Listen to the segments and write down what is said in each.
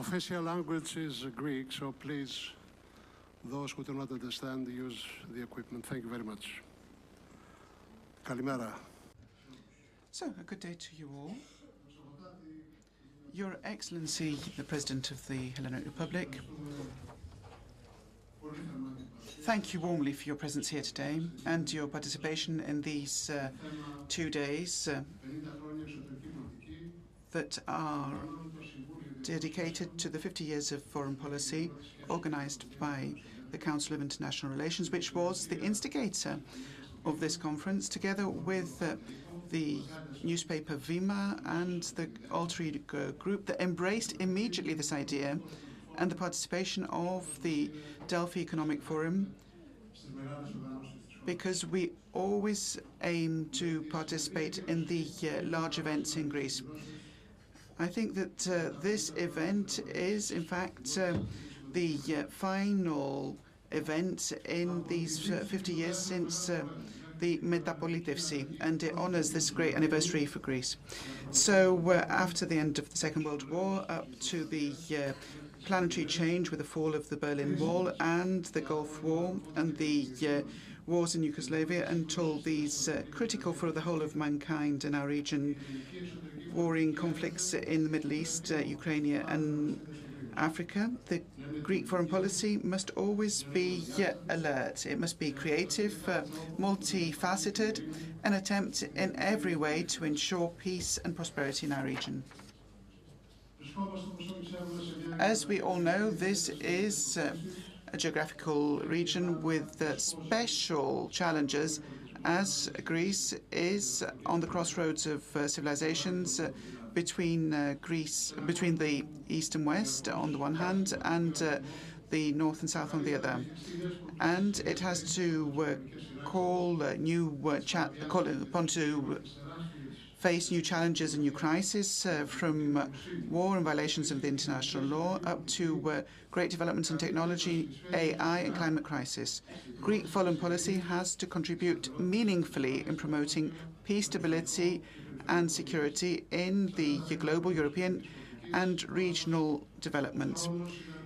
official language is Greek, so please, those who do not understand, use the equipment. Thank you very much. Kalimera. So, a good day to you all. Your Excellency, the President of the Hellenic Republic, thank you warmly for your presence here today and your participation in these 2 days that are dedicated to the 50 years of foreign policy organised by the Council of International Relations, which was the instigator of this conference, together with the newspaper VIMA and the alter ego group that embraced immediately this idea, and the participation of the Delphi Economic Forum, because we always aim to participate in the large events in Greece. I think that this event is, in fact, the final event in these 50 years since the Metapolitevsi, and it honours this great anniversary for Greece. So after the end of the Second World War, up to the planetary change with the fall of the Berlin Wall and the Gulf War and the wars in Yugoslavia, until these critical for the whole of mankind in our region, warring conflicts in the Middle East, Ukraine and Africa, the Greek foreign policy must always be alert. It must be creative, multifaceted, and attempt in every way to ensure peace and prosperity in our region. As we all know, this is a geographical region with special challenges, as Greece is on the crossroads of civilizations between the East and West on the one hand, and the North and South on the other. And it has to call upon to face new challenges and new crises, from war and violations of the international law up to great developments in technology, AI and climate crisis. Greek foreign policy has to contribute meaningfully in promoting peace, stability and security in the global, European and regional development.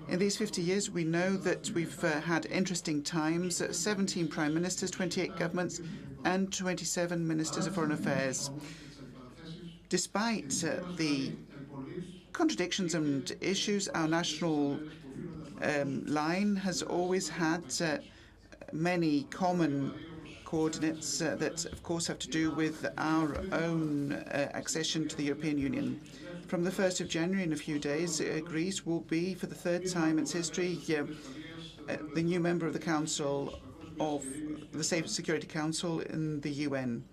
In these 50 years, we know that we've had interesting times, 17 prime ministers, 28 governments and 27 ministers of foreign affairs. Despite the contradictions and issues, our national line has always had many common coordinates that, of course, have to do with our own accession to the European Union. From the 1st of January, in a few days, Greece will be, for the third time in its history, the new member of the Council of the Security Council in the UN.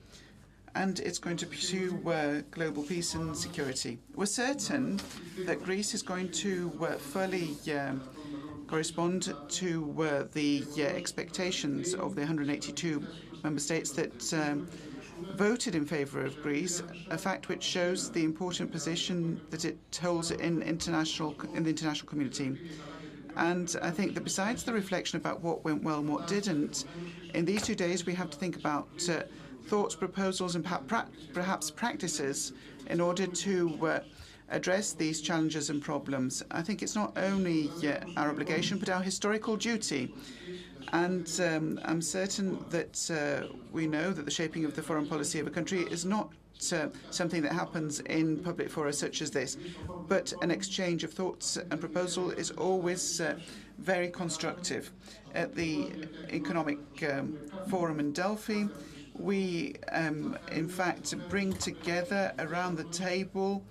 And it's going to pursue global peace and security. We're certain that Greece is going to fully correspond to the expectations of the 182 member states that voted in favour of Greece, a fact which shows the important position that it holds in the international community. And I think that besides the reflection about what went well and what didn't, in these 2 days we have to think about thoughts, proposals and perhaps practices in order to address these challenges and problems. I think it's not only our obligation but our historical duty. And I'm certain that we know that the shaping of the foreign policy of a country is not something that happens in public fora such as this, but an exchange of thoughts and proposal is always very constructive. At the Economic Forum in Delphi, we, in fact, bring together around the table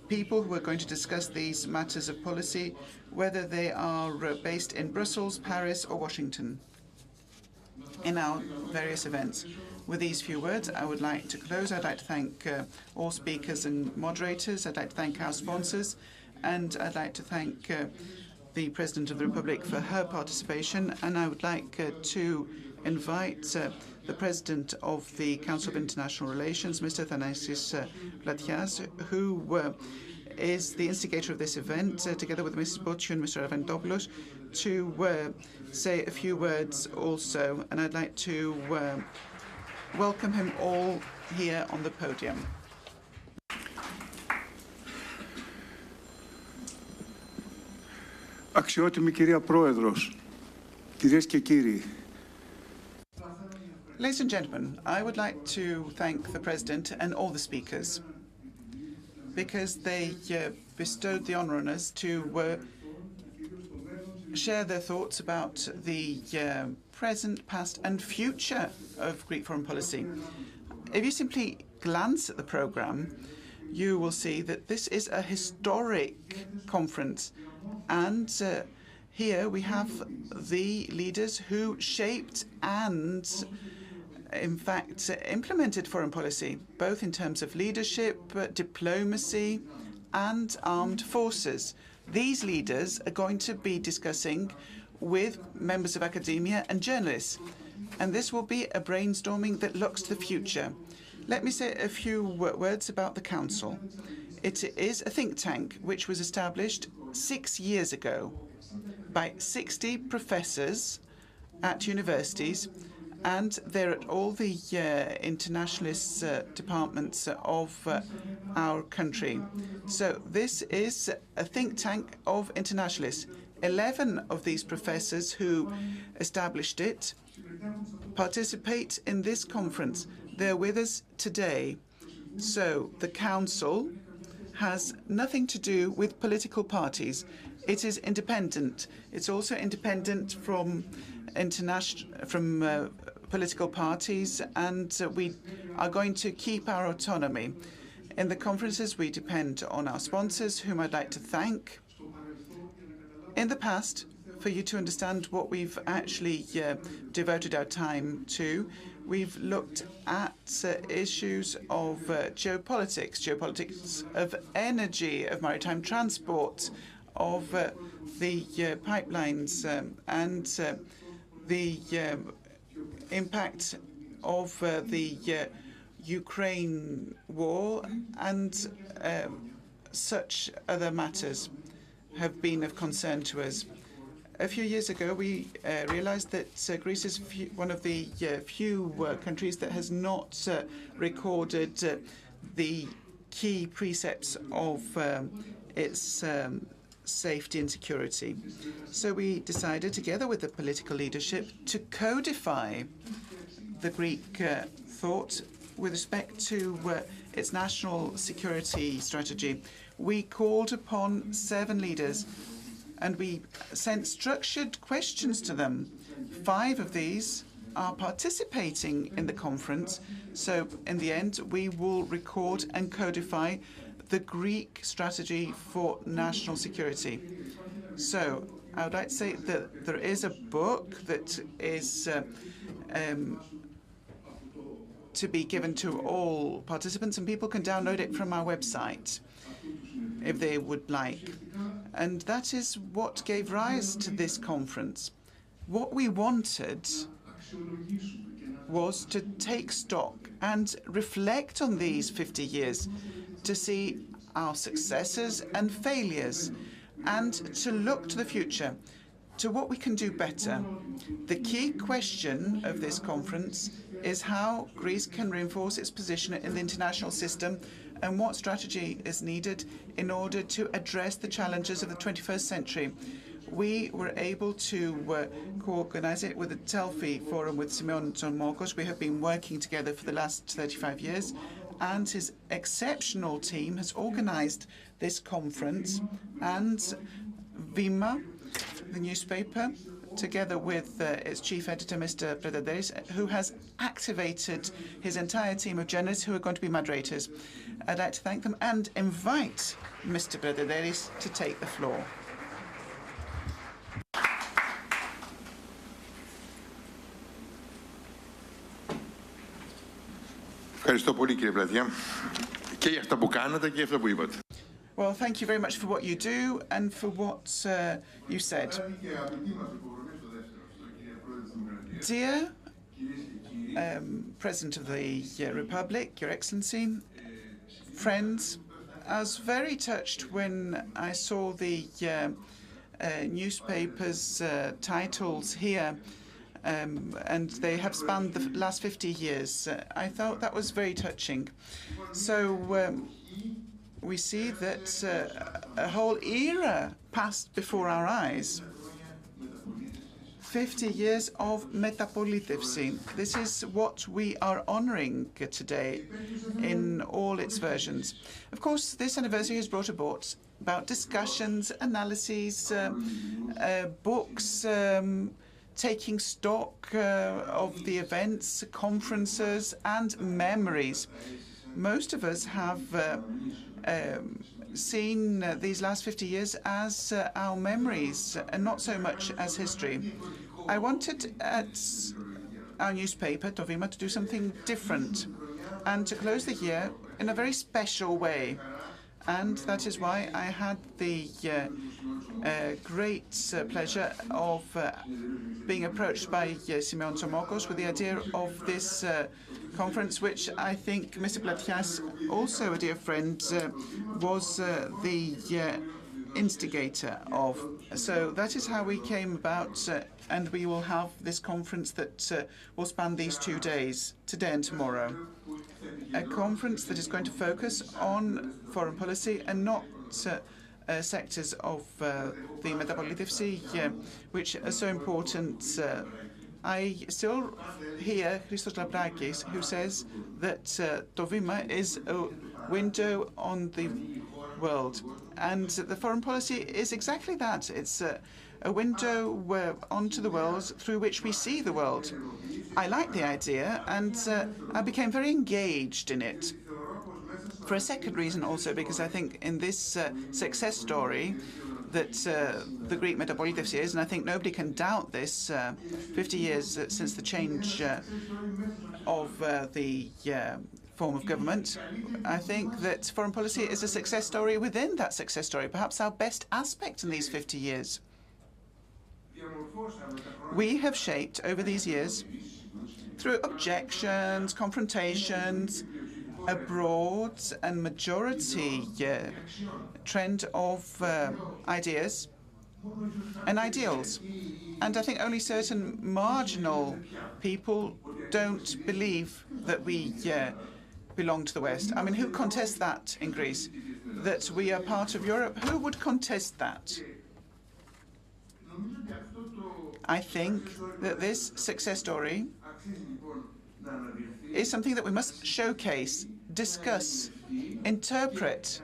people who are going to discuss these matters of policy, whether they are based in Brussels, Paris or Washington, in our various events. With these few words, I would like to close. I'd like to thank all speakers and moderators. I'd like to thank our sponsors, and I'd like to thank the President of the Republic for her participation, and I would like to invite the President of the Council of International Relations, Mr. Thanasis Platias, who is the instigator of this event, together with Mrs. Bociu and Mr. Aventopoulos, to say a few words also, and I'd like to welcome him all here on the podium. Αξιότιμη κυρία Πρόεδρος, κυρίες και κύριοι. Ladies and gentlemen, I would like to thank the President and all the speakers because they bestowed the honour on us to share their thoughts about the present, past and future of Greek foreign policy. If you simply glance at the programme, you will see that this is a historic conference, and here we have the leaders who shaped and in fact implemented foreign policy, both in terms of leadership, diplomacy and armed forces. These leaders are going to be discussing with members of academia and journalists, and this will be a brainstorming that looks to the future. Let me say a few words about the Council. It is a think tank which was established 6 years ago by 60 professors at universities, and they're at all the internationalist departments of our country. So this is a think tank of internationalists. 11 of these professors who established it participate in this conference. They're with us today. So the Council has nothing to do with political parties. It is independent. It's also independent from political parties, and we are going to keep our autonomy. In the conferences, we depend on our sponsors, whom I'd like to thank. In the past, for you to understand what we've actually devoted our time to, we've looked at issues of geopolitics of energy, of maritime transport, of the pipelines, and the impact of the Ukraine war, and such other matters have been of concern to us. A few years ago, we realized that Greece is one of the few countries that has not recorded the key precepts of its safety and security. So we decided, together with the political leadership, to codify the Greek thought with respect to its national security strategy. We called upon 7 leaders, and we sent structured questions to them. 5 of these are participating in the conference. So in the end, we will record and codify the Greek strategy for national security. So I would like to say that there is a book that is to be given to all participants, and people can download it from our website if they would like. And that is what gave rise to this conference. What we wanted was to take stock and reflect on these 50 years, to see our successes and failures, and to look to the future, to what we can do better. The key question of this conference is how Greece can reinforce its position in the international system, and what strategy is needed in order to address the challenges of the 21st century. We were able to co-organize it with the Delphi Forum with Simeon Tsonmokos. We have been working together for the last 35 years, and his exceptional team has organized this conference, and VIMA, the newspaper, together with its chief editor, Mr. Predaderis, who has activated his entire team of journalists who are going to be moderators. I'd like to thank them and invite Mr. Predaderis to take the floor. Ευχαριστώ πολύ, κύριε Πλατιά, και για αυτά που κάνατε και για αυτά που είπατε. Well, thank you very much for what you do and for what you said. Dear President of the Republic, Your Excellency, friends, I was very touched when I saw the newspapers' titles here, and they have spanned the last 50 years. I thought that was very touching. So we see that a whole era passed before our eyes. 50 years of metapolitevsi. This is what we are honouring today in all its versions. Of course, this anniversary has brought about discussions, analyses, books, taking stock of the events, conferences, and memories. Most of us have seen these last 50 years as our memories and not so much as history. I wanted at our newspaper, TO VIMA, to do something different and to close the year in a very special way. And that is why I had the great pleasure of being approached by Simeon Tomokos with the idea of this conference, which I think Mr. Platias, also a dear friend, was the instigator of. So that is how we came about, and we will have this conference that will span these 2 days, today and tomorrow. A conference that is going to focus on foreign policy and not sectors of the metapolitevsi, which are so important. I still hear Christos Labrakis, who says that TO VIMA is a window on the world. And the foreign policy is exactly that. It's a window onto the world through which we see the world. I like the idea, and I became very engaged in it. For a second reason also, because I think in this success story that the Greek metapolitevsi is, and I think nobody can doubt this, 50 years since the change of the form of government, I think that foreign policy is a success story within that success story, perhaps our best aspect in these 50 years. We have shaped over these years, through objections, confrontations, a broad and majority trend of ideas and ideals. And I think only certain marginal people don't believe that we belong to the West. I mean, who contests that in Greece? That we are part of Europe? Who would contest that? I think that this success story is something that we must showcase, discuss, interpret,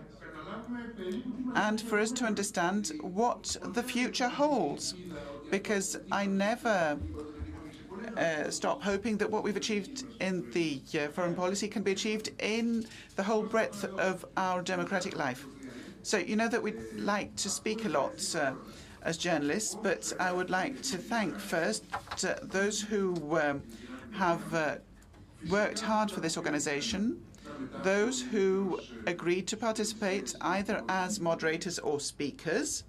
and for us to understand what the future holds. Because I never stop hoping that what we've achieved in the foreign policy can be achieved in the whole breadth of our democratic life. So you know that we like to speak a lot as journalists, but I would like to thank first those who have worked hard for this organization, those who agreed to participate either as moderators or speakers,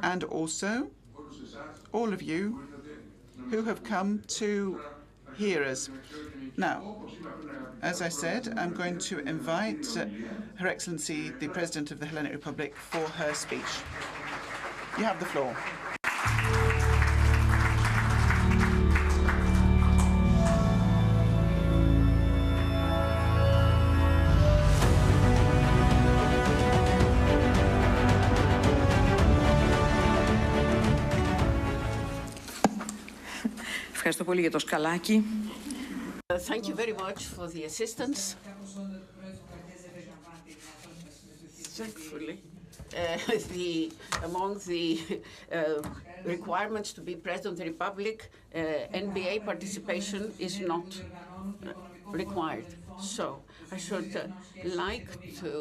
and also all of you who have come to hear us. Now, as I said, I'm going to invite Her Excellency, the President of the Hellenic Republic, for her speech. You have the floor. Ευχαριστώ πολύ για το σκαλάκι. Thank you very much for the assistance. Thankfully, among the requirements to be President of the Republic, NBA participation is not required. So I should like to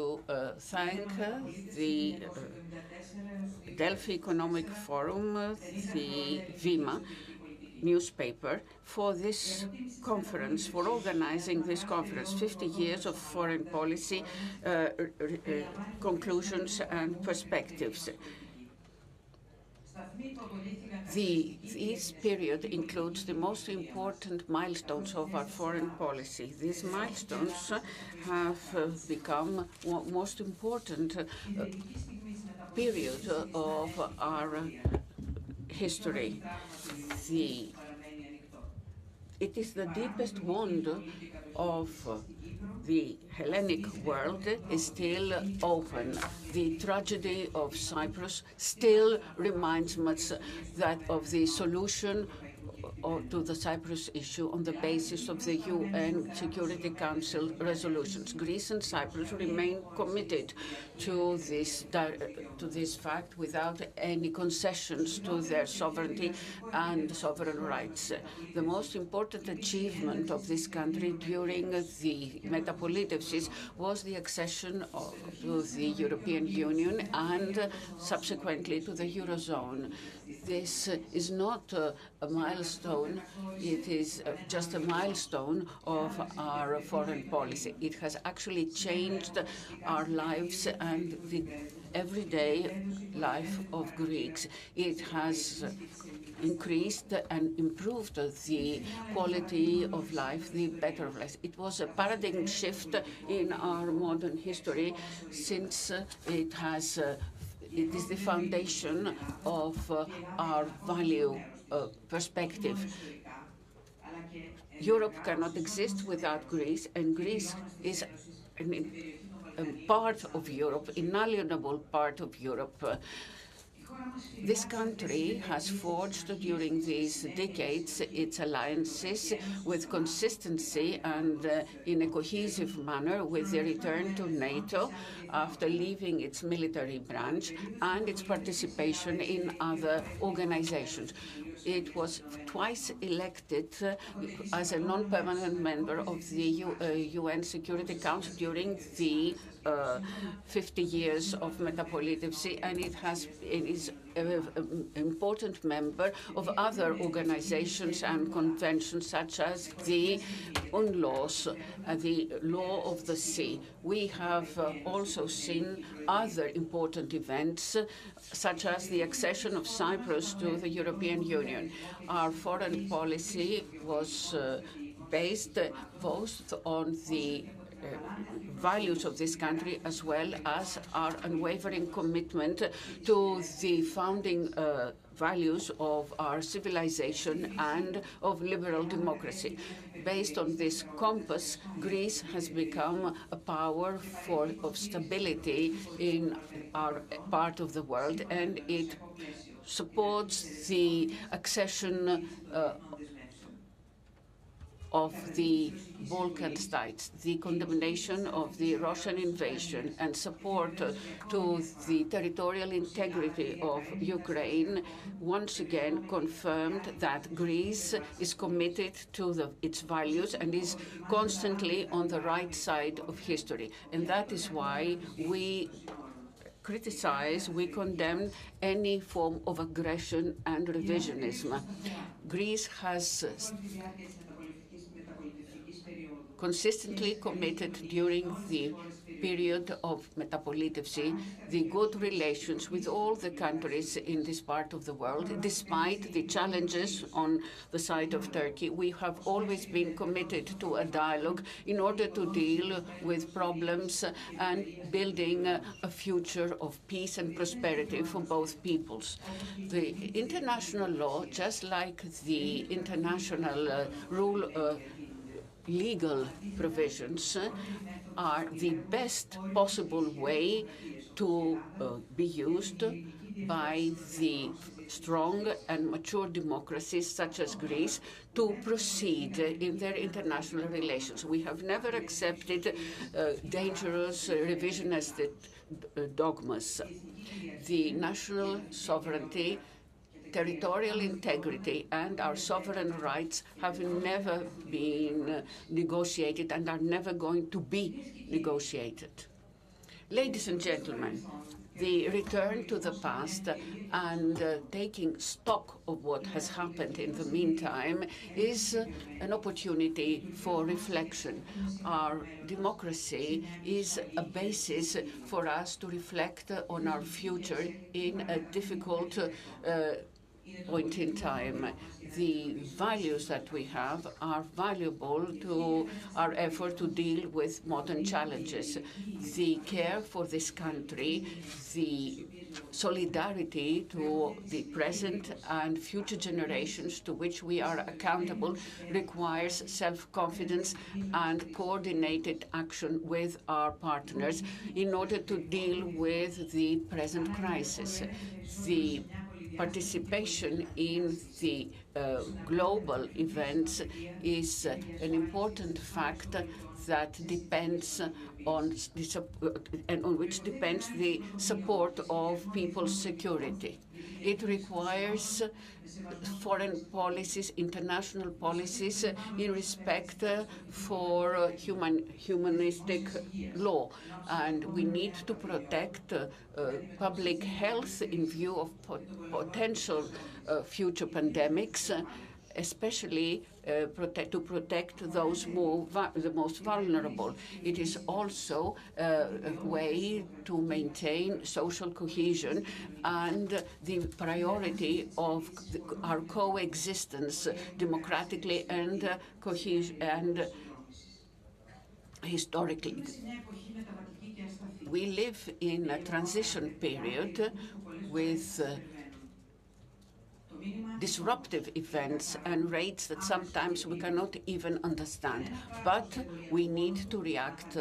thank the Delphi Economic Forum, the VIMA newspaper, for this conference, for organizing this conference, 50 years of foreign policy, conclusions and perspectives. This period includes the most important milestones of our foreign policy. These milestones have become most important period of our history. It is the deepest wound of the Hellenic world is still open. The tragedy of Cyprus still reminds us that of the solution to the Cyprus issue on the basis of the UN Security Council resolutions. Greece and Cyprus remain committed to this fact without any concessions to their sovereignty and sovereign rights. The most important achievement of this country during the metapolitefsis was the accession to the European Union and subsequently to the Eurozone. This is not a milestone, it is just a milestone of our foreign policy. It has actually changed our lives and the everyday life of Greeks. It has increased and improved the quality of life, the better of life. It was a paradigm shift in our modern history since it is the foundation of our value perspective. Europe cannot exist without Greece, and Greece is a part of Europe, inalienable part of Europe. This country has forged during these decades its alliances with consistency and in a cohesive manner with the return to NATO after leaving its military branch and its participation in other organizations. It was twice elected as a non-permanent member of the UN Security Council during the 50 years of metapolitefsi, and it is an important member of other organizations and conventions such as the UNLAWS, the Law of the Sea. We have also seen other important events such as the accession of Cyprus to the European Union. Our foreign policy was based both on the values of this country as well as our unwavering commitment to the founding values of our civilization and of liberal democracy. Based on this compass, Greece has become a power of stability in our part of the world, and it supports the accession of the Balkan states, the condemnation of the Russian invasion and support to the territorial integrity of Ukraine once again confirmed that Greece is committed to its values and is constantly on the right side of history. And that is why we criticize, we condemn any form of aggression and revisionism. Greece has consistently committed during the period of metapolitefsi the good relations with all the countries in this part of the world. Despite the challenges on the side of Turkey, we have always been committed to a dialogue in order to deal with problems and building a future of peace and prosperity for both peoples. The international law, just like the international legal provisions, are the best possible way to be used by the strong and mature democracies such as Greece to proceed in their international relations. We have never accepted dangerous revisionist dogmas. The national sovereignty, territorial integrity and our sovereign rights have never been negotiated and are never going to be negotiated. Ladies and gentlemen, the return to the past and taking stock of what has happened in the meantime is an opportunity for reflection. Our democracy is a basis for us to reflect on our future in a difficult point in time. The values that we have are valuable to our effort to deal with modern challenges. The care for this country, the solidarity to the present and future generations to which we are accountable requires self-confidence and coordinated action with our partners in order to deal with the present crisis. The participation in the global events is an important factor that depends on and on which depends the support of people's security. It requires foreign policies, international policies in respect for humanistic law. And we need to protect public health in view of potential future pandemics, especially to protect those the most vulnerable. It is also a way to maintain social cohesion and the priority of our coexistence democratically and cohesion and historically. We live in a transition period with disruptive events and rates that sometimes we cannot even understand. But we need to react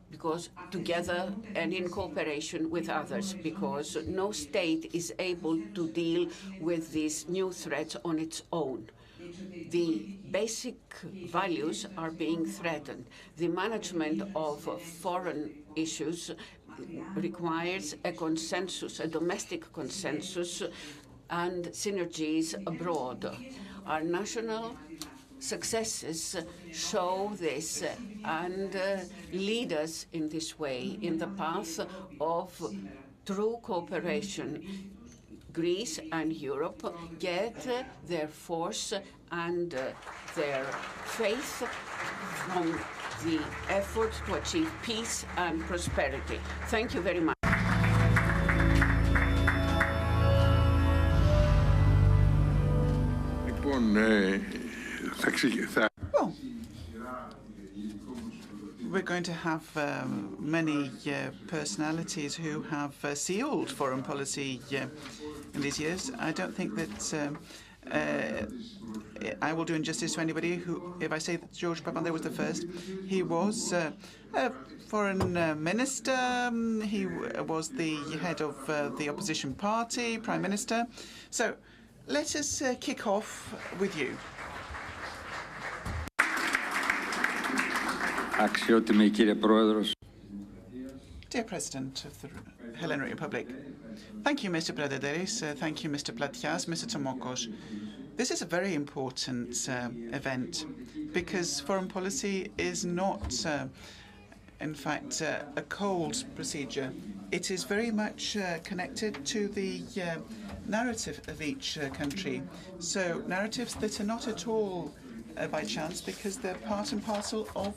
because together and in cooperation with others, because no state is able to deal with these new threats on its own. The basic values are being threatened. The management of foreign issues requires a consensus, a domestic consensus, and synergies abroad. Our national successes show this and lead us in this way, in the path of true cooperation. Greece and Europe get their force and their faith from the effort to achieve peace and prosperity. Thank you very much. Well, we're going to have many personalities who have sealed foreign policy in these years. I don't think that I will do injustice to anybody who, if I say that George Papandreou was the first, he was a foreign minister, he was the head of the opposition party, prime minister. So let us kick off with you. Dear President of the Hellenic Republic, thank you, Mr. Pradaderis, thank you, Mr. Platias, Mr. Tomokos. This is a very important event because foreign policy is not, in fact, a cold procedure. It is very much connected to the narrative of each country. So narratives that are not at all by chance because they're part and parcel of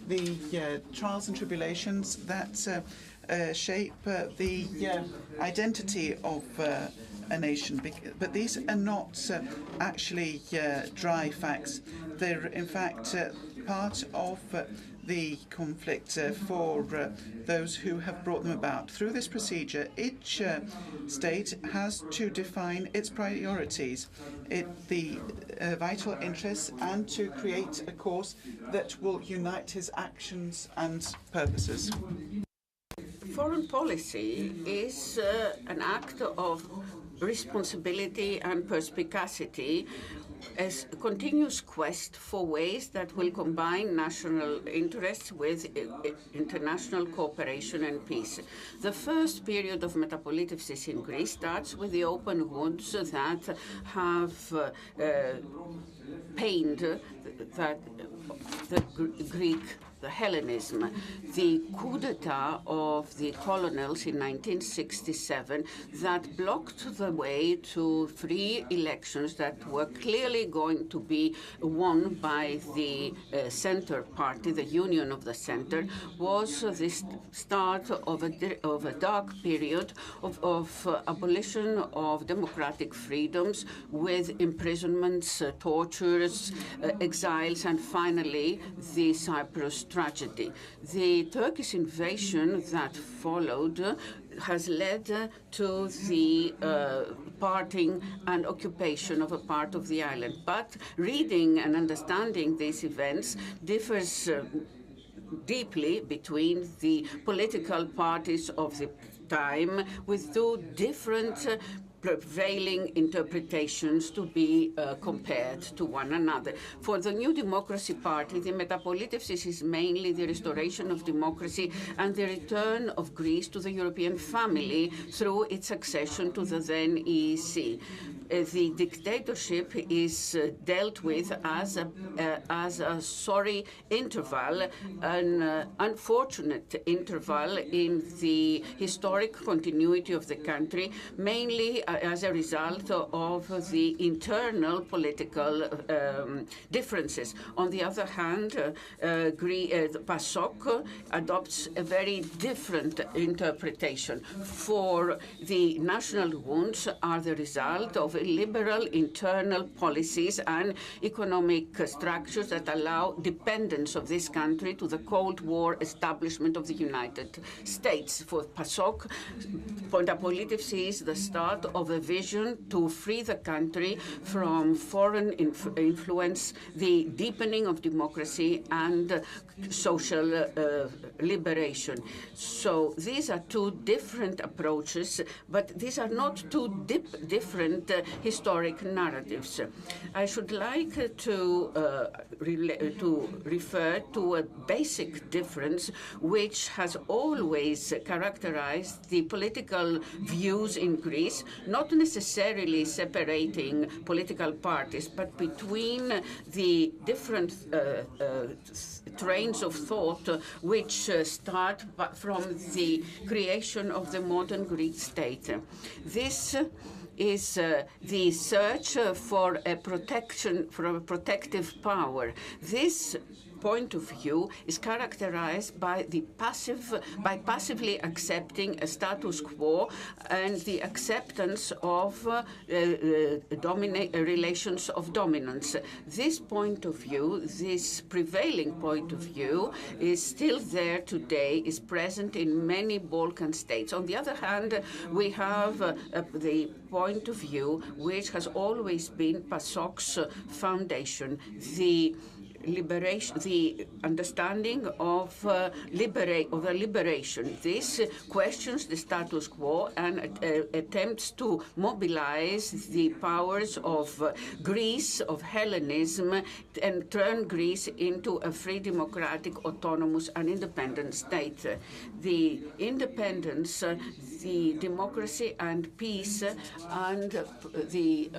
the trials and tribulations that shape the identity of a nation. But these are not actually dry facts. They're, in fact, part of the conflict for those who have brought them about. Through this procedure, each state has to define its priorities, the vital interests, and to create a course that will unite his actions and purposes. Foreign policy is an act of responsibility and perspicacity as a continuous quest for ways that will combine national interests with international cooperation and peace. The first period of metapolitevsis in Greece starts with the open wounds that have pained the Greek the Hellenism. The coup d'etat of the colonels in 1967 that blocked the way to free elections that were clearly going to be won by the center party, the Union of the Center, was the start of a dark period of abolition of democratic freedoms with imprisonments, tortures, exiles, and finally the Cyprus tragedy. The Turkish invasion that followed has led to the parting and occupation of a part of the island. But reading and understanding these events differs deeply between the political parties of the time, with two different prevailing interpretations to be compared to one another. For the New Democracy Party, the Metapolitefsis is mainly the restoration of democracy and the return of Greece to the European family through its accession to the then EEC. The dictatorship is dealt with as a sorry interval, an unfortunate interval in the historic continuity of the country, mainly as a result of the internal political differences. On the other hand, PASOK adopts a very different interpretation. For the national wounds are the result of liberal internal policies and economic structures that allow dependence of this country to the Cold War establishment of the United States. For PASOK, Metapolitefsis is the start of a vision to free the country from foreign influence, the deepening of democracy and social liberation. So these are two different approaches, but these are not two different historic narratives. I should like to refer to a basic difference which has always characterized the political views in Greece, not necessarily separating political parties, but between the different trains of thought which start from the creation of the modern Greek state. This is the search for a protective power. This point of view is characterized by passively accepting a status quo and the acceptance of relations of dominance. This point of view, this prevailing point of view, is still there today, is present in many Balkan states. On the other hand, we have the point of view which has always been PASOK's foundation, the understanding of the liberation. This questions the status quo and attempts to mobilize the powers of Greece, of Hellenism, and turn Greece into a free, democratic, autonomous, and independent state. The independence, the democracy and peace, and the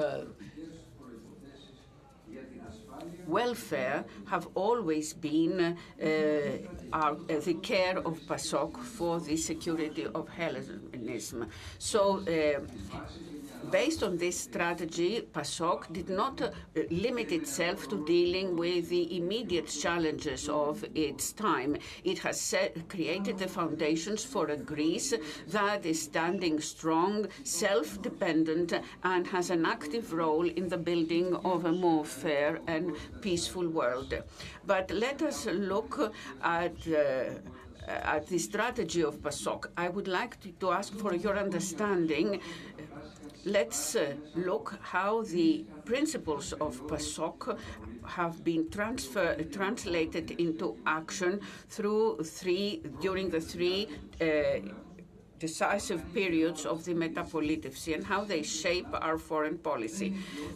welfare have always been the care of PASOK for the security of Hellenism. So based on this strategy, PASOK did not limit itself to dealing with the immediate challenges of its time. It has created the foundations for a Greece that is standing strong, self-dependent, and has an active role in the building of a more fair and peaceful world. But let us look at the strategy of PASOK. I would like to ask for your understanding. Let's look how the principles of PASOK have been translated into action during the three decisive periods of the Metapolitevsi and how they shape our foreign policy.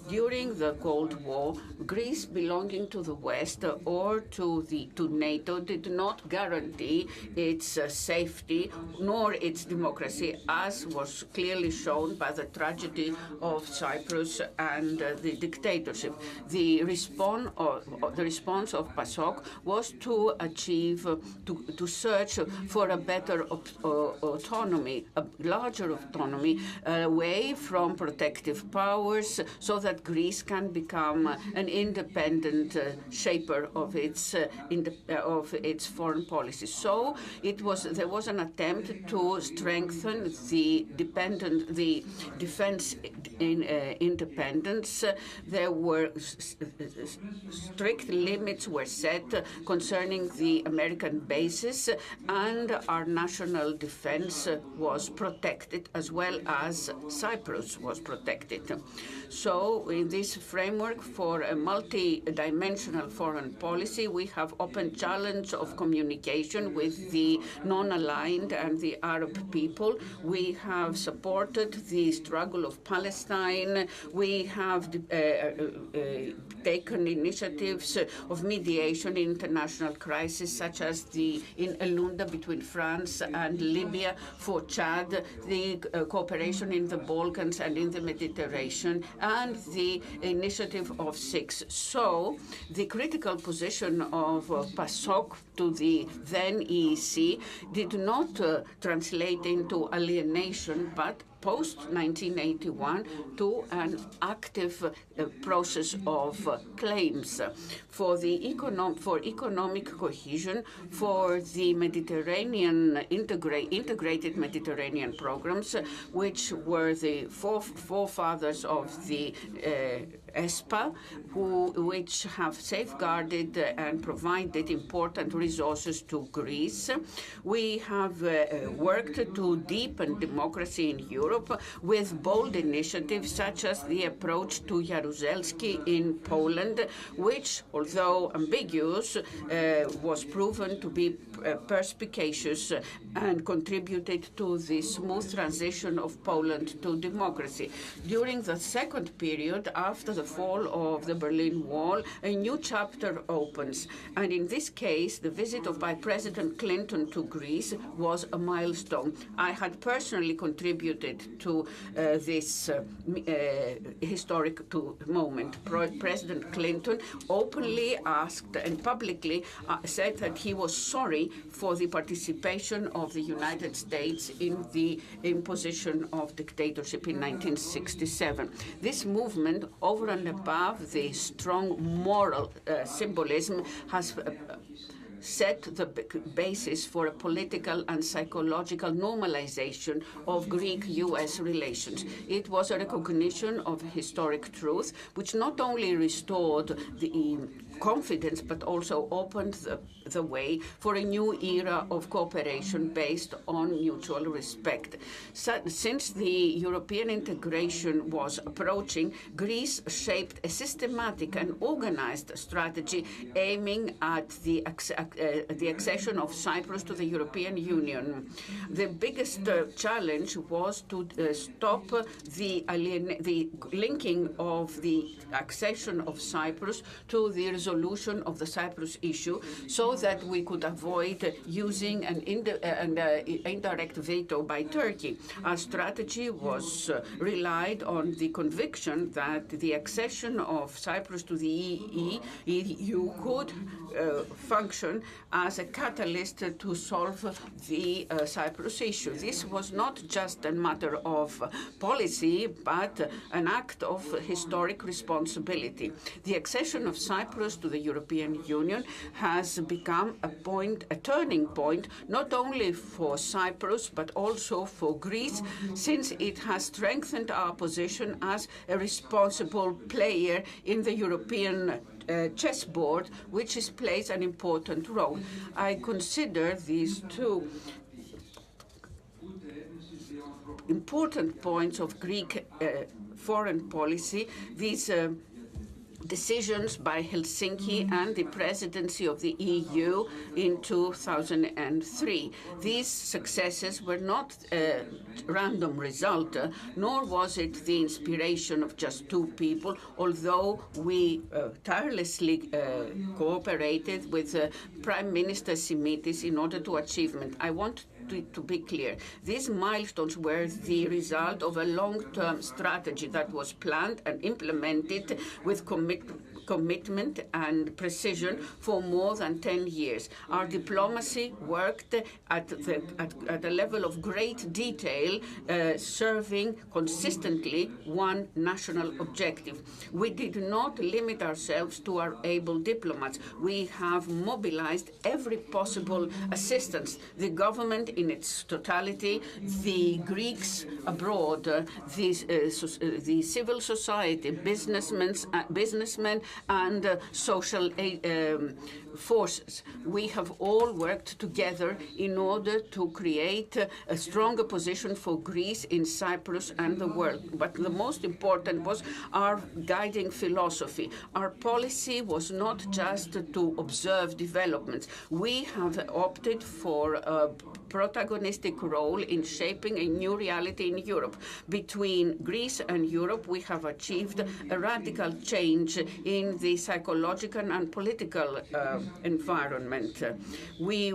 During the Cold War, Greece belonging to the West or to NATO did not guarantee its safety nor its democracy, as was clearly shown by the tragedy of Cyprus and the dictatorship. The response of PASOK was to achieve, to search for a better autonomy, a larger autonomy, away from protective powers, so that Greece can become an independent shaper of its foreign policy. So there was an attempt to strengthen the defense independence. There were strict limits were set concerning the American bases, and our national defense was protected, as well as Cyprus was protected. So in this framework for a multi-dimensional foreign policy, we have open challenge of communication with the non-aligned and the Arab people. We have supported the struggle of Palestine. We have taken initiatives of mediation in international crises, such as in Elunda between France and Libya, for Chad, the cooperation in the Balkans and in the Mediterranean, and the initiative of SIX. So the critical position of PASOK to the then EEC did not translate into alienation, but post-1981 to an active process of claims for economic cohesion, for the Mediterranean integrated Mediterranean programs, which were the forefathers of the ESPA, which have safeguarded and provided important resources to Greece. We have worked to deepen democracy in Europe with bold initiatives such as the approach to Jaruzelski in Poland, which, although ambiguous, was proven to be perspicacious and contributed to the smooth transition of Poland to democracy. During the second period, after the fall of the Berlin Wall, a new chapter opens. And in this case, the visit by President Clinton to Greece was a milestone. I had personally contributed to this historic moment. President Clinton openly asked and publicly said that he was sorry for the participation of the United States in the imposition of dictatorship in 1967. This movement, over and above the strong moral symbolism, has set the basis for a political and psychological normalization of Greek-US relations. It was a recognition of historic truth, which not only restored the confidence, but also opened the way for a new era of cooperation based on mutual respect. Since the European integration was approaching, Greece shaped a systematic and organized strategy aiming at the accession of Cyprus to the European Union. The biggest challenge was to stop the linking of the accession of Cyprus to the resolution of the Cyprus issue, so that we could avoid using an indirect veto by Turkey. Our strategy was relied on the conviction that the accession of Cyprus to the EU could function as a catalyst to solve the Cyprus issue. This was not just a matter of policy, but an act of historic responsibility. The accession of Cyprus to the European Union has become a turning point, not only for Cyprus, but also for Greece, since it has strengthened our position as a responsible player in the European chessboard, which plays an important role. I consider these two important points of Greek foreign policy, these decisions by Helsinki and the presidency of the EU in 2003. These successes were not a random result, nor was it the inspiration of just two people, although we tirelessly cooperated with Prime Minister Simitis in order to achievement. I want to be clear, these milestones were the result of a long-term strategy that was planned and implemented with commitment and precision for more than 10 years. Our diplomacy worked at a level of great detail, serving consistently one national objective. We did not limit ourselves to our able diplomats. We have mobilized every possible assistance. The government in its totality, the Greeks abroad, the civil society, businessmen and social forces. We have all worked together in order to create a stronger position for Greece in Cyprus and the world. But the most important was our guiding philosophy. Our policy was not just to observe developments. We have opted for a protagonistic role in shaping a new reality in Europe. Between Greece and Europe, we have achieved a radical change in the psychological and political environment. We,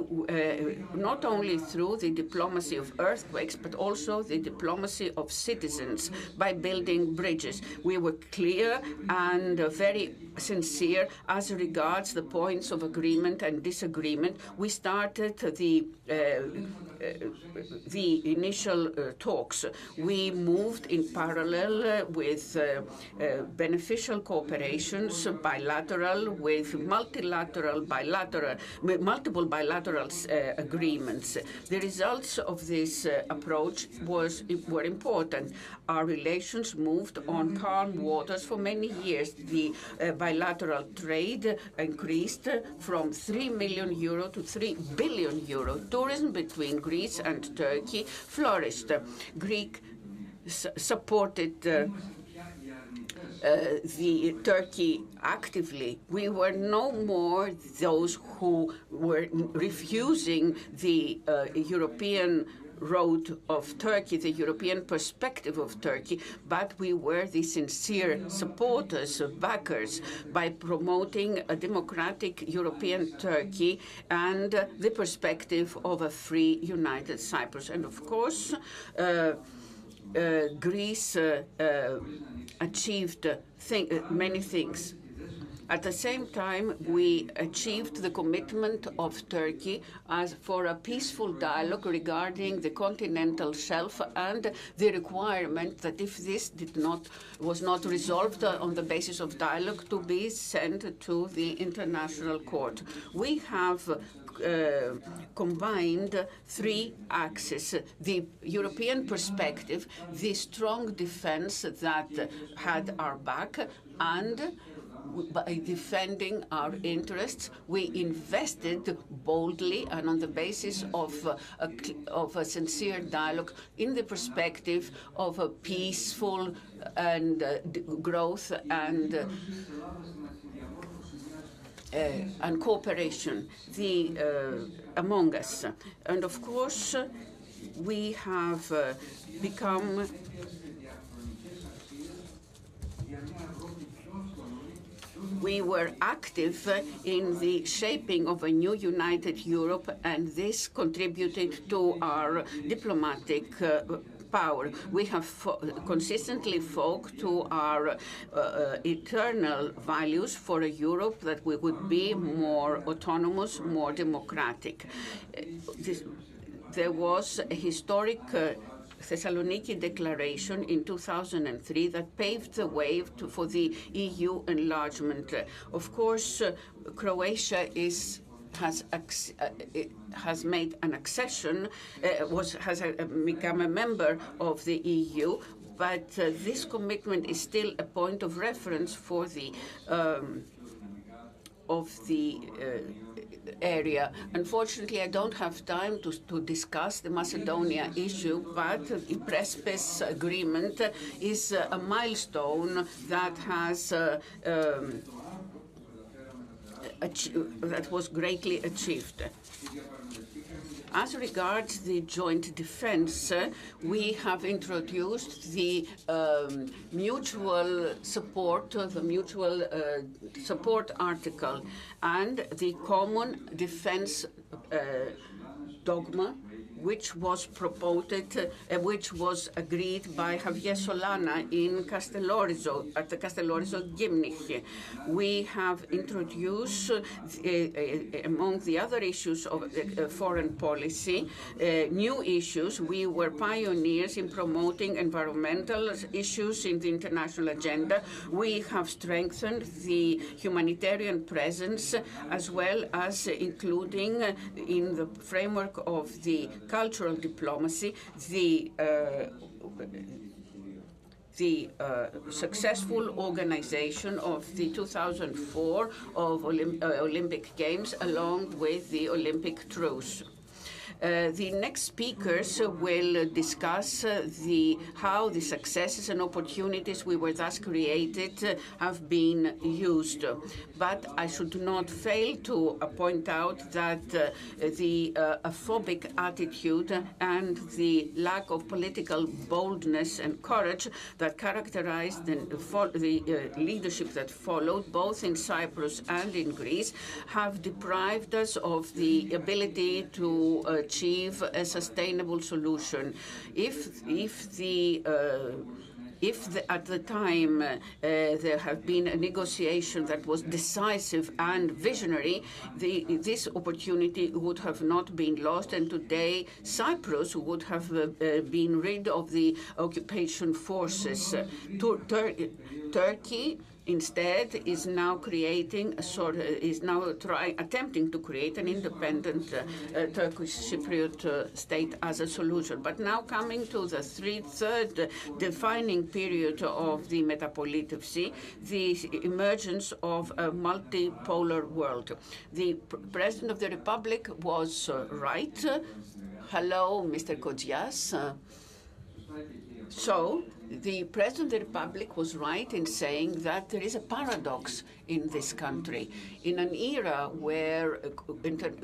not only through the diplomacy of earthquakes, but also the diplomacy of citizens by building bridges. We were clear and very sincere as regards the points of agreement and disagreement. We started the initial talks. We moved in parallel with beneficial cooperations, bilateral, with multiple bilateral agreements. The results of this approach were important. Our relations moved on calm waters for many years. The bilateral trade increased from 3 million euro to 3 billion euro. Tourism between Greece and Turkey flourished. Greek supported the Turkey actively. We were no more those who were refusing the European road of Turkey, the European perspective of Turkey, but we were the sincere supporters, backers, by promoting a democratic European Turkey and the perspective of a free, united Cyprus. And of course, Greece achieved many things. At the same time, we achieved the commitment of Turkey for a peaceful dialogue regarding the continental shelf and the requirement that if this was not resolved on the basis of dialogue, to be sent to the International Court. We have combined three axes: the European perspective, the strong defense that had our back, and by defending our interests, we invested boldly and on the basis of a sincere dialogue in the perspective of a peaceful and growth and cooperation among us. And of course, we have become we were active in the shaping of a new united Europe, and this contributed to our diplomatic power. We have consistently fought to our eternal values for a Europe that we would be more autonomous, more democratic. There was a historic Thessaloniki Declaration in 2003 that paved the way for the EU enlargement. Of course, Croatia has made an accession, has become a member of the EU, but this commitment is still a point of reference for the of the area. Unfortunately, I don't have time to discuss the Macedonia issue, but the Prespes agreement is a milestone that has that was greatly achieved. As regards the joint defense, we have introduced the mutual support article and the common defense dogma, which was proposed, which was agreed by Javier Solana in Castellorizo, at the Castellorizo Gymnich. We have introduced, among the other issues of foreign policy, new issues. We were pioneers in promoting environmental issues in the international agenda. We have strengthened the humanitarian presence, as well as including in the framework of the cultural diplomacy, the successful organization of the 2004 Olympic Games, along with the Olympic truce. The next speakers will discuss how the successes and opportunities we were thus created have been used. But I should not fail to point out that the phobic attitude and the lack of political boldness and courage that characterized the leadership that followed, both in Cyprus and in Greece, have deprived us of the ability to achieve a sustainable solution. If at the time there have been a negotiation that was decisive and visionary, this opportunity would have not been lost, and today Cyprus would have been rid of the occupation forces. Turkey instead is now creating attempting to create an independent Turkish Cypriot state as a solution. But now coming to the third defining period of the Metapolitevsi, the emergence of a multipolar world. The President of the Republic was right. Hello, Mr. Kodzias. So, the President of the Republic was right in saying that there is a paradox in this country. In an era where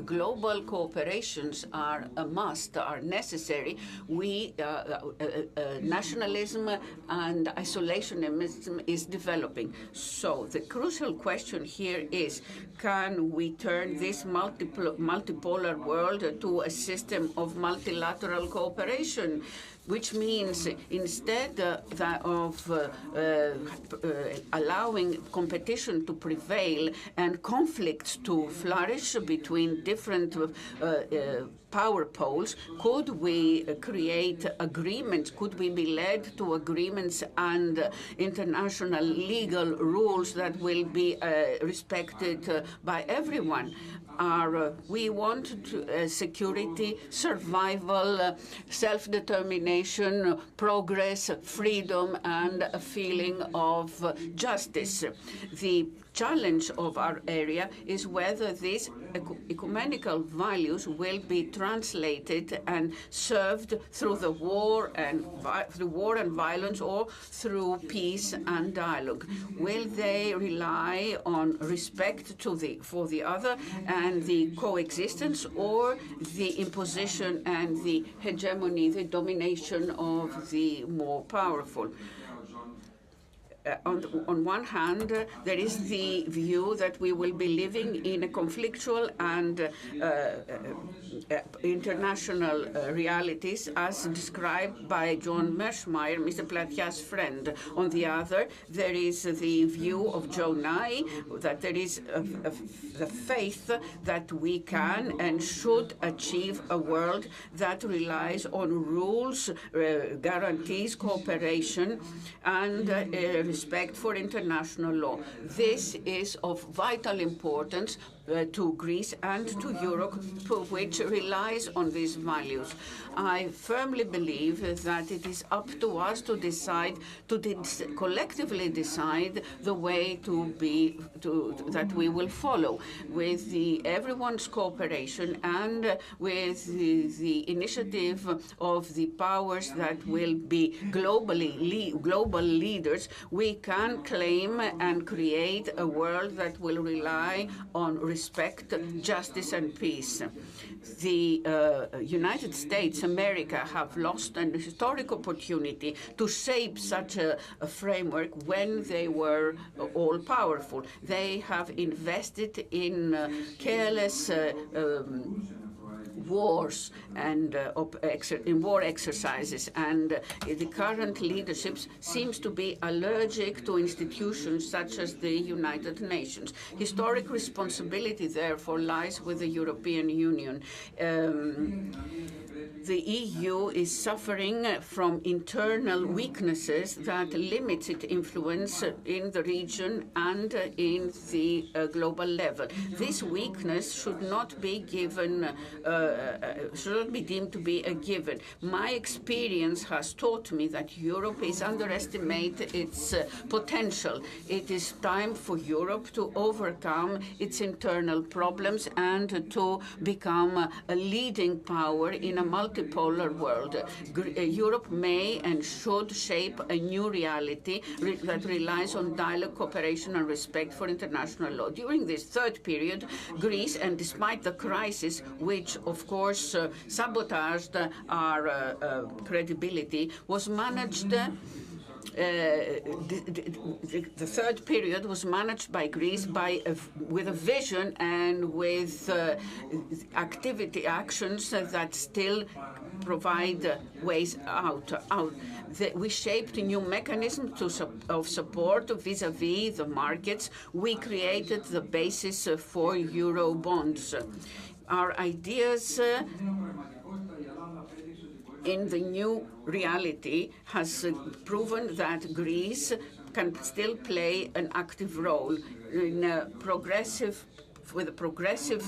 global cooperations are a must, are necessary, nationalism and isolationism is developing. So the crucial question here is, can we turn this multipolar world to a system of multilateral cooperation? Which means instead of allowing competition to prevail and conflicts to flourish between different power poles, could we create agreements? Could we be led to agreements and international legal rules that will be respected by everyone? We want security, survival, self-determination, progress, freedom, and a feeling of justice. The challenge of our area is whether these ecumenical values will be translated and served through the war and violence, or through peace and dialogue. Will they rely on respect for the other and the coexistence, or the imposition and the hegemony, the domination of the more powerful? On one hand, there is the view that we will be living in a conflictual and international realities as described by John Mersmeyer, Mr. Platia's friend. On the other, there is the view of Joe Nye that there is the faith that we can and should achieve a world that relies on rules, guarantees cooperation, and respect for international law. This is of vital importance, to Greece and to Europe, which relies on these values. I firmly believe that it is up to us to decide, collectively decide the way that we will follow, with everyone's cooperation and with the initiative of the powers that will be global leaders. We can claim and create a world that will rely on respect, justice, and peace. The United States, America, have lost an historic opportunity to shape such a framework when they were all-powerful. They have invested in careless wars and in war exercises, and the current leadership seems to be allergic to institutions such as the United Nations. Historic responsibility, therefore, lies with the European Union. The EU is suffering from internal weaknesses that limit its influence in the region and in the global level. This weakness should not be deemed to be a given. My experience has taught me that Europe is underestimating its potential. It is time for Europe to overcome its internal problems and to become a leading power in a multipolar world. Europe may and should shape a new reality that relies on dialogue, cooperation, and respect for international law. During this third period, Greece, and despite the crisis, which of course sabotaged our credibility, was managed. The third period was managed by Greece with a vision and with actions that still provide ways out. We shaped a new mechanism of support vis-à-vis the markets. We created the basis for Euro bonds. Our ideas in the new reality has proven that Greece can still play an active role in with a progressive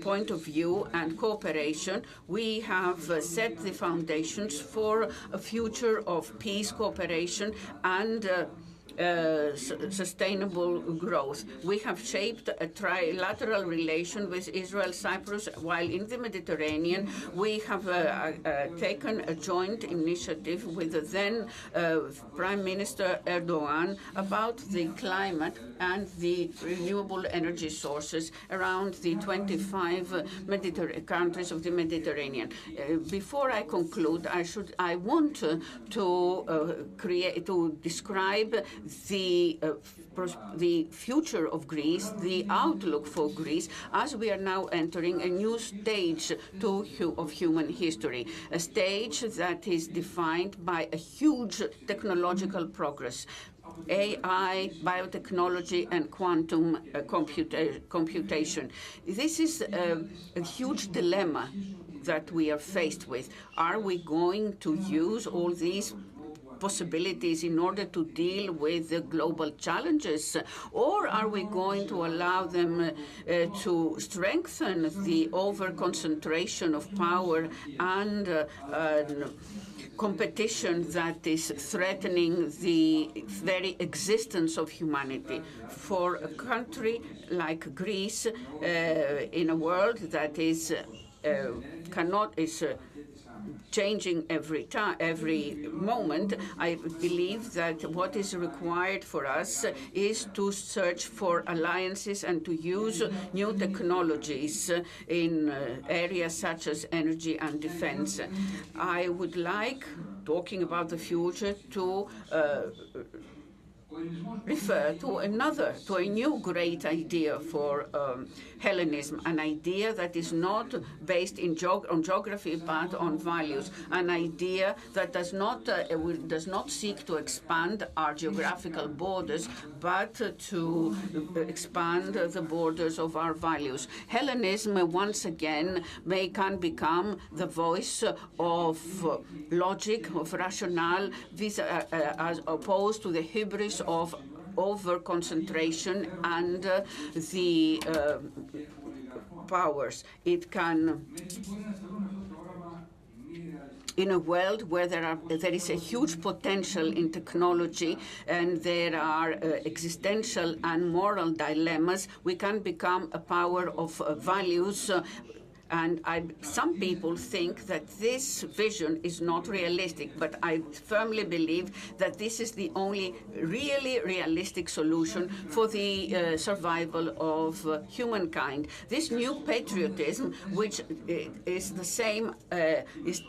point of view and cooperation. We have set the foundations for a future of peace, cooperation, and sustainable growth. We have shaped a trilateral relation with Israel, Cyprus, while in the Mediterranean we have taken a joint initiative with the then Prime Minister Erdogan about the climate and the renewable energy sources around the 25 countries of the Mediterranean. Before I conclude, I want to describe the future of Greece, the outlook for Greece, as we are now entering a new stage of human history, a stage that is defined by a huge technological progress. AI, biotechnology, and quantum computation. This is a huge dilemma that we are faced with. Are we going to use all these possibilities in order to deal with the global challenges, or are we going to allow them to strengthen the over-concentration of power and competition that is threatening the very existence of humanity? For a country like Greece, in a world that is changing every moment, I believe that what is required for us is to search for alliances and to use new technologies in areas such as energy and defense. I would like, talking about the future, to refer to a new great idea for Hellenism, an idea that is not based on geography but on values, an idea that does not seek to expand our geographical borders but to expand the borders of our values. Hellenism once again can become the voice of logic, of rationale, as opposed to the hubris of over-concentration and the powers. It can, in a world where there is a huge potential in technology and there are existential and moral dilemmas, we can become a power of values. And some people think that this vision is not realistic, but I firmly believe that this is the only really realistic solution for the survival of humankind. This new patriotism, which is the same,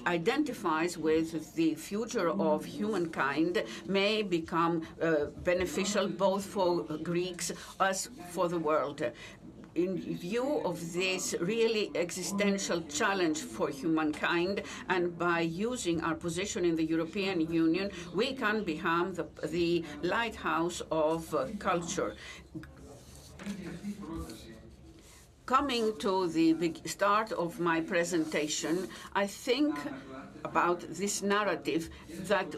identifies with the future of humankind, may become beneficial both for Greeks as for the world. In view of this really existential challenge for humankind, and by using our position in the European Union, we can become the lighthouse of culture. Coming to the start of my presentation, I think about this narrative that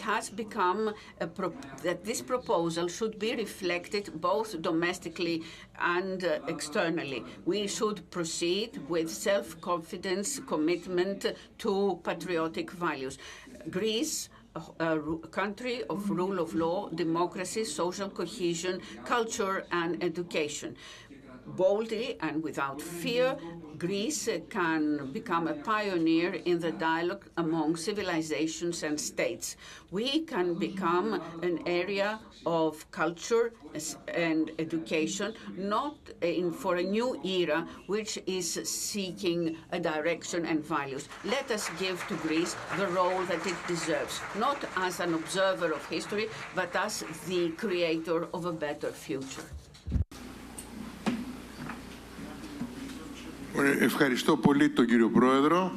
has become that this proposal should be reflected both domestically and externally. We should proceed with self-confidence, commitment to patriotic values. Greece, a country of rule of law, democracy, social cohesion, culture, and education. Boldly and without fear, Greece can become a pioneer in the dialogue among civilizations and states. We can become an area of culture and education, not for a new era which is seeking a direction and values. Let us give to Greece the role that it deserves, not as an observer of history, but as the creator of a better future. Ευχαριστώ πολύ τον κύριο Πρόεδρο.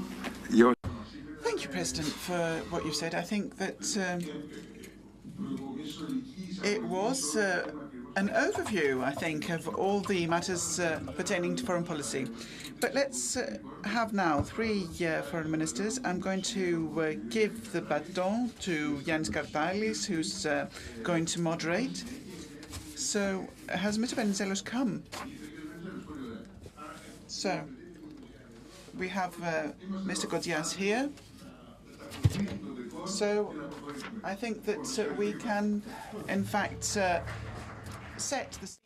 Thank you, President, for what you said. I think that it was an overview, I think, of all the matters pertaining to foreign policy. But let's have now three foreign ministers. I'm going to give the baton to Yannis Kartalis, who's going to moderate. So, has Mr. Venizelos come? So, we have Mr. Godias here. So, I think that we can, in fact, set the scene.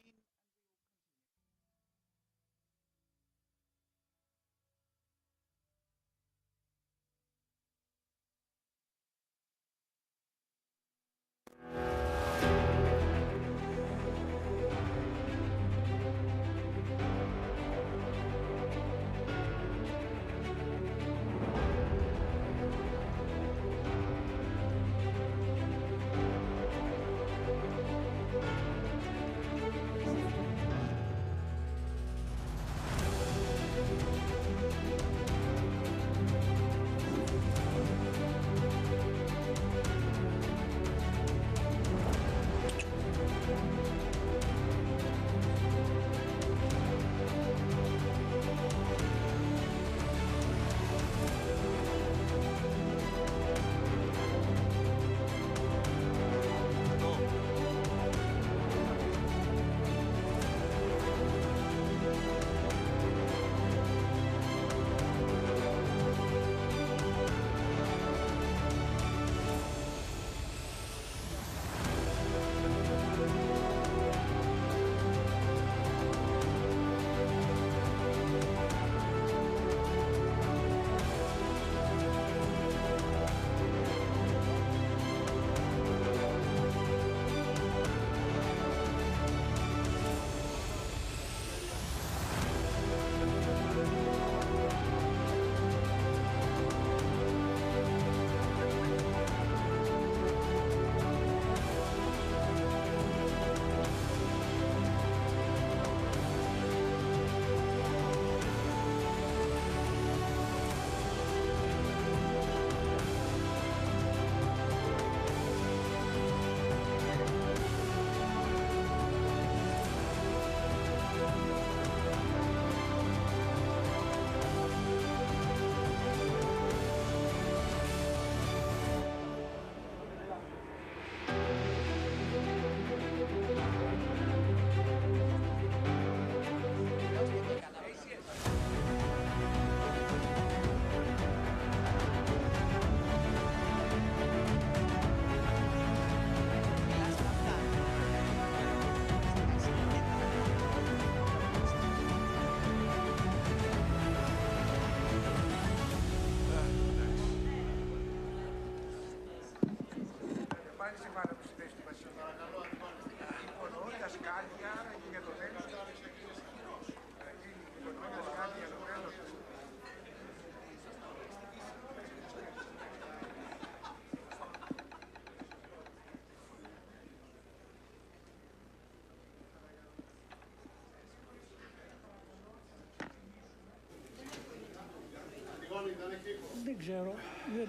ξέρω, δεν...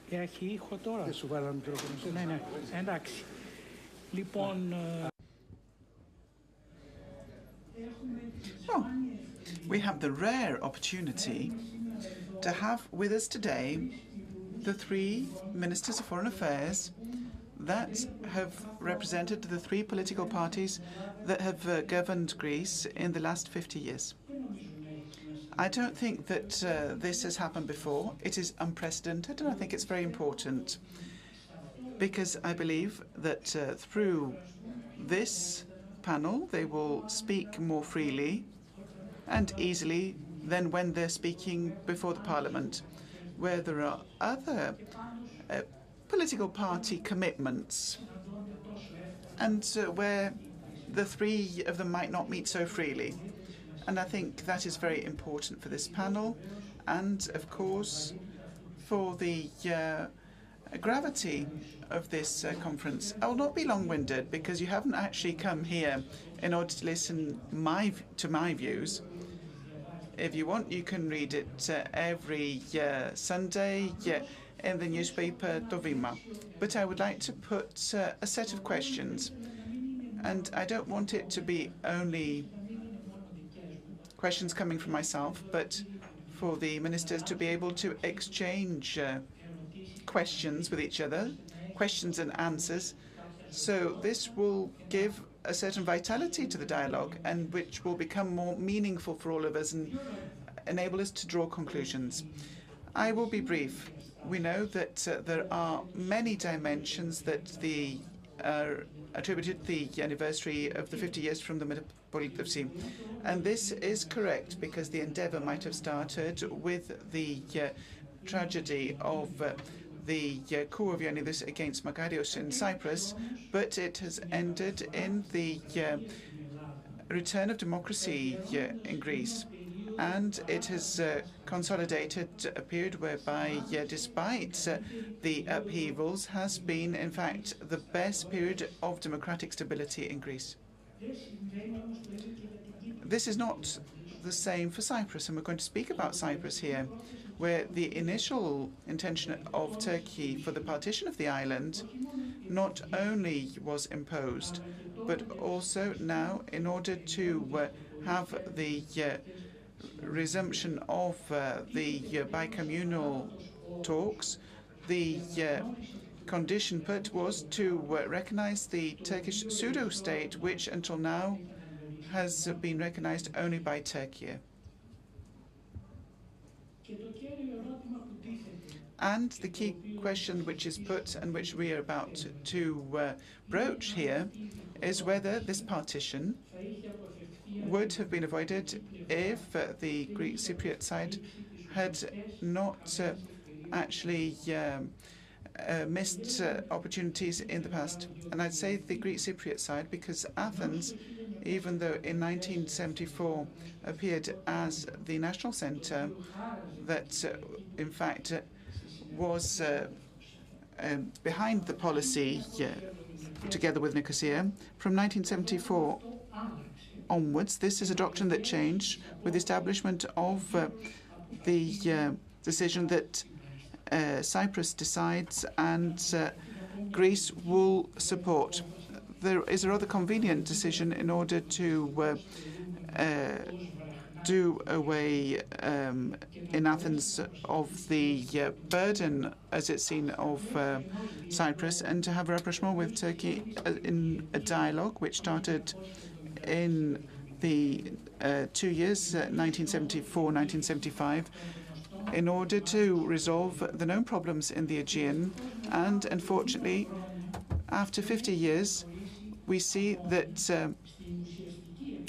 Έχει ήχο τώρα. Σου βάλα μικρόφωνο. Ναι, ναι, εντάξει. Λοιπόν... Oh, we have the rare opportunity to have with us today the three ministers of foreign affairs that have represented the three political parties that have governed Greece in the last 50 years. I don't think that this has happened before. It is unprecedented, and I think it's very important because I believe that through this panel they will speak more freely and easily than when they're speaking before the Parliament, where there are other political party commitments and where the three of them might not meet so freely. And I think that is very important for this panel and, of course, for the gravity of this conference. I will not be long-winded because you haven't actually come here in order to listen to my views. If you want, you can read it every Sunday in the newspaper TO VIMA. But I would like to put a set of questions. And I don't want it to be only questions coming from myself, but for the ministers to be able to exchange questions with each other, questions and answers. So this will give a certain vitality to the dialogue and which will become more meaningful for all of us and enable us to draw conclusions. I will be brief. We know that there are many dimensions that are attributed to the anniversary of the 50 years from the Geopolitical. And this is correct because the endeavour might have started with the tragedy of the coup of Ioannidis against Makarios in Cyprus, but it has ended in the return of democracy in Greece. And it has consolidated a period whereby, despite the upheavals, has been, in fact, the best period of democratic stability in Greece. This is not the same for Cyprus, and we're going to speak about Cyprus here, where the initial intention of Turkey for the partition of the island not only was imposed, but also now, in order to have the resumption of the bicommunal talks, the condition put was to recognize the Turkish pseudo-state, which until now has been recognized only by Turkey. And the key question which is put and which we are about to broach here is whether this partition would have been avoided if the Greek Cypriot side had not actually missed opportunities in the past. And I'd say the Greek Cypriot side because Athens, even though in 1974 appeared as the national centre that in fact was behind the policy together with Nicosia, from 1974 onwards, this is a doctrine that changed with the establishment of the decision that Cyprus decides and Greece will support. There is a rather convenient decision in order to do away in Athens of the burden, as it's seen, of Cyprus, and to have a rapprochement with Turkey in a dialogue which started in the 2 years, 1974-1975, in order to resolve the known problems in the Aegean. And unfortunately, after 50 years, we see that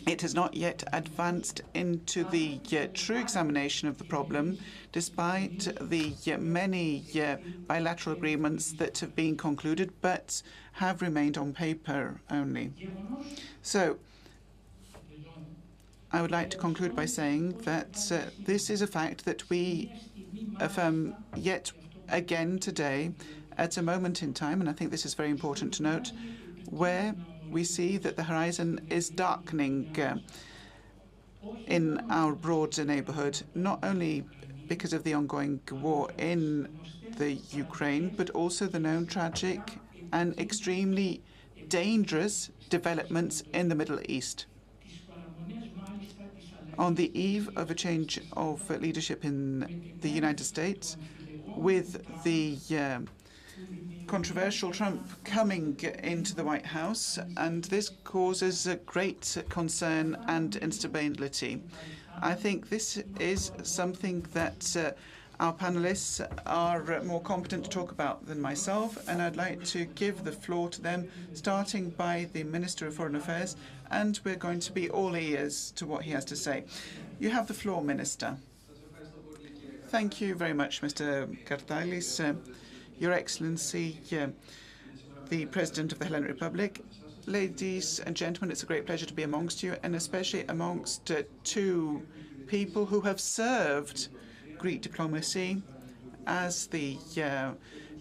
it has not yet advanced into the true examination of the problem, despite the many bilateral agreements that have been concluded but have remained on paper only. So, I would like to conclude by saying that this is a fact that we affirm yet again today at a moment in time, and I think this is very important to note, where we see that the horizon is darkening. in our broader neighbourhood, not only because of the ongoing war in the Ukraine, but also the known tragic and extremely dangerous developments in the Middle East. On the eve of a change of leadership in the United States, with the controversial Trump coming into the White House, and this causes great concern and instability. I think this is something that our panelists are more competent to talk about than myself, and I'd like to give the floor to them, starting by the Minister of Foreign Affairs, and we're going to be all ears to what he has to say. You have the floor, Minister. Thank you very much, Mr. Kardalis. Your Excellency, the President of the Hellenic Republic, ladies and gentlemen, it's a great pleasure to be amongst you, and especially amongst two people who have served Greek diplomacy as the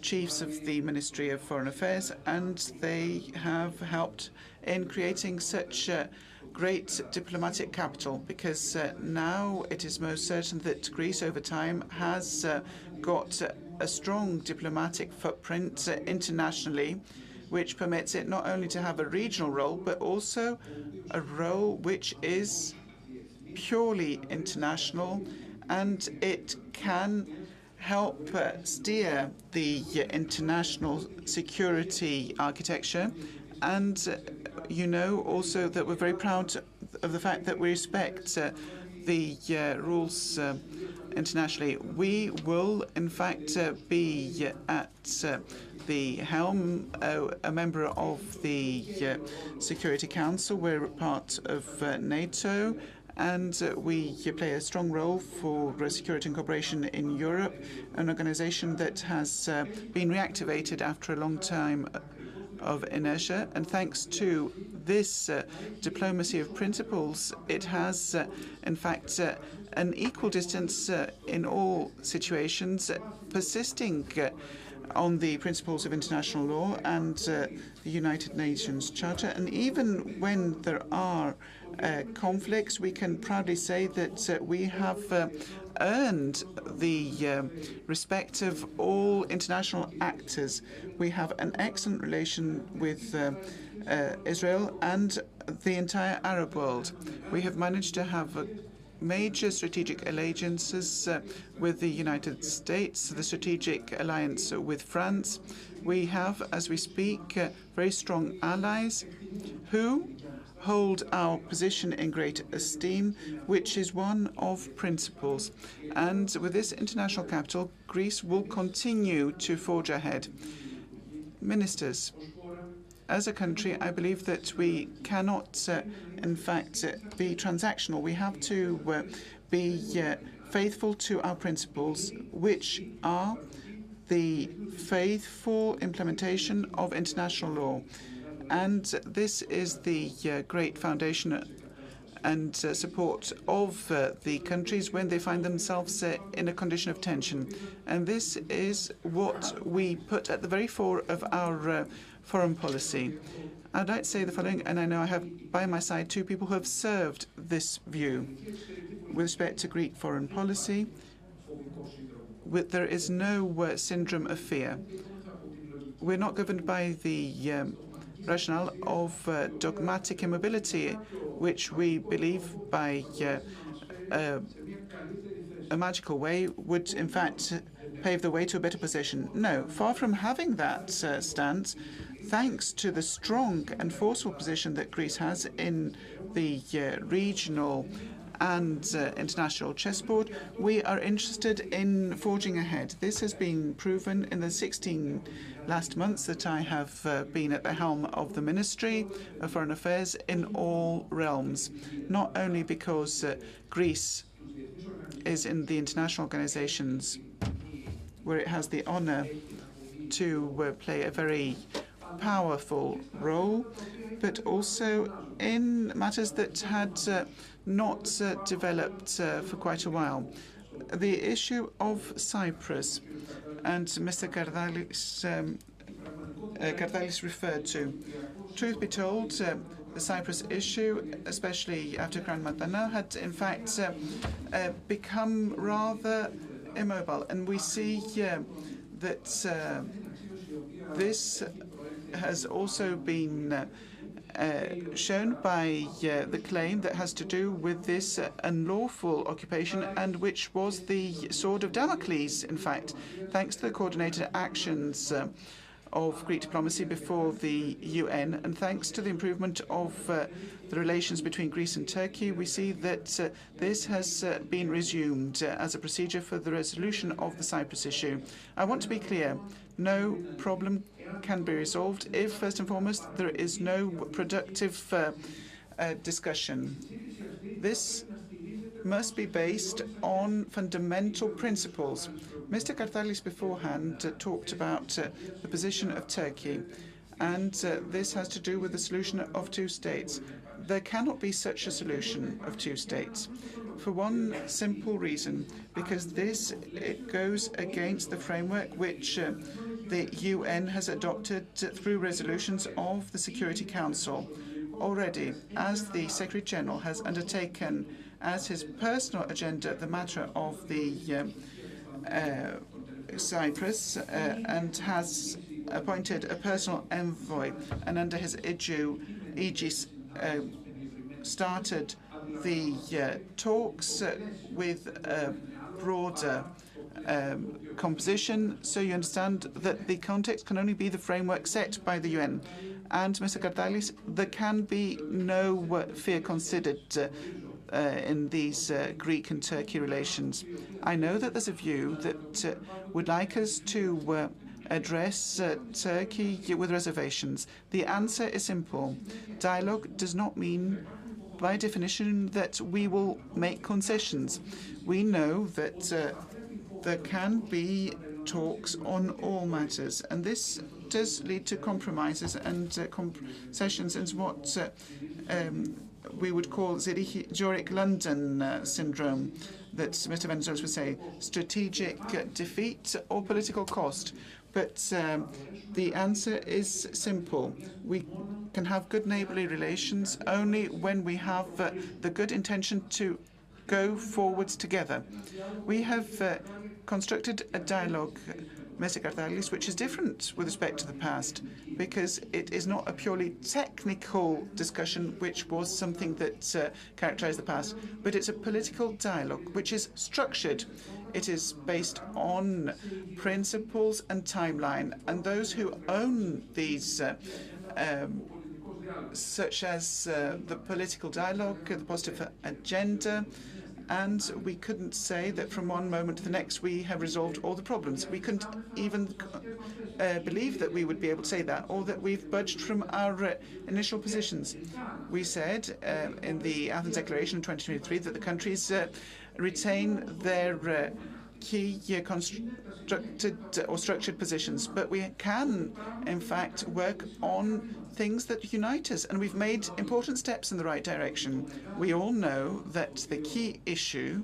chiefs of the Ministry of Foreign Affairs, and they have helped in creating such great diplomatic capital, because now it is most certain that Greece over time has got a strong diplomatic footprint internationally, which permits it not only to have a regional role, but also a role which is purely international, and it can help steer the international security architecture. And you know also that we're very proud of the fact that we respect the rules internationally. We will, in fact, be at the helm, a member of the Security Council. We're part of NATO, and we play a strong role for security and cooperation in Europe, an organization that has been reactivated after a long time of inertia. And thanks to this diplomacy of principles, it has, in fact, an equal distance in all situations, persisting on the principles of international law and the United Nations Charter. And even when there are conflicts, we can proudly say that we have earned the respect of all international actors. We have an excellent relation with Israel and the entire Arab world. We have managed to have major strategic alliances with the United States, the strategic alliance with France. We have, as we speak, very strong allies who hold our position in great esteem, which is one of principles. And with this international capital, Greece will continue to forge ahead. Ministers, as a country, I believe that we cannot, in fact, be transactional. We have to be faithful to our principles, which are the faithful implementation of international law. And this is the great foundation and support of the countries when they find themselves in a condition of tension. And this is what we put at the very fore of our foreign policy. I'd like to say the following, and I know I have by my side two people who have served this view. With respect to Greek foreign policy, there is no syndrome of fear. We're not governed by the rationale of dogmatic immobility, which we believe by a magical way would in fact pave the way to a better position. No, far from having that stance, thanks to the strong and forceful position that Greece has in the regional and international chessboard, we are interested in forging ahead. This has been proven in the 16 last months that I have been at the helm of the Ministry of Foreign Affairs in all realms, not only because Greece is in the international organizations where it has the honor to play a very powerful role, but also in matters that had not developed for quite a while. The issue of Cyprus, and Mr. Kardalis referred to. Truth be told, the Cyprus issue, especially after Grand Magdalena, had in fact become rather immobile. And we see that this has also been shown by the claim that has to do with this unlawful occupation, and which was the sword of Damocles, in fact, thanks to the coordinated actions of Greek diplomacy before the UN, and thanks to the improvement of the relations between Greece and Turkey, we see that this has been resumed as a procedure for the resolution of the Cyprus issue. I want to be clear, no problem can be resolved if, first and foremost, there is no productive discussion. This must be based on fundamental principles. Mr. Kartalis beforehand talked about the position of Turkey, and this has to do with the solution of two states. There cannot be such a solution of two states for one simple reason, because it goes against the framework which the UN has adopted through resolutions of the Security Council. Already, as the Secretary General has undertaken as his personal agenda the matter of the Cyprus and has appointed a personal envoy, and under his aegis started the talks with a broader composition, so you understand that the context can only be the framework set by the UN. And Mr. Kartalis, there can be no fear considered in these Greek and Turkey relations. I know that there's a view that would like us to address Turkey with reservations. The answer is simple. Dialogue does not mean, by definition, that we will make concessions. We know that there can be talks on all matters, and this does lead to compromises and concessions, and what we would call Zurich London syndrome, that Mr. Venizelos would say, strategic defeat or political cost. But the answer is simple. We can have good neighbourly relations only when we have the good intention to go forwards together. We have constructed a dialogue, Mr. Kartalis, which is different with respect to the past, because it is not a purely technical discussion, which was something that characterized the past, but it's a political dialogue which is structured. It is based on principles and timeline, and those who own these such as the political dialogue, the positive agenda, and we couldn't say that from one moment to the next we have resolved all the problems. We couldn't even believe that we would be able to say that, or that we've budged from our initial positions. We said in the Athens Declaration in 2023 that the countries retain their key constructed or structured positions, but we can, in fact, work on things that unite us, and we've made important steps in the right direction. We all know that the key issue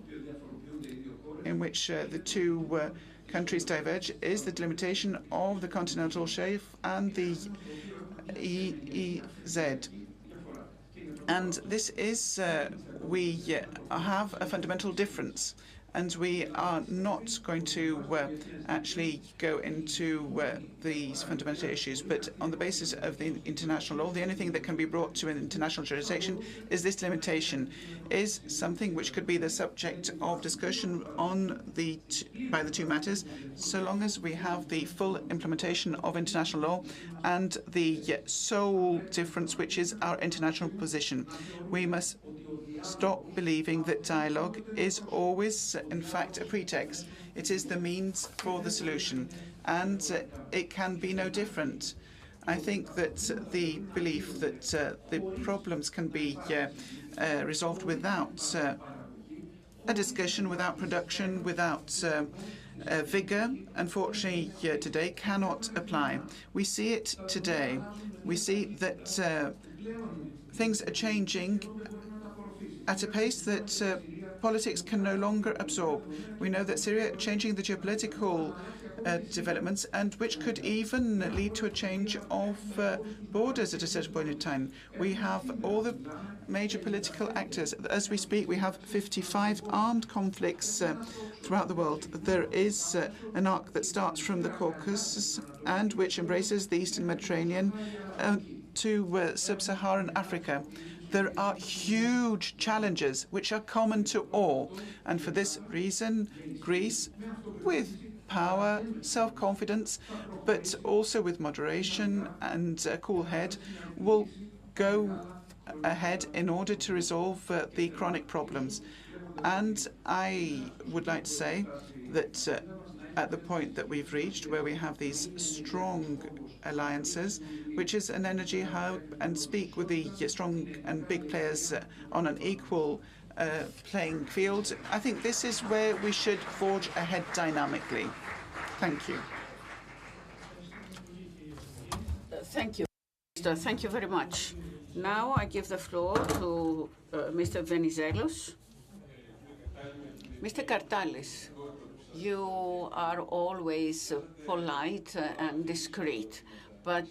in which the two countries diverge is the delimitation of the continental shelf and the EEZ. And this is, we have a fundamental difference. And we are not going to actually go into these fundamental issues, but on the basis of the international law, the only thing that can be brought to an international jurisdiction is this limitation, is something which could be the subject of discussion on by the two matters, so long as we have the full implementation of international law and the sole difference, which is our international position. We must stop believing that dialogue is always, in fact, a pretext. It is the means for the solution, and it can be no different. I think that the belief that the problems can be resolved without a discussion, without production, without vigour, unfortunately, today cannot apply. We see it today. We see that things are changing at a pace that politics can no longer absorb. We know that Syria changing the geopolitical developments, and which could even lead to a change of borders at a certain point in time. We have all the major political actors. As we speak, we have 55 armed conflicts throughout the world. There is an arc that starts from the Caucasus and which embraces the Eastern Mediterranean to sub-Saharan Africa. There are huge challenges which are common to all. And for this reason, Greece, with power, self-confidence, but also with moderation and a cool head, will go ahead in order to resolve the chronic problems. And I would like to say that at the point that we've reached, where we have these strong alliances, which is an energy hub, and speak with the strong and big players on an equal playing field, I think this is where we should forge ahead dynamically. Thank you. Thank you, Minister. Thank you very much. Now I give the floor to Mr. Venizelos. Mr. Kartalis, you are always polite and discreet, but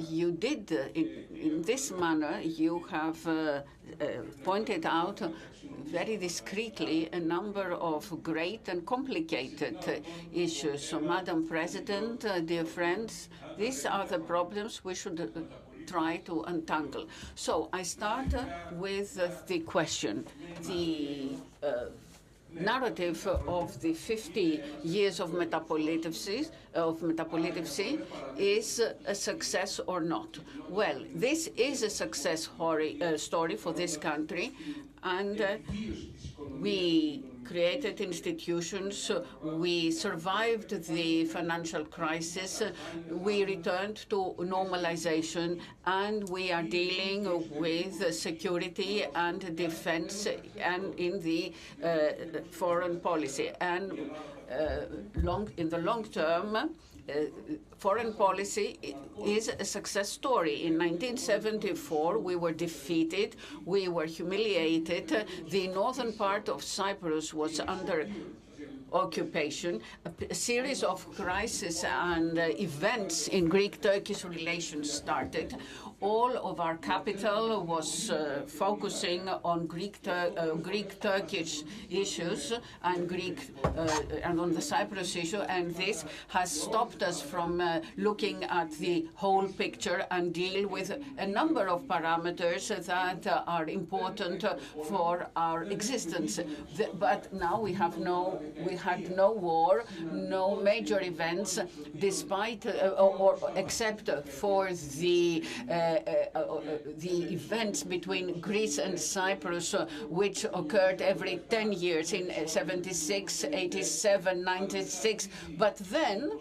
you did, in this manner, you have pointed out very discreetly a number of great and complicated issues. So, Madam President, dear friends, these are the problems we should try to untangle. So I start with the question. The narrative of the 50 years of metapolitevcy is a success or not. Well, this is a success story for this country, and we created institutions, we survived the financial crisis, we returned to normalization, and we are dealing with security and defense and in the foreign policy. And in the long term, foreign policy is a success story. In 1974, we were defeated, we were humiliated. The northern part of Cyprus was under occupation. A series of crises and events in Greek-Turkish relations started. All of our capital was focusing on Greek-Turkish issues and and on the Cyprus issue, and this has stopped us from looking at the whole picture and deal with a number of parameters that are important for our existence. But now we had no war, no major events, despite or except for the events between Greece and Cyprus, which occurred every 10 years in 76, 87, 96. But then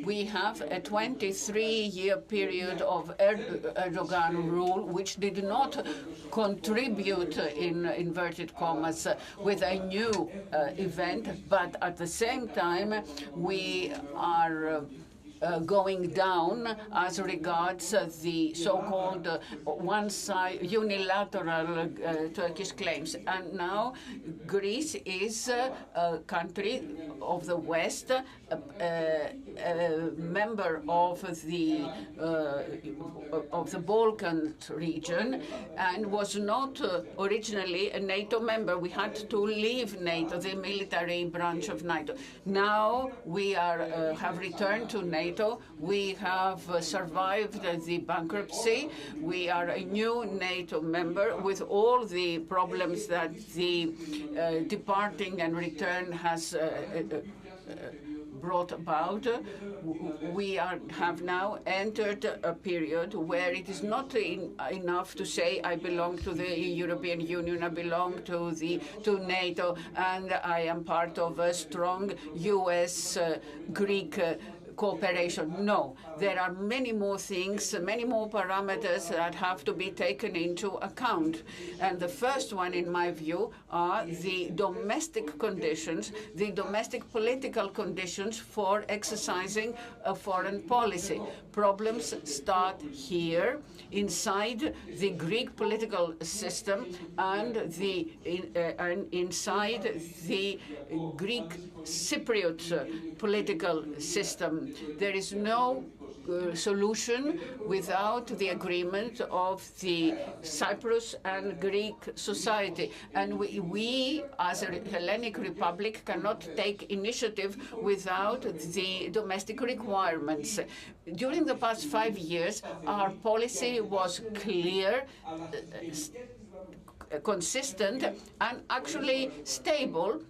we have a 23-year period of Erdogan rule, which did not contribute, in inverted commas, with a new event. But at the same time, we are going down as regards the so-called one-side unilateral Turkish claims. And now Greece is a country of the West, a member of the Balkans region, and was not originally a NATO member. We had to leave NATO, the military branch of NATO. Now we have returned to NATO. We have survived the bankruptcy. We are a new NATO member with all the problems that the departing and return has brought about. We have now entered a period where it is not enough to say, I belong to the European Union, I belong to NATO, and I am part of a strong US-Greek cooperation. No, there are many more things, many more parameters that have to be taken into account. And the first one, in my view, are the domestic conditions, the domestic political conditions for exercising a foreign policy. Problems start here, inside the Greek political system and inside the Greek Cypriot political system. There is no solution without the agreement of the Cyprus and Greek society. And we as a Hellenic Republic cannot take initiative without the domestic requirements. During the past 5 years, our policy was clear, consistent, and actually stable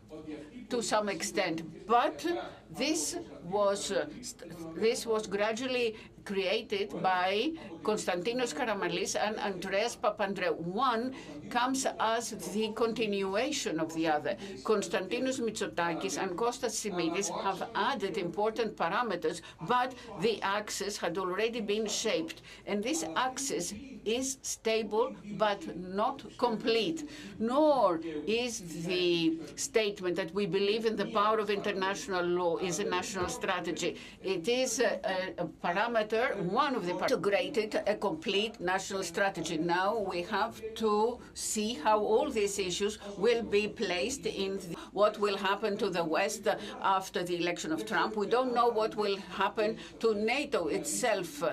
to some extent. But this was gradually created by Konstantinos Karamanlis and Andreas Papandreou. One comes as the continuation of the other. Konstantinos Mitsotakis and Kostas Simidis have added important parameters, but the axis had already been shaped. And this axis is stable but not complete, nor is the statement that we believe in the power of international law is a national strategy. It is a parameter, one of the integrated, a complete national strategy. Now we have to see how all these issues will be placed in what will happen to the West after the election of Trump. We don't know what will happen to NATO itself.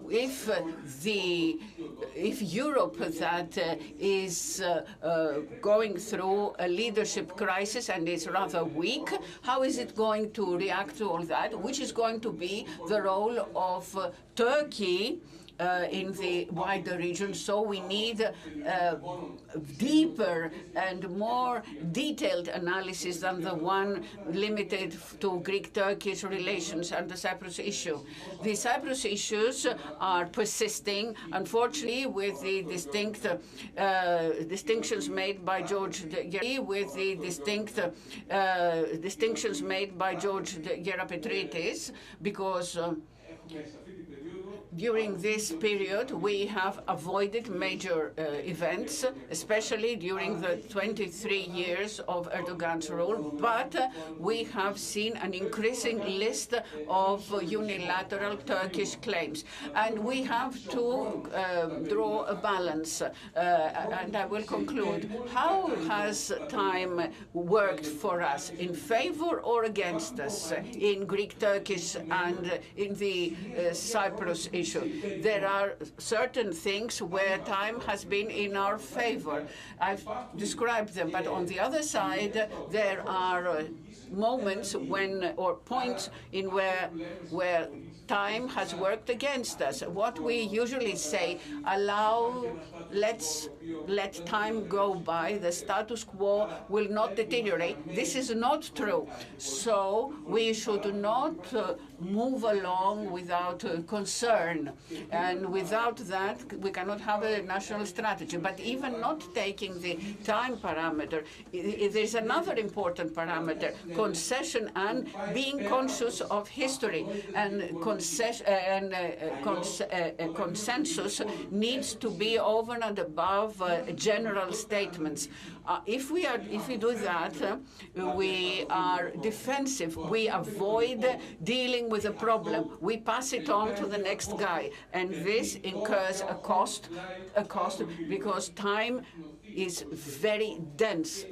If Europe that is going through a leadership crisis and is rather weak, how is it going to react to all that? Which is going to be the role of Turkey in the wider region. So we need deeper and more detailed analysis than the one limited to Greek-Turkish relations and the Cyprus issue. The Cyprus issues are persisting, unfortunately, with the distinct distinctions made by George Gerapetritis, because during this period, we have avoided major events, especially during the 23 years of Erdogan's rule, but we have seen an increasing list of unilateral Turkish claims. And we have to draw a balance. And I will conclude. How has time worked for us, in favor or against us, in Greek-Turkish and in the Cyprus issue? There are certain things where time has been in our favor. I've described them, but on the other side, there are moments when, or points in where time has worked against us. What we usually say, let's let time go by, the status quo will not deteriorate. This is not true. So we should not move along without concern. And without that, we cannot have a national strategy. But even not taking the time parameter, there's another important parameter, concession and being conscious of history. And consensus needs to be over and above general statements. If we do that, we are defensive. We avoid dealing with a problem. We pass it on to the next guy, and this incurs a cost because time is very dense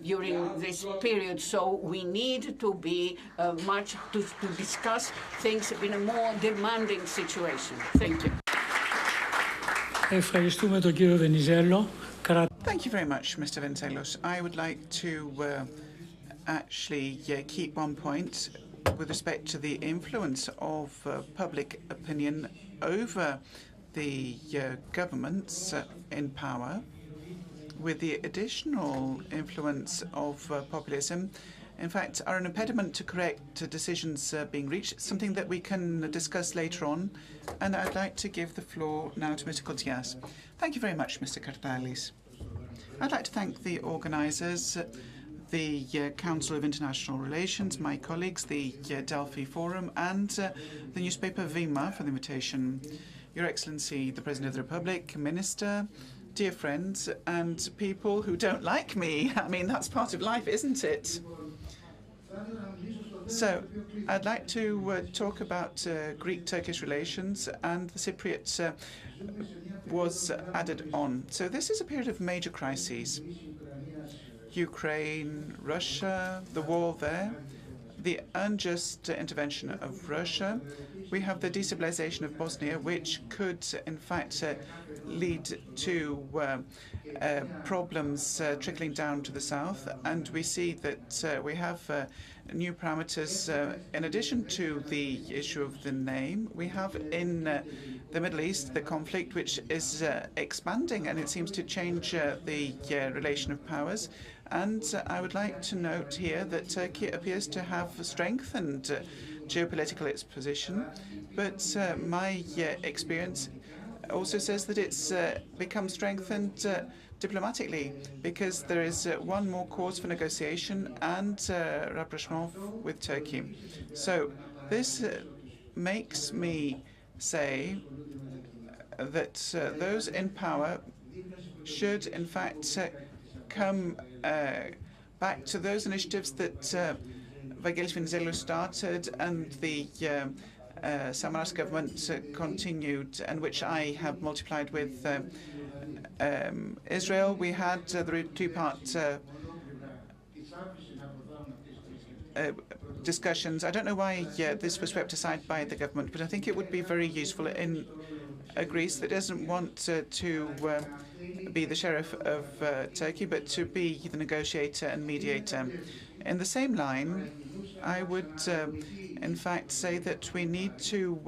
during this period. So we need to be to discuss things in a more demanding situation. Thank you. Ευχαριστούμε τον κύριο Βενιζέλο. Thank you very much, Mr. Venizelos. I would like to actually keep one point with respect to the influence of public opinion over the governments in power, with the additional influence of populism, in fact, are an impediment to correct decisions being reached, something that we can discuss later on. And I'd like to give the floor now to Mr. Kotsias. Thank you very much, Mr. Kardalis. I'd like to thank the organisers. the Council of International Relations, my colleagues, the Delphi Forum, and the newspaper VIMA for the invitation. Your Excellency, the President of the Republic, Minister, dear friends, and people who don't like me. I mean, that's part of life, isn't it? So, I'd like to talk about Greek-Turkish relations, and the Cypriot was added on. So this is a period of major crises. Ukraine, Russia, the war there, the unjust intervention of Russia. We have the destabilization of Bosnia, which could, in fact, lead to problems trickling down to the south. And we see that we have new parameters. In addition to the issue of the name, we have in the Middle East the conflict, which is expanding, and it seems to change the relation of powers. And I would like to note here that Turkey appears to have strengthened geopolitical its position, but my experience also says that it's become strengthened diplomatically, because there is one more cause for negotiation and rapprochement with Turkey. So this makes me say that those in power should, in fact, come back to those initiatives that Vagelis Venizelos started and the Samaras government continued, and which I have multiplied with Israel. We had the two-part discussions. I don't know why this was swept aside by the government, but I think it would be very useful in a Greece that doesn't want to be the sheriff of Turkey, but to be the negotiator and mediator. In the same line, I would, in fact, say that we need to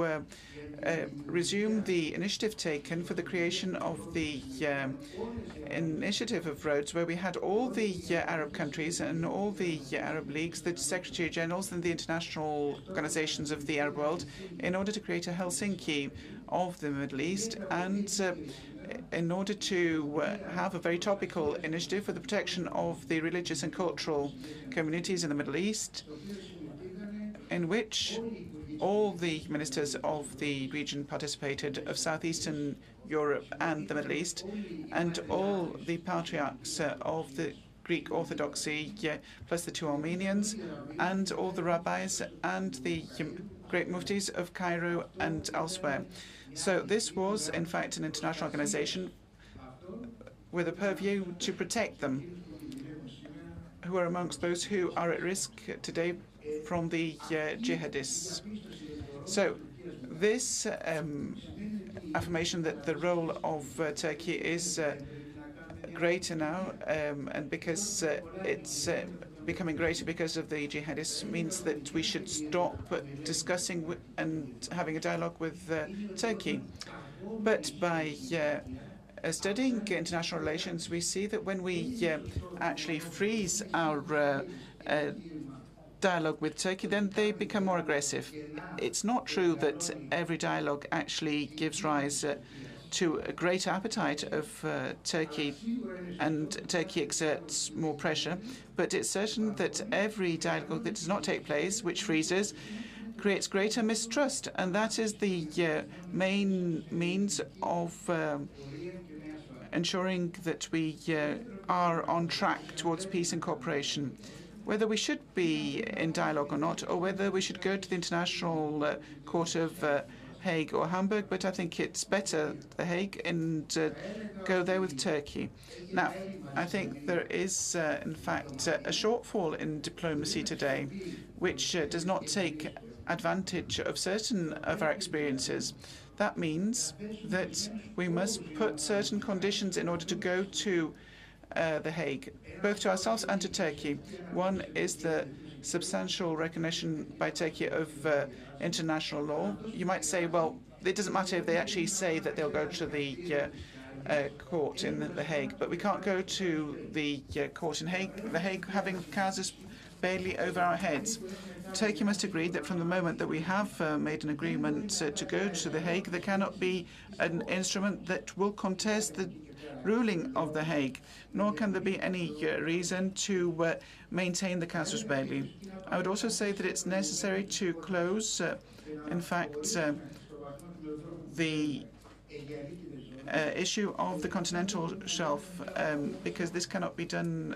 resume the initiative taken for the creation of the initiative of roads, where we had all the Arab countries and all the Arab leagues, the Secretary Generals and the international organizations of the Arab world, in order to create a Helsinki of the Middle East, and in order to have a very topical initiative for the protection of the religious and cultural communities in the Middle East, in which all the ministers of the region participated, of Southeastern Europe and the Middle East, and all the patriarchs of the Greek Orthodoxy, plus the two Armenians, and all the rabbis and the great muftis of Cairo and elsewhere. So this was, in fact, an international organization with a purview to protect them, who are amongst those who are at risk today from the jihadists. So this affirmation that the role of Turkey is greater now, and because it's becoming greater because of the jihadists, means that we should stop discussing and having a dialogue with Turkey. But by studying international relations, we see that when we actually freeze our dialogue with Turkey, then they become more aggressive. It's not true that every dialogue actually gives rise to a great appetite of Turkey, and Turkey exerts more pressure, but it's certain that every dialogue that does not take place, which freezes, creates greater mistrust, and that is the main means of ensuring that we are on track towards peace and cooperation. Whether we should be in dialogue or not, or whether we should go to the International Court of Hague or Hamburg, but I think it's better The Hague, and go there with Turkey. Now, I think there is, in fact, a shortfall in diplomacy today, which does not take advantage of certain of our experiences. That means that we must put certain conditions in order to go to The Hague, both to ourselves and to Turkey. One is the substantial recognition by Turkey of international law. You might say, well, it doesn't matter if they actually say that they'll go to the court in The Hague, but we can't go to the court in The Hague having casus belli over our heads. Turkey must agree that from the moment that we have made an agreement to go to The Hague, there cannot be an instrument that will contest the ruling of The Hague, nor can there be any reason to maintain the casus belli. I would also say that it's necessary to close, in fact, the issue of the continental shelf, because this cannot be done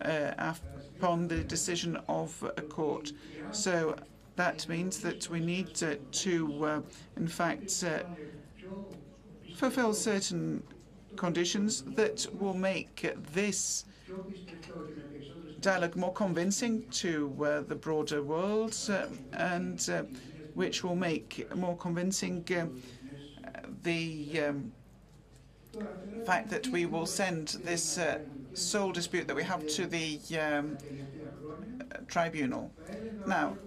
upon the decision of a court. So that means that we need to in fact, fulfill certain conditions that will make this dialogue more convincing to the broader world, and which will make more convincing the fact that we will send this sole dispute that we have to the tribunal. Now,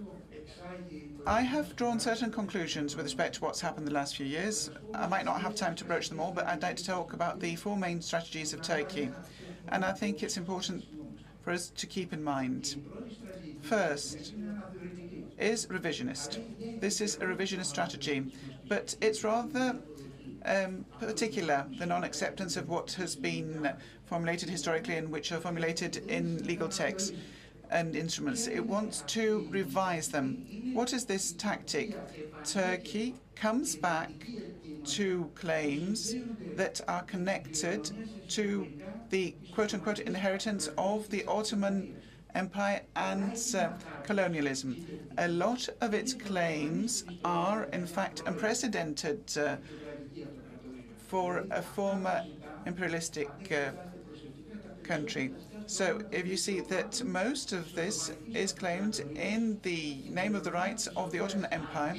I have drawn certain conclusions with respect to what's happened the last few years. I might not have time to broach them all, but I'd like to talk about the four main strategies of Turkey. And I think it's important for us to keep in mind. First is revisionist. This is a revisionist strategy, but it's rather particular, the non-acceptance of what has been formulated historically and which are formulated in legal texts and instruments. It wants to revise them. What is this tactic? Turkey comes back to claims that are connected to the quote-unquote inheritance of the Ottoman Empire and colonialism. A lot of its claims are, in fact, unprecedented for a former imperialistic country. So if you see that most of this is claimed in the name of the rights of the Ottoman Empire,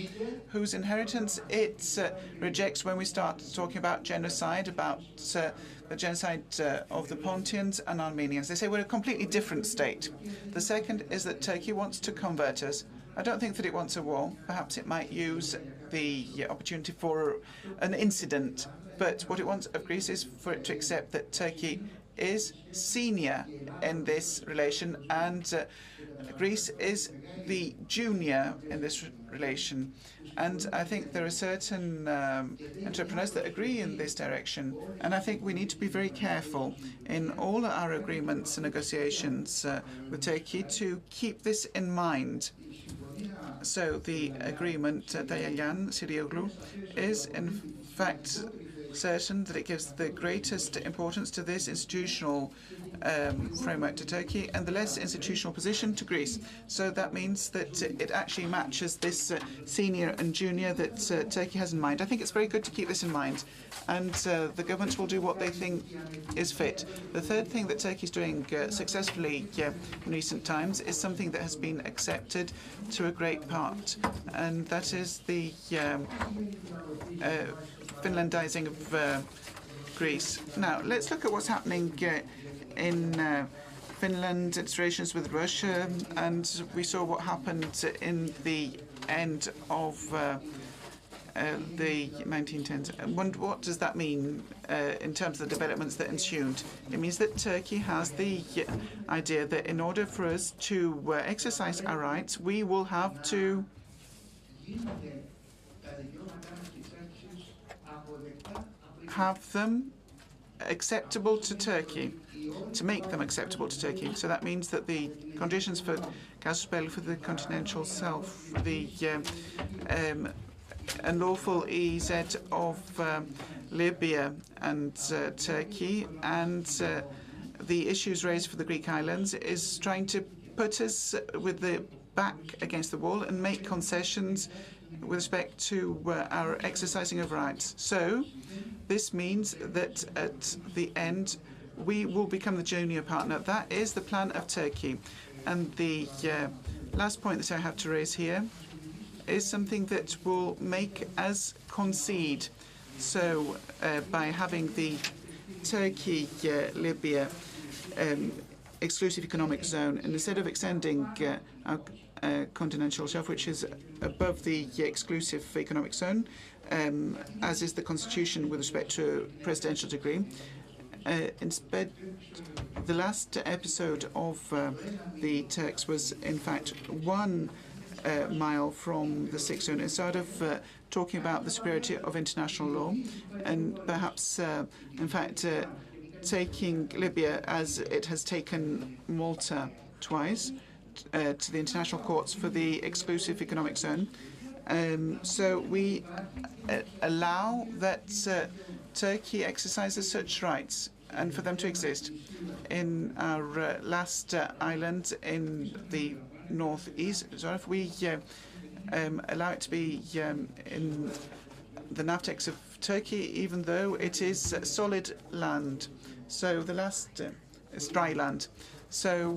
whose inheritance it rejects when we start talking about genocide, about the genocide of the Pontians and Armenians. They say we're a completely different state. The second is that Turkey wants to convert us. I don't think that it wants a war. Perhaps it might use the opportunity for an incident. But what it wants of Greece is for it to accept that Turkey is senior in this relation, and Greece is the junior in this relation. And I think there are certain entrepreneurs that agree in this direction. And I think we need to be very careful in all our agreements and negotiations with Turkey to keep this in mind. So the agreement, Dayayan Sirioglu, is in fact certain that it gives the greatest importance to this institutional framework to Turkey and the less institutional position to Greece. So that means that it actually matches this senior and junior that Turkey has in mind. I think it's very good to keep this in mind, and the governments will do what they think is fit. The third thing that Turkey is doing successfully in recent times is something that has been accepted to a great part, and that is the Finlandizing of Greece. Now, let's look at what's happening in Finland, its relations with Russia, and we saw what happened in the end of the 1910s. And what does that mean in terms of the developments that ensued? It means that Turkey has the idea that in order for us to exercise our rights, we will have to have them acceptable to Turkey, to make them acceptable to Turkey. So that means that the conditions for casus belli for the continental shelf, the unlawful EEZ of Libya and Turkey, and the issues raised for the Greek islands is trying to put us with the back against the wall and make concessions with respect to our exercising of rights. So this means that at the end we will become the junior partner. That is the plan of Turkey. And the last point that I have to raise here is something that will make us concede. So by having the Turkey-Libya exclusive economic zone, and instead of extending our continental shelf, which is above the exclusive economic zone, as is the constitution with respect to a presidential degree. Instead, the last episode of the Turks was, in fact, 1 mile from the sixth zone. Instead of talking about the superiority of international law, and perhaps, in fact, taking Libya as it has taken Malta twice to the international courts for the exclusive economic zone. So we allow that Turkey exercises such rights and for them to exist. In our last island in the northeast, we allow it to be in the navtex of Turkey, even though it is solid land. So the last is dry land. So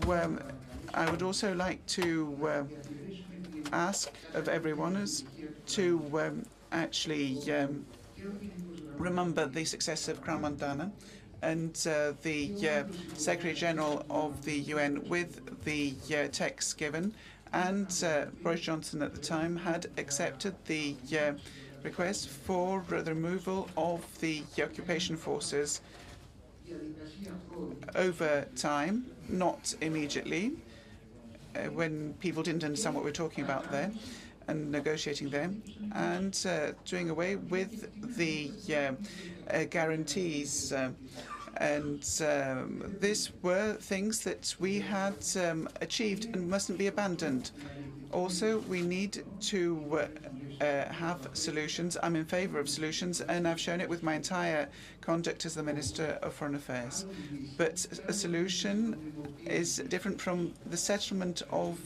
I would also like to ask of everyone to actually remember the success of Crown Montana and the Secretary General of the UN with the text given. And Boris Johnson at the time had accepted the request for the removal of the occupation forces over time, not immediately, when people didn't understand what we're talking about there and negotiating there, and doing away with the guarantees. And these were things that we had achieved and mustn't be abandoned. Also, we need to have solutions. I'm in favour of solutions, and I've shown it with my entire conduct as the Minister of Foreign Affairs. But a solution is different from the settlement of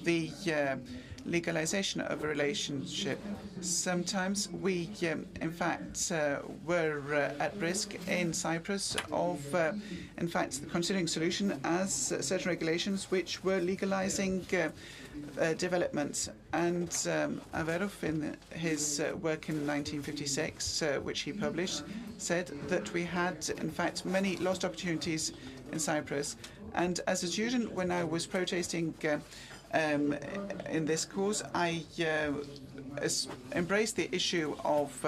the legalization of a relationship. Sometimes we, in fact, were at risk in Cyprus of, in fact, considering solution as certain regulations which were legalizing development. And Averov, in his work in 1956, which he published, said that we had, in fact, many lost opportunities in Cyprus. And as a student, when I was protesting in this cause, I embraced the issue of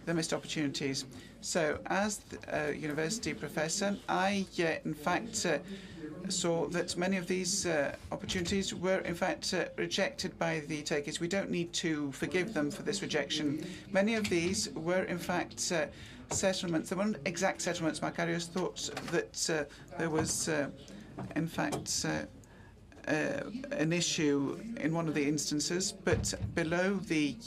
the missed opportunities. So as a university professor, I, in fact, saw that many of these opportunities were, in fact, rejected by the Turkish. We don't need to forgive them for this rejection. Many of these were, in fact, settlements. They weren't exact settlements. Makarios thought that there was, in fact, an issue in one of the instances, but below the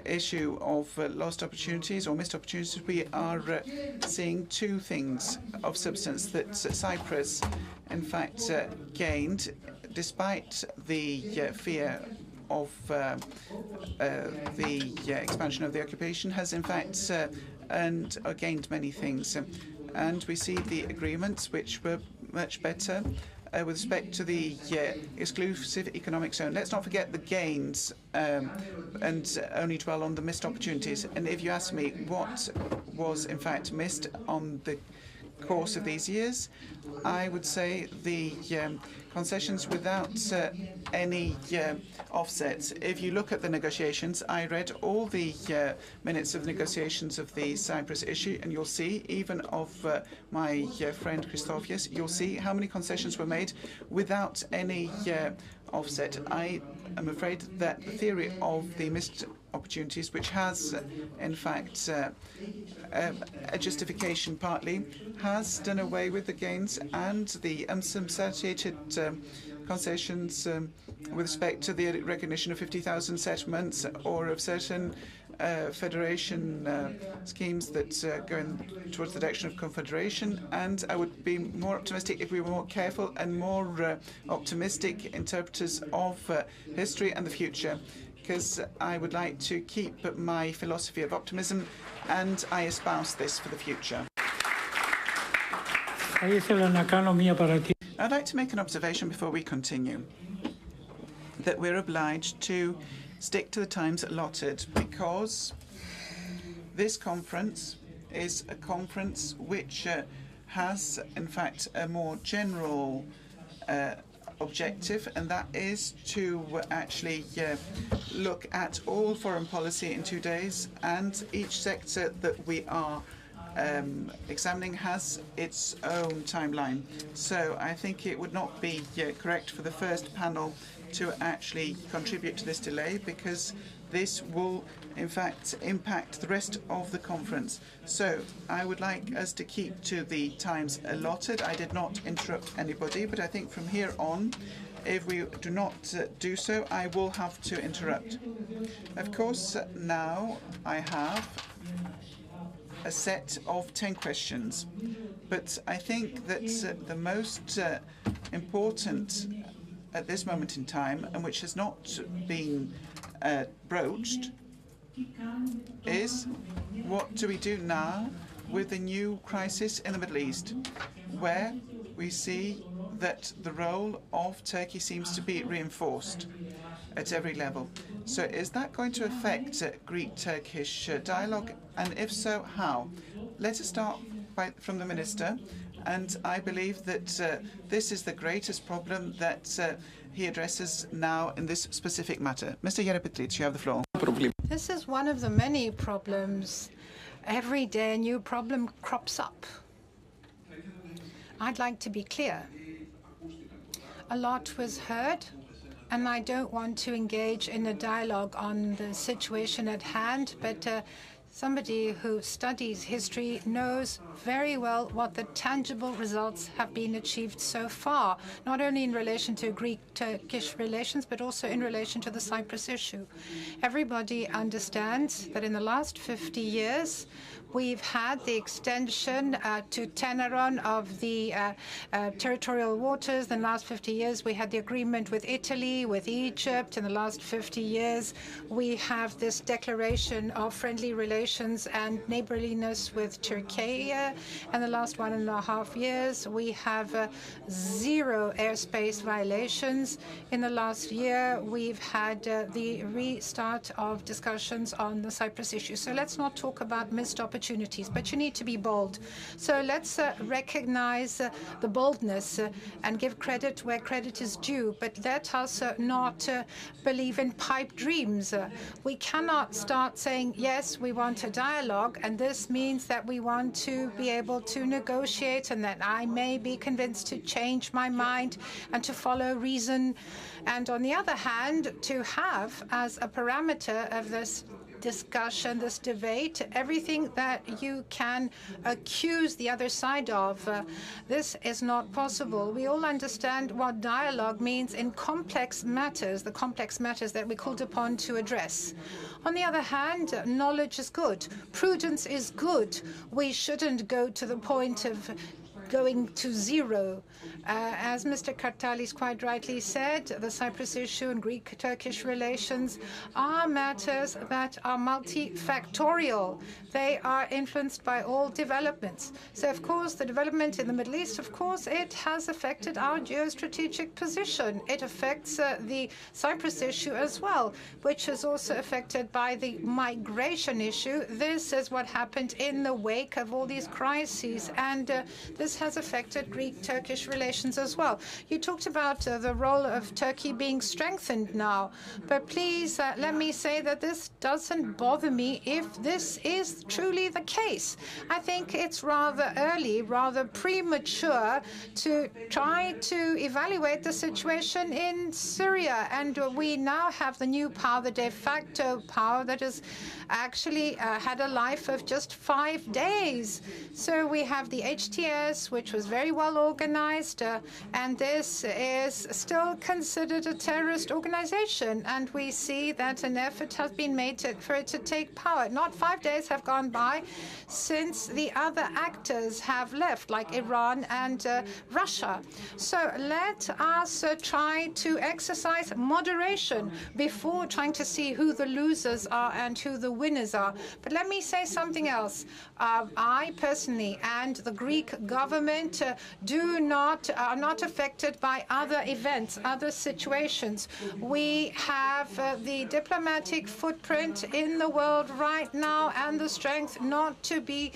issue of lost opportunities or missed opportunities, we are seeing two things of substance that Cyprus, in fact, gained despite the fear of the expansion of the occupation, has in fact earned or gained many things. And we see the agreements which were much better with respect to the exclusive economic zone. Let's not forget the gains and only dwell on the missed opportunities. And if you ask me what was in fact missed on the course of these years, I would say the concessions without any offsets. If you look at the negotiations, I read all the minutes of negotiations of the Cyprus issue, and you'll see, even of my friend Christofias, you'll see how many concessions were made without any offset. I am afraid that the theory of the missed opportunities, which has, in fact, a justification partly, has done away with the gains and the unsubstantiated concessions with respect to the recognition of 50,000 settlements or of certain federation schemes that go towards the direction of confederation. And I would be more optimistic if we were more careful and more optimistic interpreters of history and the future, because I would like to keep my philosophy of optimism, and I espouse this for the future. I'd like to make an observation before we continue, that we're obliged to stick to the times allotted, because this conference is a conference which has, in fact, a more general objective, and that is to actually look at all foreign policy in 2 days and each sector that we are examining has its own timeline. So I think it would not be correct for the first panel to actually contribute to this delay, because this will, in fact, impact the rest of the conference. So I would like us to keep to the times allotted. I did not interrupt anybody, but I think from here on, if we do not do so, I will have to interrupt. Of course, now I have a set of 10 questions, but I think that the most important at this moment in time, and which has not been broached, is what do we do now with the new crisis in the Middle East, where we see that the role of Turkey seems to be reinforced at every level. So is that going to affect Greek-Turkish dialogue? And if so, how? Let us start from the Minister. And I believe that this is the greatest problem that he addresses now in this specific matter. Mr. Yerepetlic, you have the floor. This is one of the many problems. Every day a new problem crops up. I'd like to be clear. A lot was heard, and I don't want to engage in a dialogue on the situation at hand, but somebody who studies history knows very well what the tangible results have been achieved so far, not only in relation to Greek-Turkish relations, but also in relation to the Cyprus issue. Everybody understands that in the last 50 years, we've had the extension to Teneron of the territorial waters. In the last 50 years, we had the agreement with Italy, with Egypt. In the last 50 years, we have this declaration of friendly relations and neighborliness with Turkey. In the last 1.5 years, we have 0 airspace violations. In the last year, we've had the restart of discussions on the Cyprus issue. So let's not talk about missed opportunities, but you need to be bold. So let's recognize the boldness and give credit where credit is due, but let us not believe in pipe dreams. We cannot start saying, yes, we want a dialogue, and this means that we want to be able to negotiate and that I may be convinced to change my mind and to follow reason. And on the other hand, to have as a parameter of this discussion, this debate, everything that you can accuse the other side of. This is not possible. We all understand what dialogue means in complex matters, the complex matters that we're called upon to address. On the other hand, knowledge is good. Prudence is good. We shouldn't go to the point of going to 0. As Mr. Kartalis quite rightly said, the Cyprus issue and Greek-Turkish relations are matters that are multifactorial. They are influenced by all developments. So, of course, the development in the Middle East, of course, it has affected our geostrategic position. It affects the Cyprus issue as well, which is also affected by the migration issue. This is what happened in the wake of all these crises, and this has affected Greek-Turkish relations as well. You talked about the role of Turkey being strengthened now, but please let me say that this doesn't bother me if this is truly the case. I think it's rather early, rather premature to try to evaluate the situation in Syria. And we now have the new power, the de facto power that has actually had a life of just 5 days. So we have the HTS, which was very well organized, and this is still considered a terrorist organization. And we see that an effort has been made for it to take power. Not 5 days have gone by since the other actors have left, like Iran and Russia. So let us try to exercise moderation before trying to see who the losers are and who the winners are. But let me say something else. I personally and the Greek government government are not affected by other events, other situations. We have the diplomatic footprint in the world right now and the strength not to be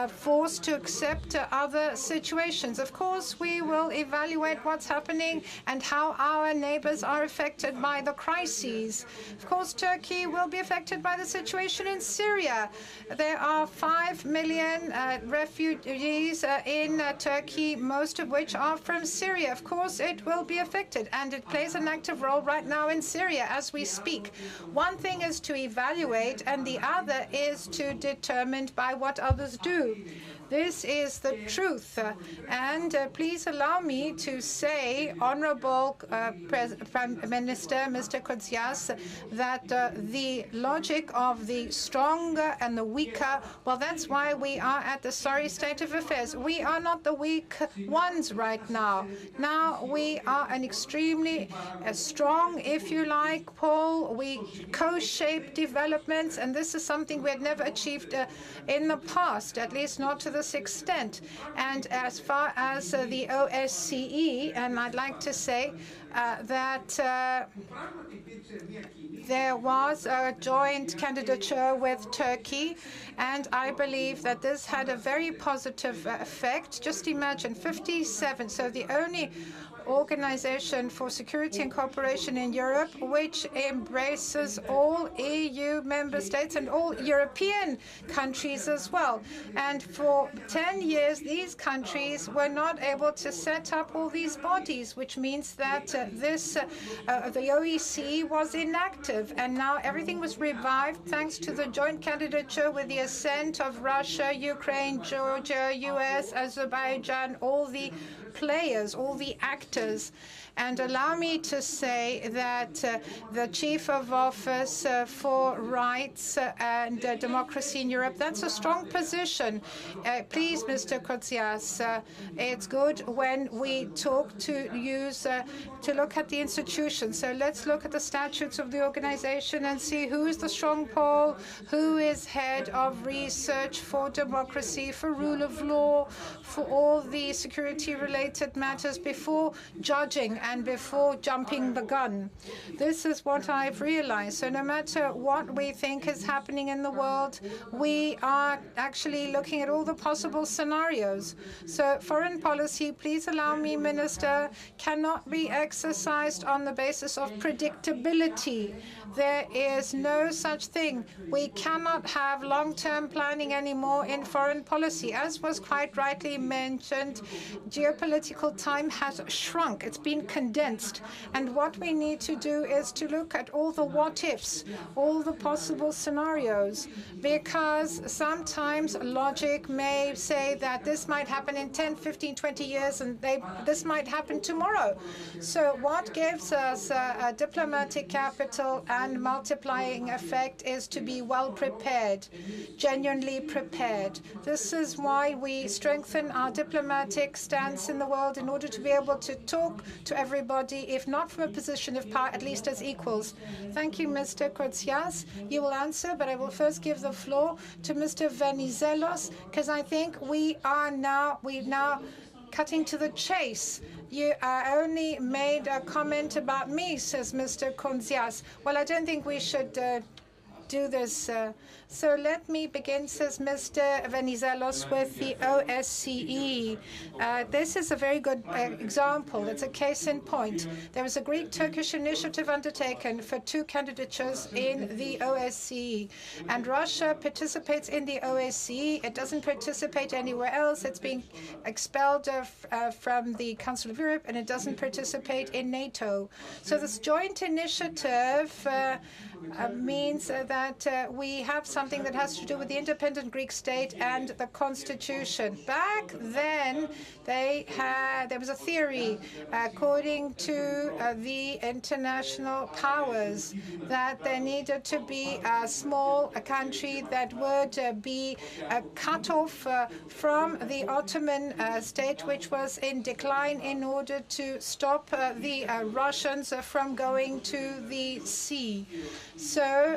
forced to accept other situations. Of course, we will evaluate what's happening and how our neighbors are affected by the crises. Of course, Turkey will be affected by the situation in Syria. There are 5 million refugees in Turkey, most of which are from Syria. Of course, it will be affected, and it plays an active role right now in Syria as we speak. One thing is to evaluate, and the other is to determine by what others do. This is the truth. And please allow me to say, Honorable Prime Minister, Mr. Koutsias, that the logic of the stronger and the weaker, well, that's why we are at the sorry state of affairs. We are not the weak ones right now. Now we are an extremely strong, if you like, pole. We co-shape developments, and this is something we had never achieved in the past, at least not to this extent. And as far as the OSCE, and I'd like to say that there was a joint candidature with Turkey, and I believe that this had a very positive effect. Just imagine 57, so the only organization for security and cooperation in Europe, which embraces all EU member states and all European countries as well. And for 10 years, these countries were not able to set up all these bodies, which means that the OSCE was inactive. And now everything was revived thanks to the joint candidature with the assent of Russia, Ukraine, Georgia, US, Azerbaijan, all the players, all the actors. And allow me to say that the Chief of Office for Rights and Democracy in Europe, that's a strong position. Please, Mr. Koutsias, it's good when we talk to look at the institutions. So let's look at the statutes of the organization and see who is the strong pole, who is head of research for democracy, for rule of law, for all the security-related matters before judging and before jumping the gun. This is what I've realized. So no matter what we think is happening in the world, we are actually looking at all the possible scenarios. So foreign policy, please allow me, Minister, cannot be exercised on the basis of predictability. There is no such thing. We cannot have long-term planning anymore in foreign policy. As was quite rightly mentioned, geopolitical time has shrunk. It's been condensed. And what we need to do is to look at all the what-ifs, all the possible scenarios, because sometimes logic may say that this might happen in 10, 15, 20 years, and this might happen tomorrow. So what gives us a diplomatic capital and multiplying effect is to be well prepared, genuinely prepared. This is why we strengthen our diplomatic stance in the world in order to be able to talk to everybody, if not from a position of power, at least as equals. Thank you, Mr. Koutsias. You will answer, but I will first give the floor to Mr. Venizelos, because I think we're now cutting to the chase. You only made a comment about me, says Mr. Koutsias. Well, I don't think we should do this. So let me begin, says Mr. Venizelos, with the OSCE. This is a very good example. It's a case in point. There was a Greek-Turkish initiative undertaken for 2 candidatures in the OSCE. And Russia participates in the OSCE. It doesn't participate anywhere else. It's being expelled from the Council of Europe, and it doesn't participate in NATO. So this joint initiative means that we have something that has to do with the independent Greek state and the constitution. Back then, there was a theory, according to the international powers, that there needed to be a small country that would be cut off from the Ottoman state, which was in decline, in order to stop the Russians from going to the sea. So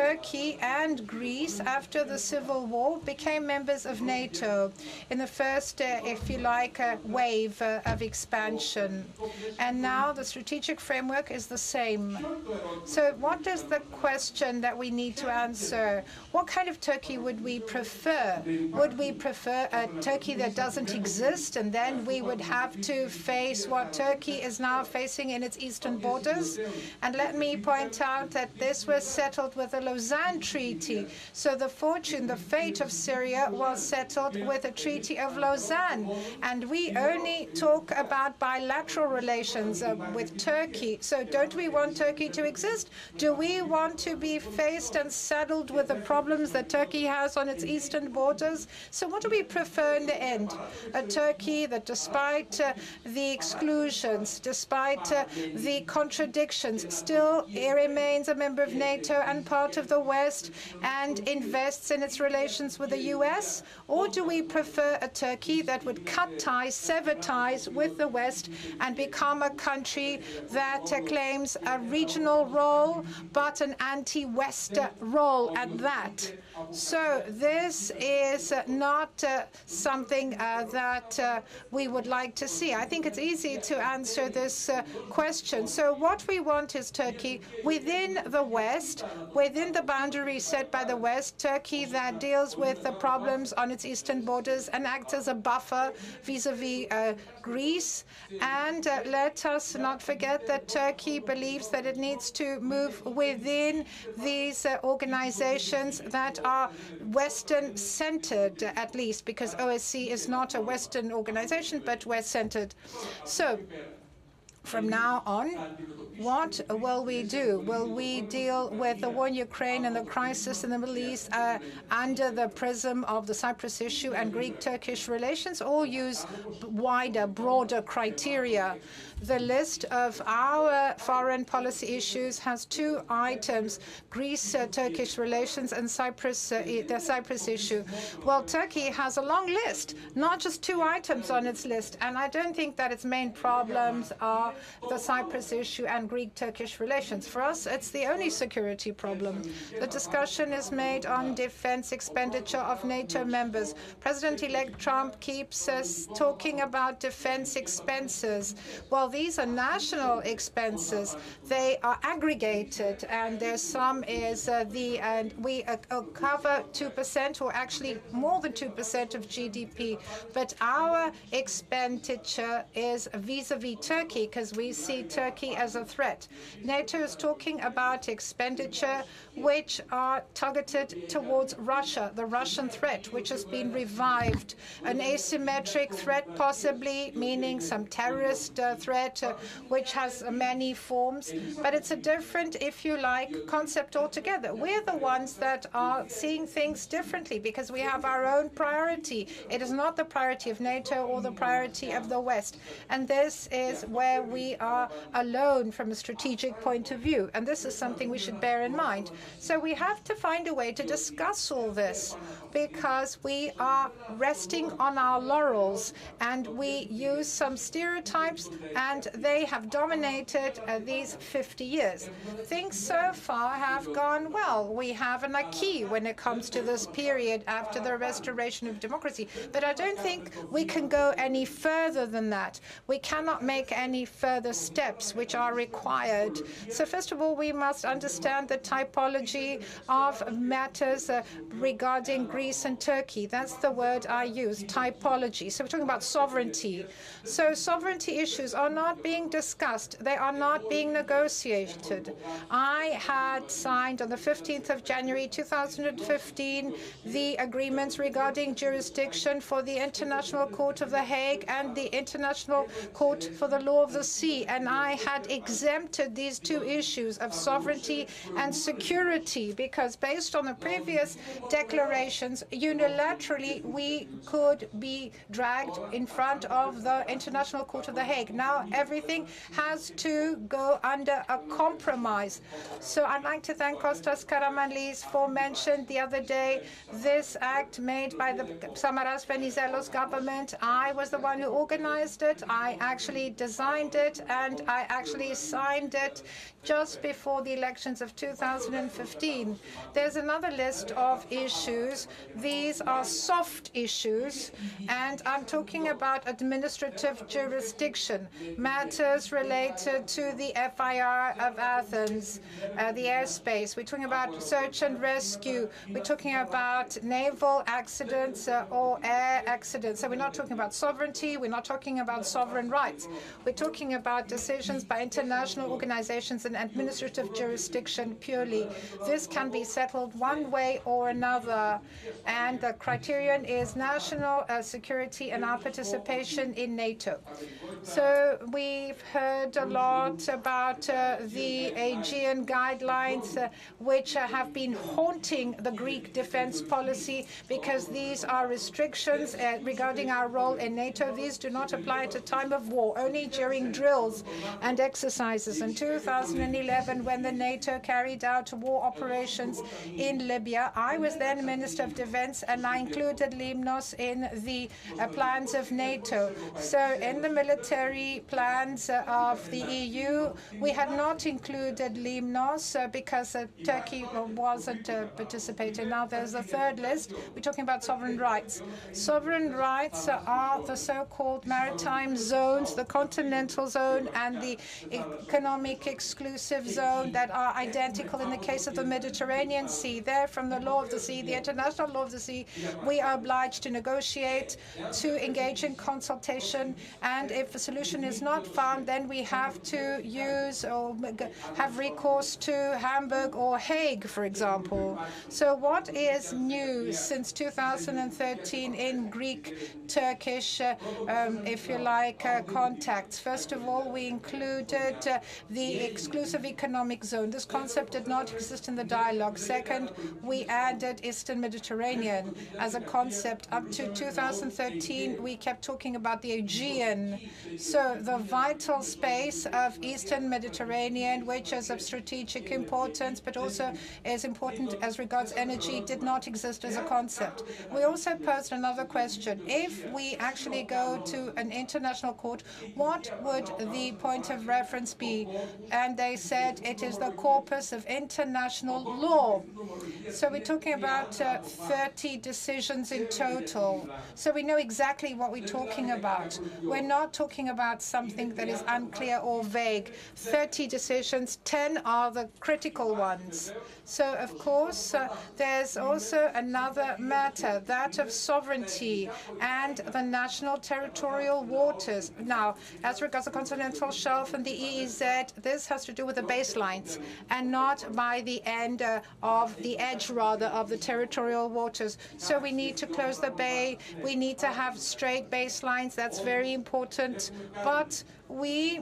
Turkey and Greece, after the Civil War, became members of NATO in the first, if you like, wave of expansion. And now the strategic framework is the same. So what is the question that we need to answer? What kind of Turkey would we prefer? Would we prefer a Turkey that doesn't exist, and then we would have to face what Turkey is now facing in its eastern borders? And let me point out that this was settled with the Lausanne Treaty. So the fortune, the fate of Syria was settled with the Treaty of Lausanne. And we only talk about bilateral relations with Turkey. So don't we want Turkey to exist? Do we want to be faced and saddled with the problems that Turkey has on its eastern borders? So what do we prefer in the end? A Turkey that, despite the exclusions, despite the contradictions, still remains a member of NATO and part of the West and invests in its relations with the US? Or do we prefer a Turkey that would cut ties, sever ties with the West and become a country that claims a regional role, but an anti-West role at that? So this is not something that we would like to see. I think it's easy to answer this question. So what we want is Turkey within the West, within the boundary set by the West, Turkey that deals with the problems on its eastern borders and acts as a buffer vis-a-vis Greece. And let us not forget that Turkey believes that it needs to move within these organizations that are Western-centered, at least, because OSCE is not a Western organization, but West-centered. So from now on, what will we do? Will we deal with the war in Ukraine and the crisis in the Middle East under the prism of the Cyprus issue and Greek-Turkish relations, or use wider, broader criteria? The list of our foreign policy issues has two items: Greece-Turkish relations and Cyprus, the Cyprus issue. Well, Turkey has a long list, not just two items on its list, and I don't think that its main problems are the Cyprus issue and Greek-Turkish relations. For us, it's the only security problem. The discussion is made on defense expenditure of NATO members. President-elect Trump keeps talking about defense expenses. Well, these are national expenses. They are aggregated, and there's some is and we cover 2%, or actually more than 2% of GDP. But our expenditure is vis-a-vis Turkey, because we see Turkey as a threat. NATO is talking about expenditure which are targeted towards Russia, the Russian threat, which has been revived, an asymmetric threat possibly, meaning some terrorist threat, which has many forms, but it's a different, if you like, concept altogether. We're the ones that are seeing things differently because we have our own priority. It is not the priority of NATO or the priority of the West. And this is where we are alone from a strategic point of view. And this is something we should bear in mind. So we have to find a way to discuss all this, because we are resting on our laurels and we use some stereotypes, and they have dominated these 50 years. Things so far have gone well. We have an acquis when it comes to this period after the restoration of democracy. But I don't think we can go any further than that. We cannot make any further steps which are required. So first of all, we must understand the typology of matters regarding Greece and Turkey. That's the word I use, typology. So we're talking about sovereignty. So sovereignty issues are not being discussed. They are not being negotiated. I had signed on the 15th of January 2015 the agreements regarding jurisdiction for the International Court of The Hague and the International Court for the Law of the Sea. And I had exempted these two issues of sovereignty and security because, based on the previous declarations, unilaterally we could be dragged in front of the International Court of The Hague. Now everything has to go under a compromise. So I'd like to thank Kostas Karamanlis for mentioned the other day this act made by the Samaras Venizelos government. I was the one who organized it. I actually designed it, and I actually signed it just before the elections of 2015. There's another list of issues. These are soft issues, and I'm talking about administrative jurisdiction, matters related to the FIR of Athens, the airspace. We're talking about search and rescue. We're talking about naval accidents or air accidents. So we're not talking about sovereignty. We're not talking about sovereign rights. We're talking about decisions by international organizations and administrative jurisdiction purely. This can be settled one way or another, and the criterion is national security and our participation in NATO. So we've heard a lot about the Aegean guidelines, which have been haunting the Greek defense policy because these are restrictions regarding our role in NATO. These do not apply at a time of war, only during drills and exercises. In 2011, when the NATO carried out war operations in Libya, I was then Minister of Defense, and I included Limnos in the plans of NATO. So in the military plans of the EU, we had not included Limnos because Turkey wasn't participating. Now there's a third list. We're talking about sovereign rights. Sovereign rights are the so-called maritime zones, the continental zone and the economic exclusive zone that are identical in the case of the Mediterranean Sea. There, from the law of the sea, the international law of the sea, we are obliged to negotiate, to engage in consultation, and if a solution is not found, then we have to use or have recourse to Hamburg or Hague, for example. So what is new since 2013 in Greek-Turkish, if you like, contacts? First of all, we included the exclusive economic zone. This concept did not exist in the dialogue. Second, we added Eastern Mediterranean as a concept. Up to 2013, we kept talking about the Aegean. So the vital space of Eastern Mediterranean, which is of strategic importance, but also is important as regards energy, did not exist as a concept. We also posed another question. If we actually go to an international court, what would the point of reference be? And they said it is the corpus of international law. So we're talking about 30 decisions in total. So we know exactly what we're talking about. We're not talking about something that is unclear or vague. 30 decisions, 10 are the critical ones. So, of course, there's also another matter, that of sovereignty and the national territorial waters. Now, as regards the continental shelf and the EEZ, this has to do with the baselines and not by the end of the edge, rather, of the territorial waters. So we need to close the bay. We need to have straight baselines. That's very important. But we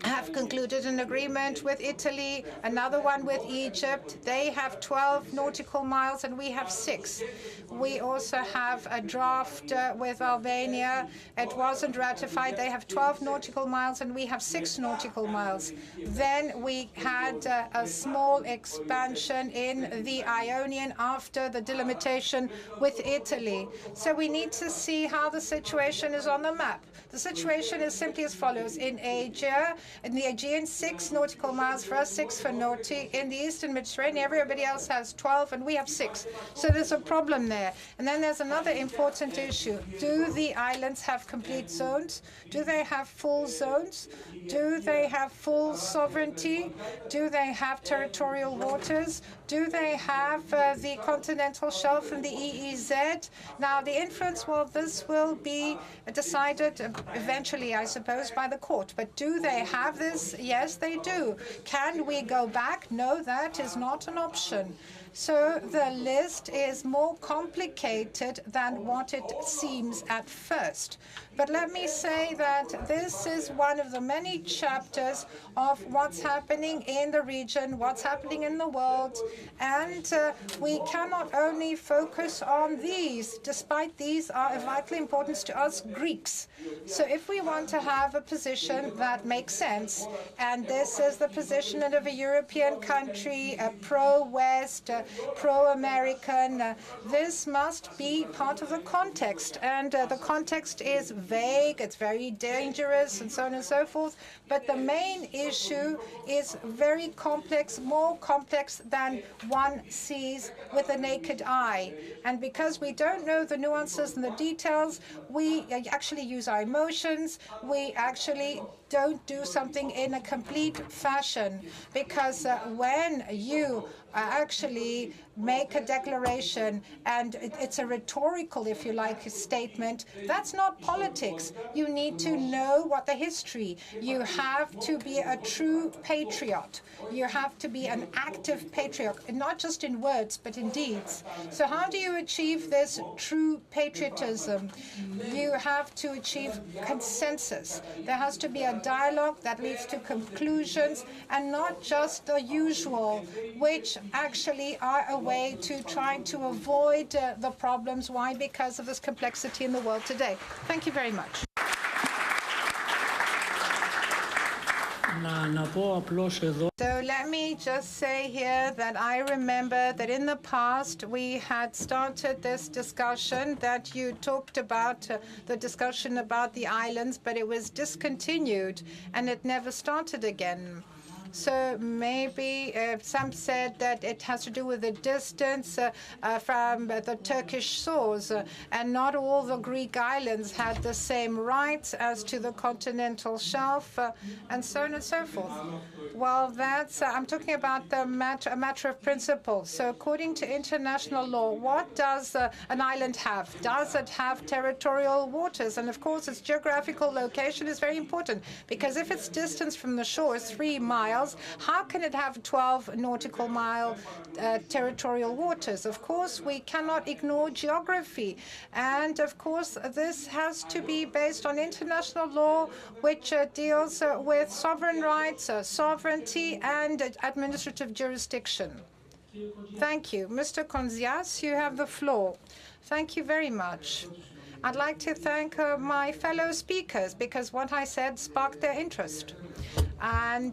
have concluded an agreement with Italy, another one with Egypt. They have 12 nautical miles and we have 6. We also have a draft with Albania. It wasn't ratified. They have 12 nautical miles and we have 6 nautical miles. Then we had a small expansion in the Ionian after the delimitation with Italy. So we need to see how the situation is on the map. The situation is simply as follows. In Asia, in the Aegean, 6 nautical miles for us, 6 for Naughty. In the Eastern Mediterranean, everybody else has 12 and we have 6. So there's a problem there. And then there's another important issue. Do the islands have complete zones? Do they have full zones? Do they have full sovereignty? Do they have territorial waters? Do they have the continental shelf and the EEZ? Now, the influence, well, this will be decided eventually, I suppose, by the court. But do they have this? Yes, they do. Can we go back? No, that is not an option. So the list is more complicated than what it seems at first. But let me say that this is one of the many chapters of what's happening in the region, what's happening in the world, and we cannot only focus on these, despite these are of vital importance to us Greeks. So if we want to have a position that makes sense, sense. And this is the position of a European country, pro-West, pro-American. This must be part of the context. And the context is vague, it's very dangerous, and so on and so forth. But the main issue is very complex, more complex than one sees with the naked eye. And because we don't know the nuances and the details, we actually use our emotions. We actually don't do something in a complete fashion. Because when you actually make a declaration and it's a rhetorical, if you like, statement, that's not politics. You need to know what the history. You have to be a true patriot. You have to be an active patriot, not just in words, but in deeds. So how do you achieve this true patriotism? You have to achieve consensus. There has to be a dialogue that leads to conclusions and not just the usual, which actually are a way to try to avoid the problems. Why? Because of this complexity in the world today. Thank you very much. So let me just say here that I remember that in the past we had started this discussion that you talked about, the discussion about the islands, but it was discontinued and it never started again. So maybe some said that it has to do with the distance from the Turkish shores, and not all the Greek islands had the same rights as to the continental shelf, and so on and so forth. Well, that's I'm talking about a matter of principle. So according to international law, what does an island have? Does it have territorial waters? And of course, its geographical location is very important, because if its distance from the shore is 3 miles, how can it have 12 nautical mile territorial waters? Of course, we cannot ignore geography. And of course, this has to be based on international law, which deals with sovereign rights, sovereignty, and administrative jurisdiction. Thank you. Mr. Konzias, you have the floor. Thank you very much. I'd like to thank my fellow speakers, because what I said sparked their interest. And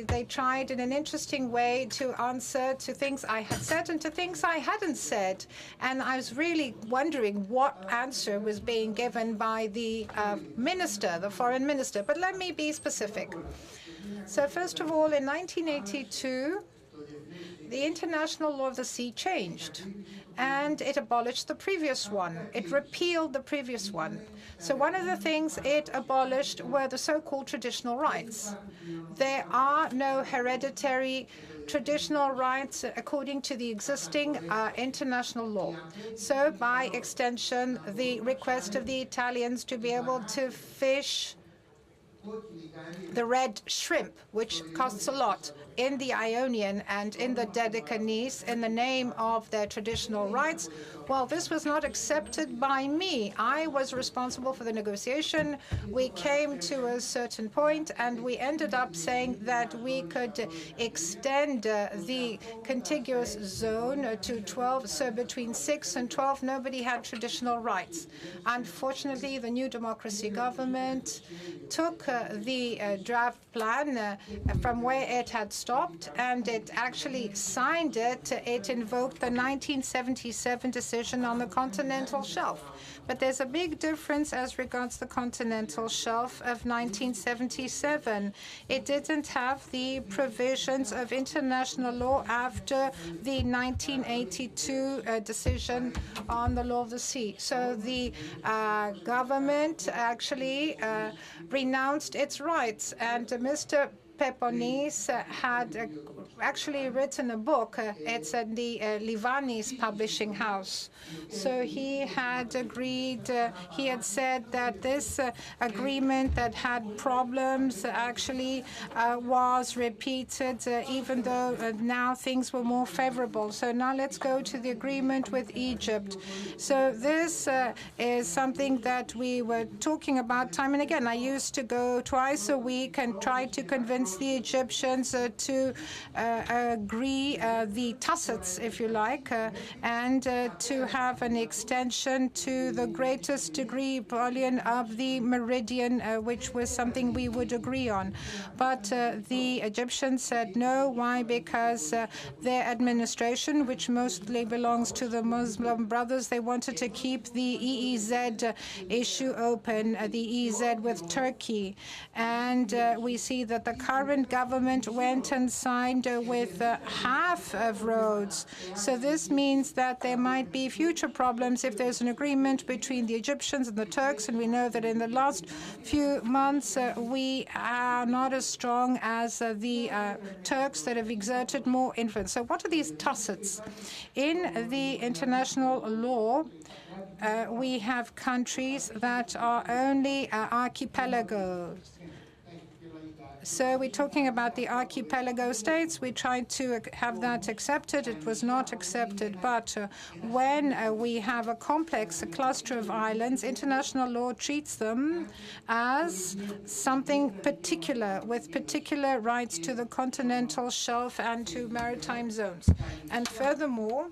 they tried in an interesting way to answer to things I had said and to things I hadn't said. And I was really wondering what answer was being given by the minister, the foreign minister. But let me be specific. So first of all, in 1982, the international law of the sea changed, and it abolished the previous one. It repealed the previous one. So one of the things it abolished were the so-called traditional rights. There are no hereditary traditional rights according to the existing international law. So by extension, the request of the Italians to be able to fish the red shrimp, which costs a lot, in the Ionian and in the Dedekanese in the name of their traditional rights. Well, this was not accepted by me. I was responsible for the negotiation. We came to a certain point and we ended up saying that we could extend the contiguous zone to 12. So between 6 and 12, nobody had traditional rights. Unfortunately, the New Democracy government took the draft plan from where it had stopped, and it actually signed it. It invoked the 1977 decision on the continental shelf. But there's a big difference as regards the continental shelf of 1977. It didn't have the provisions of international law after the 1982 decision on the law of the sea. So the government actually renounced its rights, and Mr. Peponis had actually written a book. It's at the Livanis publishing house. So he had agreed, he had said that this agreement that had problems actually was repeated, even though now things were more favorable. So now let's go to the agreement with Egypt. So this is something that we were talking about time and again. I used to go twice a week and try to convince wants the Egyptians to agree the tacits, if you like, and to have an extension to the greatest degree of the meridian, which was something we would agree on. But the Egyptians said no. Why? Because their administration, which mostly belongs to the Muslim Brothers, they wanted to keep the EEZ issue open, the EEZ with Turkey. And we see that the current government went and signed with half of roads. So this means that there might be future problems if there's an agreement between the Egyptians and the Turks. And we know that in the last few months, we are not as strong as the Turks that have exerted more influence. So what are these tacits? In the international law, we have countries that are only archipelagos. So we're talking about the archipelago states. We tried to have that accepted. It was not accepted. But when we have a complex, a cluster of islands, international law treats them as something particular, with particular rights to the continental shelf and to maritime zones. And furthermore,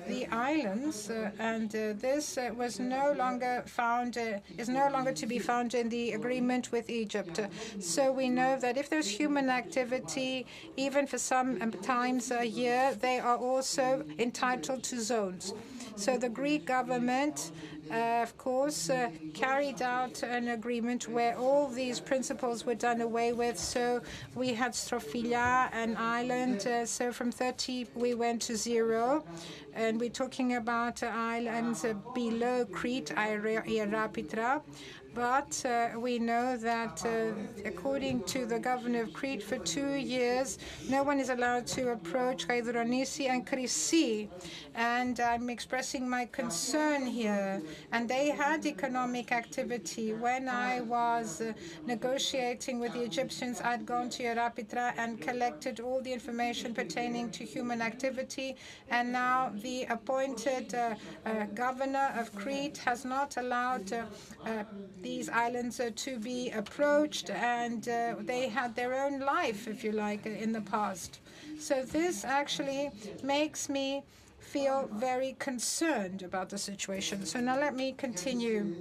the islands, and this was no longer found, is no longer to be found in the agreement with Egypt. So we know that if there's human activity, even for some times a year, they are also entitled to zones. So the Greek government, of course, carried out an agreement where all these principles were done away with. So we had Strophilia, an island. So from 30, we went to 0. And we're talking about islands below Crete, Ierapitra. But we know that according to the governor of Crete, for 2 years, no one is allowed to approach Hydronisi and Chrysi. And I'm expressing my concern here. And they had economic activity. When I was negotiating with the Egyptians, I'd gone to Ierapitra and collected all the information pertaining to human activity. And now the appointed governor of Crete has not allowed these islands to be approached, and they had their own life, if you like, in the past. So this actually makes me feel very concerned about the situation. So now let me continue.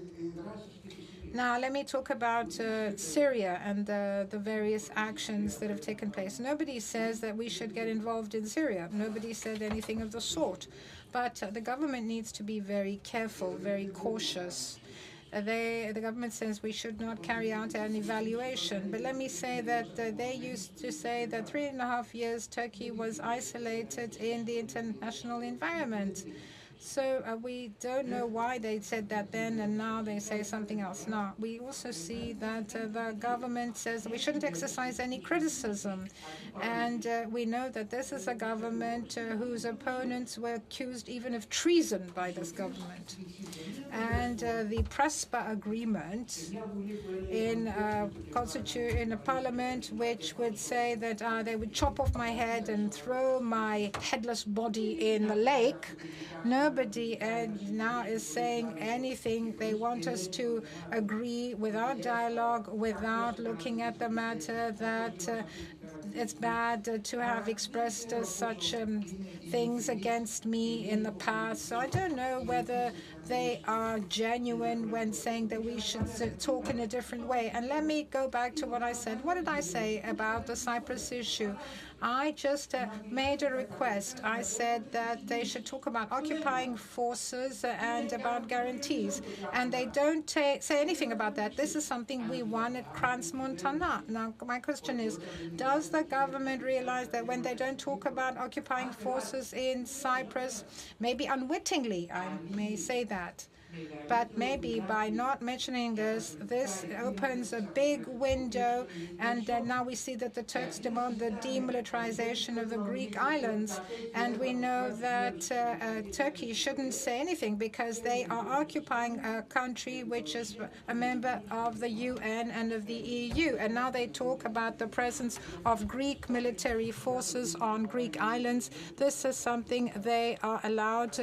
Now let me talk about Syria and the various actions that have taken place. Nobody says that we should get involved in Syria. Nobody said anything of the sort. But the government needs to be very careful, very cautious. The government says we should not carry out an evaluation. But let me say that they used to say that 3.5 years Turkey was isolated in the international environment. So we don't know why they said that then, and now they say something else. Now, we also see that the government says we shouldn't exercise any criticism. And we know that this is a government whose opponents were accused even of treason by this government. And the Prespa agreement in a parliament which would say that they would chop off my head and throw my headless body in the lake. Nobody now is saying anything. They want us to agree without dialogue, without looking at the matter, that it's bad to have expressed such things against me in the past. So I don't know whether they are genuine when saying that we should talk in a different way. And let me go back to what I said. What did I say about the Cyprus issue? I just made a request. I said that they should talk about occupying forces and about guarantees. And they don't say anything about that. This is something we won at Crans-Montana. Now, my question is, does the government realize that when they don't talk about occupying forces in Cyprus, maybe unwittingly, I may say that, but maybe by not mentioning this opens a big window, and now we see that the Turks demand the demilitarization of the Greek islands, and we know that Turkey shouldn't say anything because they are occupying a country which is a member of the UN and of the EU, and now they talk about the presence of Greek military forces on Greek islands. This is something they are allowed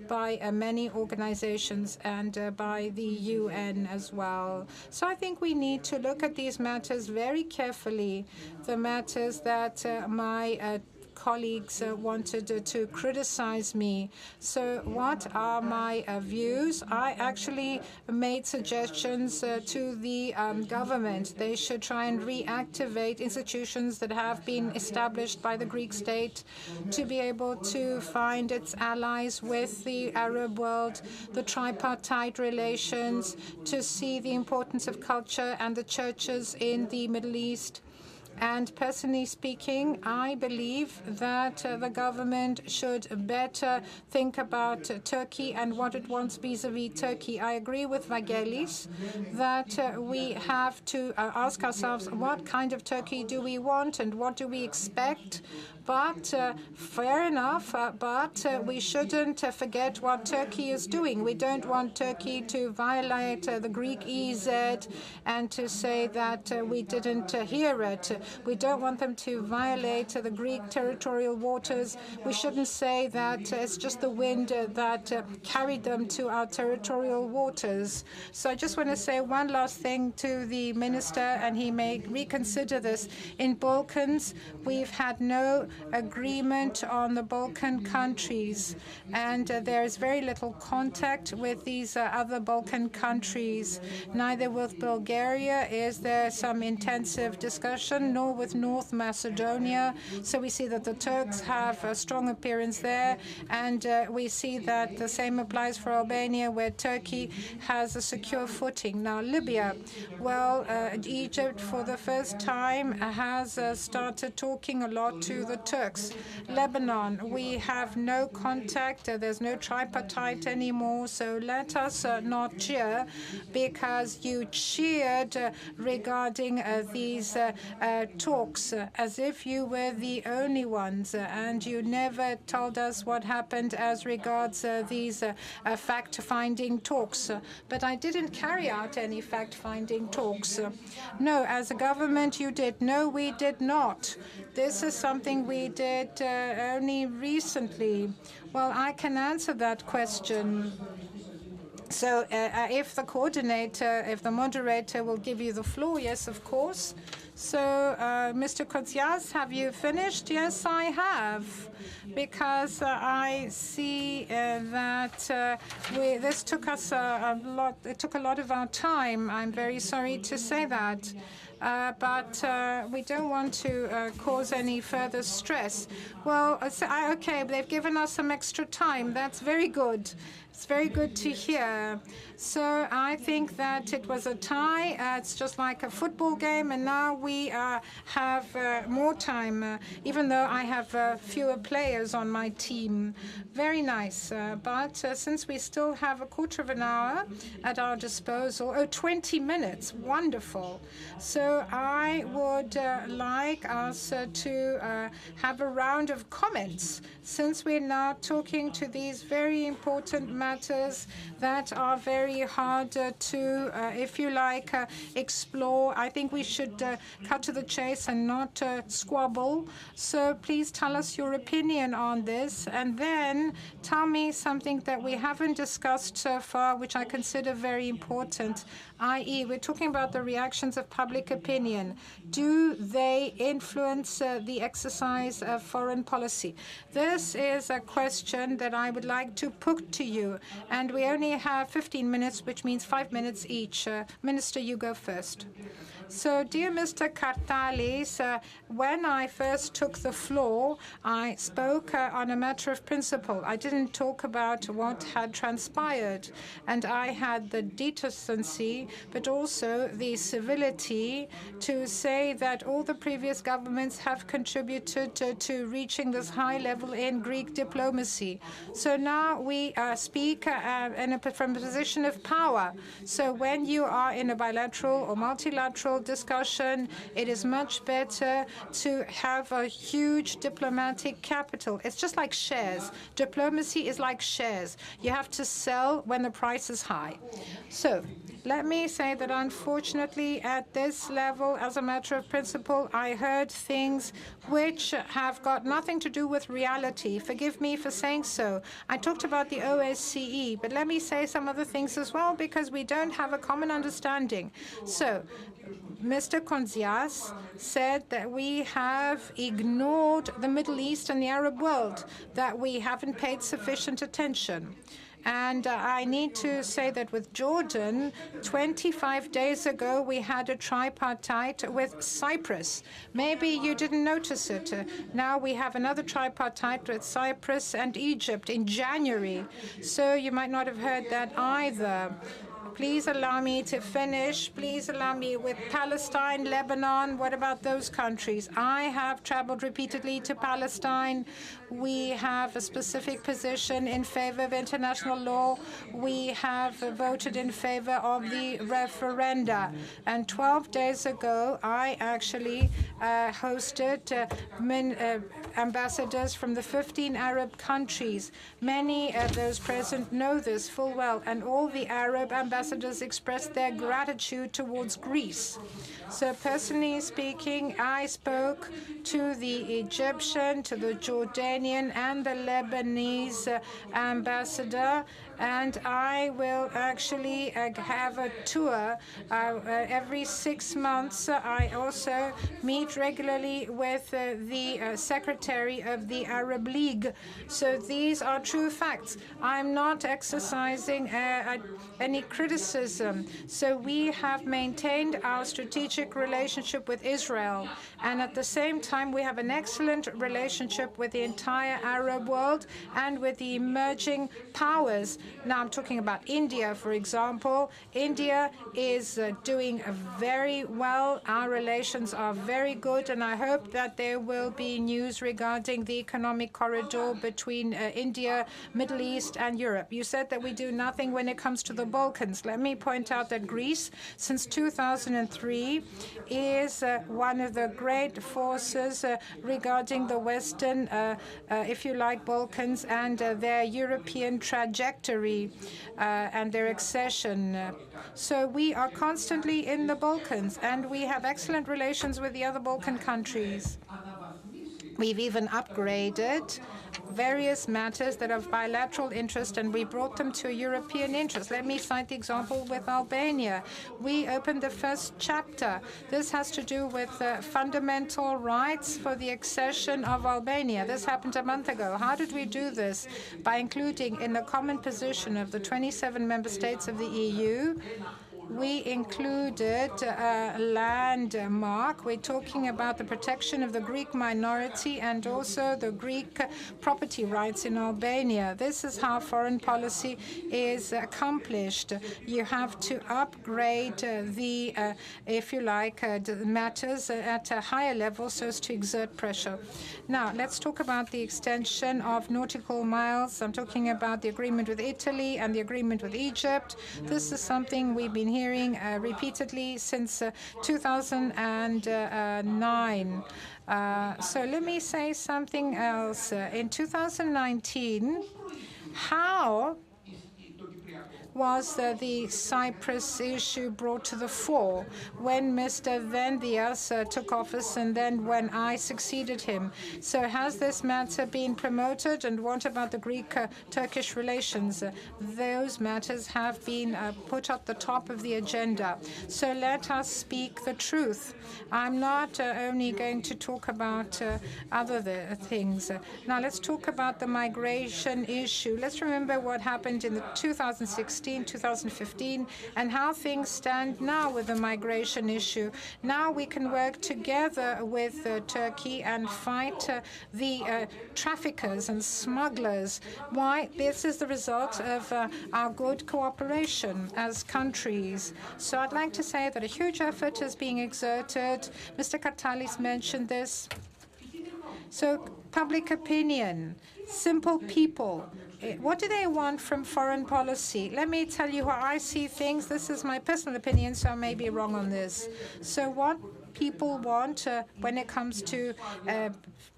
by many organizations. and by the UN as well. So I think we need to look at these matters very carefully, the matters that my colleagues wanted to criticize me. So what are my views? I actually made suggestions to the government. They should try and reactivate institutions that have been established by the Greek state to be able to find its allies with the Arab world, the tripartite relations, to see the importance of culture and the churches in the Middle East. And personally speaking, I believe that the government should better think about Turkey and what it wants vis-à-vis Turkey. I agree with Vagelis that we have to ask ourselves what kind of Turkey do we want and what do we expect. But fair enough, but we shouldn't forget what Turkey is doing. We don't want Turkey to violate the Greek EZ and to say that we didn't hear it. We don't want them to violate the Greek territorial waters. We shouldn't say that it's just the wind that carried them to our territorial waters. So I just want to say one last thing to the minister, and he may reconsider this. In Balkans, we've had no agreement on the Balkan countries, and there is very little contact with these other Balkan countries. Neither with Bulgaria is there some intensive discussion, nor with North Macedonia. So we see that the Turks have a strong appearance there, and we see that the same applies for Albania, where Turkey has a secure footing. Now, Libya, well, Egypt for the first time has started talking a lot to the Turks. Lebanon, we have no contact. There's no tripartite anymore. So let us not cheer, because you cheered regarding these talks as if you were the only ones, and you never told us what happened as regards these fact-finding talks. But I didn't carry out any fact-finding talks. No, as a government you did. No, we did not. This is something we did only recently. Well, I can answer that question. So if the coordinator, if the moderator will give you the floor, yes, of course. So, Mr. Kotsias, have you finished? Yes, I have, because I see that this took us a lot. It took a lot of our time. I'm very sorry to say that. But we don't want to cause any further stress. Well, okay, they've given us some extra time. That's very good. It's very good to hear. So I think that it was a tie. It's just like a football game, and now we have more time, even though I have fewer players on my team. Very nice. But since we still have a quarter of an hour at our disposal, 20 minutes, wonderful. So I would like us to have a round of comments, since we're now talking to these very important matters that are very hard to, if you like, explore. I think we should cut to the chase and not squabble. So please tell us your opinion on this, and then tell me something that we haven't discussed so far, which I consider very important, i.e., we're talking about the reactions of public opinion. Do they influence the exercise of foreign policy? This is a question that I would like to put to you, and we only have 15 minutes, which means 5 minutes each. Minister, you go first. So, dear Mr. Kartalis, when I first took the floor, I spoke on a matter of principle. I didn't talk about what had transpired, and I had the decency, but also the civility to say that all the previous governments have contributed to reaching this high level in Greek diplomacy. So now we speak from a position of power. So when you are in a bilateral or multilateral discussion, it is much better to have a huge diplomatic capital. It's just like shares. Diplomacy is like shares. You have to sell when the price is high. So Let me say that unfortunately at this level, as a matter of principle, I heard things which have got nothing to do with reality. Forgive me for saying so. I talked about the OSCE, but let me say some other things as well because we don't have a common understanding. So, Mr. Konzias said that we have ignored the Middle East and the Arab world, that we haven't paid sufficient attention. And I need to say that with Jordan, 25 days ago, we had a tripartite with Cyprus. Maybe you didn't notice it. Now we have another tripartite with Cyprus and Egypt in January. So you might not have heard that either. Please allow me to finish. Please allow me with Palestine, Lebanon. What about those countries? I have traveled repeatedly to Palestine. We have a specific position in favor of international law. We have voted in favor of the referenda. And 12 days ago, I actually hosted ambassadors from the 15 Arab countries. Many of those present know this full well, and all the Arab ambassadors expressed their gratitude towards Greece. So personally speaking, I spoke to the Egyptian, to the Jordanian, and the Lebanese ambassador, and I will actually have a tour every 6 months. I also meet regularly with the secretary of the Arab League. So these are true facts. I'm not exercising any criticism. So we have maintained our strategic relationship with Israel, and at the same time we have an excellent relationship with the entire Arab world and with the emerging powers. Now I'm talking about India, for example. India is doing very well. Our relations are very good, and I hope that there will be news regarding the economic corridor between India, Middle East, and Europe. You said that we do nothing when it comes to the Balkans. Let me point out that Greece, since 2003, is one of the great forces regarding the Western, if you like, Balkans and their European trajectory and their accession. So we are constantly in the Balkans, and we have excellent relations with the other Balkan countries. We've even upgraded various matters that are of bilateral interest, and we brought them to a European interest. Let me cite the example with Albania. We opened the first chapter. This has to do with fundamental rights for the accession of Albania. This happened a month ago. How did we do this? By including in the common position of the 27 member states of the EU, we included a landmark. We're talking about the protection of the Greek minority and also the Greek property rights in Albania. This is how foreign policy is accomplished. You have to upgrade the, if you like, matters at a higher level so as to exert pressure. Now, let's talk about the extension of nautical miles. I'm talking about the agreement with Italy and the agreement with Egypt. This is something we've been hearing repeatedly since 2009. So let me say something else. In 2019, how was the Cyprus issue brought to the fore when Mr. Vendias took office and then when I succeeded him. So has this matter been promoted, and what about the Greek-Turkish relations? Those matters have been put at the top of the agenda. So let us speak the truth. I'm not only going to talk about other things. Now let's talk about the migration issue. Let's remember what happened in 2015, and how things stand now with the migration issue. Now we can work together with Turkey and fight the traffickers and smugglers. Why? This is the result of our good cooperation as countries. So I'd like to say that a huge effort is being exerted. Mr. Kartalis mentioned this. So public opinion, simple people, what do they want from foreign policy? Let me tell you how I see things. This is my personal opinion, so I may be wrong on this. So what people want when it comes to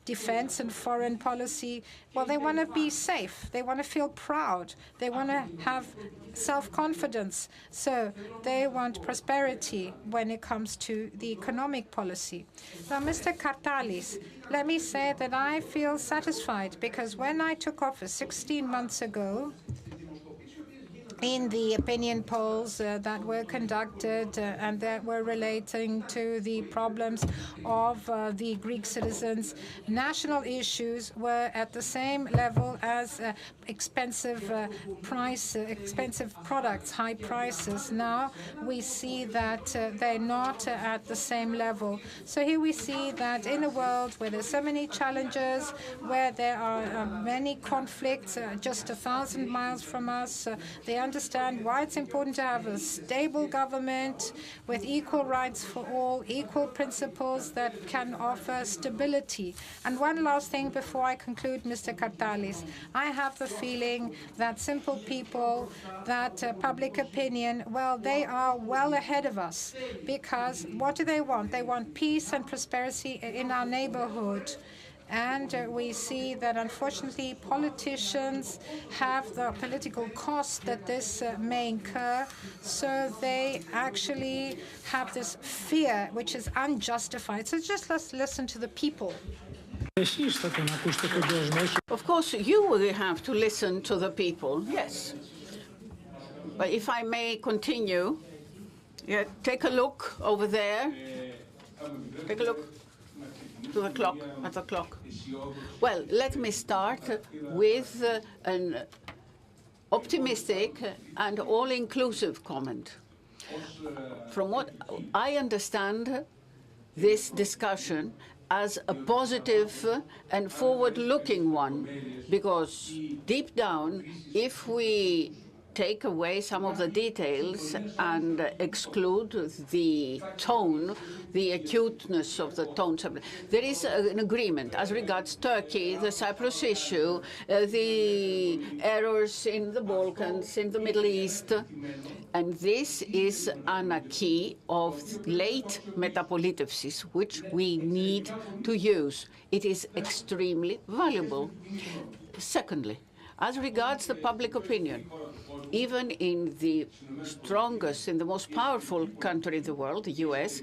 defense and foreign policy? Well, they want to be safe. They want to feel proud. They want to have self-confidence. So they want prosperity when it comes to the economic policy. Now, Mr. Kartalis, let me say that I feel satisfied because when I took office 16 months ago, in the opinion polls that were conducted and that were relating to the problems of the Greek citizens, national issues were at the same level as expensive products, high prices. Now we see that they're not at the same level. So here we see that in a world where there's so many challenges, where there are many conflicts just 1,000 miles from us, they understand why it's important to have a stable government with equal rights for all, equal principles that can offer stability. And one last thing before I conclude, Mr. Kartalis. I have the feeling that simple people, that public opinion, well, they are well ahead of us because what do they want? They want peace and prosperity in our neighborhood. And we see that, unfortunately, politicians have the political cost that this may incur, so they actually have this fear, which is unjustified. So just let's listen to the people. Of course, you will have to listen to the people, yes. But if I may continue, take a look over there. Take a look. To the clock, at the clock. Well, let me start with an optimistic and all-inclusive comment. From what I understand this discussion as a positive and forward-looking one, because deep down, if we take away some of the details and exclude the tone, the acuteness of the tone. There is an agreement as regards Turkey, the Cyprus issue, the errors in the Balkans, in the Middle East. And this is an acquis of late metapolitevsis, which we need to use. It is extremely valuable. Secondly, as regards the public opinion, even in the strongest, in the most powerful country in the world, the US,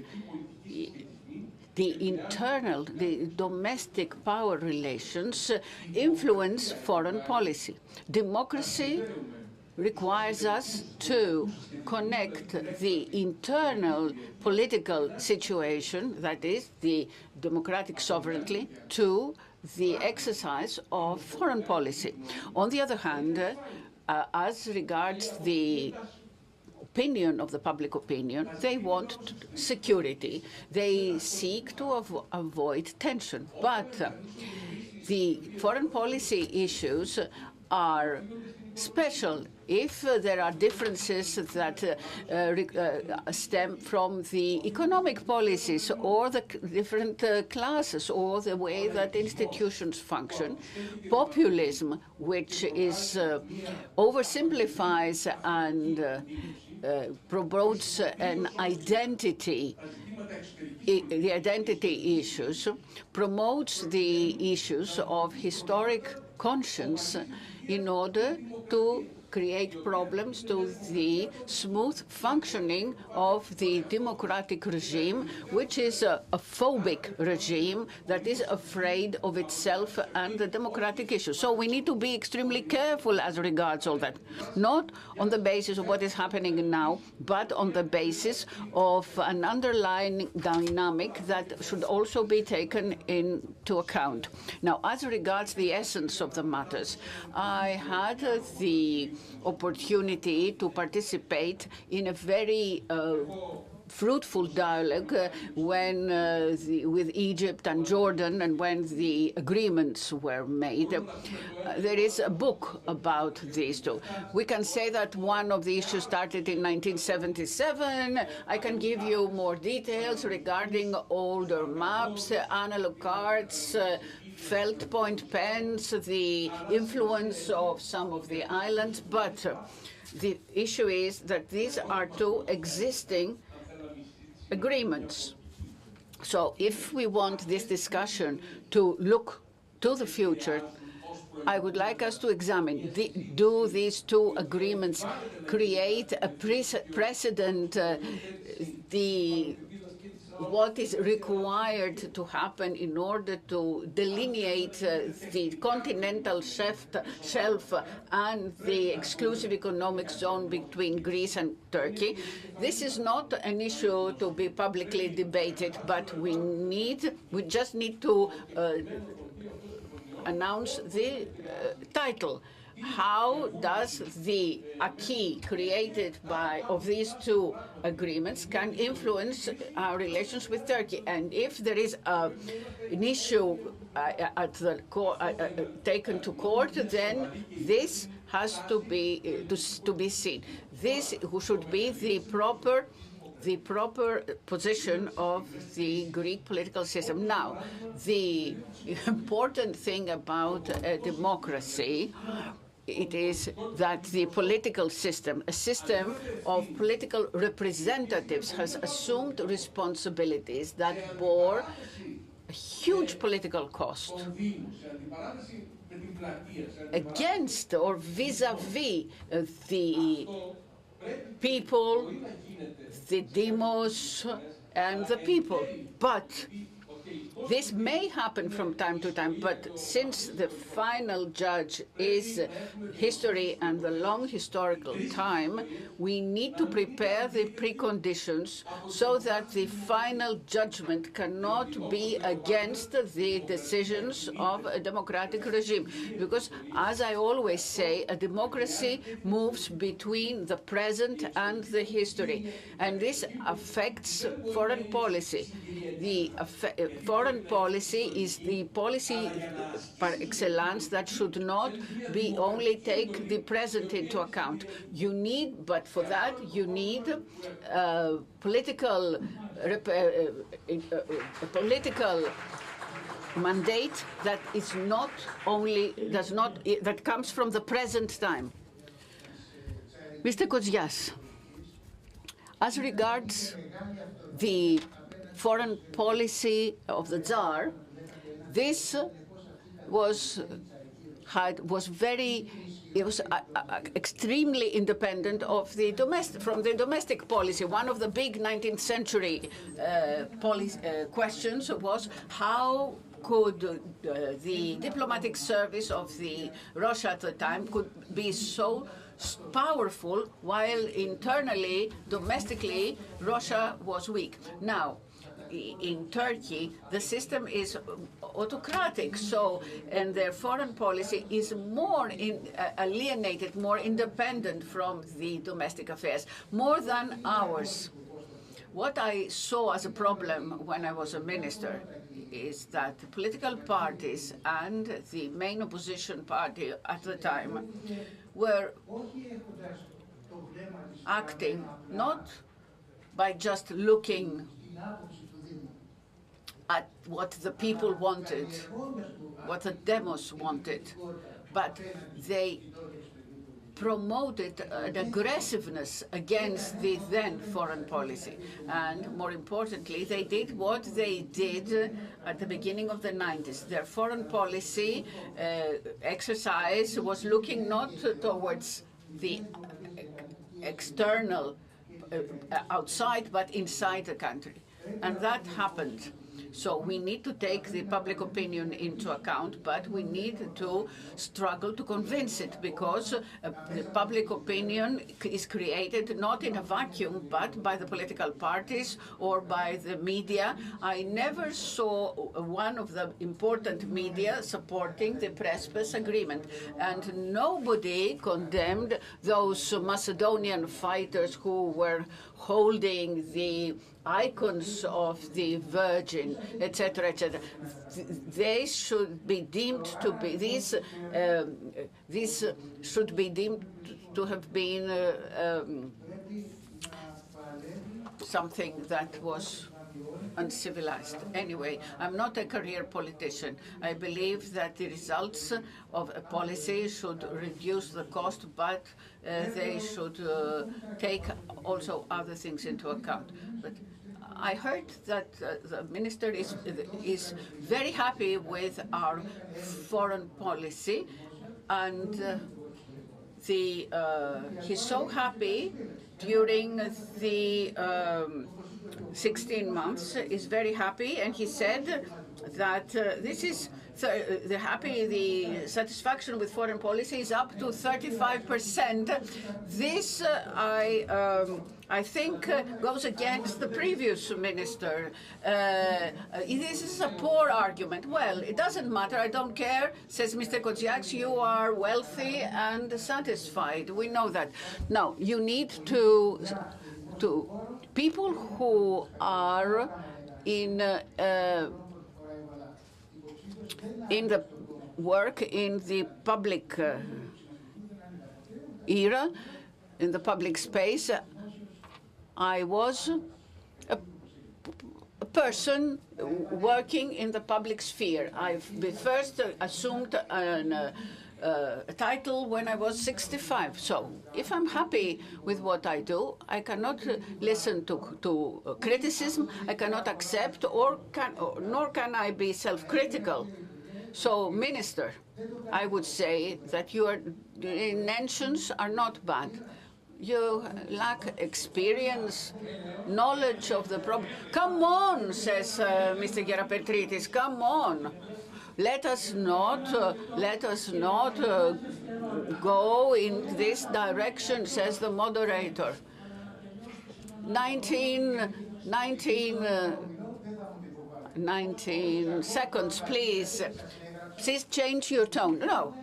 the domestic power relations influence foreign policy. Democracy requires us to connect the internal political situation, that is, the democratic sovereignty, to the exercise of foreign policy. On the other hand, as regards the opinion of the public opinion, they want security. They seek to avoid tension. But the foreign policy issues are special if there are differences that stem from the economic policies or the different classes or the way that institutions function. Populism, which is oversimplifies and promotes an identity, the identity issues, promotes the issues of historic conscience in order to create problems to the smooth functioning of the democratic regime, which is a phobic regime that is afraid of itself and the democratic issues. So we need to be extremely careful as regards all that, not on the basis of what is happening now, but on the basis of an underlying dynamic that should also be taken into account. Now, as regards the essence of the matters, I had the opportunity to participate in a very fruitful dialogue with Egypt and Jordan, and when the agreements were made. There is a book about these two. We can say that one of the issues started in 1977. I can give you more details regarding older maps, analog cards, felt point pens, the influence of some of the islands. But the issue is that these are two existing agreements. So if we want this discussion to look to the future, I would like us to examine, do these two agreements create a precedent, what is required to happen in order to delineate the continental shelf and the exclusive economic zone between Greece and Turkey. This is not an issue to be publicly debated, but we just need to announce the title. How does the acquis created of these two agreements can influence our relations with Turkey? And if there is an issue at the taken to court, then this has to be seen. This should be the proper position of the Greek political system. Now, the important thing about democracy, it is that the political system, a system of political representatives, has assumed responsibilities that bore a huge political cost against or vis-à-vis the people, the demos, and the people. But this may happen from time to time, but since the final judge is history and the long historical time, we need to prepare the preconditions so that the final judgment cannot be against the decisions of a democratic regime. Because, as I always say, a democracy moves between the present and the history, and this affects foreign policy. The foreign policy is the policy par excellence that should not be only take the present into account. But for that you need political mandate that is not only that comes from the present time. Mr. Kotsias, as regards the foreign policy of the Tsar, this was extremely independent of from the domestic policy. One of the big 19th century questions was how could the diplomatic service of the Russia at the time could be so powerful while internally, domestically, Russia was weak. Now, in Turkey, the system is autocratic, and their foreign policy is more alienated, more independent from the domestic affairs, more than ours. What I saw as a problem when I was a minister is that the political parties and the main opposition party at the time were acting not by just looking at what the people wanted, what the demos wanted, but they promoted an aggressiveness against the then foreign policy. And more importantly, they did what they did at the beginning of the 90s. Their foreign policy exercise was looking not towards the external outside, but inside the country. And that happened. So we need to take the public opinion into account, but we need to struggle to convince it, because the public opinion is created not in a vacuum, but by the political parties or by the media. I never saw one of the important media supporting the Prespes agreement, and nobody condemned those Macedonian fighters who were holding the icons of the Virgin, etc., etc. They should be deemed to be these should be deemed to have been something that was uncivilized. Anyway, I'm not a career politician. I believe that the results of a policy should reduce the cost, but they should take also other things into account. But I heard that the minister is very happy with our foreign policy, and he's so happy during the 16 months. He's very happy, and he said that this is the satisfaction with foreign policy is up to 35%. This I think goes against the previous minister. This is a poor argument. Well, it doesn't matter. I don't care, says Mr. Kotsiaks. You are wealthy and satisfied. We know that. Now, you need to people who are in the work in the public era, in the public space. I was a person working in the public sphere. I first assumed a title when I was 65. So if I'm happy with what I do, I cannot listen to criticism. I cannot accept, nor can I be self-critical. So, Minister, I would say that your intentions are not bad. You lack experience, knowledge of the problem. Come on, says Mr. Gerapetritis, come on. Let us not go in this direction, says the moderator. 19 seconds, please. Please change your tone. No.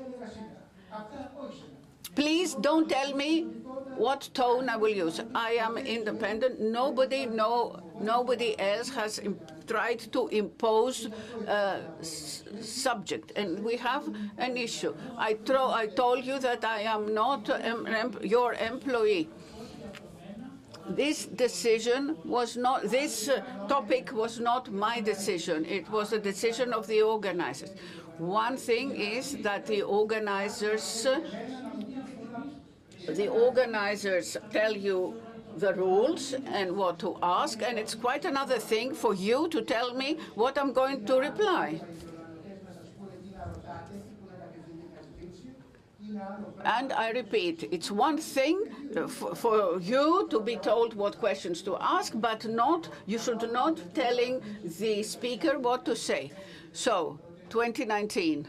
Please don't tell me what tone I will use. I am independent. Nobody else has tried to impose subject, and we have an issue. I told you that I am not your employee. This decision was not, this topic was not my decision. It was the decision of the organizers. One thing is that the organizers tell you the rules and what to ask, and it's quite another thing for you to tell me what I'm going to reply. And I repeat, it's one thing for you to be told what questions to ask, but you should not telling the speaker what to say. So, 2019,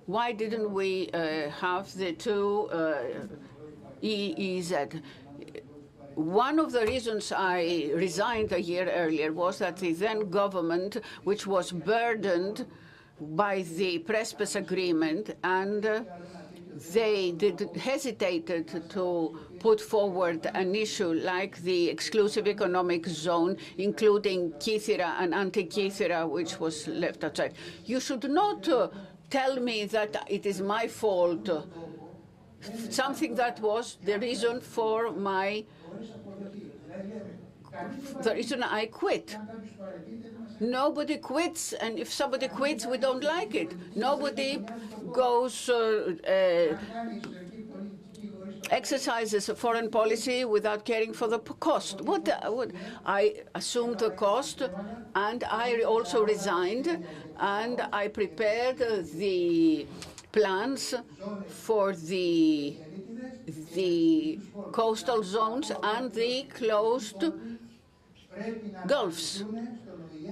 why didn't we have the two EEZ? One of the reasons I resigned a year earlier was that the then government, which was burdened by the Prespes agreement, and they hesitated to put forward an issue like the exclusive economic zone, including Kythira and Anti-Kythira, which was left outside. You should not tell me that it is my fault, something that was the reason for the reason I quit. Nobody quits, and if somebody quits, we don't like it. Nobody goes, exercises a foreign policy without caring for the cost. I assumed the cost, and I also resigned, and I prepared the plans for the coastal zones and the closed gulfs.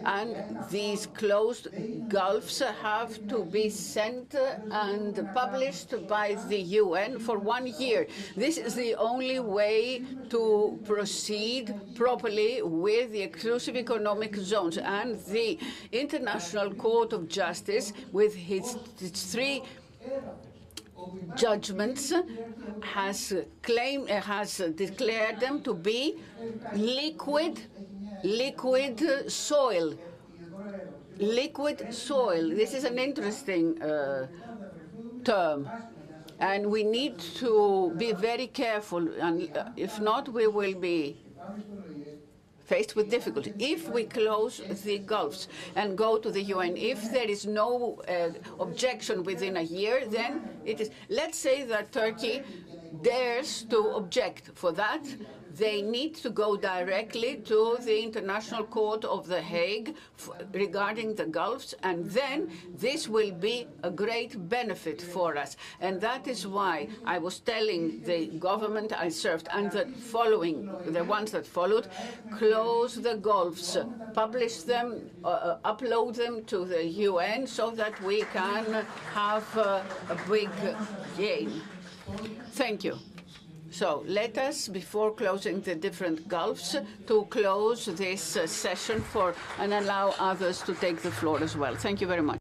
And these closed gulfs have to be sent and published by the UN for 1 year. This is the only way to proceed properly with the exclusive economic zones. And the International Court of Justice, with its three judgments, has declared them to be liquid soil. Liquid soil. This is an interesting term. And we need to be very careful. And if not, we will be faced with difficulty. If we close the gulfs and go to the UN, if there is no objection within a year, then it is. Let's say that Turkey dares to object. For that, they need to go directly to the International Court of The Hague regarding the Gulfs, and then this will be a great benefit for us. And that is why I was telling the government I served and the ones that followed, close the Gulfs, publish them, upload them to the UN so that we can have a big gain. Thank you. So let us, before closing the different gulfs, to close this session and allow others to take the floor as well. Thank you very much.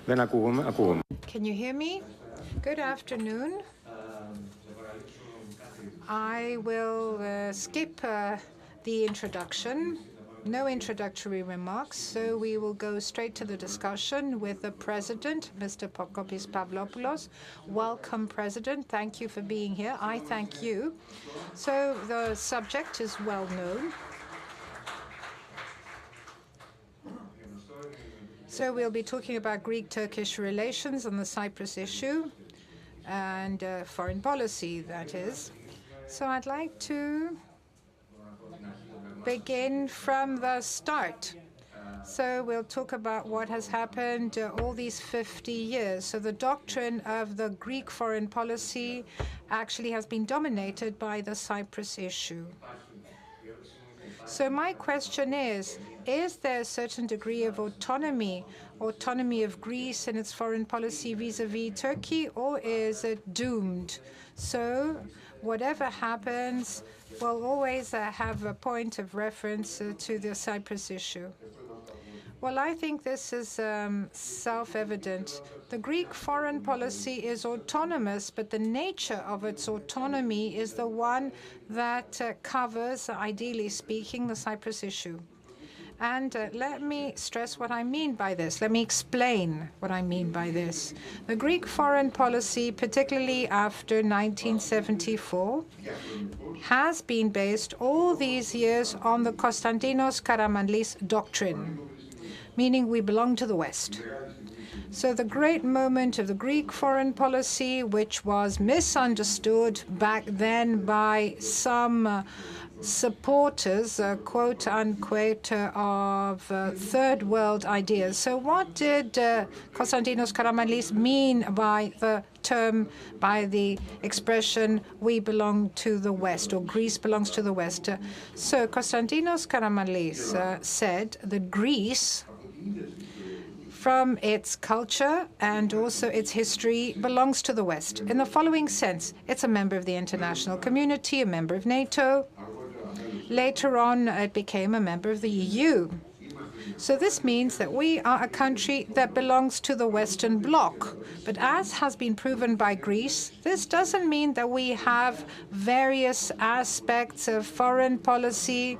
Δεν ακούγομαι. Ακούγομαι. Can you hear me? Good afternoon. I will skip the introduction. No introductory remarks, so we will go straight to the discussion with the President, Mr. Kokopis Pavlopoulos. Welcome, President. Thank you for being here. I thank you. So the subject is well known. So we'll be talking about Greek-Turkish relations and the Cyprus issue and foreign policy, that is. So I'd like to begin from the start. So we'll talk about what has happened all these 50 years. So the doctrine of the Greek foreign policy actually has been dominated by the Cyprus issue. So my question is there a certain degree of autonomy of Greece and its foreign policy vis-à-vis Turkey, or is it doomed? So whatever happens, we'll always have a point of reference to the Cyprus issue. Well, I think this is self-evident. The Greek foreign policy is autonomous, but the nature of its autonomy is the one that covers, ideally speaking, the Cyprus issue. And let me stress what I mean by this. Let me explain what I mean by this. The Greek foreign policy, particularly after 1974, has been based all these years on the Konstantinos Karamanlis doctrine, meaning we belong to the West. So the great moment of the Greek foreign policy, which was misunderstood back then by some supporters, quote unquote, of third world ideas. So what did Konstantinos Karamanlis mean by the term, by the expression, we belong to the West, or Greece belongs to the West? So Konstantinos Karamanlis said that Greece, from its culture and also its history, belongs to the West. In the following sense, it's a member of the international community, a member of NATO. Later on, it became a member of the EU. So this means that we are a country that belongs to the Western Bloc. But as has been proven by Greece, this doesn't mean that we have various aspects of foreign policy,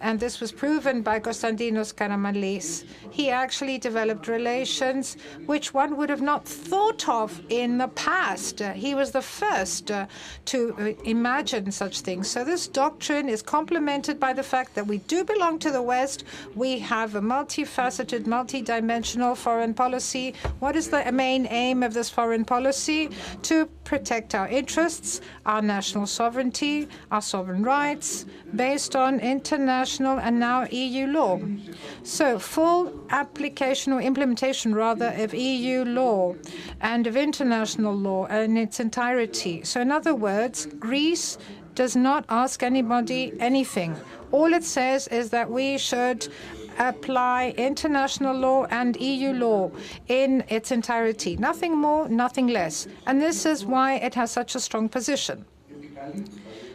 and this was proven by Konstantinos Karamanlis. He actually developed relations which one would have not thought of in the past. He was the first to imagine such things. So this doctrine is complemented by the fact that we do belong to the West. We have a multifaceted, multidimensional foreign policy. What is the main aim of this foreign policy? To protect our interests, our national sovereignty, our sovereign rights, based on international and now EU law. So full application or implementation, rather, of EU law and of international law in its entirety. So in other words, Greece does not ask anybody anything. All it says is that we should apply international law and EU law in its entirety. Nothing more, nothing less. And this is why it has such a strong position.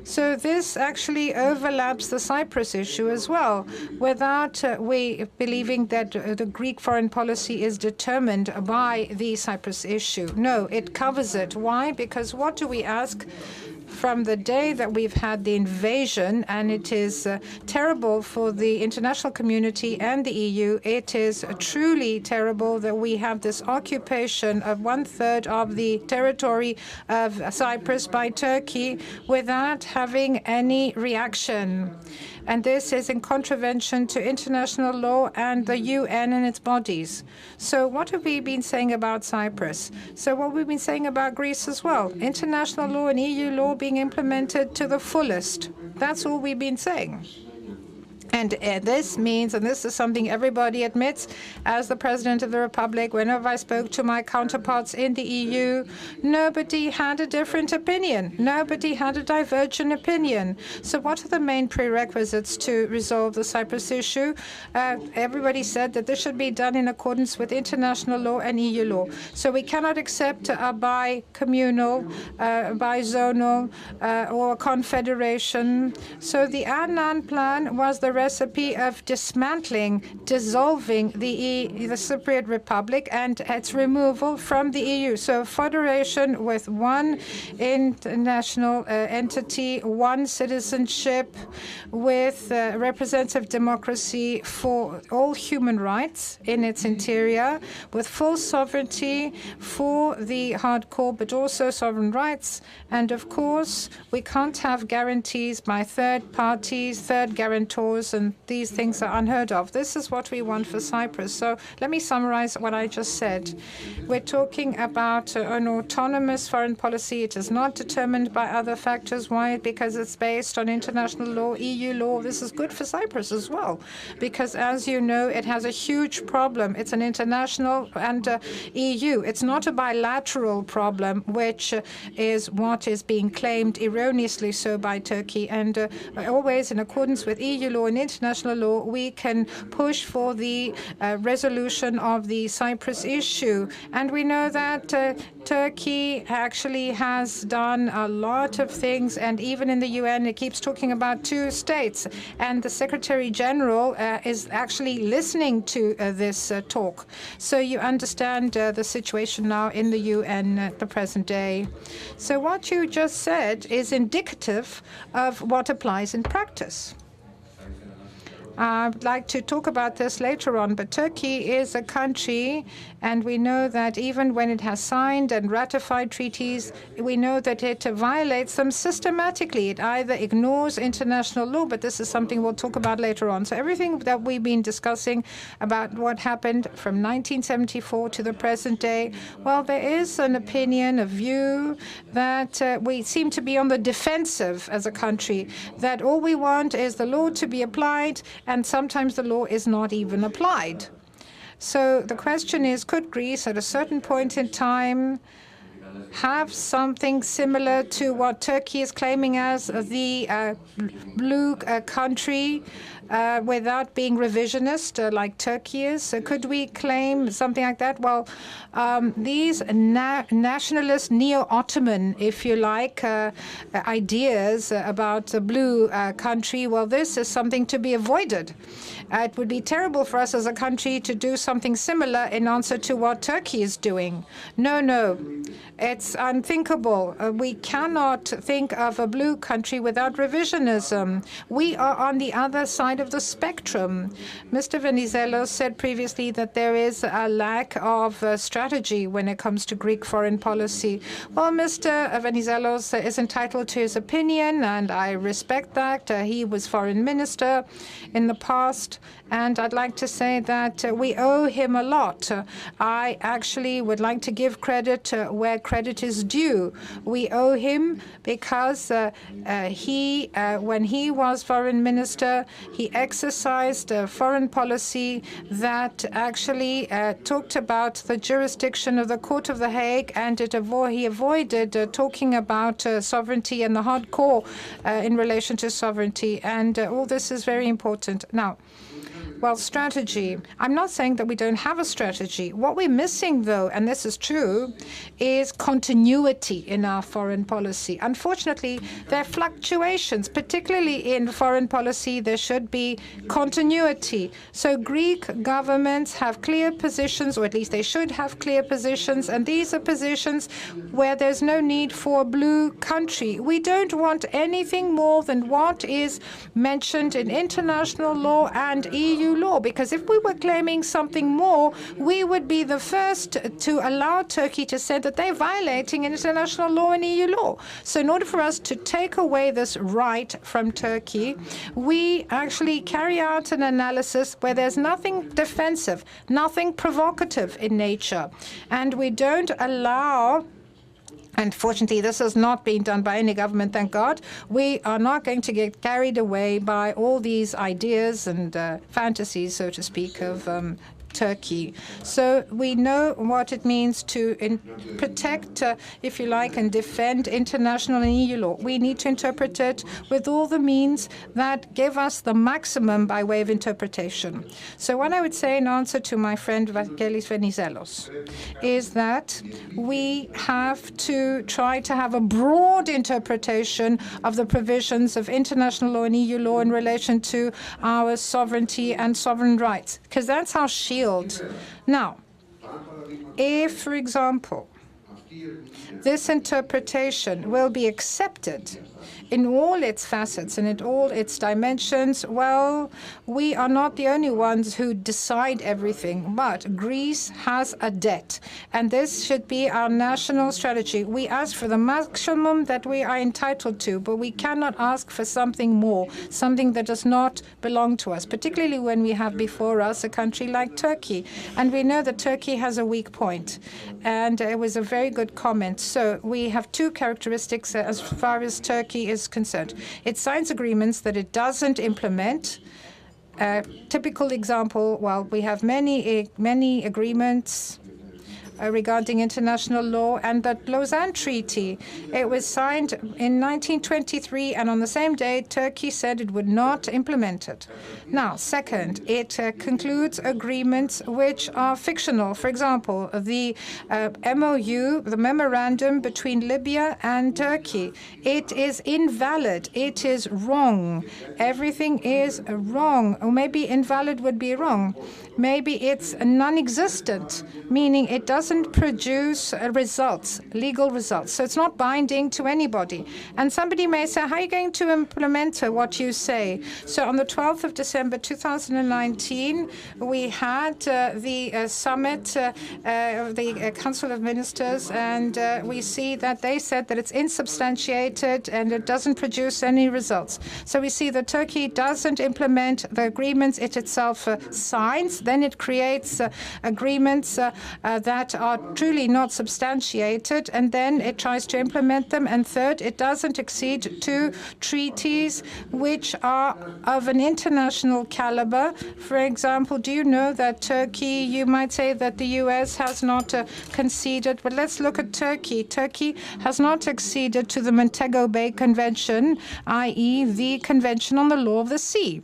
So this actually overlaps the Cyprus issue as well, without we believing that the Greek foreign policy is determined by the Cyprus issue. No, it covers it. Why? Because what do we ask? From the day that we've had the invasion, and it is terrible for the international community and the EU, it is truly terrible that we have this occupation of 1/3 of the territory of Cyprus by Turkey without having any reaction. And this is in contravention to international law and the UN and its bodies. So what have we been saying about Cyprus? So what we've been saying about Greece as well. International law and EU law being implemented to the fullest. That's all we've been saying. And this means, and this is something everybody admits, as the President of the Republic, whenever I spoke to my counterparts in the EU, nobody had a different opinion. Nobody had a divergent opinion. So what are the main prerequisites to resolve the Cyprus issue? Everybody said that this should be done in accordance with international law and EU law. So we cannot accept a bi-communal, bi-zonal, or a confederation. So the Annan plan was the recipe of dismantling, dissolving the Cypriot Republic and its removal from the EU. So federation with one international entity, one citizenship, with representative democracy for all human rights in its interior, with full sovereignty for the hardcore, but also sovereign rights. And of course, we can't have guarantees by third parties, third guarantors, and these things are unheard of. This is what we want for Cyprus. So let me summarize what I just said. We're talking about an autonomous foreign policy. It is not determined by other factors. Why? Because it's based on international law, EU law. This is good for Cyprus as well, because as you know, it has a huge problem. It's an international and EU. It's not a bilateral problem, which is what is being claimed erroneously so by Turkey. And always in accordance with EU law and international law, we can push for the resolution of the Cyprus issue. And we know that Turkey actually has done a lot of things, and even in the UN, it keeps talking about two states. And the Secretary General is actually listening to this talk. So you understand the situation now in the UN at the present day. So what you just said is indicative of what applies in practice. I'd like to talk about this later on, but Turkey is a country, and we know that even when it has signed and ratified treaties, we know that it violates them systematically. It either ignores international law, but this is something we'll talk about later on. So everything that we've been discussing about what happened from 1974 to the present day, well, there is an opinion, a view that we seem to be on the defensive as a country, that all we want is the law to be applied, and sometimes the law is not even applied. So the question is, could Greece at a certain point in time have something similar to what Turkey is claiming as the blue country without being revisionist like Turkey is? So could we claim something like that? Well, these nationalist, neo-Ottoman, if you like, ideas about the blue country, well, this is something to be avoided. It would be terrible for us as a country to do something similar in answer to what Turkey is doing. No, it's unthinkable. We cannot think of a blue country without revisionism. We are on the other side of the spectrum. Mr. Venizelos said previously that there is a lack of strategy when it comes to Greek foreign policy. Well, Mr. Venizelos is entitled to his opinion, and I respect that. He was foreign minister in the past. And I'd like to say that we owe him a lot. I actually would like to give credit where credit is due. We owe him because when he was foreign minister, he exercised a foreign policy that actually talked about the jurisdiction of the Court of The Hague, and he avoided talking about sovereignty and the hardcore in relation to sovereignty. And all this is very important. Now, well, strategy. I'm not saying that we don't have a strategy. What we're missing, though, and this is true, is continuity in our foreign policy. Unfortunately, there are fluctuations, particularly in foreign policy. There should be continuity. So Greek governments have clear positions, or at least they should have clear positions, and these are positions where there's no need for a blue country. We don't want anything more than what is mentioned in international law and EU law, because if we were claiming something more, we would be the first to allow Turkey to say that they're violating international law and EU law. So in order for us to take away this right from Turkey, we actually carry out an analysis where there's nothing defensive, nothing provocative in nature, and we don't allow. Unfortunately, this has not been done by any government, thank God. We are not going to get carried away by all these ideas and fantasies, so to speak, of Turkey. So we know what it means to protect, if you like, and defend international and EU law. We need to interpret it with all the means that give us the maximum by way of interpretation. So what I would say in answer to my friend Vangelis Venizelos is that we have to try to have a broad interpretation of the provisions of international law and EU law in relation to our sovereignty and sovereign rights, because that's our shield. Now, if, for example, this interpretation will be accepted in all its facets and in all its dimensions, well, we are not the only ones who decide everything, but Greece has a debt, and this should be our national strategy. We ask for the maximum that we are entitled to, but we cannot ask for something more, something that does not belong to us, particularly when we have before us a country like Turkey. And we know that Turkey has a weak point, and it was a very good comment. So we have two characteristics as far as Turkey is concerned. It signs agreements that it doesn't implement. Typical example, well, we have many agreements regarding international law, and the Lausanne Treaty, it was signed in 1923, and on the same day, Turkey said it would not implement it. Now, second, it concludes agreements which are fictional. For example, the MOU, the memorandum between Libya and Turkey, it is invalid. It is wrong. Everything is wrong. Or maybe invalid would be wrong. Maybe it's non-existent, meaning it doesn't produce results, legal results. So it's not binding to anybody. And somebody may say, how are you going to implement what you say? So on the 12th of December 2019, we had the summit of the Council of Ministers, and we see that they said that it's insubstantiated and it doesn't produce any results. So we see that Turkey doesn't implement the agreements it itself signs. Then it creates agreements that are truly not substantiated, and then it tries to implement them. And third, it doesn't accede to treaties which are of an international caliber. For example, do you know that Turkey, you might say that the US has not conceded, but let's look at Turkey. Turkey has not acceded to the Montego Bay Convention, i.e. the Convention on the Law of the Sea.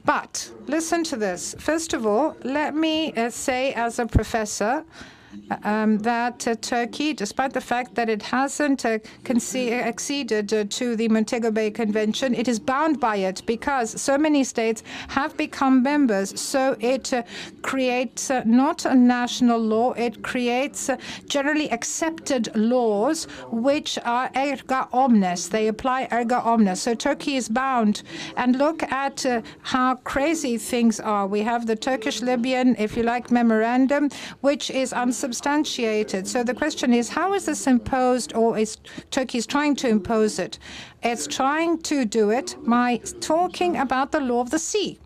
But listen to this. First of all, let me say as a professor that Turkey, despite the fact that it hasn't acceded to the Montego Bay Convention, it is bound by it because so many states have become members. So it creates not a national law, it creates generally accepted laws which are erga omnes. They apply erga omnes. So Turkey is bound. And look at how crazy things are. We have the Turkish-Libyan, if you like, memorandum, which is unsubstantiated. So the question is, how is this imposed, or is Turkey trying to impose it? It's trying to do it by talking about the law of the sea.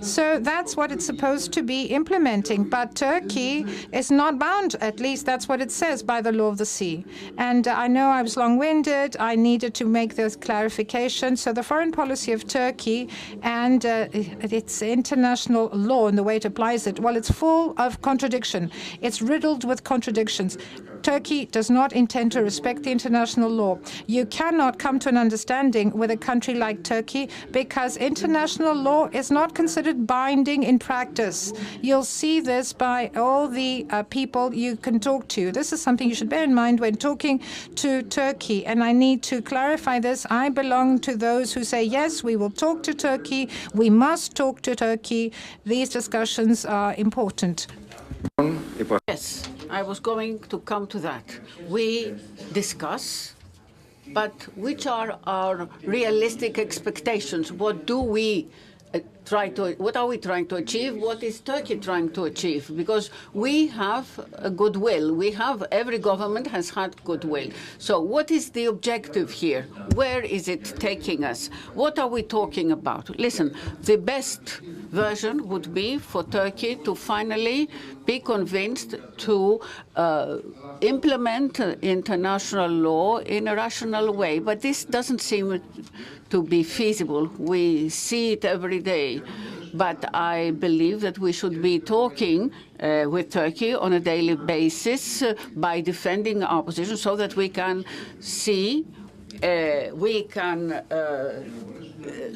So that's what it's supposed to be implementing. But Turkey is not bound, at least that's what it says, by the law of the sea. And I know I was long-winded. I needed to make this clarification. So the foreign policy of Turkey and its international law and the way it applies it, well, it's full of contradiction. It's riddled with contradictions. Turkey does not intend to respect the international law. You cannot come to an understanding with a country like Turkey because international law is not considered binding in practice. You'll see this by all the people you can talk to. This is something you should bear in mind when talking to Turkey. And I need to clarify this. I belong to those who say, yes, we will talk to Turkey. We must talk to Turkey. These discussions are important. Yes, I was going to come to that. We discuss, but which are our realistic expectations? What do we what are we trying to achieve? What is Turkey trying to achieve? Because we have a goodwill. Every government has had goodwill. So what is the objective here? Where is it taking us? What are we talking about? Listen, the best version would be for Turkey to finally be convinced to implement international law in a rational way. But this doesn't seem to be feasible. We see it every day. But I believe that we should be talking with Turkey on a daily basis by defending our position so that we can see, we can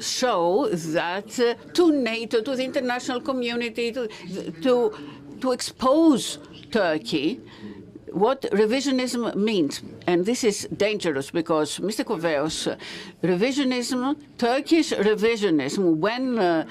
show that to NATO, to the international community, to expose Turkey what revisionism means. And this is dangerous because, Mr. Koveos, revisionism, Turkish revisionism, when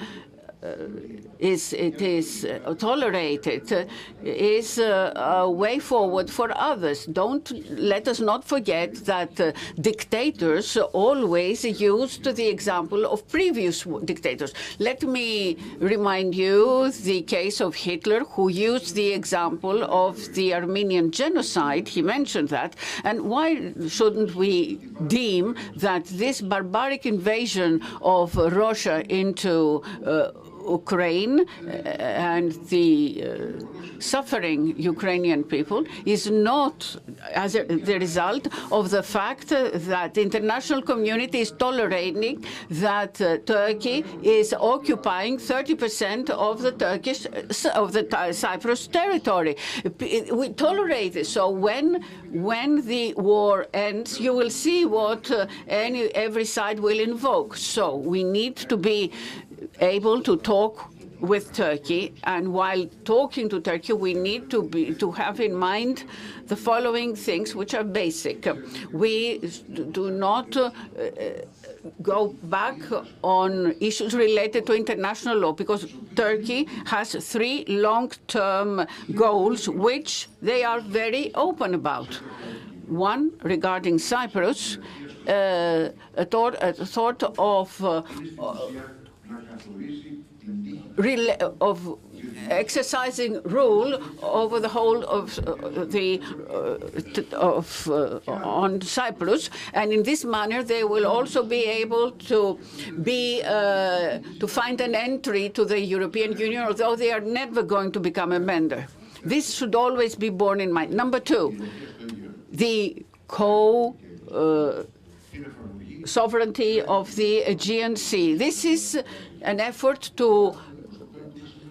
it is tolerated, is a way forward for others. Let us not forget that dictators always used the example of previous dictators. Let me remind you the case of Hitler, who used the example of the Armenian genocide. He mentioned that. And why shouldn't we deem that this barbaric invasion of Russia into Ukraine and the suffering Ukrainian people is not as the result of the fact that the international community is tolerating that Turkey is occupying 30% of the Cyprus territory. We tolerate this. So when the war ends, you will see what every side will invoke. So we need to be able to talk with Turkey, and while talking to Turkey, we need to have in mind the following things, which are basic. We do not go back on issues related to international law, because Turkey has 3 long-term goals, which they are very open about. One, regarding Cyprus, a thought of exercising rule over the whole of on Cyprus, and in this manner they will also be able to find an entry to the European Union, although they are never going to become a member. This should always be borne in mind. Number 2, the sovereignty of the Aegean Sea. This is an effort to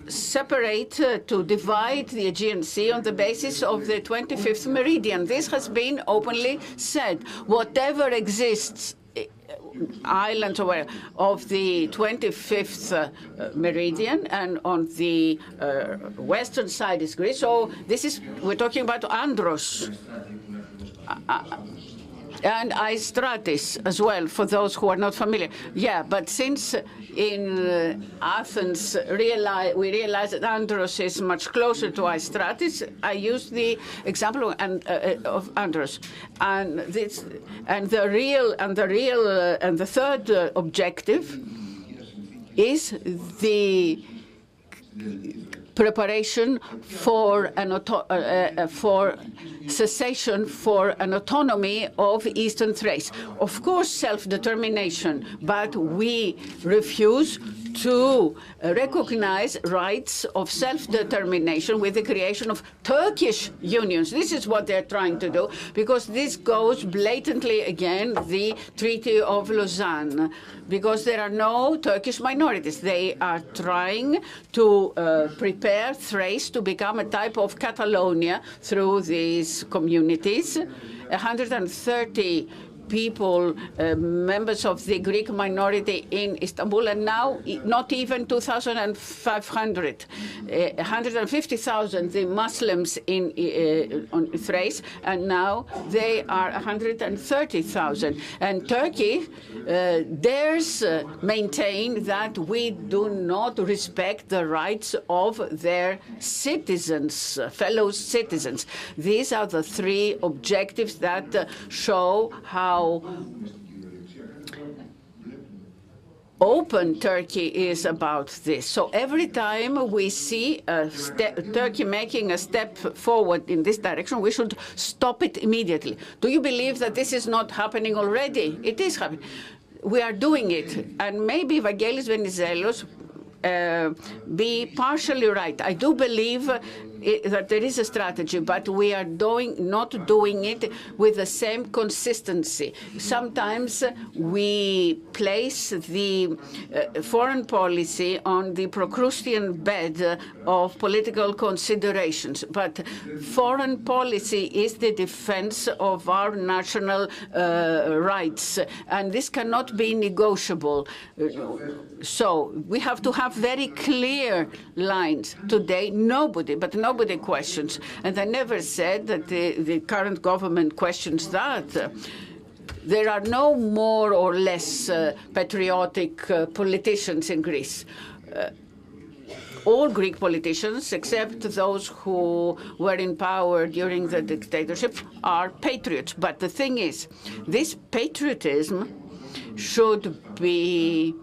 separate, to divide the Aegean Sea on the basis of the 25th meridian. This has been openly said. Whatever exists, islands of the 25th meridian, and on the western side is Greece. So this is, we're talking about Andros. And Aistratis as well, for those who are not familiar. Yeah, but since in Athens we realized that Andros is much closer to Aistratis, I used the example of Andros. And the third objective is the preparation for cessation for an autonomy of Eastern Thrace. Of course, self-determination, but we refuse to recognize rights of self-determination with the creation of Turkish unions. This is what they're trying to do, because this goes blatantly against the Treaty of Lausanne, because there are no Turkish minorities. They are trying to prepare Thrace to become a type of Catalonia through these communities. 130 people, members of the Greek minority in Istanbul, and now not even 2,500. 150,000 the Muslims on Thrace, and now they are 130,000. And Turkey dares maintain that we do not respect the rights of their citizens, fellow citizens. These are the 3 objectives that show how open Turkey is about this. So every time we see Turkey making a step forward in this direction, we should stop it immediately. Do you believe that this is not happening already? It is happening. We are doing it. And maybe Vangelis Venizelos be partially right. I do believe that there is a strategy, but we are not doing it with the same consistency. Sometimes we place the foreign policy on the Procrustean bed of political considerations, but foreign policy is the defense of our national rights, and this cannot be negotiable. So we have to have very clear lines. Today, nobody questions, and I never said that the current government questions that. There are no more or less patriotic politicians in Greece. All Greek politicians, except those who were in power during the dictatorship, are patriots. But the thing is, this patriotism should be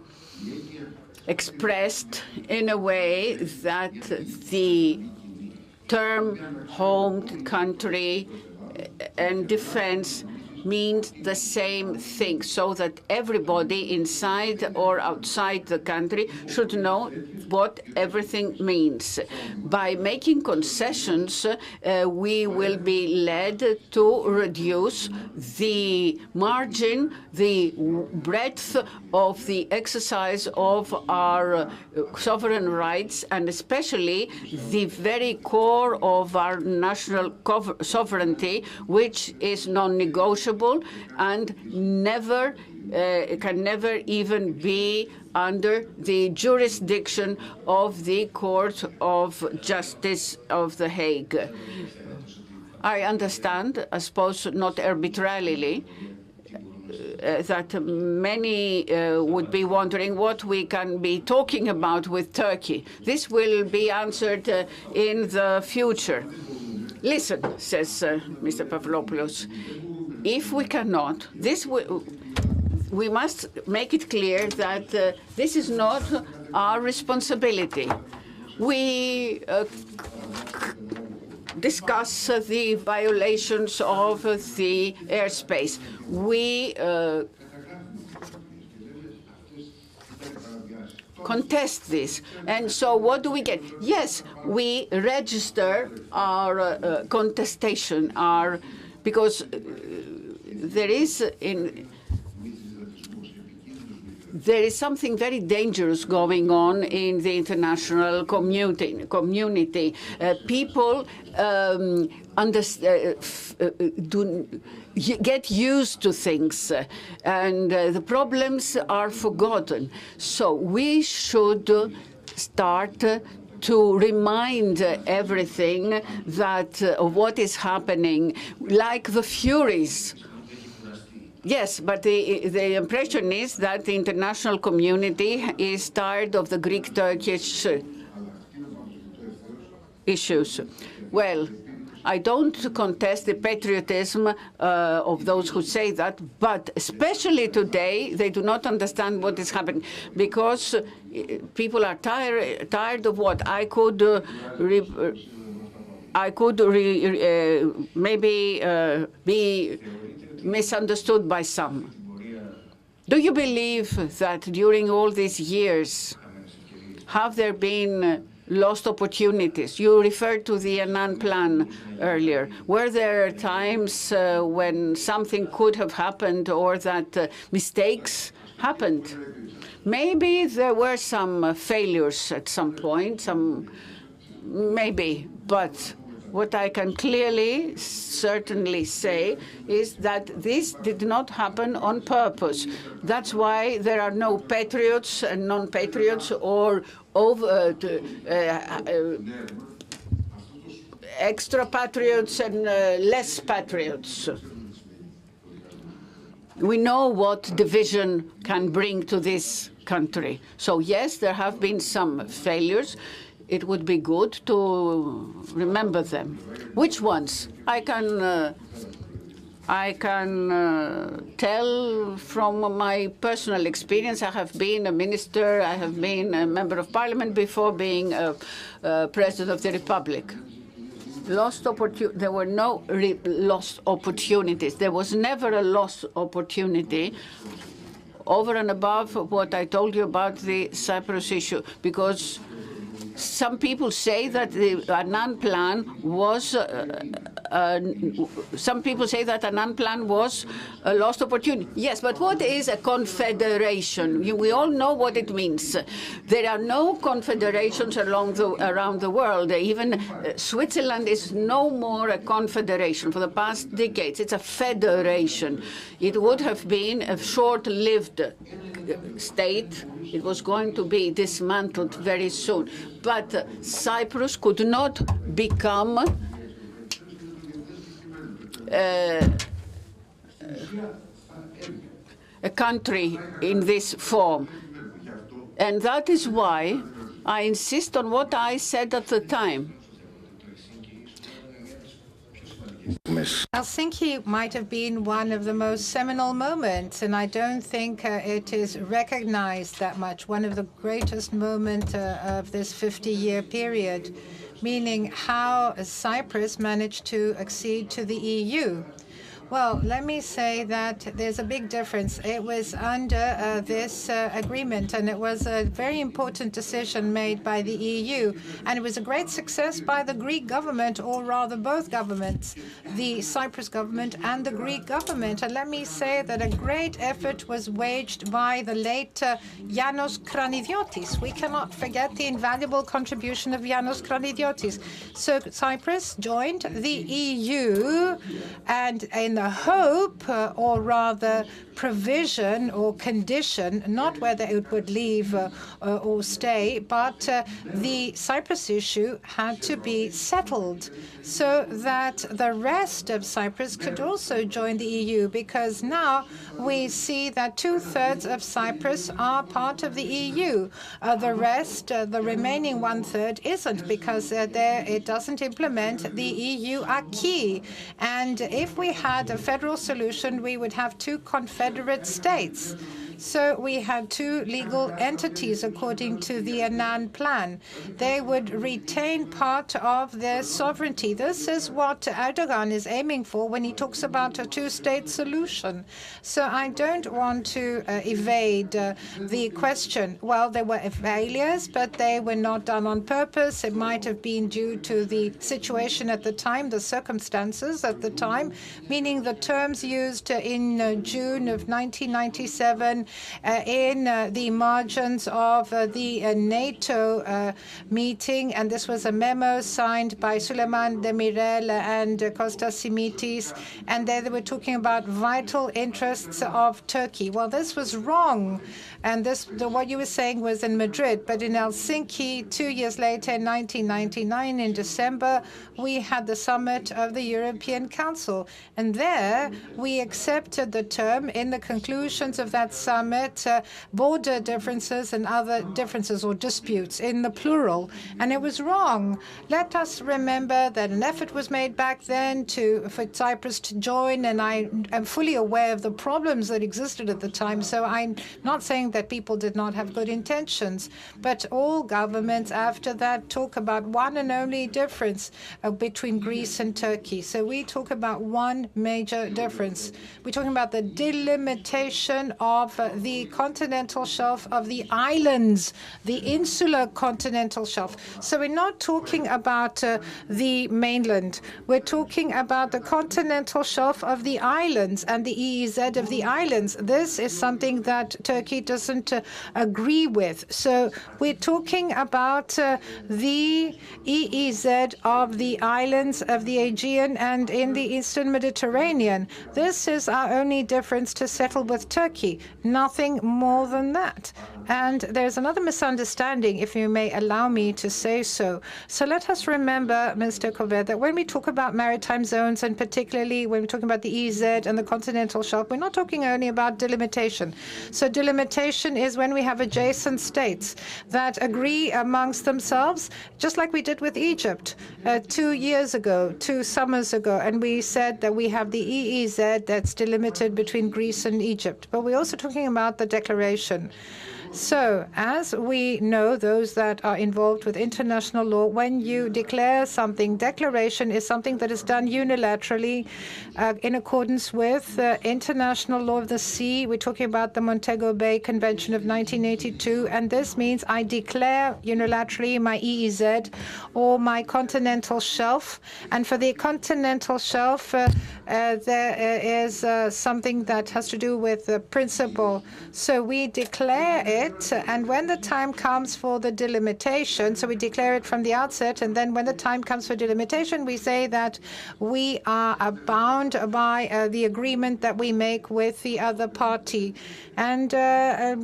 expressed in a way that the term home country and defense means the same thing, so that everybody inside or outside the country should know what everything means. By making concessions, we will be led to reduce the margin, the breadth of the exercise of our sovereign rights, and especially the very core of our national sovereignty, which is non-negotiable and can never even be under the jurisdiction of the Court of Justice of The Hague. I understand, I suppose not arbitrarily, that many would be wondering what we can be talking about with Turkey. This will be answered in the future. Listen, says Mr. Pavlopoulos, if we cannot, we must make it clear that this is not our responsibility. We discuss the violations of the airspace. We contest this. And so what do we get? Yes, we register our contestation, because there is something very dangerous going on in the international community. People get used to things, and the problems are forgotten. So we should start to remind everything that of what is happening, like the Furies. Yes, but the impression is that the international community is tired of the Greek-Turkish issues. Well, I don't contest the patriotism of those who say that, but especially today, they do not understand what is happening, because people are tired of what? I could maybe be misunderstood by some. Do you believe that during all these years, have there been lost opportunities? You referred to the Annan Plan earlier. Were there times when something could have happened or that mistakes happened? Maybe there were some failures at some point, maybe, but what I can clearly, certainly say is that this did not happen on purpose. That's why there are no patriots and non-patriots or extra patriots and less patriots. We know what division can bring to this country. So yes, there have been some failures. It would be good to remember them. Which ones? I can tell from my personal experience. I have been a minister, I have been a member of parliament before being a president of the republic. There were no lost opportunities. There was never a lost opportunity over and above what I told you about the Cyprus issue, because some people say that the Annan plan was. Some people say that Annan plan was a lost opportunity. Yes, but what is a confederation? We all know what it means. There are no confederations around the world. Even Switzerland is no more a confederation for the past decades. It's a federation. It would have been a short-lived state. It was going to be dismantled very soon. But Cyprus could not become a country in this form. And that is why I insist on what I said at the time. Helsinki might have been one of the most seminal moments, and I don't think it is recognized that much. One of the greatest moments of this 50-year period, meaning how Cyprus managed to accede to the EU. Well, let me say that there's a big difference. It was under this agreement, and it was a very important decision made by the EU, and it was a great success by the Greek government, or rather both governments, the Cyprus government and the Greek government. And let me say that a great effort was waged by the late Yanos Kranidiotis. We cannot forget the invaluable contribution of Yanos Kranidiotis. So Cyprus joined the EU, and in the hope, or rather provision or condition, not whether it would leave or stay, but the Cyprus issue had to be settled so that the rest of Cyprus could also join the EU, because now we see that 2/3 of Cyprus are part of the EU. The rest, the remaining 1/3, isn't, because there it doesn't implement the EU acquis. And if we had a federal solution, we would have two confederate states. So we had two legal entities according to the Annan plan. They would retain part of their sovereignty. This is what Erdogan is aiming for when he talks about a two-state solution. So I don't want to evade the question. Well, there were failures, but they were not done on purpose. It might have been due to the situation at the time, the circumstances at the time, meaning the terms used in June of 1997 in the margins of the NATO meeting, and this was a memo signed by Süleyman Demirel and Kostas Simitis, and they were talking about vital interests of Turkey. Well, this was wrong, and what you were saying was in Madrid, but in Helsinki 2 years later, in 1999, in December, we had the summit of the European Council, and there we accepted the term in the conclusions of that summit, border differences and other differences or disputes in the plural, and it was wrong. Let us remember that an effort was made back then for Cyprus to join, and I am fully aware of the problems that existed at the time, so I'm not saying that people did not have good intentions, but all governments after that talk about one and only difference between Greece and Turkey. So we talk about one major difference. We're talking about the delimitation of the continental shelf of the islands, the insular continental shelf. So we're not talking about the mainland. We're talking about the continental shelf of the islands and the EEZ of the islands. This is something that Turkey doesn't agree with. So we're talking about the EEZ of the islands of the Aegean and in the Eastern Mediterranean. This is our only difference to settle with Turkey. Nothing more than that. And there's another misunderstanding, if you may allow me to say so. So let us remember, Mr. Kovet, that when we talk about maritime zones, and particularly when we're talking about the EEZ and the continental shelf, we're not talking only about delimitation. So delimitation is when we have adjacent states that agree amongst themselves, just like we did with Egypt 2 years ago, 2 summers ago, and we said that we have the EEZ that's delimited between Greece and Egypt. But we're also talking about the declaration. So, as we know, those that are involved with international law, when you declare something, declaration is something that is done unilaterally in accordance with international law of the sea. We're talking about the Montego Bay Convention of 1982, and this means I declare unilaterally my EEZ or my continental shelf. And for the continental shelf, there is something that has to do with the principle. So we declare it, and when the time comes for the delimitation, so we declare it from the outset, and then when the time comes for delimitation, we say that we are bound by the agreement that we make with the other party. And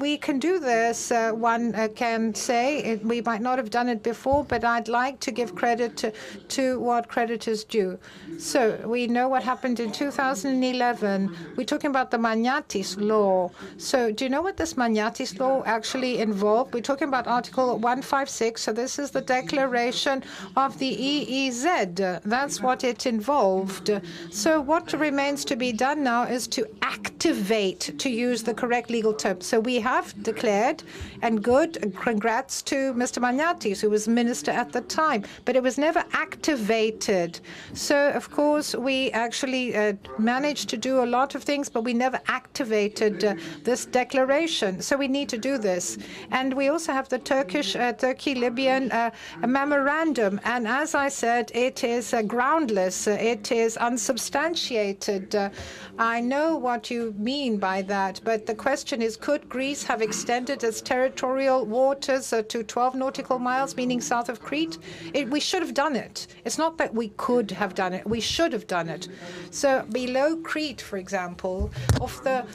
we can do this. One can say we might not have done it before, but I'd like to give credit to what credit is due. So we know what happened in 2011. We're talking about the Magnatis law. So do you know what this Magnatis law actually involved? We're talking about Article 156. So this is the declaration of the EEZ. That's what it involved. So what remains to be done now is to activate, to use the correct legal term. So we have declared, and good, congrats to Mr. Magnatis, who was minister at the time, but it was never activated. So, of course, we actually managed to do a lot of things, but we never activated this declaration. So we need to do this. And we also have the Turkey-Libyan memorandum. And as I said, it is groundless. It is unsubstantiated. I know what you mean by that, but the question is, could Greece have extended its territorial waters to 12 nautical miles, meaning south of Crete? We should have done it. It's not that we could have done it. We should have done it. So below Crete, for example, of the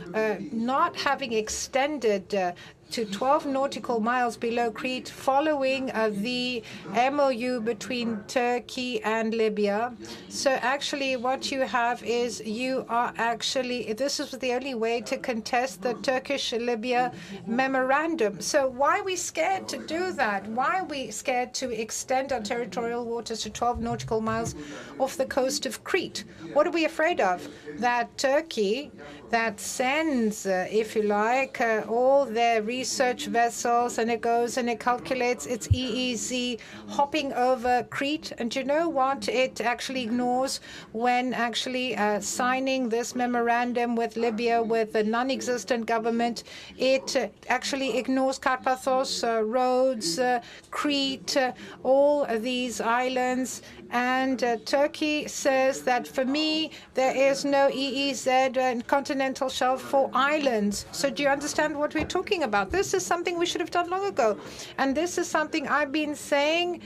not having extended to 12 nautical miles below Crete following the MOU between Turkey and Libya. So actually what you have is you are actually, this is the only way to contest the Turkish-Libya memorandum. So why are we scared to do that? Why are we scared to extend our territorial waters to 12 nautical miles off the coast of Crete? What are we afraid of? That Turkey, that sends, if you like, all their research vessels, and it goes and it calculates its EEZ hopping over Crete. And you know what it actually ignores when actually signing this memorandum with Libya, with a non-existent government? It actually ignores Karpathos, Rhodes, Crete, all these islands. And Turkey says that for me, there is no EEZ and continental shelf for islands. So do you understand what we're talking about? This is something we should have done long ago. And this is something I've been saying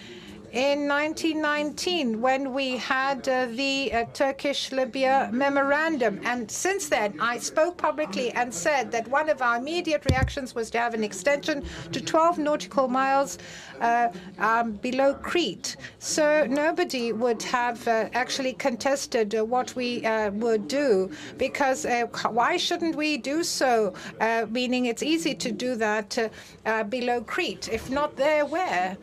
in 1919 when we had the Turkish-Libya memorandum. And since then, I spoke publicly and said that one of our immediate reactions was to have an extension to 12 nautical miles below Crete. So nobody would have actually contested what we would do, because why shouldn't we do so? Meaning it's easy to do that below Crete. If not there, where?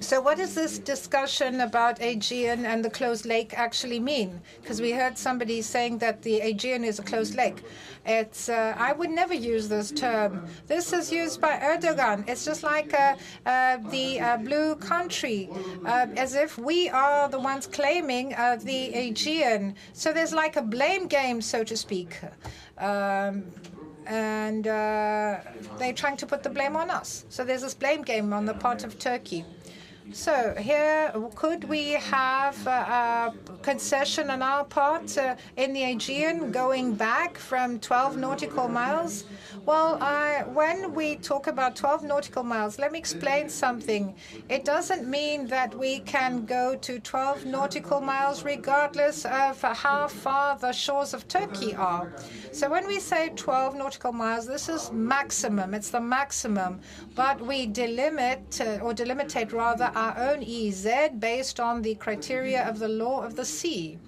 So what does this discussion about Aegean and the closed lake actually mean? Because we heard somebody saying that the Aegean is a closed lake. It's I would never use this term. This is used by Erdogan. It's just like the blue country, as if we are the ones claiming the Aegean. So there's like a blame game, so to speak. And they're trying to put the blame on us. So there's this blame game on the part of Turkey. So here, could we have a concession on our part in the Aegean going back from 12 nautical miles? Well, when we talk about 12 nautical miles, let me explain something. It doesn't mean that we can go to 12 nautical miles regardless of how far the shores of Turkey are. So when we say 12 nautical miles, this is maximum. It's the maximum. But we delimitate rather our own EEZ based on the criteria of the law of the sea.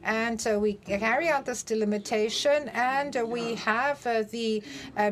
And we carry out this delimitation, and we have the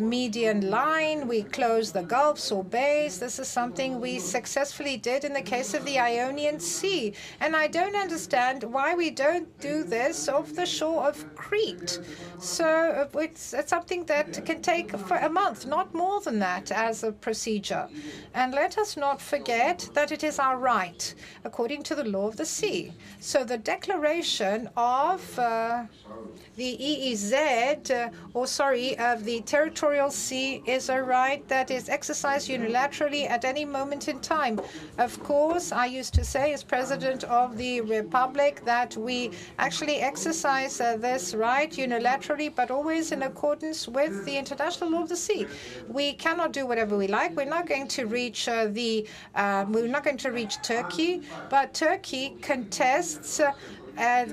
median line. We close the gulfs or bays. This is something we successfully did in the case of the Ionian Sea. And I don't understand why we don't do this off the shore of Crete. So it's something that can take for a month, not more than that, as a procedure. And let us not forget that it is our right, according to the law of the sea. So the declaration of the EEZ, of the territorial sea, is a right that is exercised unilaterally at any moment in time. Of course, I used to say as President of the Republic that we actually exercise this right unilaterally, but always in accordance with the international law of the sea. We cannot do whatever we like. We're not going to reach Turkey, but Turkey contests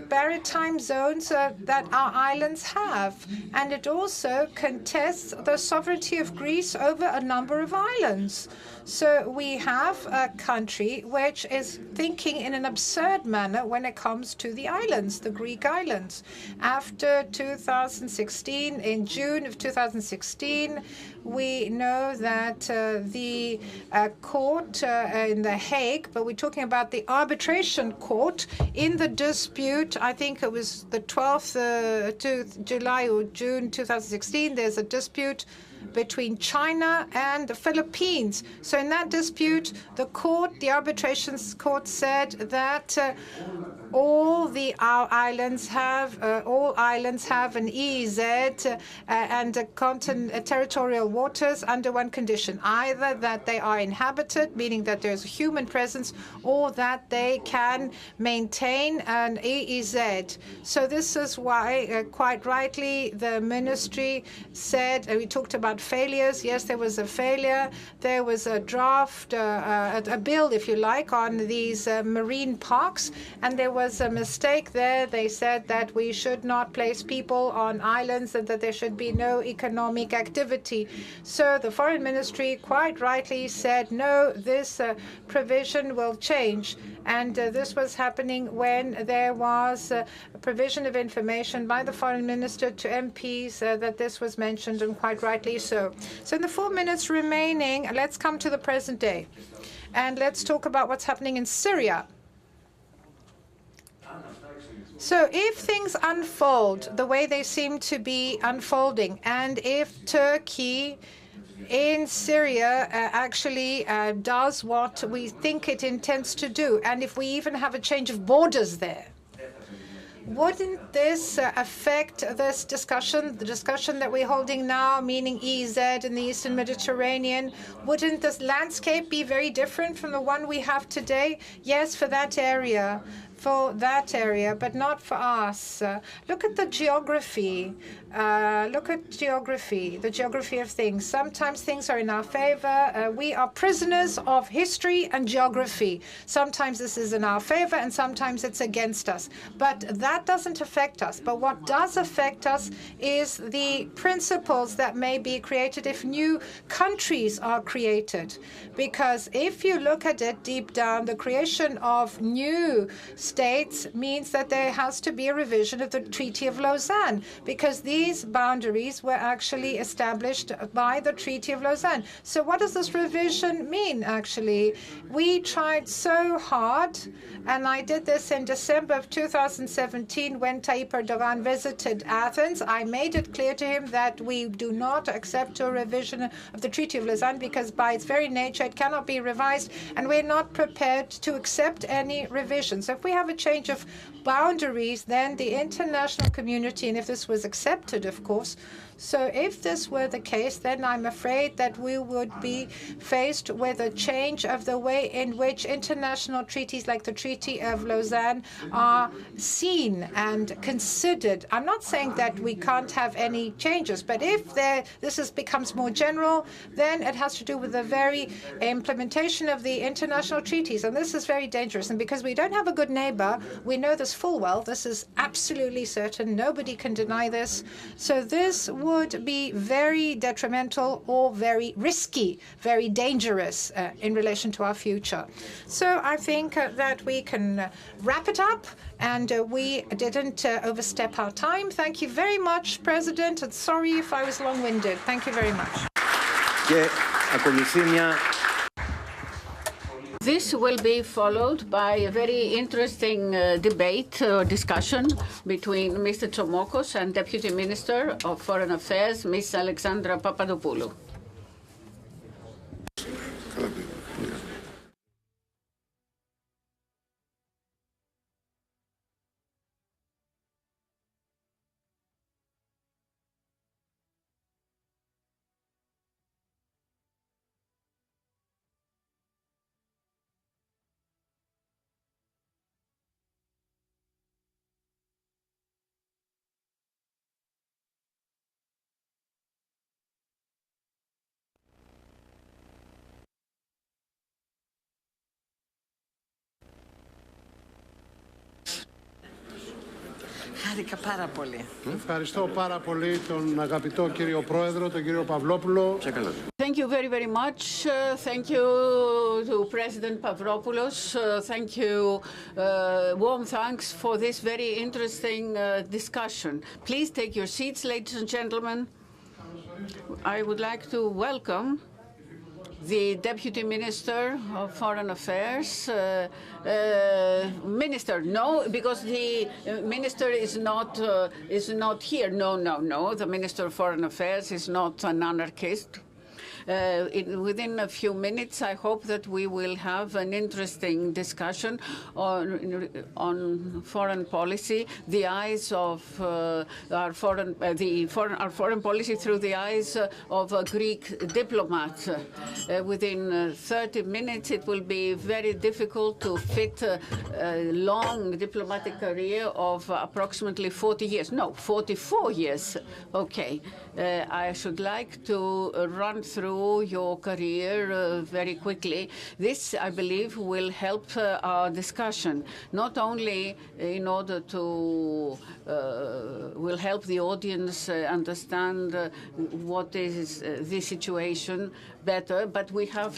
maritime zones that our islands have. And it also contests the sovereignty of Greece over a number of islands. So we have a country which is thinking in an absurd manner when it comes to the islands, the Greek islands. After 2016, in June of 2016, we know that the court in The Hague, but we're talking about the arbitration court in the dispute, I think it was the 12th July or June 2016, there's a dispute between China and the Philippines. So in that dispute, the arbitration court said that all islands have an EEZ and territorial waters under one condition, either that they are inhabited, meaning that there's a human presence, or that they can maintain an EEZ. So this is why, quite rightly, the ministry said, we talked about failures. Yes, there was a failure. There was a draft, a bill, if you like, on these marine parks, and there was a mistake there. They said that we should not place people on islands and that there should be no economic activity. So the foreign ministry quite rightly said, no, this provision will change. And this was happening when there was a provision of information by the foreign minister to MPs that this was mentioned, and quite rightly so. So in the 4 minutes remaining, let's come to the present day. And let's talk about what's happening in Syria. So if things unfold the way they seem to be unfolding, and if Turkey in Syria actually does what we think it intends to do, and if we even have a change of borders there, wouldn't this affect this discussion, the discussion that we're holding now, meaning EEZ in the Eastern Mediterranean? Wouldn't this landscape be very different from the one we have today? Yes, for that area, but not for us. Look at the geography. The geography of things. Sometimes things are in our favor. We are prisoners of history and geography. Sometimes this is in our favor and sometimes it's against us. But that doesn't affect us. But what does affect us is the principles that may be created if new countries are created. Because if you look at it deep down, the creation of new states means that there has to be a revision of the Treaty of Lausanne, because these boundaries were actually established by the Treaty of Lausanne. So what does this revision mean, actually? We tried so hard, and I did this in December of 2017 when Tayyip Erdogan visited Athens. I made it clear to him that we do not accept a revision of the Treaty of Lausanne because by its very nature it cannot be revised, and we're not prepared to accept any revision. So if we have a change of boundaries, then the international community, and if this was accepted, of course, so if this were the case, then I'm afraid that we would be faced with a change of the way in which international treaties like the Treaty of Lausanne are seen and considered. I'm not saying that we can't have any changes, but if becomes more general, then it has to do with the very implementation of the international treaties, and this is very dangerous. And because we don't have a good neighbor. We know this full well. This is absolutely certain. Nobody can deny this. So this would be very detrimental or very risky, very dangerous in relation to our future. So I think that we can wrap it up, and we didn't overstep our time. Thank you very much, President, and sorry if I was long-winded. Thank you very much. This will be followed by a very interesting debate or discussion between Mr. Tsomokos and Deputy Minister of Foreign Affairs, Ms. Alexandra Papadopoulou. Χάρηκα πάρα πολύ. Ευχαριστώ πάρα πολύ τον αγαπητό κύριο Πρόεδρο, τον κύριο Παυλόπουλο. Thank you very, very much. Thank you to President Pavlopoulos. Thank you. Warm thanks for this very interesting discussion. Please take your seats, ladies and gentlemen. I would like to welcome the Deputy Minister of Foreign Affairs. Minister, no, because the Minister is not here. No. The Minister of Foreign Affairs is not an anarchist. Within a few minutes, I hope that we will have an interesting discussion on foreign policy, the eyes of our foreign policy through the eyes of a Greek diplomat. Within 30 minutes, it will be very difficult to fit a long diplomatic career of approximately 40 years. No, 44 years. Okay. I should like to run through your career very quickly. This, I believe, will help our discussion, not only in order to will help the audience understand what is the situation better, but we have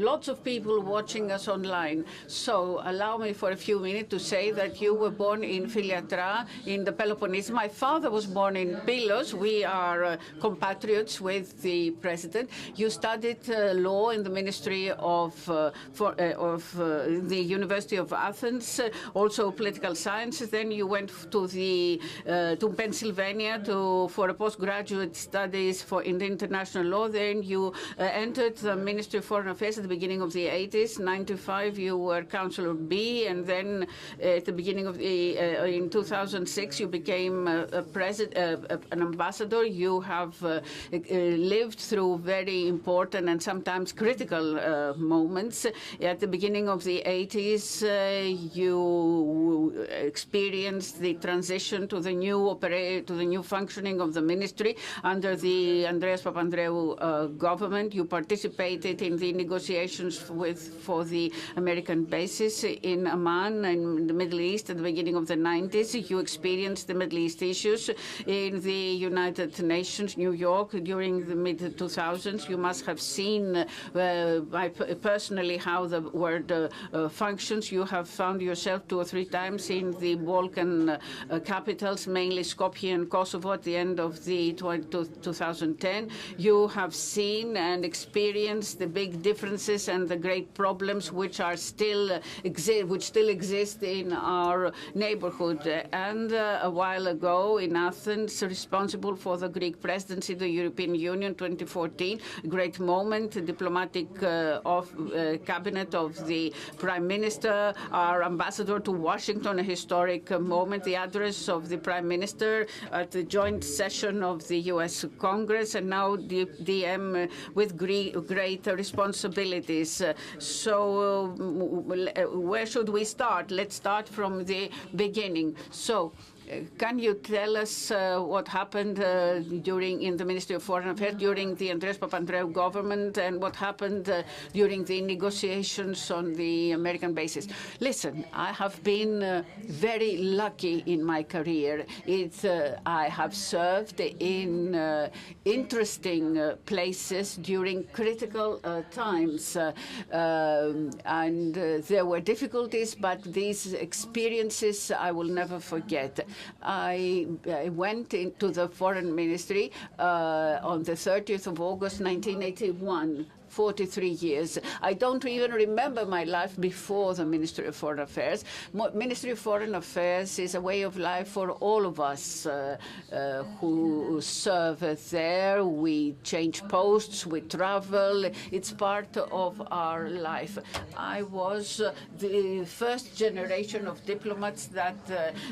lots of people watching us online. So allow me for a few minutes to say that you were born in Philiatra in the Peloponnese. My father was born in Pylos. We are compatriots with the president. You studied law in the Ministry of the University of Athens, also political sciences. Then you went to Pennsylvania for a postgraduate studies in the international law. Then you entered the Ministry of Foreign Affairs at the beginning of the 80s. 95, you were Counselor B, and then at the beginning of in 2006, you became an ambassador. You have lived through very important and sometimes critical moments. At the beginning of the 80s, you experienced the transition to the new functioning of the ministry under the Andreas Papandreou government. You participated in the negotiations for the American bases in Amman in the Middle East at the beginning of the 90s. You experienced the Middle East issues in the United Nations, New York, during the mid-2000s. You must have seen personally how the word functions. You have found yourself 2 or 3 times in the Balkan capitals, mainly Skopje and Kosovo at the end of the 2010. You have seen and experienced the big differences and the great problems which still exist in our neighborhood. And a while ago in Athens, responsible for the Greek presidency of the European Union 2014, great moment, diplomatic cabinet of the Prime Minister, our ambassador to Washington, a historic moment, the address of the Prime Minister at the joint session of the U.S. Congress, and now the DM with great responsibilities. So where should we start? Let's start from the beginning. So Can you tell us what happened in the Ministry of Foreign Affairs during the Andreas Papandreou government and what happened during the negotiations on the American basis? Listen, I have been very lucky in my career. I have served in interesting places during critical times, and there were difficulties, but these experiences I will never forget. I went into the Foreign Ministry on the 30th of August 1981. 43 years. I don't even remember my life before the Ministry of Foreign Affairs. Ministry of Foreign Affairs is a way of life for all of us who serve there. We change posts, we travel. It's part of our life. I was the first generation of diplomats that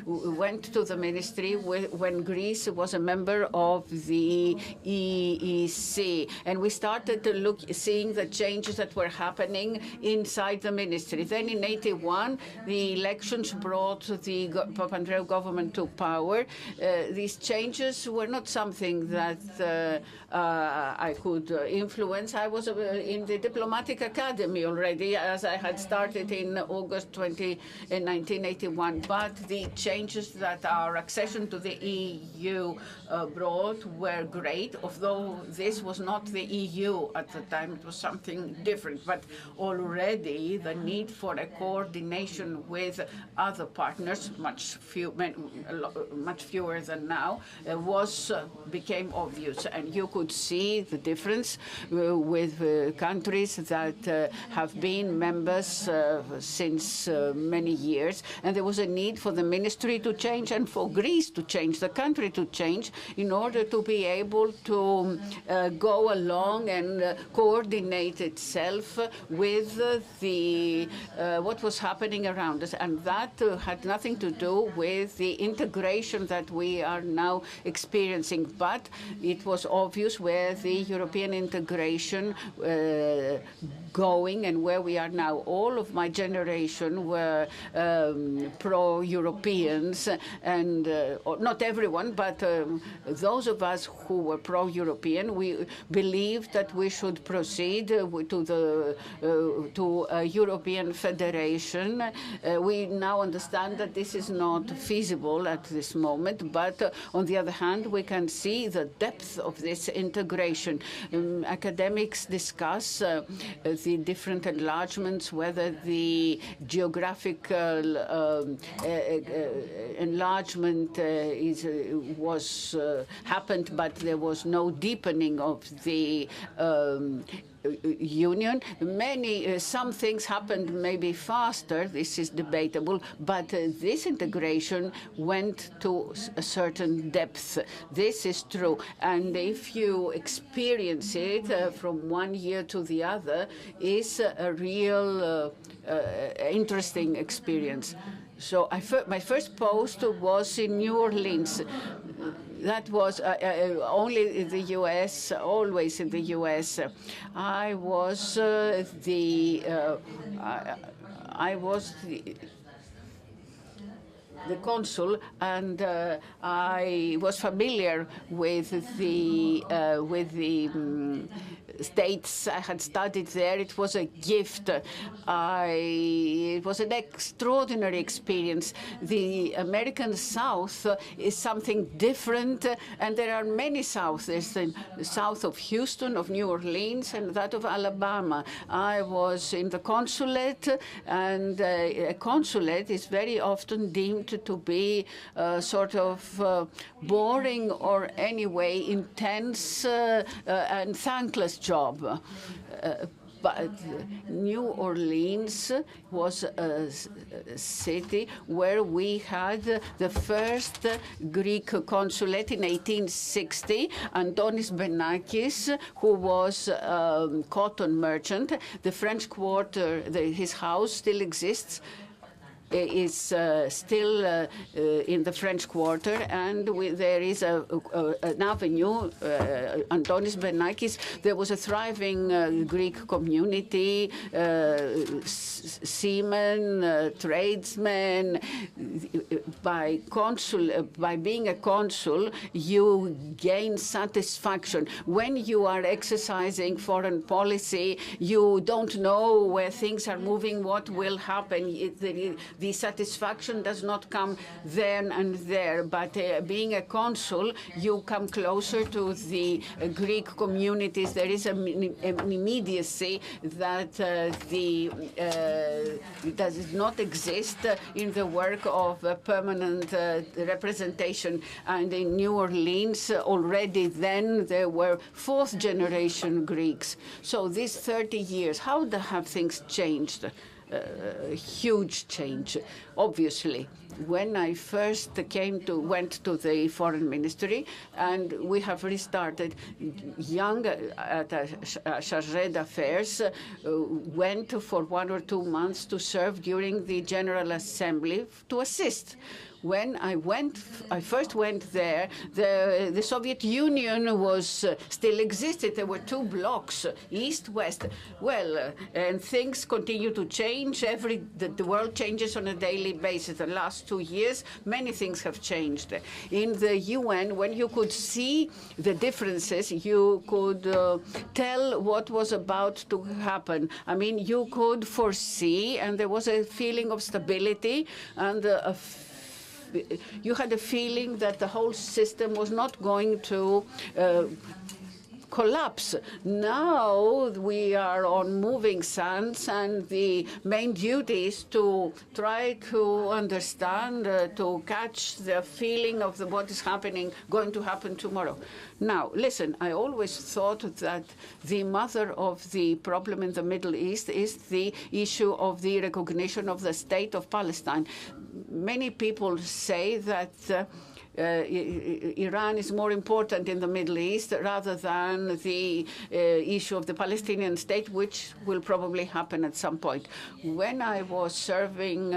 went to the ministry when Greece was a member of the EEC. And we started to seeing the changes that were happening inside the ministry. Then in 81, the elections brought the Papandreou government to power. These changes were not something that I could influence. I was in the diplomatic academy already, as I had started in August 1981. But the changes that our accession to the EU brought were great, although this was not the EU at the time. It was something different. But already the need for a coordination with other partners, much fewer than now, became obvious. And you could see the difference with countries that have been members since many years. And there was a need for the ministry to change and for Greece to change, the country to change, in order to be able to go along and coordinate itself with what was happening around us. And that had nothing to do with the integration that we are now experiencing. But it was obvious where the European integration going and where we are now. All of my generation were pro-Europeans, and not everyone, but those of us who were pro-European, we believed that we should proceed to a European federation. We now understand that this is not feasible at this moment, but on the other hand, we can see the depth of this integration. Academics discuss the different enlargements, whether the geographical enlargement happened, but there was no deepening of the Union. Some things happened maybe faster, this is debatable, but this integration went to a certain depth. This is true. And if you experience it from one year to the other, it's a real interesting experience. So my first post was in New Orleans. That was only in the U.S., always in the U.S. I was the consul, and I was familiar with the states. I had studied there. It was a gift. It was an extraordinary experience. The American South is something different, and there are many Souths. There's the south of Houston, of New Orleans, and that of Alabama. I was in the consulate, and a consulate is very often deemed to be sort of boring or anyway intense and thankless job. But New Orleans was a city where we had the first Greek consulate in 1860, Antonis Benakis, who was a cotton merchant. The French Quarter, his house still exists. is still in the French Quarter, and there is an avenue, Antonis Bernakis. There was a thriving Greek community, seamen, tradesmen. By being a consul, you gain satisfaction. When you are exercising foreign policy, you don't know where things are moving, what will happen. The satisfaction does not come then and there, but being a consul, you come closer to the Greek communities. There is an immediacy that does not exist in the work of permanent representation. And in New Orleans, already then, there were fourth-generation Greeks. So these 30 years, how have things changed? Huge change, obviously. When I first went to the foreign ministry, and we have restarted, young at chargé d'affaires went for 1 or 2 months to serve during the General Assembly to assist. When I first went there, the Soviet Union was still existed. There were 2 blocks, East, West. Well, and things continue to change. The world changes on a daily basis. The last 2 years, many things have changed. In the UN, when you could see the differences, you could tell what was about to happen. I mean, you could foresee, and there was a feeling of stability and you had a feeling that the whole system was not going to collapse. Now we are on moving sands, and the main duty is to try to understand, to catch the feeling of what is going to happen tomorrow. Now, listen, I always thought that the mother of the problem in the Middle East is the issue of the recognition of the state of Palestine. Many people say that Iran is more important in the Middle East rather than the issue of the Palestinian state, which will probably happen at some point. When I was serving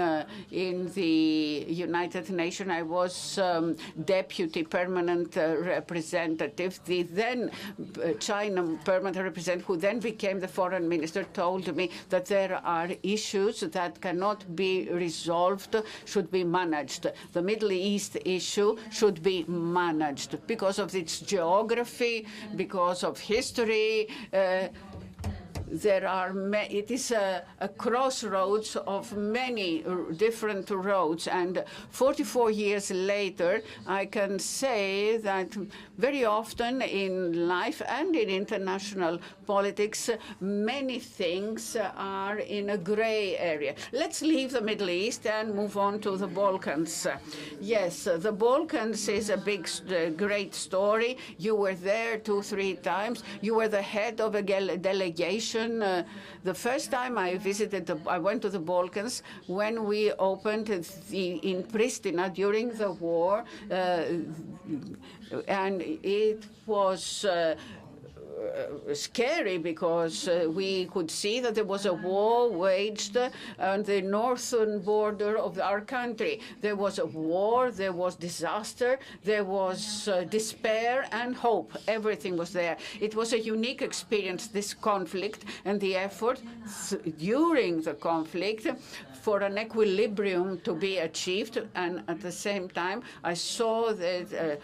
in the United Nations, I was deputy permanent representative. The then China permanent representative, who then became the foreign minister, told me that there are issues that cannot be resolved, should be managed. The Middle East issue should be managed because of its geography, because of history. It is a crossroads of many different roads, and 44 years later, I can say that very often in life and in international politics, many things are in a gray area. Let's leave the Middle East and move on to the Balkans. Yes, the Balkans is a great story. You were there 2-3 times. You were the head of a delegation. The first time I went to the Balkans when we opened in Pristina during the war, and it was scary because we could see that there was a war waged on the northern border of our country. There was a war, there was disaster, there was despair and hope. Everything was there. It was a unique experience, this conflict, and the effort during the conflict for an equilibrium to be achieved. And at the same time, I saw that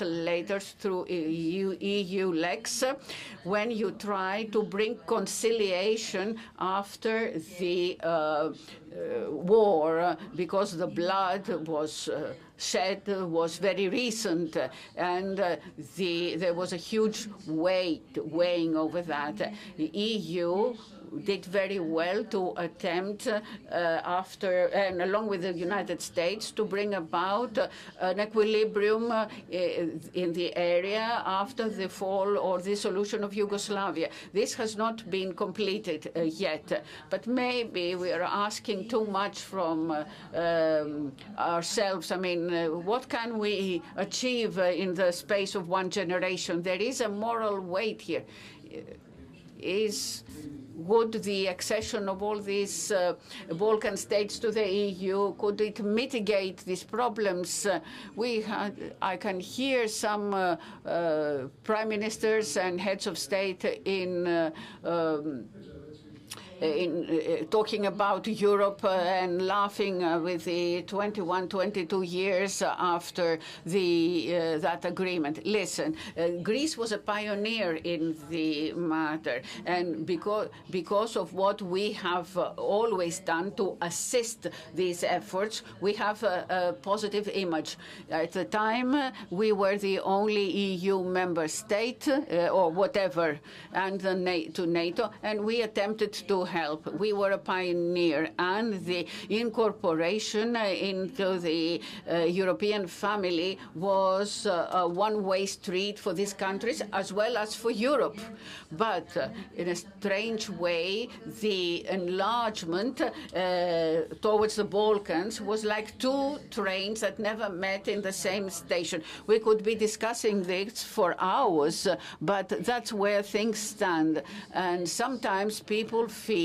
later through EU Lex, when you try to bring conciliation after the war, because the blood was shed was very recent, and there was a huge weighing over that. The EU did very well to attempt and along with the United States, to bring about an equilibrium in the area after the fall or dissolution of Yugoslavia. This has not been completed yet, but maybe we are asking too much from ourselves. I mean, what can we achieve in the space of one generation? There is a moral weight here. would the accession of all these Balkan states to the EU, could it mitigate these problems? I can hear some prime ministers and heads of state in talking about Europe and laughing with the 21, 22 years after that agreement. Listen, Greece was a pioneer in the matter, and because of what we have always done to assist these efforts, we have a positive image. At the time, we were the only EU member state, or whatever, and to NATO, and we attempted to help. We were a pioneer, and the incorporation into the European family was a one-way street for these countries as well as for Europe. But in a strange way, the enlargement towards the Balkans was like two trains that never met in the same station. We could be discussing this for hours, but that's where things stand. And sometimes people feel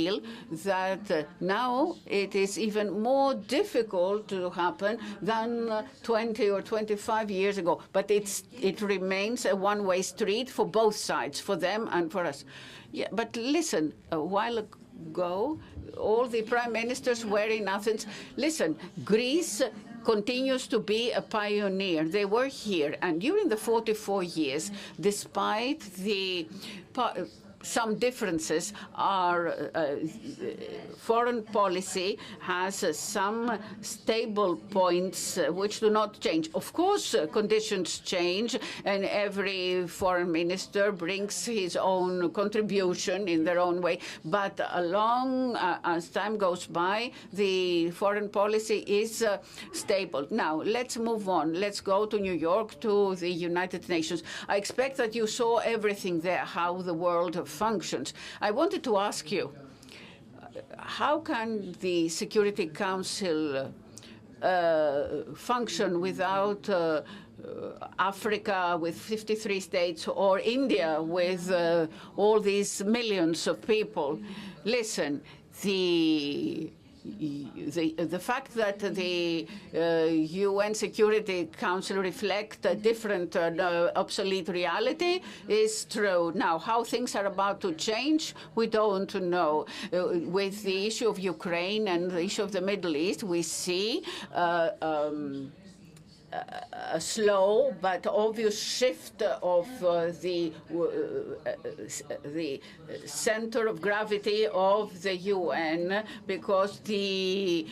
that now it is even more difficult to happen than 20 or 25 years ago. But it remains a one-way street for both sides, for them and for us. Yeah, but listen, a while ago, all the prime ministers were in Athens. Listen, Greece continues to be a pioneer. They were here, and during the 44 years, despite the some differences, our foreign policy has some stable points which do not change. Of course, conditions change, and every foreign minister brings his own contribution in their own way. But as time goes by, the foreign policy is stable. Now, let's move on. Let's go to New York, to the United Nations. I expect that you saw everything there, how the world functions. I wanted to ask you, how can the Security Council function without Africa with 53 states, or India with all these millions of people? Listen, the fact that the UN Security Council reflect a different obsolete reality is true. Now, how things are about to change, we don't know. With the issue of Ukraine and the issue of the Middle East, we see a slow but obvious shift of the center of gravity of the UN, because the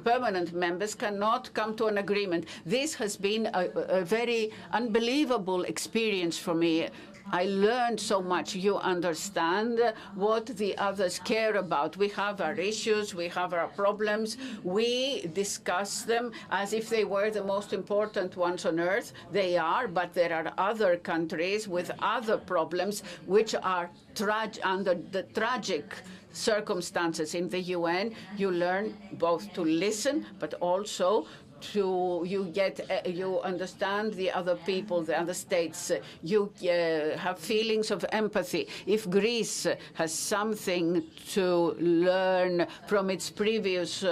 permanent members cannot come to an agreement. This has been a very unbelievable experience for me. I learned so much. You understand what the others care about. We have our issues, we have our problems. We discuss them as if they were the most important ones on earth. They are, but there are other countries with other problems which are under the tragic circumstances. In the UN, you learn both to listen, but also you understand the other people, the other states. You have feelings of empathy. If Greece has something to learn from its previous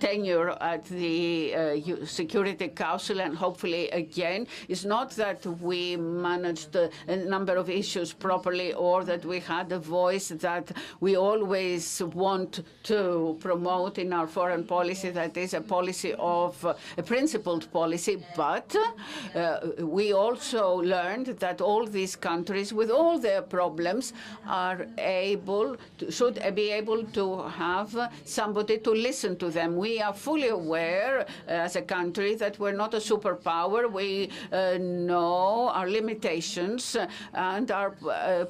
tenure at the Security Council, and hopefully again, it's not that we managed a number of issues properly, or that we had a voice that we always want to promote in our foreign policy, that is a policy of a principled policy, but we also learned that all these countries, with all their problems, should be able to have somebody to listen to them. We are fully aware as a country that we're not a superpower. We know our limitations and our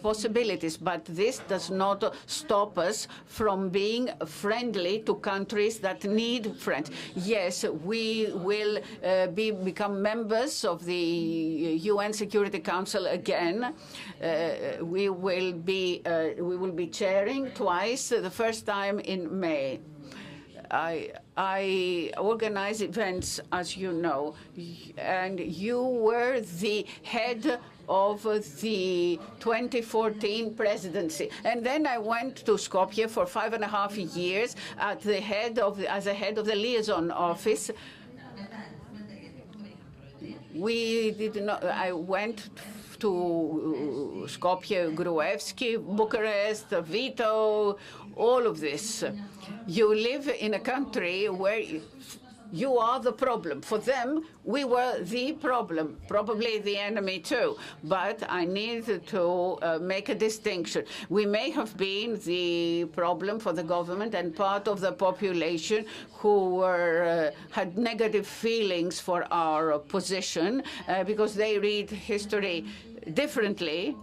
possibilities, but this does not stop us from being friendly to countries that need friends. Yes, we will become members of the UN Security Council again. We will be chairing twice. The first time in May. I organize events, as you know, and you were the head of the 2014 presidency. And then I went to Skopje for 5.5 years as the head of the liaison office. I went to Skopje, Gruevski, Bucharest, Vito, all of this. You live in a country where you are the problem. For them, we were the problem, probably the enemy too. But I need to make a distinction. We may have been the problem for the government and part of the population who had negative feelings for our position because they read history differently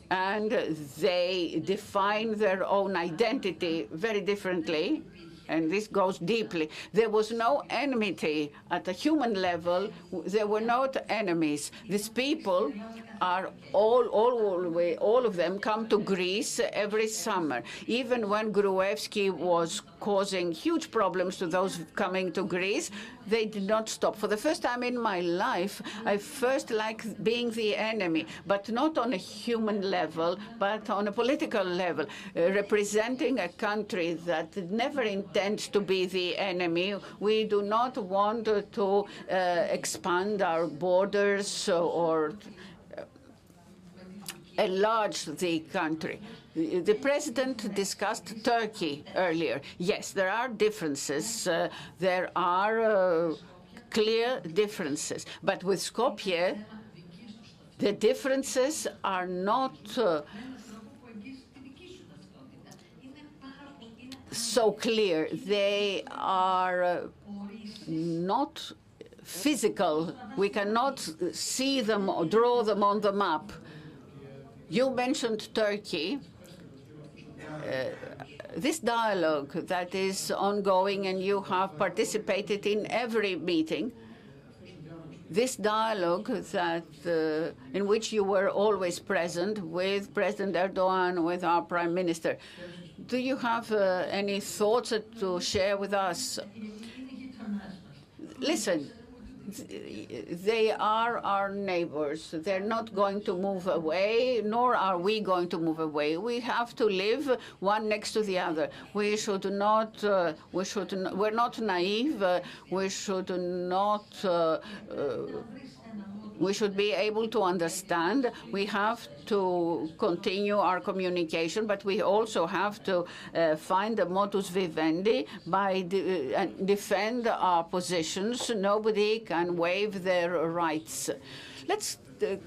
and they define their own identity very differently. And this goes deeply. There was no enmity at a human level. There were not enemies. These people are all of them come to Greece every summer. Even when Gruevski was causing huge problems to those coming to Greece, they did not stop. For the first time in my life, I first liked being the enemy, but not on a human level, but on a political level, representing a country that never intends to be the enemy. We do not want to expand our borders or enlarge the country. The president discussed Turkey earlier. Yes, there are differences. There are clear differences. But with Skopje, the differences are not so clear. They are not physical. We cannot see them or draw them on the map. You mentioned Turkey. This dialogue that is ongoing, and you have participated in every meeting, this dialogue that in which you were always present with President Erdogan, with our Prime Minister, do you have any thoughts to share with us? Listen, they are our neighbors. They're not going to move away, nor are we going to move away. We have to live one next to the other. We're not naive. We should be able to understand. We have to continue our communication, but we also have to find a modus vivendi and defend our positions. Nobody can waive their rights. Let's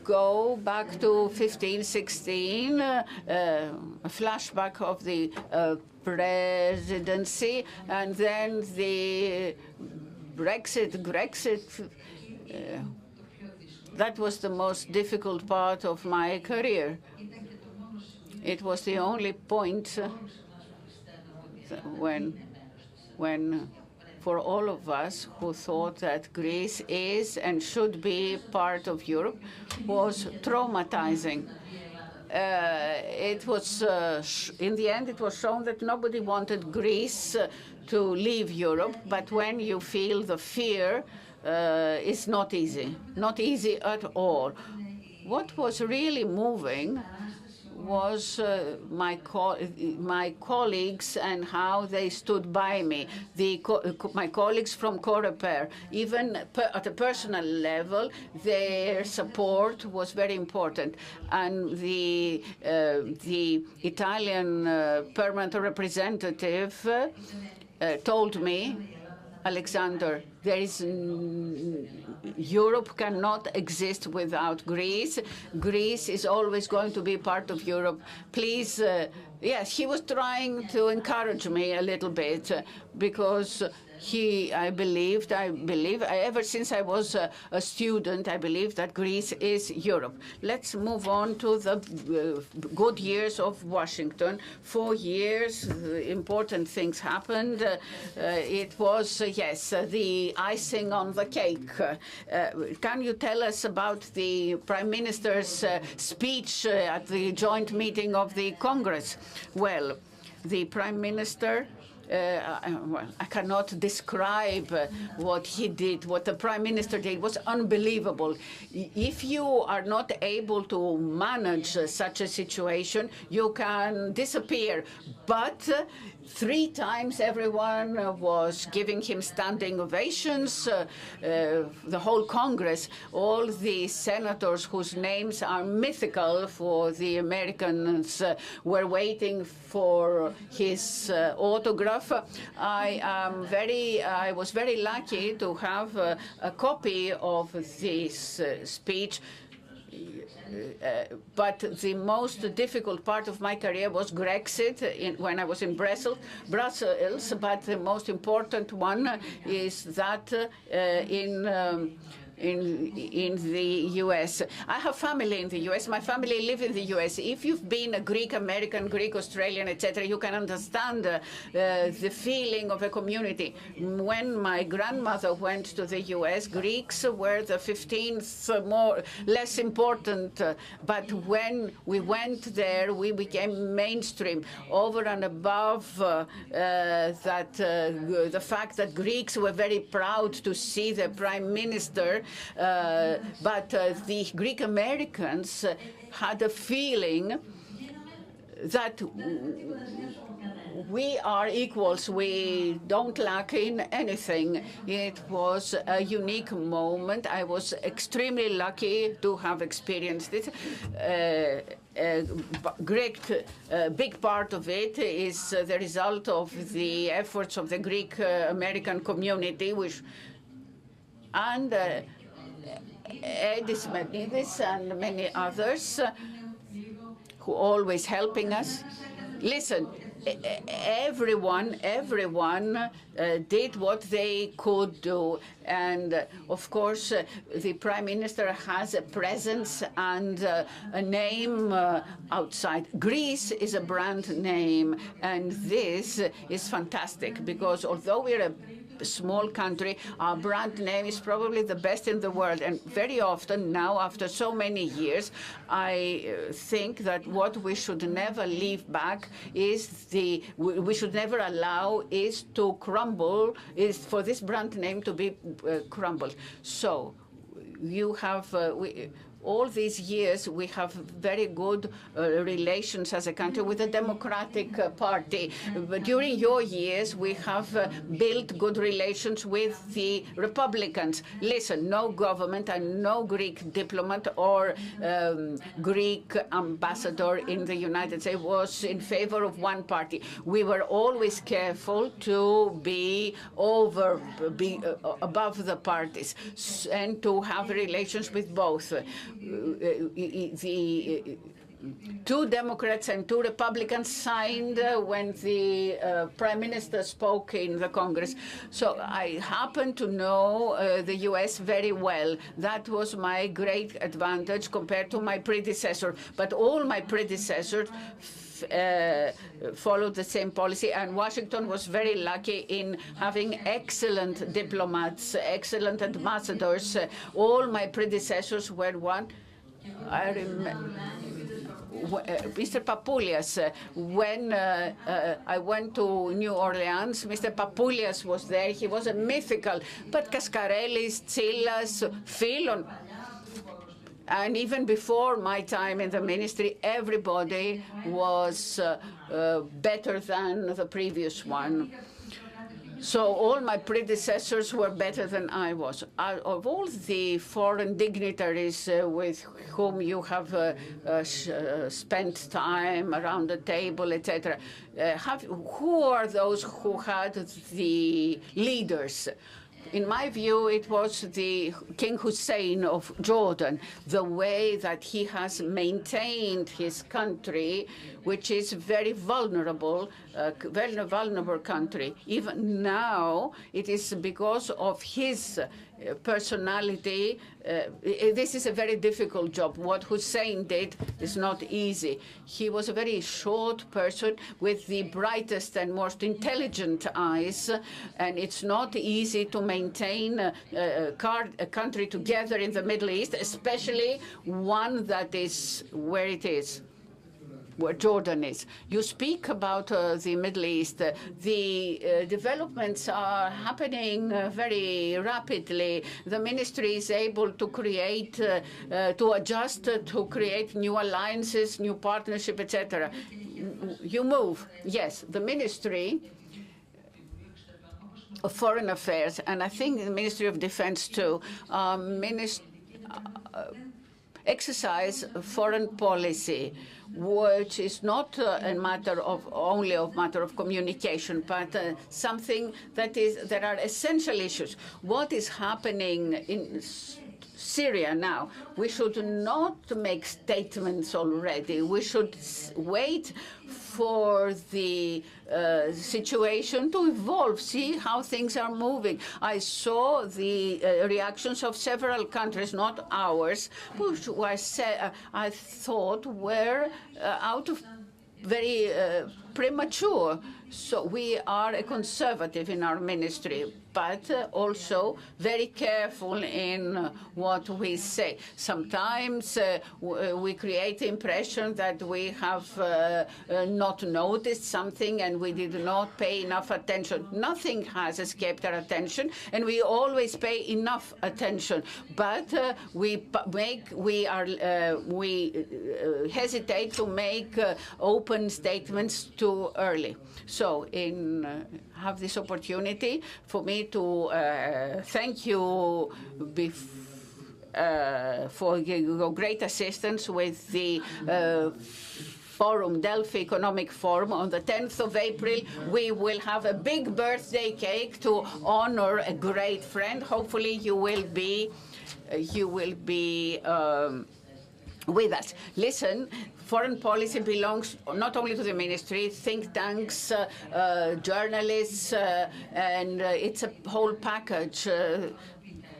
go back to 15-16, a flashback of the presidency, and then the Brexit. That was the most difficult part of my career. It was the only point when for all of us who thought that Greece is and should be part of Europe was traumatizing. It was, in the end, it was shown that nobody wanted Greece to leave Europe, but when you feel the fear, it's not easy at all. What was really moving was my colleagues and how they stood by me. My colleagues from Coreper, even at a personal level, their support was very important. And the Italian permanent representative told me, Alexander, Europe cannot exist without Greece. Greece is always going to be part of Europe. Please, yes, he was trying to encourage me a little bit because I believe, ever since I was a student, I believe that Greece is Europe. Let's move on to the good years of Washington. 4 years, important things happened. It was, yes, the icing on the cake. Can you tell us about the Prime Minister's speech at the joint meeting of the Congress? Well, the Prime Minister well, I cannot describe what he did, what the Prime Minister did. It was unbelievable. If you are not able to manage such a situation, you can disappear. But 3 times everyone was giving him standing ovations, the whole Congress, all the senators whose names are mythical for the Americans were waiting for his autograph. I was very lucky to have a copy of this speech. But the most difficult part of my career was Brexit when I was in Brussels. But the most important one is that in the U.S. I have family in the U.S. My family live in the U.S. If you've been a Greek American, Greek Australian, etc., you can understand the feeling of a community. When my grandmother went to the U.S., Greeks were the 15th less important. But when we went there, we became mainstream over and above the fact that Greeks were very proud to see the Prime Minister. But the Greek Americans had a feeling that we are equals. We don't lack in anything. It was a unique moment. I was extremely lucky to have experienced it. Big part of it is the result of the efforts of the Greek American community, and Edis Manidis and many others who always helping us. Listen, everyone did what they could do. And of course, the Prime Minister has a presence and a name outside. Greece is a brand name, and this is fantastic because although we're a small country, our brand name is probably the best in the world. And very often now, after so many years, I think that what we should never leave back is we should never allow is to crumble, is for this brand name to be crumbled. So you have all these years, we have very good relations as a country with the Democratic Party. But during your years, we have built good relations with the Republicans. Listen, no government and no Greek diplomat or Greek ambassador in the United States was in favor of one party. We were always careful to be above the parties and to have relations with both. The 2 Democrats and 2 Republicans signed when the Prime Minister spoke in the Congress. So I happen to know the U.S. very well. That was my great advantage compared to my predecessor. But all my predecessors followed the same policy, and Washington was very lucky in having excellent diplomats, excellent ambassadors. All my predecessors were one. I remember Mr. Papoulias, when I went to New Orleans, Mr. Papoulias was there. He was a mythical, but Kaskarelis, Tsillas, Philon. And even before my time in the ministry, everybody was better than the previous one. So all my predecessors were better than I was. Of all the foreign dignitaries with whom you have spent time around the table, etc., who are those who had the leaders? In my view, it was the King Hussein of Jordan, the way that he has maintained his country, which is very vulnerable country. Even now, it is because of his personality. This is a very difficult job. What Hussein did is not easy. He was a very short person with the brightest and most intelligent eyes, and it's not easy to maintain a country together in the Middle East, especially one that is where it is. where Jordan is. You speak about the Middle East. The developments are happening very rapidly. The ministry is able to create, to adjust, to create new alliances, new partnership, etc. You move. Yes, the Ministry of Foreign Affairs, and I think the Ministry of Defense too, exercise foreign policy, which is not a matter of only a matter of communication, but something that is, there are essential issues. What is happening in Syria now? We should not make statements already. We should wait for the situation to evolve, see how things are moving. I saw the reactions of several countries, not ours, which were, I thought, were out of very premature. So we are a conservative in our ministry, but also very careful in what we say. Sometimes we create the impression that we have not noticed something and we did not pay enough attention. Nothing has escaped our attention, and we always pay enough attention. But we hesitate to make open statements too early. So, have this opportunity for me to thank you for your great assistance with the forum, Delphi Economic Forum. On the 10th of April, we will have a big birthday cake to honor a great friend. Hopefully, you will be with us. Listen, foreign policy belongs not only to the ministry, think tanks, journalists, and it's a whole package.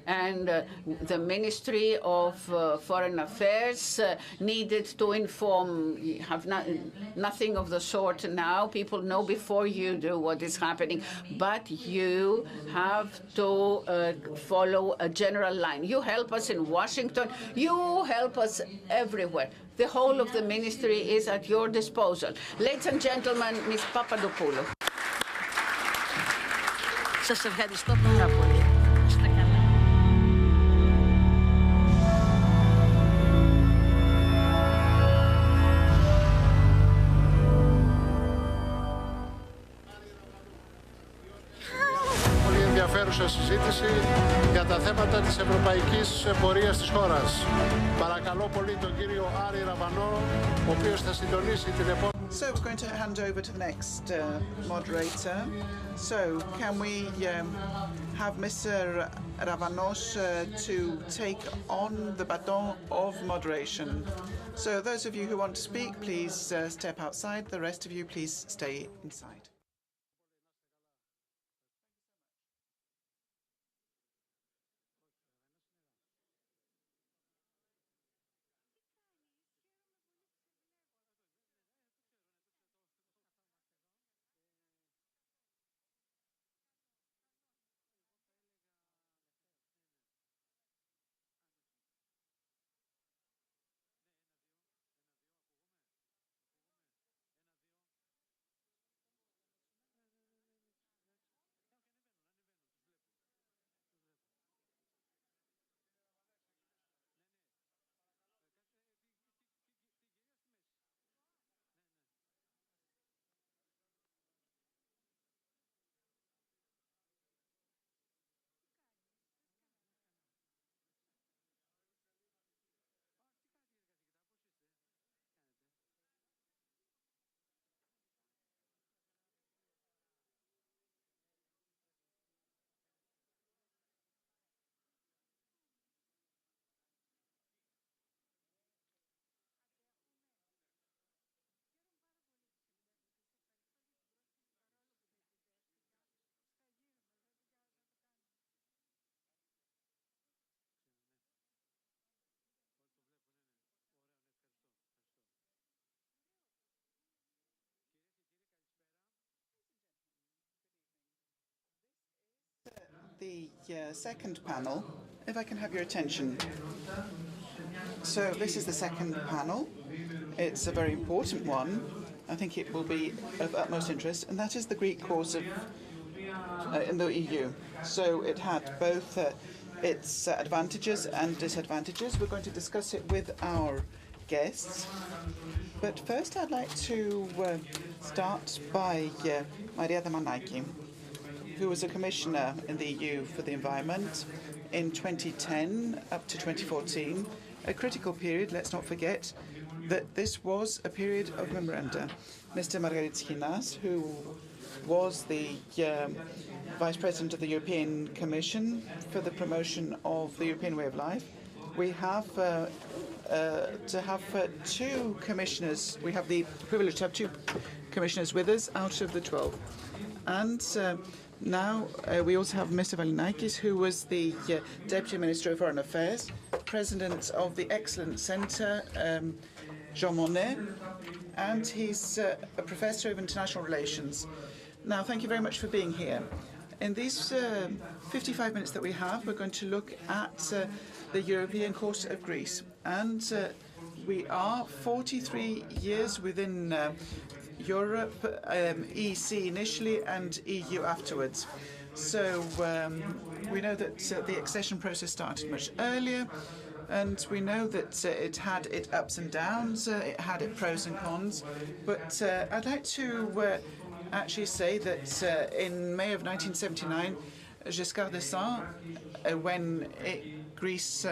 And the Ministry of Foreign Affairs needed to inform, have nothing of the sort now. People know before you do what is happening, but you have to follow a general line. You help us in Washington, you help us everywhere. The whole of the ministry is at your disposal. Ladies and gentlemen, Ms. Papadopoulou. Σας ευχαριστώ πάρα πολύ. Είστε καλά. Πολύ ενδιαφέρουσα συζήτηση για τα θέματα της ευρωπαϊκής πορείας της χώρας. Παρακαλώ πολύ τον κύριο Άρη Ραβανό, ο οποίος θα συντονίσει την επόμενη. So we're going to hand over to the next moderator. So can we have Mr. Ravanos to take on the baton of moderation? So those of you who want to speak, please step outside. The rest of you, please stay inside. The second panel, if I can have your attention. So this is the second panel. It's a very important one. I think it will be of utmost interest, and that is the Greek cause in the EU. So it had both its advantages and disadvantages. We're going to discuss it with our guests. But first I'd like to start by Maria Damanaki, who was a commissioner in the EU for the environment in 2010 up to 2014, a critical period, let's not forget that this was a period of memoranda. Mr. Margaritis, who was the Vice President of the European Commission for the promotion of the European way of life. We have to have two commissioners. We have the privilege to have two commissioners with us out of the 12. And now we also have Mr. Valinikis, who was the Deputy Minister of Foreign Affairs, President of the Excellence Centre, Jean Monnet, and he's a Professor of International Relations. Now, thank you very much for being here. In these 55 minutes that we have, we're going to look at the European course of Greece. And we are 43 years within Europe, EC initially and EU afterwards. So we know that the accession process started much earlier, and we know that it had its ups and downs, it had its pros and cons. But I'd like to actually say that in May of 1979, Giscard d'Estaing, when Greece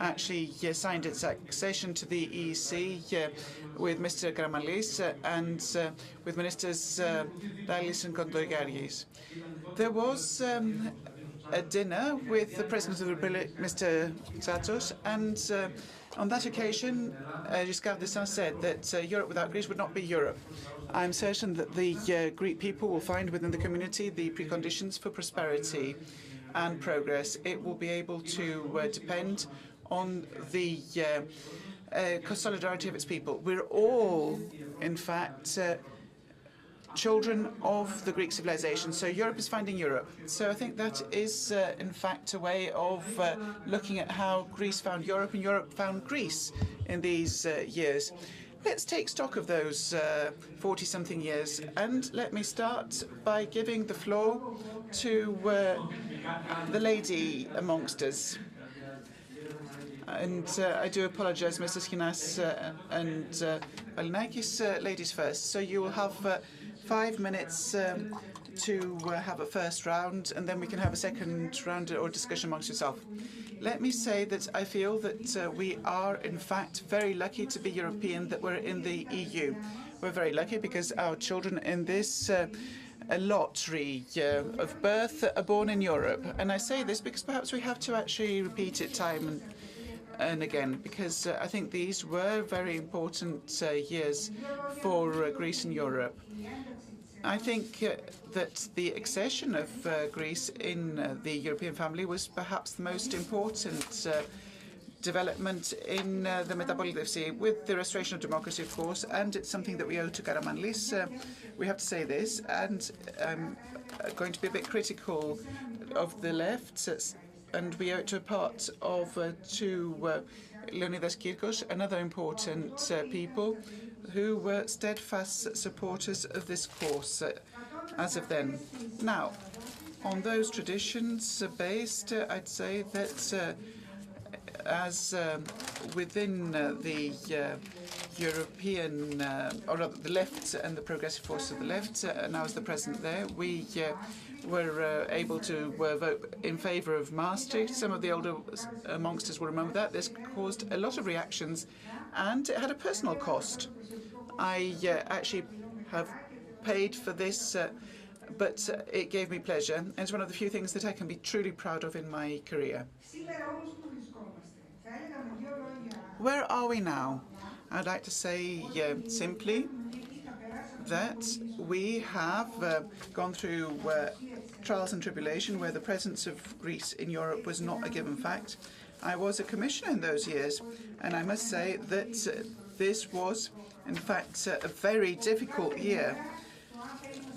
actually signed its accession to the EEC with Mr. Karamanlis and with Ministers Daglis and Kondogiaris. There was a dinner with the President of the Republic, Mr. Tsatos, and on that occasion, Giscard d'Estaing said that Europe without Greece would not be Europe. I'm certain that the Greek people will find within the community the preconditions for prosperity and progress. It will be able to depend on the solidarity of its people. We're all, in fact, children of the Greek civilization. So Europe is finding Europe. So I think that is, in fact, a way of looking at how Greece found Europe and Europe found Greece in these years. Let's take stock of those 40-something years. And let me start by giving the floor to the lady amongst us. And I do apologize, Mr. Skinas and Valinikis, ladies first. So you will have 5 minutes to have a first round, and then we can have a second round or discussion amongst yourself. Let me say that I feel that we are, in fact, very lucky to be European, that we're in the EU. We're very lucky because our children in this lottery of birth are born in Europe. And I say this because perhaps we have to actually repeat it time and again, because I think these were very important years for Greece and Europe. I think that the accession of Greece in the European family was perhaps the most important development in the Metapolitevsi, with the restoration of democracy, of course, and it's something that we owe to Karamanlis. We have to say this, and I'm going to be a bit critical of the left, and we owe it to a part of to Leonidas Kirkos and other important people who were steadfast supporters of this course as of then. Now, on those traditions based, I'd say that as within the European, or rather the left and the progressive force of the left, and I was the president there, we were able to vote in favour of Maastricht. Some of the older amongst us will remember that. This caused a lot of reactions, and it had a personal cost. I actually have paid for this, but it gave me pleasure, and it's one of the few things that I can be truly proud of in my career. Where are we now? I'd like to say simply that we have gone through trials and tribulation where the presence of Greece in Europe was not a given fact. I was a commissioner in those years, and I must say that this was, in fact, a very difficult year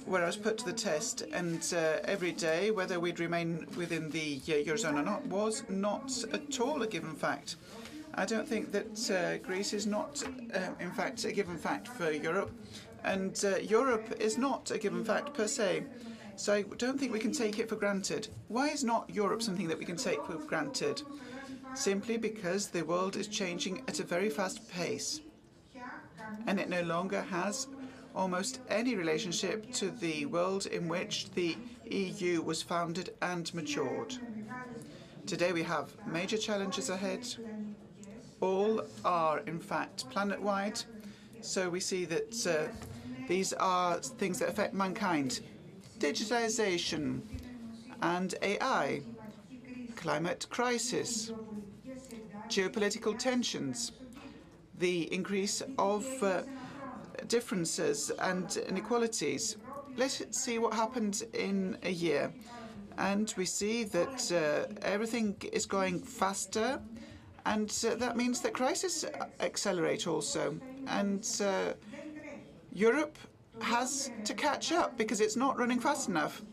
where I was put to the test, and every day, whether we'd remain within the Eurozone or not, was not at all a given fact. I don't think that Greece is not, in fact, a given fact for Europe, and Europe is not a given fact per se. So I don't think we can take it for granted. Why is not Europe something that we can take for granted? Simply because the world is changing at a very fast pace, and it no longer has almost any relationship to the world in which the EU was founded and matured. Today we have major challenges ahead. All are, in fact, planet-wide. So we see that these are things that affect mankind. Digitalization and AI, climate crisis, geopolitical tensions, the increase of differences and inequalities. Let's see what happened in a year. And we see that everything is going faster, and that means that crises accelerate also. And Europe has to catch up because it's not running fast enough.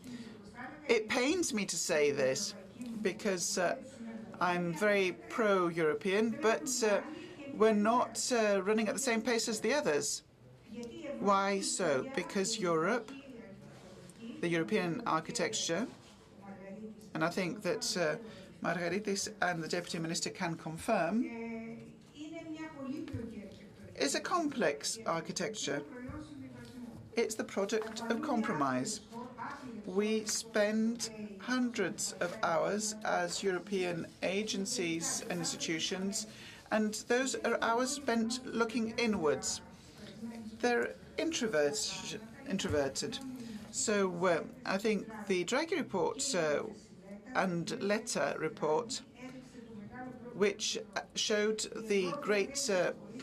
It pains me to say this because I'm very pro-European, but we're not running at the same pace as the others. Why so? Because Europe, the European architecture, and I think that Margaritis and the Deputy Minister can confirm, is a complex architecture. It's the product of compromise. We spend hundreds of hours as European agencies and institutions, and those are hours spent looking inwards. They're introverted. So I think the Draghi report and Letta report, which showed the great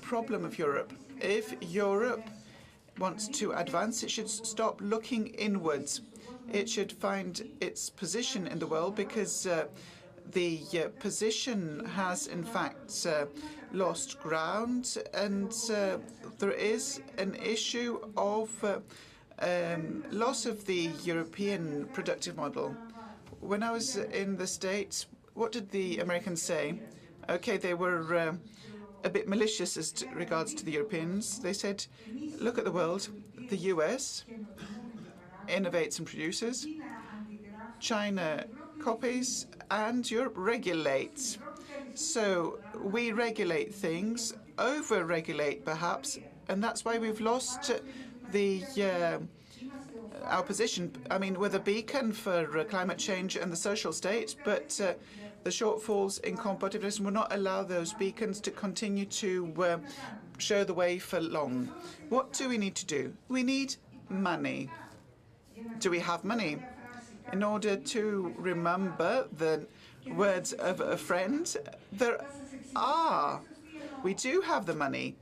problem of Europe. If Europe wants to advance, it should stop looking inwards. It should find its position in the world, because the position has, in fact, lost ground, and there is an issue of loss of the European productive model. When I was in the States, what did the Americans say? Okay, they were a bit malicious as regards to the Europeans. They said, look at the world. The US innovates and produces. China copies, and Europe regulates. So we regulate things, over-regulate perhaps, and that's why we've lost our position. I mean, we're the beacon for climate change and the social state, but the shortfalls in competitiveness will not allow those beacons to continue to show the way for long. What do we need to do? We need money. Do we have money? In order to remember the words of a friend, we do have the money.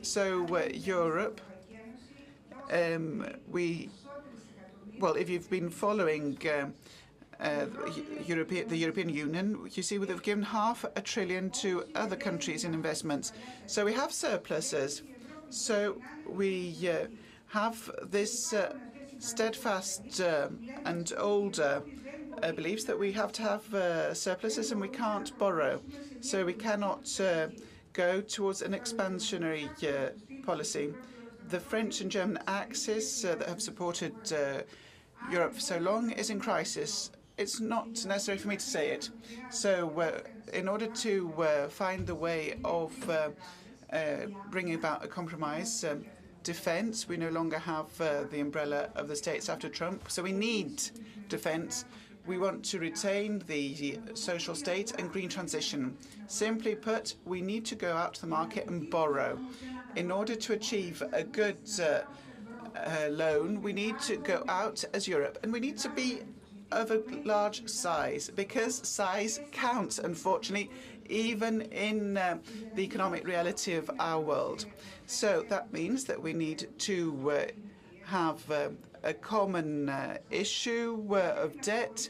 So Europe, if you've been following the European Union, you see they've given $500 billion to other countries in investments. So we have surpluses. So we have this steadfast and older beliefs that we have to have surpluses and we can't borrow. So we cannot go towards an expansionary policy. The French and German axis that have supported Europe for so long is in crisis. It's not necessary for me to say it. So in order to find the way of bringing about a compromise, defense, we no longer have the umbrella of the states after Trump. So we need defense. We want to retain the social state and green transition. Simply put, we need to go out to the market and borrow. In order to achieve a good loan, we need to go out as Europe, and we need to be of a large size, because size counts, unfortunately, even in the economic reality of our world. So that means that we need to have a common issue of debt,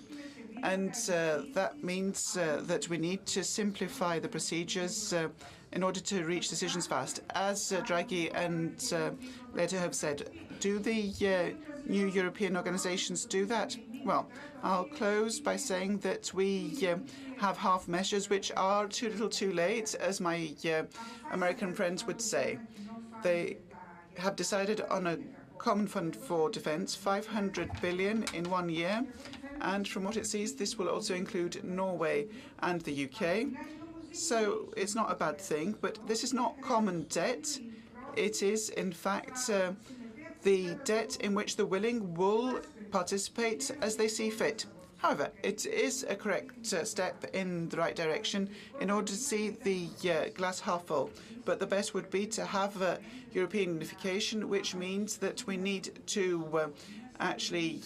and that means that we need to simplify the procedures in order to reach decisions fast. As Draghi and Letta have said, do the new European organizations do that? Well, I'll close by saying that we have half measures which are too little too late, as my American friends would say. They have decided on a common fund for defense, 500 billion in 1 year. And from what it sees, this will also include Norway and the UK. So it's not a bad thing, but this is not common debt. It is, in fact, the debt in which the willing will participate as they see fit. However, it is a correct step in the right direction in order to see the glass half full. But the best would be to have European unification, which means that we need to actually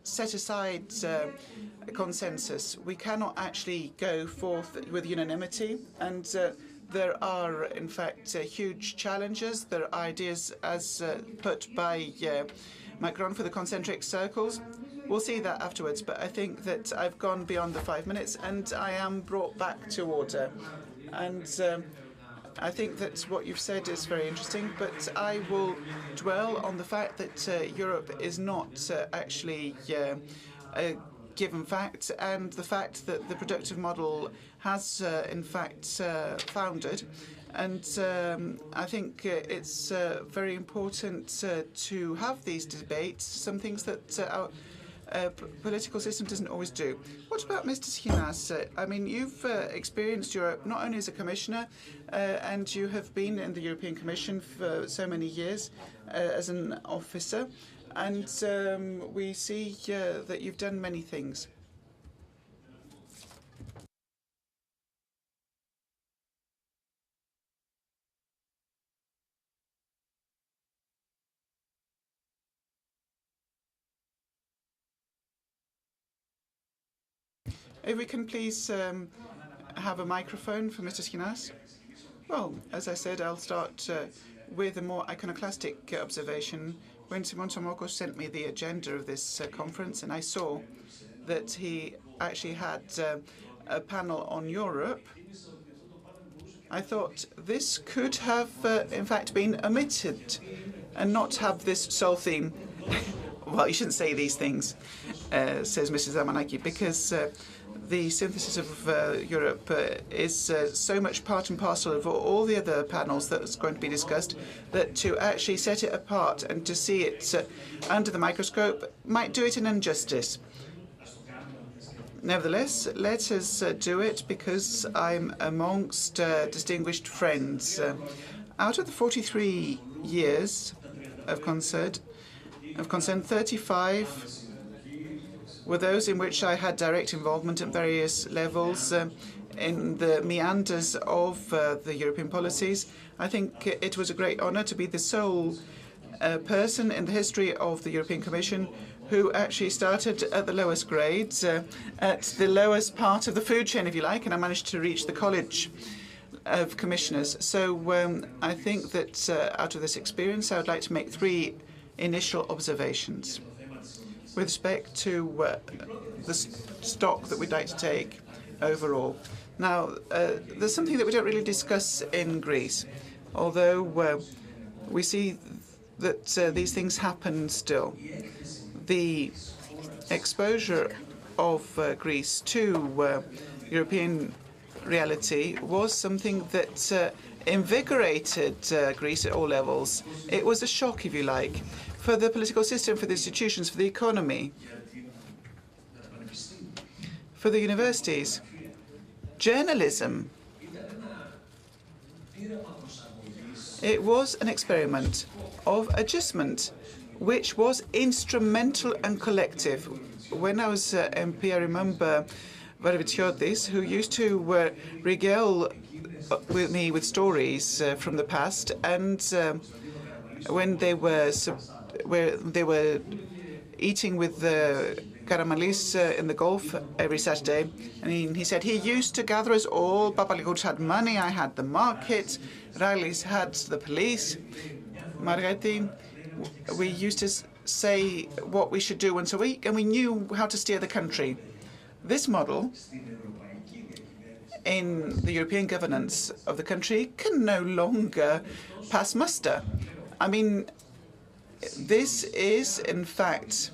set aside a consensus. We cannot actually go forth with unanimity, and there are, in fact, huge challenges. There are ideas as put by Macron for the concentric circles. We'll see that afterwards, but I think that I've gone beyond the 5 minutes and I am brought back to order. And I think that what you've said is very interesting, but I will dwell on the fact that Europe is not actually a given fact, and the fact that the productive model has, in fact, foundered. And I think it's very important to have these debates, some things that our political system doesn't always do. What about Mr. Schinas? I mean, you've experienced Europe not only as a commissioner, and you have been in the European Commission for so many years as an officer, and we see that you've done many things. If we can please have a microphone for Mr. Schinas. Well, as I said, I'll start with a more iconoclastic observation. When Simon Tomoko sent me the agenda of this conference, and I saw that he actually had a panel on Europe, I thought this could have, in fact, been omitted and not have this sole theme. Well, you shouldn't say these things, says Mrs. Amanaki, because the synthesis of Europe is so much part and parcel of all the other panels that's going to be discussed, that to actually set it apart and to see it under the microscope might do it an injustice. Nevertheless, let us do it because I'm amongst distinguished friends. Out of the 43 years of concern, 35 were those in which I had direct involvement at various levels in the meanders of the European policies. I think it was a great honour to be the sole person in the history of the European Commission who actually started at the lowest grades, at the lowest part of the food chain, if you like, and I managed to reach the College of Commissioners. So I think that out of this experience, I would like to make 3 initial observations with respect to the stock that we'd like to take overall. Now, there's something that we don't really discuss in Greece, although we see that these things happen still. The exposure of Greece to European reality was something that invigorated Greece at all levels. It was a shock, if you like, for the political system, for the institutions, for the economy, for the universities. Journalism. It was an experiment of adjustment, which was instrumental and collective. When I was MP, I remember Varavitsiotis, who used to regale with me with stories from the past, and when they were eating with the Karamanlis in the Gulf every Saturday, and he said he used to gather us all. Papaligouris had money, I had the market, Raglis had the police, Margeti. We used to say what we should do once a week, and we knew how to steer the country. This model in the European governance of the country can no longer pass muster. I mean, this is, in fact,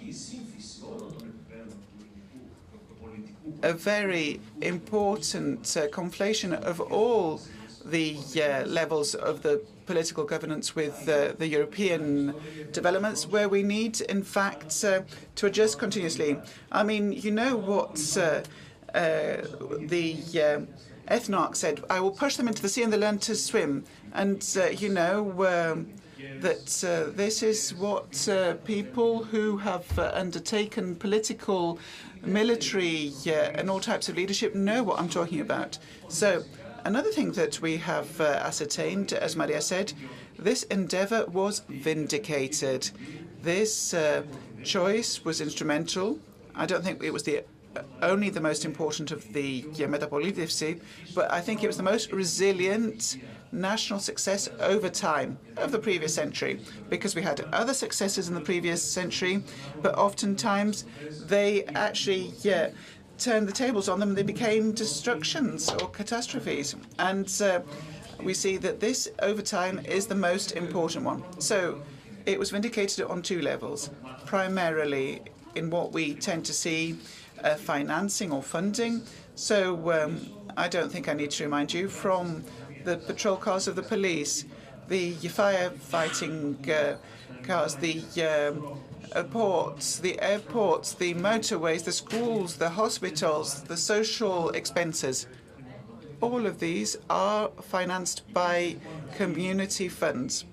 a very important conflation of all the levels of the political governance with the European developments, where we need, in fact, to adjust continuously. I mean, you know what the ethnarch said, I will push them into the sea and they learn to swim. And, you know, that this is what people who have undertaken political, military, and all types of leadership know what I'm talking about. So another thing that we have ascertained, as Maria said, this endeavour was vindicated. This choice was instrumental. I don't think it was only the most important of the Metapolitevsi, but I think it was the most resilient national success over time of the previous century, because we had other successes in the previous century, but oftentimes they actually turned the tables on them and they became destructions or catastrophes. And we see that this, over time, is the most important one. So it was vindicated on two levels, primarily in what we tend to see financing or funding. So I don't think I need to remind you, from the patrol cars of the police, the firefighting cars, the ports, the airports, the motorways, the schools, the hospitals, the social expenses. All of these are financed by community funds.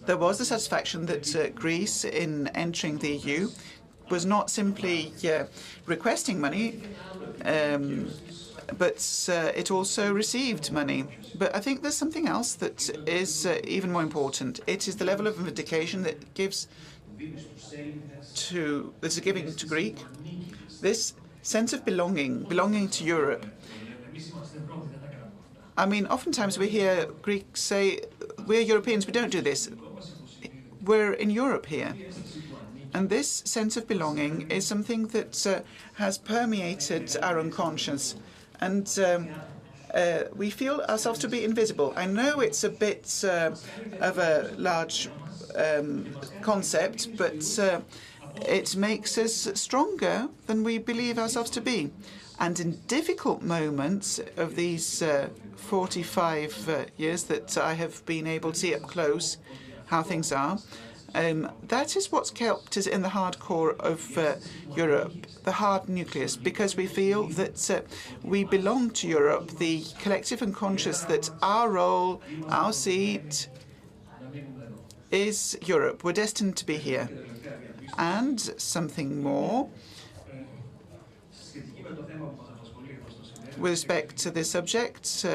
There was the satisfaction that Greece, in entering the EU, was not simply requesting money, but it also received money. But I think there's something else that is even more important. It is the level of vindication that is giving to Greek this sense of belonging to Europe. I mean, oftentimes we hear Greeks say, we're Europeans, we don't do this. We're in Europe here. And this sense of belonging is something that has permeated our unconscious. And we feel ourselves to be invisible. I know it's a bit of a large concept, but it makes us stronger than we believe ourselves to be. And in difficult moments of these 45 years that I have been able to see up close how things are, that is what's kept us in the hardcore of Europe, the hard nucleus, because we feel that we belong to Europe, the collective unconscious that our role, our seat is Europe. We're destined to be here. And something more, with respect to this subject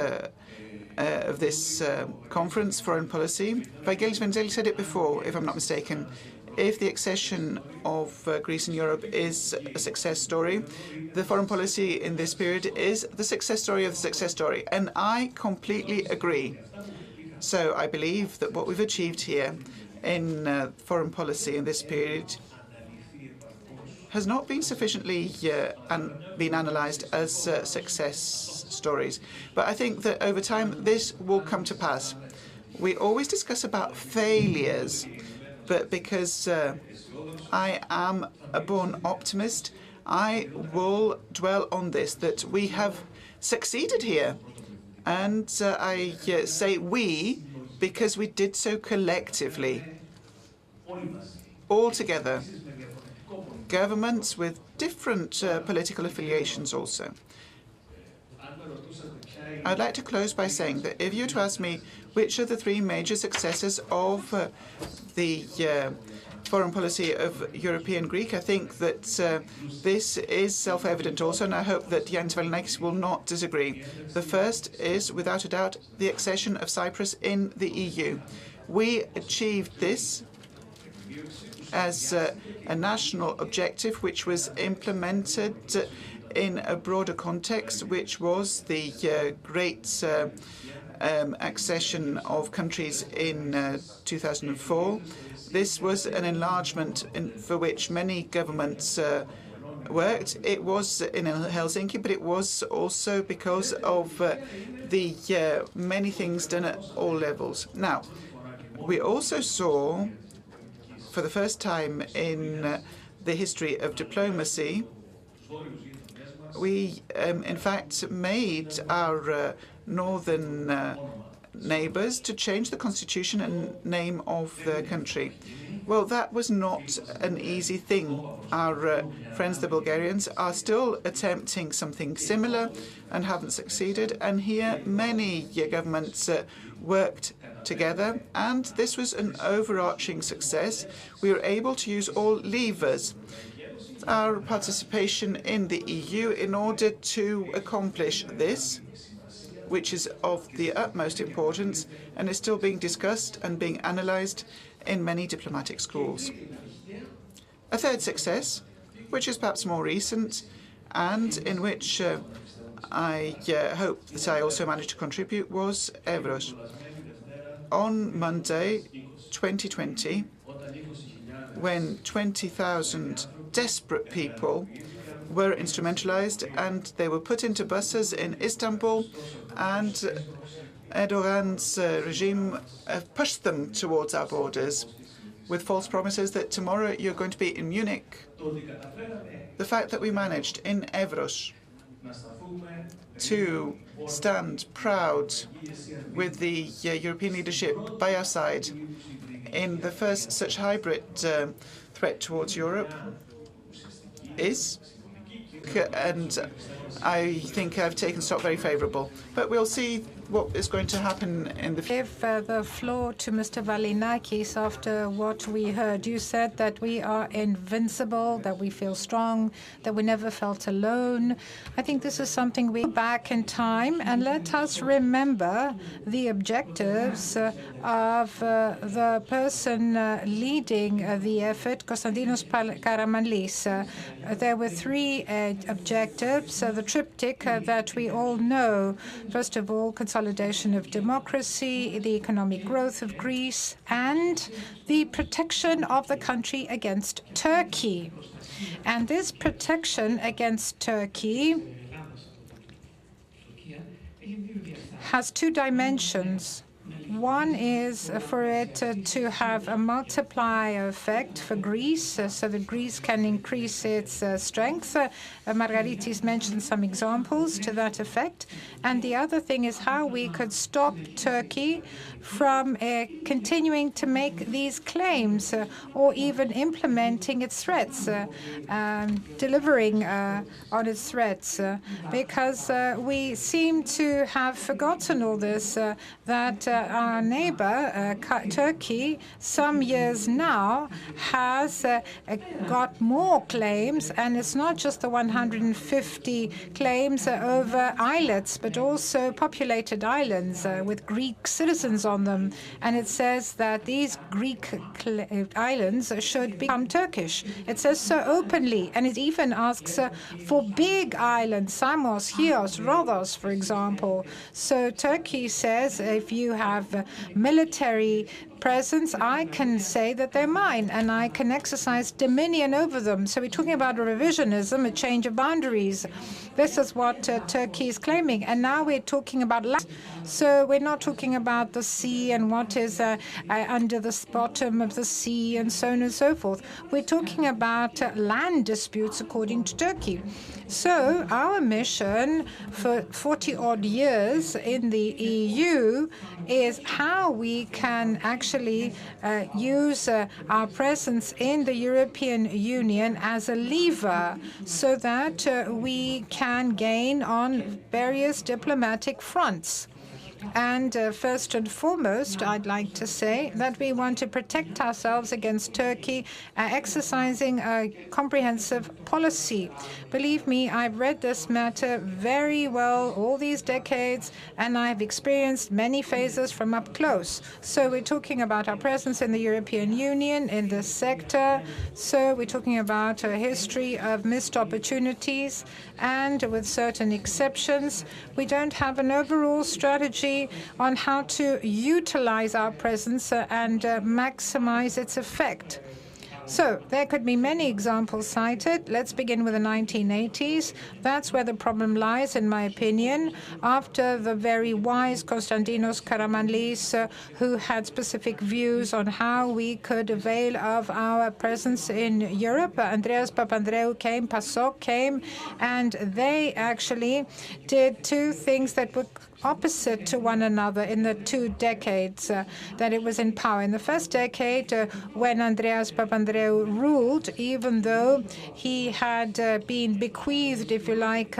of this conference, foreign policy, Vangelis Venizelos said it before, if I'm not mistaken. If the accession of Greece in Europe is a success story, the foreign policy in this period is the success story of the success story. And I completely agree. So I believe that what we've achieved here in foreign policy in this period has not been sufficiently been analysed as success stories. But I think that over time this will come to pass. We always discuss about failures, but because I am a born optimist, I will dwell on this, that we have succeeded here. And I say we because we did so collectively, all together. Governments with different political affiliations also. I'd like to close by saying that if you were to ask me which are the three major successes of the foreign policy of European Greek, I think that this is self-evident also, and I hope that Yannis Varoufakis will not disagree. The first is, without a doubt, the accession of Cyprus in the EU. We achieved this as a national objective which was implemented in a broader context, which was the great accession of countries in 2004. This was an enlargement for which many governments worked. It was in Helsinki, but it was also because of the many things done at all levels. Now, We also saw, for the first time in the history of diplomacy, we, in fact, made our northern neighbours to change the constitution and name of their country. Well, that was not an easy thing. Our friends, the Bulgarians, are still attempting something similar and haven't succeeded. And here, many governments worked together, and this was an overarching success. We were able to use all levers, our participation in the EU, in order to accomplish this, which is of the utmost importance and is still being discussed and being analysed in many diplomatic schools. A third success, which is perhaps more recent, and in which I hope that I also managed to contribute, was Evros. On Monday, 2020, when 20,000 desperate people were instrumentalized and they were put into buses in Istanbul, and Erdogan's regime pushed them towards our borders with false promises that tomorrow you're going to be in Munich. The fact that we managed in Evros to stand proud with the European leadership by our side in the first such hybrid threat towards Europe is, and I think I've taken stock, very favourable. But we'll see what is going to happen in the future. Give the floor to Mr. Valinakis after what we heard. You said that we are invincible, that we feel strong, that we never felt alone. I think this is something we go back in time, and let us remember the objectives of the person leading the effort, Konstantinos Karamanlis. There were three objectives, the triptych that we all know. First of all, consolidation of democracy, the economic growth of Greece, and the protection of the country against Turkey. And this protection against Turkey has two dimensions. One is for it to have a multiplier effect for Greece, so that Greece can increase its strength. Margaritis mentioned some examples to that effect. And the other thing is how we could stop Turkey from continuing to make these claims or even implementing its threats, delivering on its threats. Because we seem to have forgotten all this, that our neighbor, Turkey, some years now has got more claims, and it's not just the 150 claims over islets, but also populated islands with Greek citizens on them. And it says that these Greek islands should become Turkish. It says so openly, and it even asks for big islands, Samos, Chios, Rhodos, for example. So Turkey says if you have military presence, I can say that they're mine and I can exercise dominion over them. So we're talking about a revisionism, a change of boundaries. This is what Turkey is claiming. And now we're talking about land. So we're not talking about the sea and what is under the bottom of the sea and so on and so forth. We're talking about land disputes according to Turkey. So our mission for 40-odd years in the EU is how we can actually use our presence in the European Union as a lever so that we can gain on various diplomatic fronts. And first and foremost, I'd like to say that we want to protect ourselves against Turkey, exercising a comprehensive policy. Believe me, I've read this matter very well all these decades, and I've experienced many phases from up close. So we're talking about our presence in the European Union, in this sector. So we're talking about a history of missed opportunities, and with certain exceptions, we don't have an overall strategy on how to utilize our presence and maximize its effect. So there could be many examples cited. Let's begin with the 1980s. That's where the problem lies, in my opinion, after the very wise Konstantinos Karamanlis, who had specific views on how we could avail of our presence in Europe. Andreas Papandreou came, PASOK came, and they actually did two things that were opposite to one another in the 2 decades that it was in power. In the first decade, when Andreas Papandreou ruled, even though he had been bequeathed, if you like,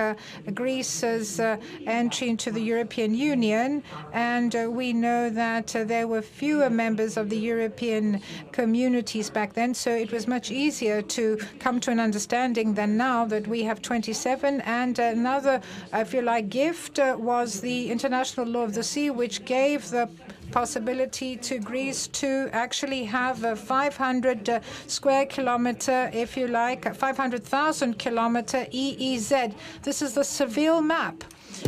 Greece's entry into the European Union, and we know that there were fewer members of the European communities back then, so it was much easier to come to an understanding than now that we have 27. And another, if you like, gift was the International Law of the Sea, which gave the possibility to Greece to actually have a 500 square kilometer, if you like, 500,000 kilometer EEZ. This is the Seville map.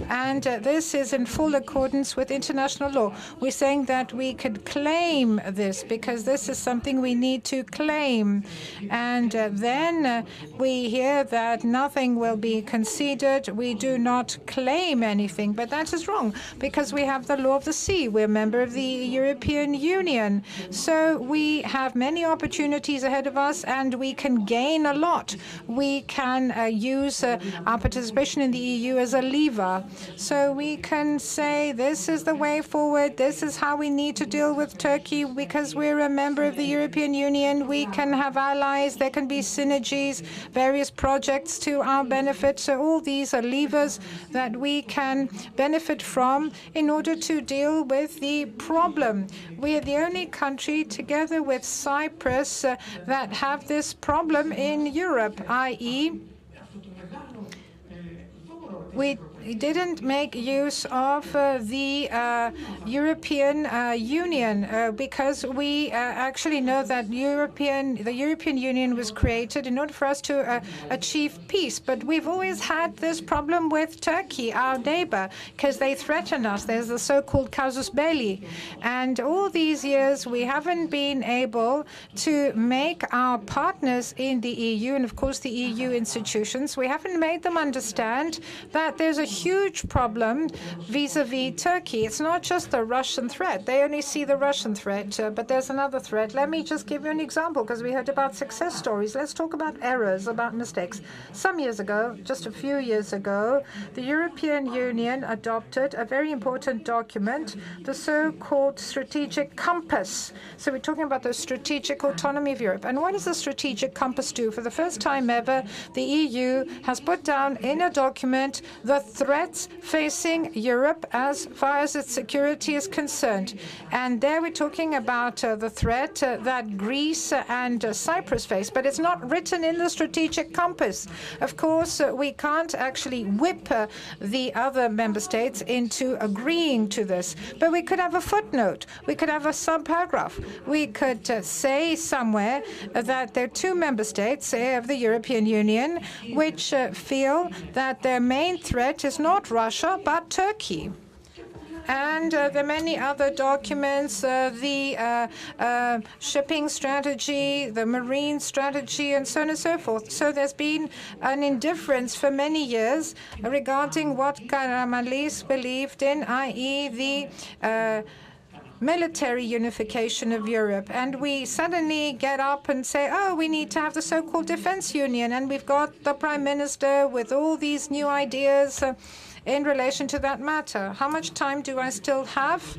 And this is in full accordance with international law. We're saying that we could claim this because this is something we need to claim. And then we hear that nothing will be conceded. We do not claim anything. But that is wrong because we have the law of the sea. We're a member of the European Union. So we have many opportunities ahead of us and we can gain a lot. We can use our participation in the EU as a lever. So we can say this is the way forward, this is how we need to deal with Turkey because we're a member of the European Union. We can have allies, there can be synergies, various projects to our benefit. So all these are levers that we can benefit from in order to deal with the problem. We are the only country, together with Cyprus, that have this problem in Europe, i.e., we didn't make use of the European Union because we actually know that the European Union was created in order for us to achieve peace. But we've always had this problem with Turkey, our neighbor, because they threaten us. There's the so-called casus belli. And all these years, we haven't been able to make our partners in the EU, and of course the EU institutions, we haven't made them understand that there's a huge problem vis-a-vis Turkey. It's not just the Russian threat. They only see the Russian threat, but there's another threat. Let me just give you an example, because we heard about success stories. Let's talk about errors, about mistakes. Some years ago, just a few years ago, the European Union adopted a very important document, the so-called strategic compass. So we're talking about the strategic autonomy of Europe. And what does the strategic compass do? For the first time ever, the EU has put down in a document the threats facing Europe as far as its security is concerned. And there we're talking about the threat that Greece and Cyprus face, but it's not written in the strategic compass. Of course, we can't actually whip the other member states into agreeing to this, but we could have a footnote. We could have a subparagraph. We could say somewhere that there are 2 member states of the European Union which feel that their main threat is not Russia, but Turkey. And there are many other documents, the shipping strategy, the marine strategy, and so on and so forth. So there's been an indifference for many years regarding what Karamanlis believed in, i.e. the military unification of Europe. And we suddenly get up and say, oh, we need to have the so-called defense union. And we've got the prime minister with all these new ideas in relation to that matter. How much time do I still have?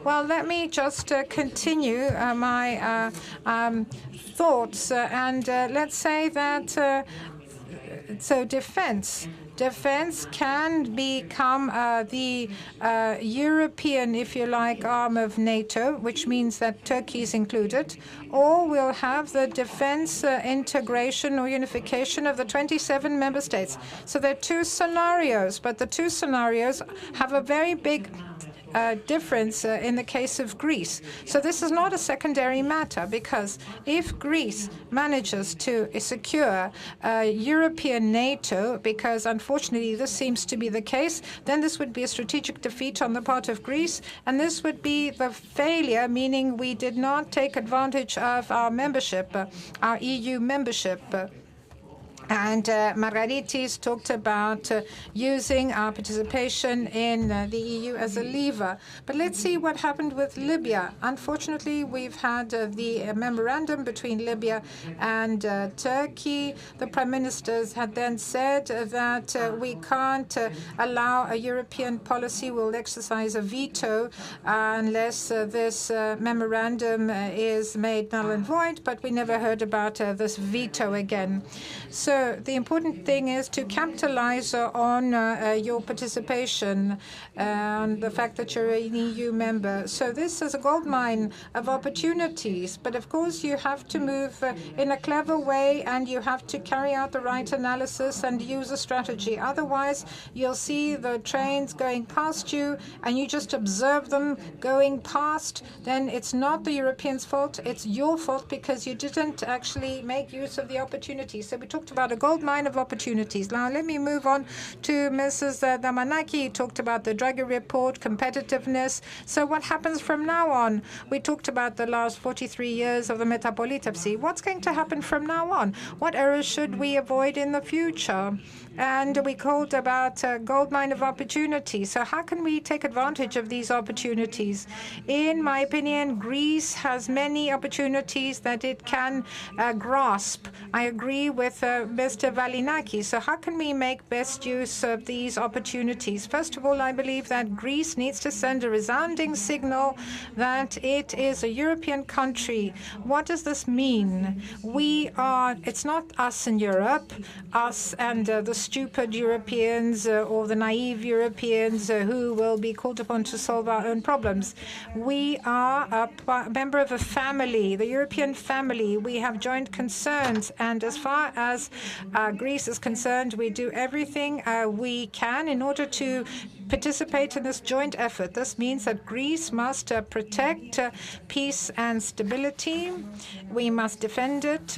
Well, let me just continue my thoughts. And let's say that, so defense can become the European, if you like, arm of NATO, which means that Turkey is included, or we'll have the defense integration or unification of the 27 member states. So there are 2 scenarios, but the 2 scenarios have a very big difference in the case of Greece. So this is not a secondary matter, because if Greece manages to secure European NATO, because unfortunately this seems to be the case, then this would be a strategic defeat on the part of Greece, and this would be the failure, meaning we did not take advantage of our membership, our EU membership. And Margaritis talked about using our participation in the EU as a lever. But let's see what happened with Libya. Unfortunately, we've had the memorandum between Libya and Turkey. The prime ministers had then said that we can't allow a European policy. We'll exercise a veto unless this memorandum is made null and void. But we never heard about this veto again. So the important thing is to capitalize on your participation and the fact that you're an EU member. So this is a goldmine of opportunities. But of course, you have to move in a clever way, and you have to carry out the right analysis and use a strategy. Otherwise, you'll see the trains going past you and you just observe them going past. Then it's not the Europeans' fault. It's your fault because you didn't actually make use of the opportunity. So we talked about a gold mine of opportunities. Now, let me move on to Mrs. Damanaki, who talked about the Draghi report, competitiveness. So what happens from now on? We talked about the last 43 years of the Metapolitepsi. What's going to happen from now on? What errors should we avoid in the future? And we called about a gold mine of opportunities. So how can we take advantage of these opportunities? In my opinion, Greece has many opportunities that it can grasp. I agree with Mr. Valinaki. So how can we make best use of these opportunities? First of all, I believe that Greece needs to send a resounding signal that it is a European country. What does this mean? It's not us in Europe, us and the stupid Europeans or the naive Europeans who will be called upon to solve our own problems. We are a member of a family, the European family. We have joint concerns, and as far as Greece is concerned, we do everything we can in order to participate in this joint effort. This means that Greece must protect peace and stability. We must defend it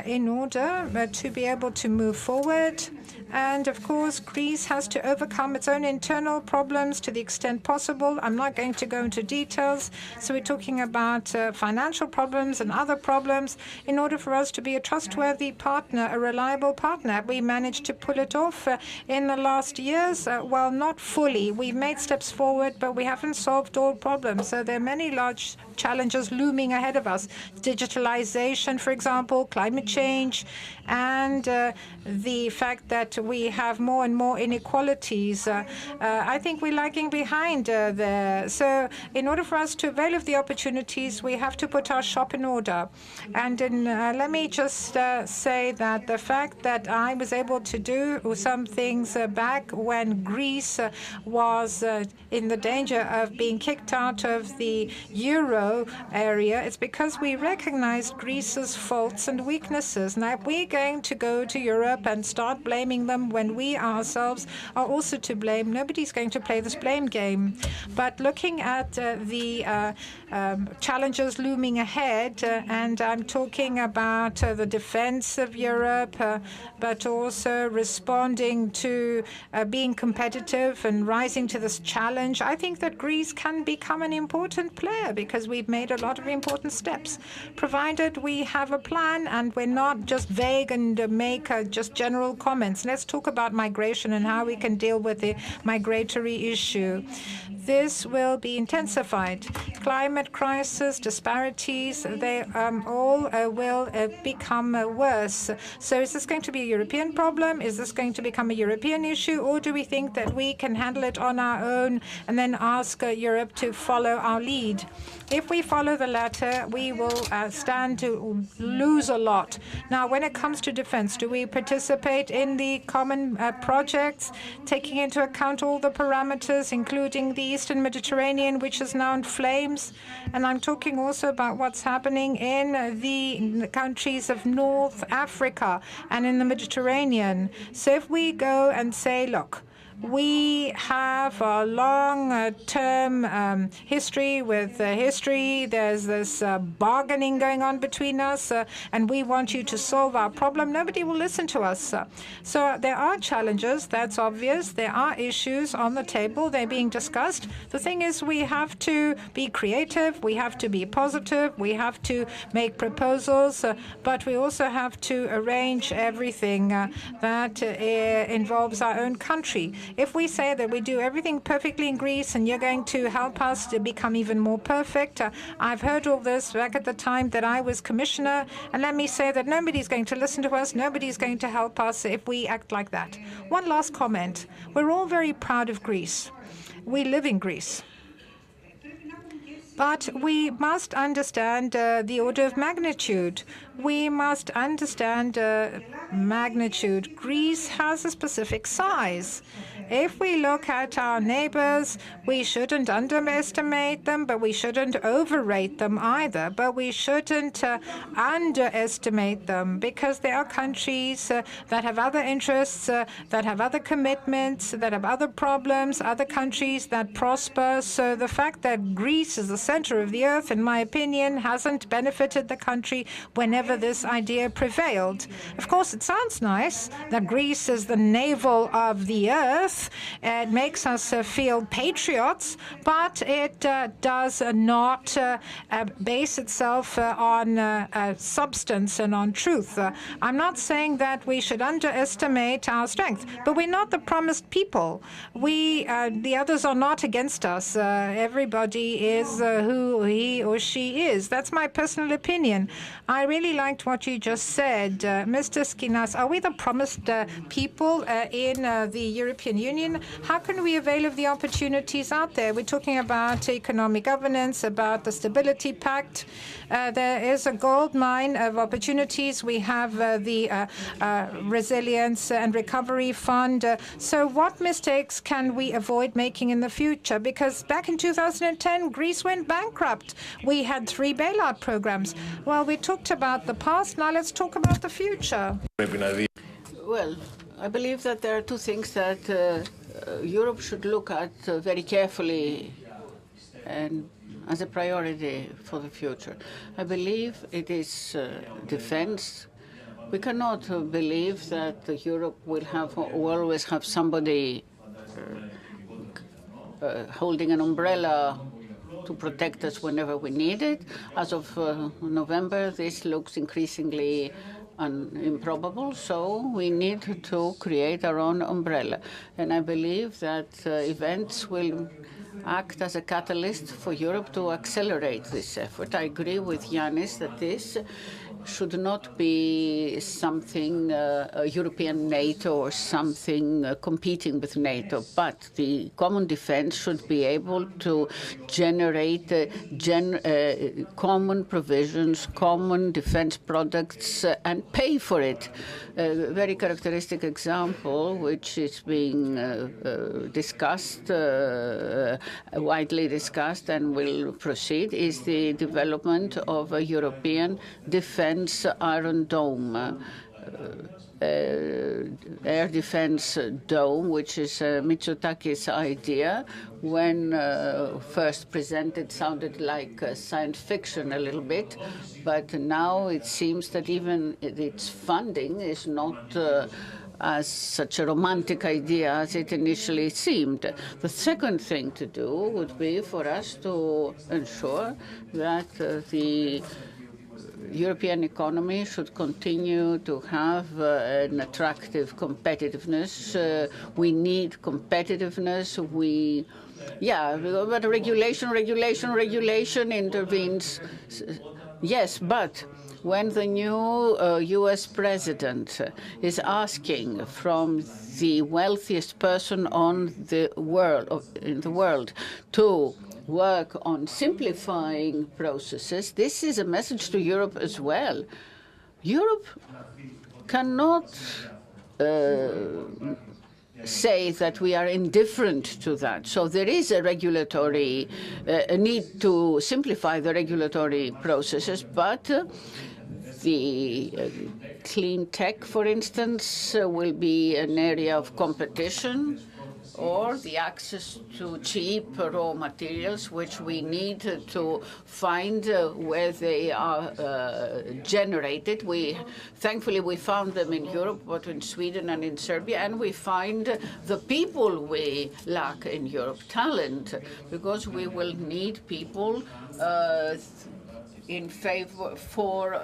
in order to be able to move forward. And of course, Greece has to overcome its own internal problems to the extent possible. I'm not going to go into details. So we're talking about financial problems and other problems in order for us to be a trustworthy partner, a reliable partner. We managed to pull it off in the last years. Well, not fully. We've made steps forward, but we haven't solved all problems. So there are many large challenges looming ahead of us. Digitalization, for example, climate change, and the fact that we have more and more inequalities. I think we're lagging behind there. So in order for us to avail of the opportunities, we have to put our shop in order. And let me just say that the fact that I was able to do some things back when Greece was in the danger of being kicked out of the euro area, it's because we recognized Greece's faults and weaknesses. Now, if we're going to go to Europe and start blaming them when we ourselves are also to blame, nobody's going to play this blame game. But looking at the challenges looming ahead, and I'm talking about the defense of Europe, but also responding to being competitive and rising to this challenge, I think that Greece can become an important player because we've made a lot of important steps, provided we have a plan and we're not just vague and make just general comments. Let's talk about migration and how we can deal with the migratory issue. This will be intensified. Climate crisis, disparities, they all will become worse. So is this going to be a European problem? Is this going to become a European issue? Or do we think that we can handle it on our own and then ask Europe to follow our lead? If we follow the latter, we will stand to lose a lot. Now, when it comes to defense, do we participate in the common projects, taking into account all the parameters, including the Eastern Mediterranean, which is now in flames? And I'm talking also about what's happening in the countries of North Africa and in the Mediterranean. So if we go and say, look, We have a long-term history with history. There's this bargaining going on between us, and we want you to solve our problem. Nobody will listen to us. So there are challenges, that's obvious. There are issues on the table. They're being discussed. The thing is, we have to be creative. We have to be positive. We have to make proposals, but we also have to arrange everything that involves our own country. If we say that we do everything perfectly in Greece and you're going to help us to become even more perfect, I've heard all this back at the time that I was commissioner, and let me say that nobody's going to listen to us, nobody's going to help us if we act like that. One last comment. We're all very proud of Greece. We live in Greece. But we must understand the order of magnitude. We must understand magnitude. Greece has a specific size. If we look at our neighbors, we shouldn't underestimate them, but we shouldn't overrate them either. But we shouldn't underestimate them, because there are countries that have other interests, that have other commitments, that have other problems, other countries that prosper. So the fact that Greece is the center of the earth, in my opinion, hasn't benefited the country whenever this idea prevailed. Of course, it sounds nice that Greece is the navel of the earth. It makes us feel patriots, but it does not base itself on substance and on truth. I'm not saying that we should underestimate our strength, but we're not the promised people. The others are not against us. Everybody is who he or she is. That's my personal opinion. I really liked what you just said. Mr. Skinas, are we the promised people in the European Union? How can we avail of the opportunities out there? We're talking about economic governance, about the Stability Pact. There is a gold mine of opportunities. We have the Resilience and Recovery Fund. So what mistakes can we avoid making in the future? Because back in 2010, Greece went bankrupt. We had 3 bailout programs. Well, we talked about the past. Now let's talk about the future. Well, I believe that there are 2 things that Europe should look at very carefully and as a priority for the future. I believe it is defense. We cannot believe that Europe will always have somebody holding an umbrella to protect us whenever we need it. As of November, this looks increasingly improbable, so we need to create our own umbrella. And I believe that events will act as a catalyst for Europe to accelerate this effort. I agree with Yanis that this should not be something a European NATO or something competing with NATO, but the common defense should be able to generate common provisions, common defense products, and pay for it. A very characteristic example, which is being discussed, widely discussed, and will proceed, is the development of a European defense Iron Dome, air defense dome, which is Mitsotakis' idea. When first presented, sounded like science fiction a little bit, but now it seems that even its funding is not as such a romantic idea as it initially seemed. The second thing to do would be for us to ensure that the European economy should continue to have an attractive competitiveness. We need competitiveness. But regulation intervenes. Yes, but when the new U.S. president is asking from the wealthiest person in the world to work on simplifying processes, this is a message to Europe as well. Europe cannot say that we are indifferent to that. So there is a regulatory a need to simplify the regulatory processes, but the clean tech, for instance, will be an area of competition. or the access to cheap raw materials, which we need to find where they are generated. Thankfully, we found them in Europe, but in Sweden and in Serbia, and we find the people we lack in Europe, talent, because we will need people in favor for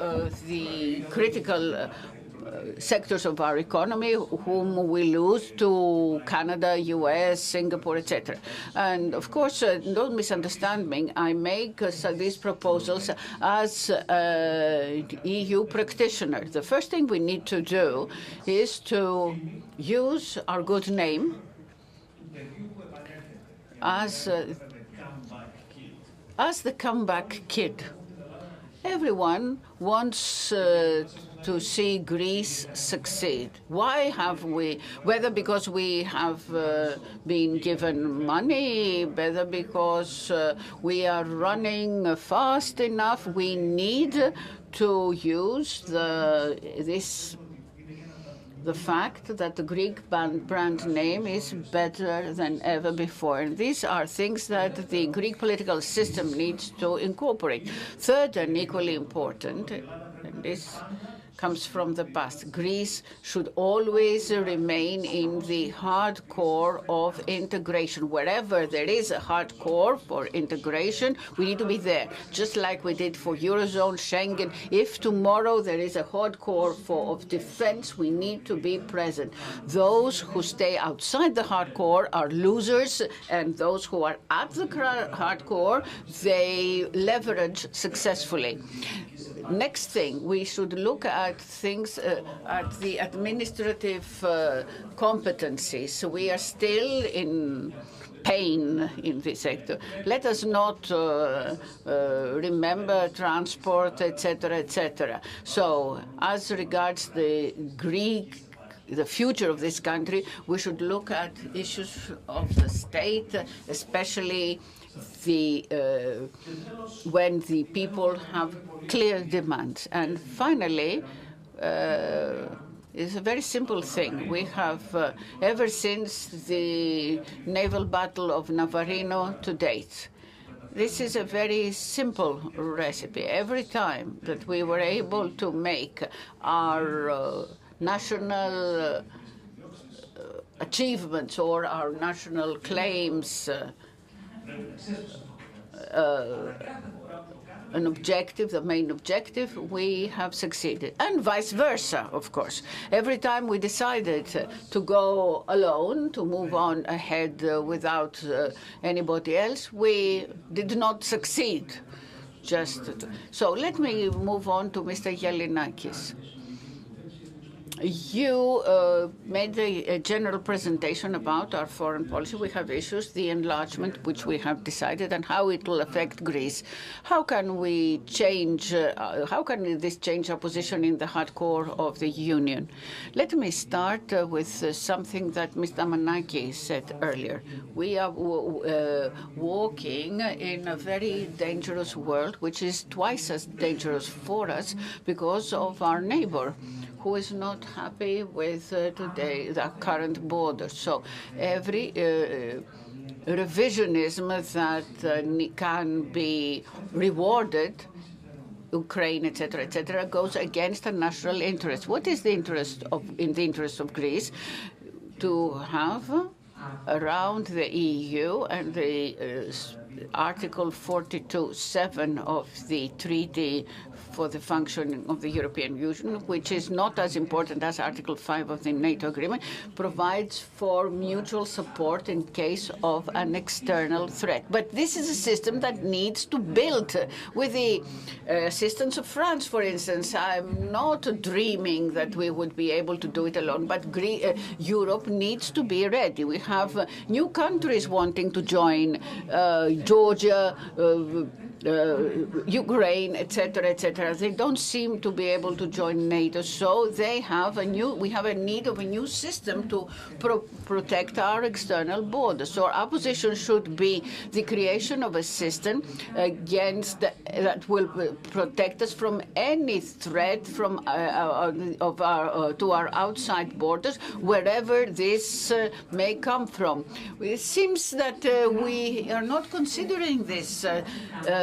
the critical sectors of our economy, whom we lose to Canada, US, Singapore, etc. And of course, don't misunderstand me, I make these proposals as an EU practitioner. The first thing we need to do is to use our good name as the comeback kid. Everyone wants to see Greece succeed. Why have we, whether because we have been given money, whether because we are running fast enough, we need to use the fact that the Greek brand name is better than ever before. And these are things that the Greek political system needs to incorporate. Third, and equally important, and this comes from the past, Greece should always remain in the hardcore of integration. Wherever there is a hardcore for integration, we need to be there, just like we did for Eurozone, Schengen. If tomorrow there is a hardcore of defense, we need to be present. Those who stay outside the hardcore are losers, and those who are at the hardcore, they leverage successfully. Next thing, we should look at things, at the administrative competencies. We are still in pain in this sector. Let us not remember transport, etc., etc. So, as regards the future of this country, we should look at issues of the state, especially when the people have clear demands. And finally, it's a very simple thing. We have, ever since the naval battle of Navarino to date, this is a very simple recipe. Every time that we were able to make our national achievements or our national claims an objective, the main objective, we have succeeded. And vice versa, of course. Every time we decided to go alone, to move on ahead without anybody else, we did not succeed. So let me move on to Mr. Yellinakis. You made a general presentation about our foreign policy. We have issues, the enlargement, which we have decided, and how it will affect Greece. How can we change, how can this change our position in the hardcore of the Union? Let me start with something that Mr. Manaki said earlier. We are walking in a very dangerous world, which is twice as dangerous for us because of our neighbor, who is not happy with today the current border. So every revisionism that can be rewarded, Ukraine, etc., goes against the national interest. What is the interest in the interest of Greece? To have around the EU and the Article 42(7) of the Treaty for the functioning of the European Union, which is not as important as Article 5 of the NATO agreement, provides for mutual support in case of an external threat. But this is a system that needs to build with the assistance of France, for instance. I'm not dreaming that we would be able to do it alone, but Europe needs to be ready. We have new countries wanting to join, Georgia, Ukraine, etc., etc. They don't seem to be able to join NATO, so we have a need of a new system to protect our external borders. So our position should be the creation of a system that will protect us from any threat to our outside borders, wherever this may come from. It seems that we are not considering this.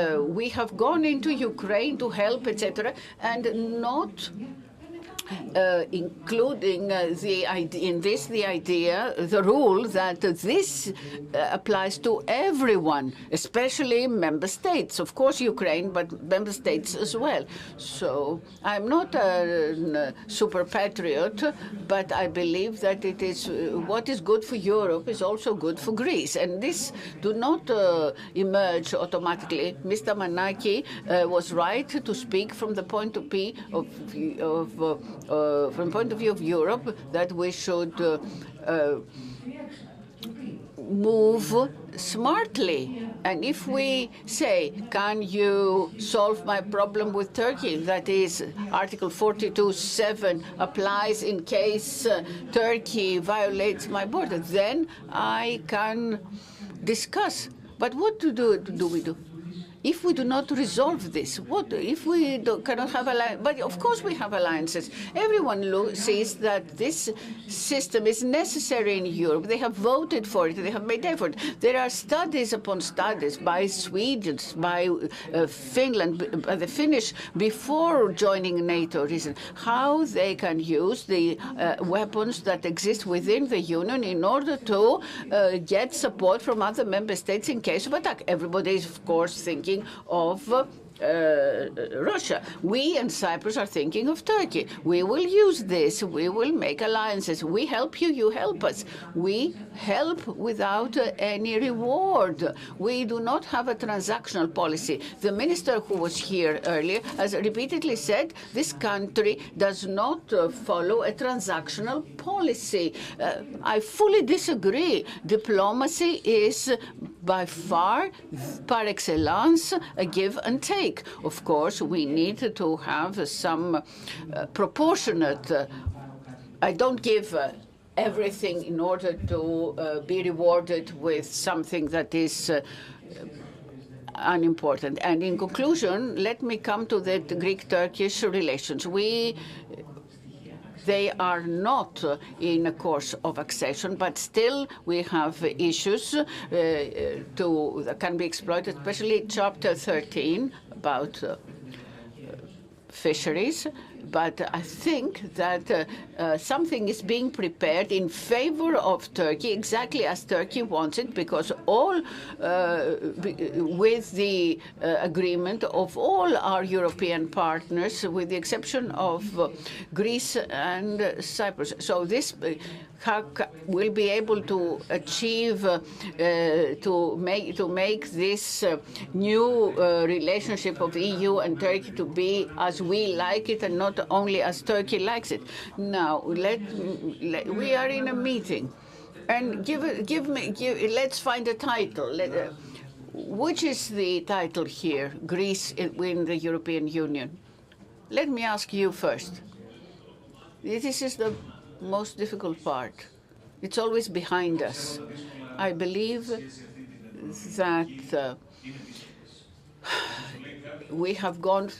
We have gone into Ukraine to help, etc., and not including the rule that this applies to everyone, especially member states. Of course, Ukraine, but member states as well. So I'm not a super patriot, but I believe that it is what is good for Europe is also good for Greece, and this do not emerge automatically. Mr. Manaki was right to speak from the point of view of Europe, that we should move smartly. And if we say, can you solve my problem with Turkey? That is, Article 42.7 applies in case Turkey violates my border, then I can discuss. But what do we do? If we do not resolve this, what if we cannot have alliances? But of course we have alliances. Everyone sees that this system is necessary in Europe. They have voted for it. They have made effort. There are studies upon studies by Sweden, by Finland, by the Finnish, before joining NATO, how they can use the weapons that exist within the Union in order to get support from other member states in case of attack. Everybody is, of course, thinking of Russia. We and Cyprus are thinking of Turkey. We will use this. We will make alliances. We help you, you help us. We help without any reward. We do not have a transactional policy. The minister who was here earlier has repeatedly said this country does not follow a transactional policy. I fully disagree. Diplomacy is by far, par excellence, a give and take. Of course, we need to have some proportionate. I don't give everything in order to be rewarded with something that is unimportant. And in conclusion, let me come to the Greek-Turkish relations. They are not in a course of accession, but still we have issues that can be exploited, especially Chapter 13 about fisheries. But I think that something is being prepared in favor of Turkey, exactly as Turkey wants it, because all with the agreement of all our European partners, with the exception of Greece and Cyprus. So this will be able to achieve, to make this new relationship of EU and Turkey to be as we like it and not only as Turkey likes it. Now, we are in a meeting, and let's find a title. Which is the title here? Greece in the European Union. Let me ask you first. This is the most difficult part. It's always behind us. I believe that we have gone,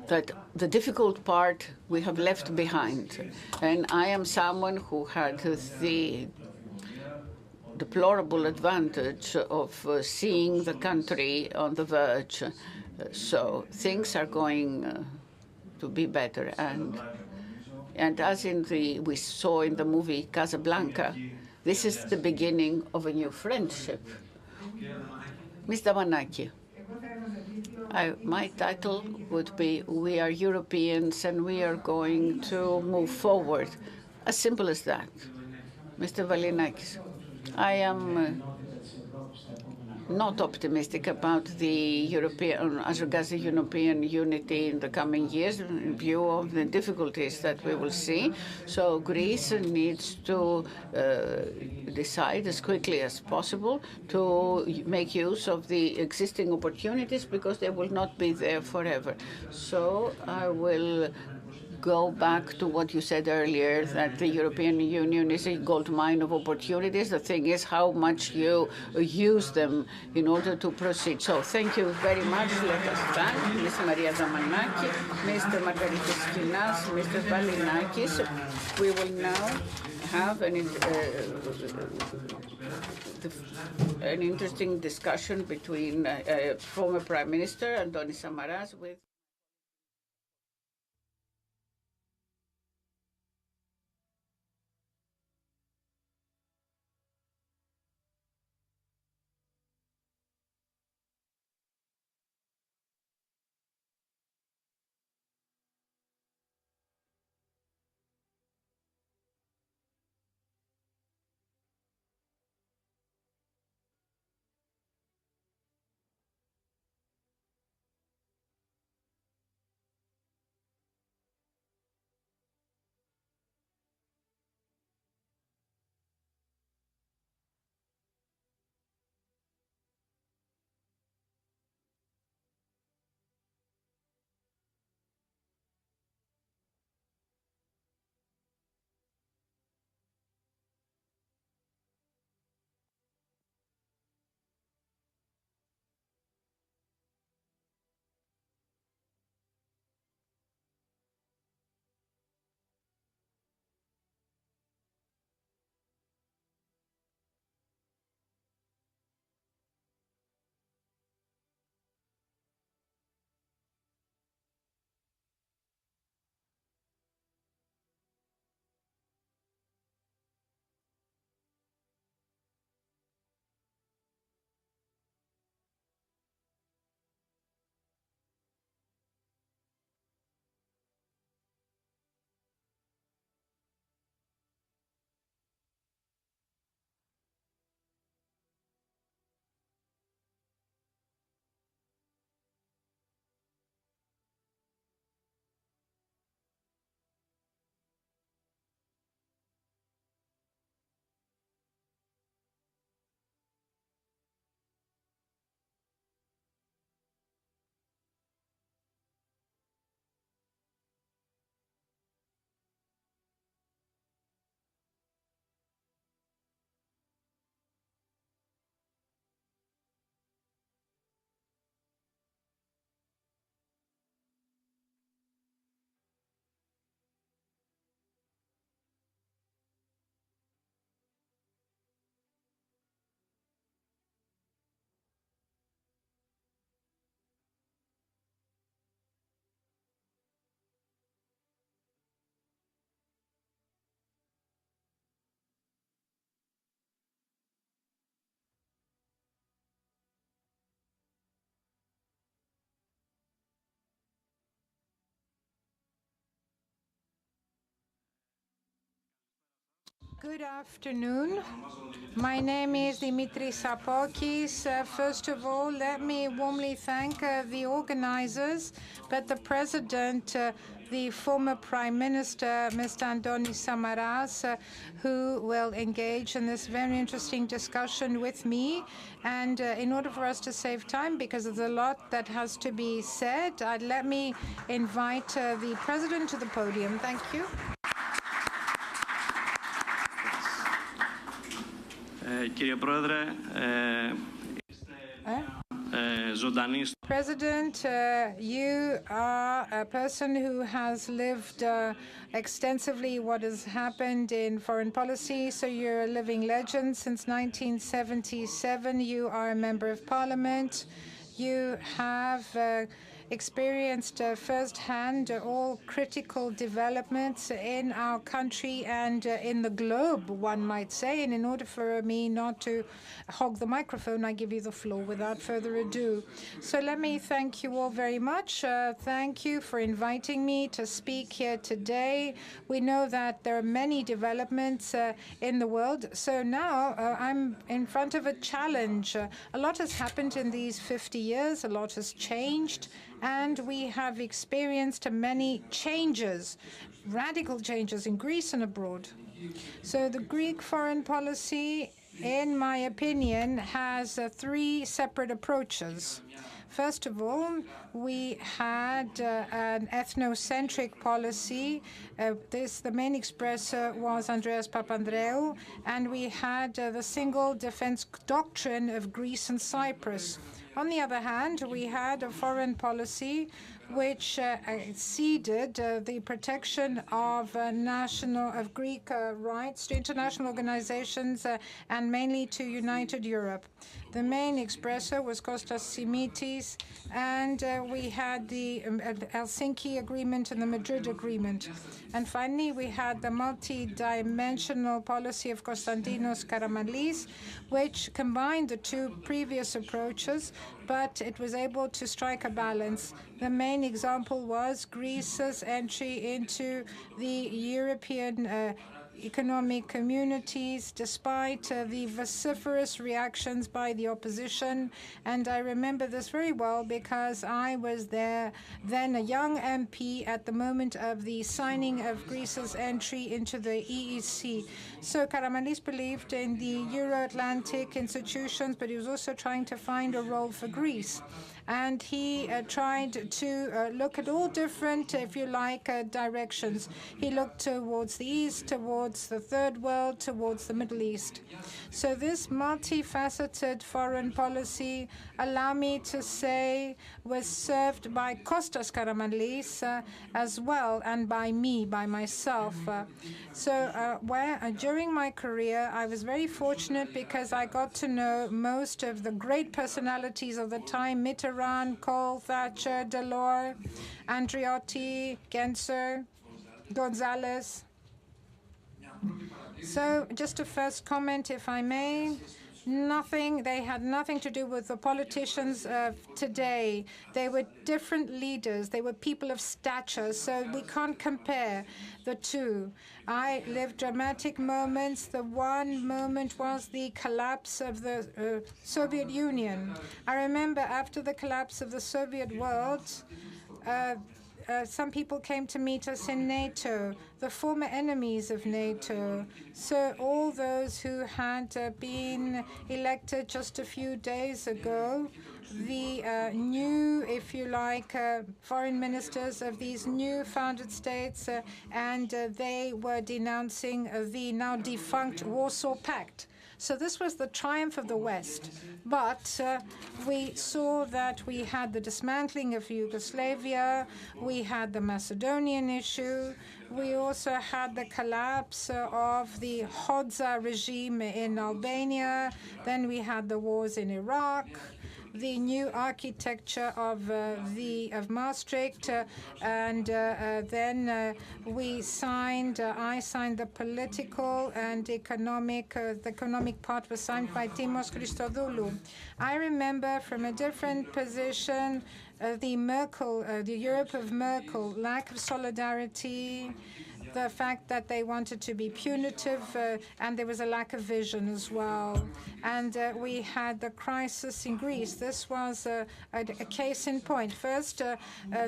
that the difficult part we have left behind. And I am someone who had the deplorable advantage of seeing the country on the verge. So things are going to be better. And as we saw in the movie Casablanca, this is the beginning of a new friendship. Mr. Manaki, my title would be We Are Europeans and we are going to move forward. As simple as that. Mr. Valinakis, I am not optimistic about the European, as regards the European unity in the coming years in view of the difficulties that we will see. So Greece needs to decide as quickly as possible to make use of the existing opportunities because they will not be there forever. So I will go back to what you said earlier, that the European Union is a gold mine of opportunities. The thing is how much you use them in order to proceed. So thank you very much. Let us thank Ms. Maria Damanaki, Mr. Margaritis Kinas, Mr. Valinakis. We will now have an interesting discussion between former Prime Minister Antonis Samaras with Good afternoon. My name is Dimitris Apokis. First of all, let me warmly thank the organizers, but the president, the former Prime Minister, Mr. Antonis Samaras, who will engage in this very interesting discussion with me. And in order for us to save time, because there's a lot that has to be said, let me invite the president to the podium. Thank you. Κύριε Πρόεδρε, ζωντανή. President, you are a person who has lived extensively what has happened in foreign policy, so you're a living legend. Since 1977, you are a member of parliament. You have experienced firsthand all critical developments in our country and in the globe, one might say. And in order for me not to hog the microphone, I give you the floor without further ado. So let me thank you all very much. Thank you for inviting me to speak here today. We know that there are many developments in the world. So now I'm in front of a challenge. A lot has happened in these 50 years. A lot has changed. And we have experienced many changes, radical changes in Greece and abroad. So the Greek foreign policy, in my opinion, has three separate approaches. First of all, we had an ethnocentric policy. The main expressor was Andreas Papandreou, and we had the single defense doctrine of Greece and Cyprus. On the other hand, we had a foreign policy which ceded the protection of Greek rights to international organizations and mainly to United Europe. The main expressor was Kostas Simitis, and we had the Helsinki Agreement and the Madrid Agreement. And finally, we had the multi-dimensional policy of Konstantinos Karamanlis, which combined the two previous approaches, but it was able to strike a balance. The main example was Greece's entry into the European economic communities, despite the vociferous reactions by the opposition. And I remember this very well because I was there, then a young MP at the moment of the signing of Greece's entry into the EEC. So Karamanlis believed in the Euro-Atlantic institutions, but he was also trying to find a role for Greece. And he tried to look at all different, if you like, directions. He looked towards the East, towards the Third World, towards the Middle East. So this multifaceted foreign policy, allow me to say, was served by Kostas Karamanlis as well, and by me, by myself. During my career, I was very fortunate because I got to know most of the great personalities of the time, Mitterrand, Kohl, Thatcher, Delors, Andreotti, Genscher, González. So just a first comment, if I may. They had nothing to do with the politicians of today. They were different leaders. They were people of stature. So we can't compare the two. I lived dramatic moments. The one moment was the collapse of the Soviet Union. I remember after the collapse of the Soviet world, some people came to meet us in NATO, the former enemies of NATO. So all those who had been elected just a few days ago, the new, if you like, foreign ministers of these new founded states, and they were denouncing the now defunct Warsaw Pact. So this was the triumph of the West. But we saw that we had the dismantling of Yugoslavia, we had the Macedonian issue, we also had the collapse of the Hodza regime in Albania, then we had the wars in Iraq, the new architecture of Maastricht, and then I signed the political and the economic part was signed by Timos Christodoulou. I remember from a different position the Europe of Merkel, lack of solidarity, the fact that they wanted to be punitive, and there was a lack of vision as well. And we had the crisis in Greece. This was a case in point. First,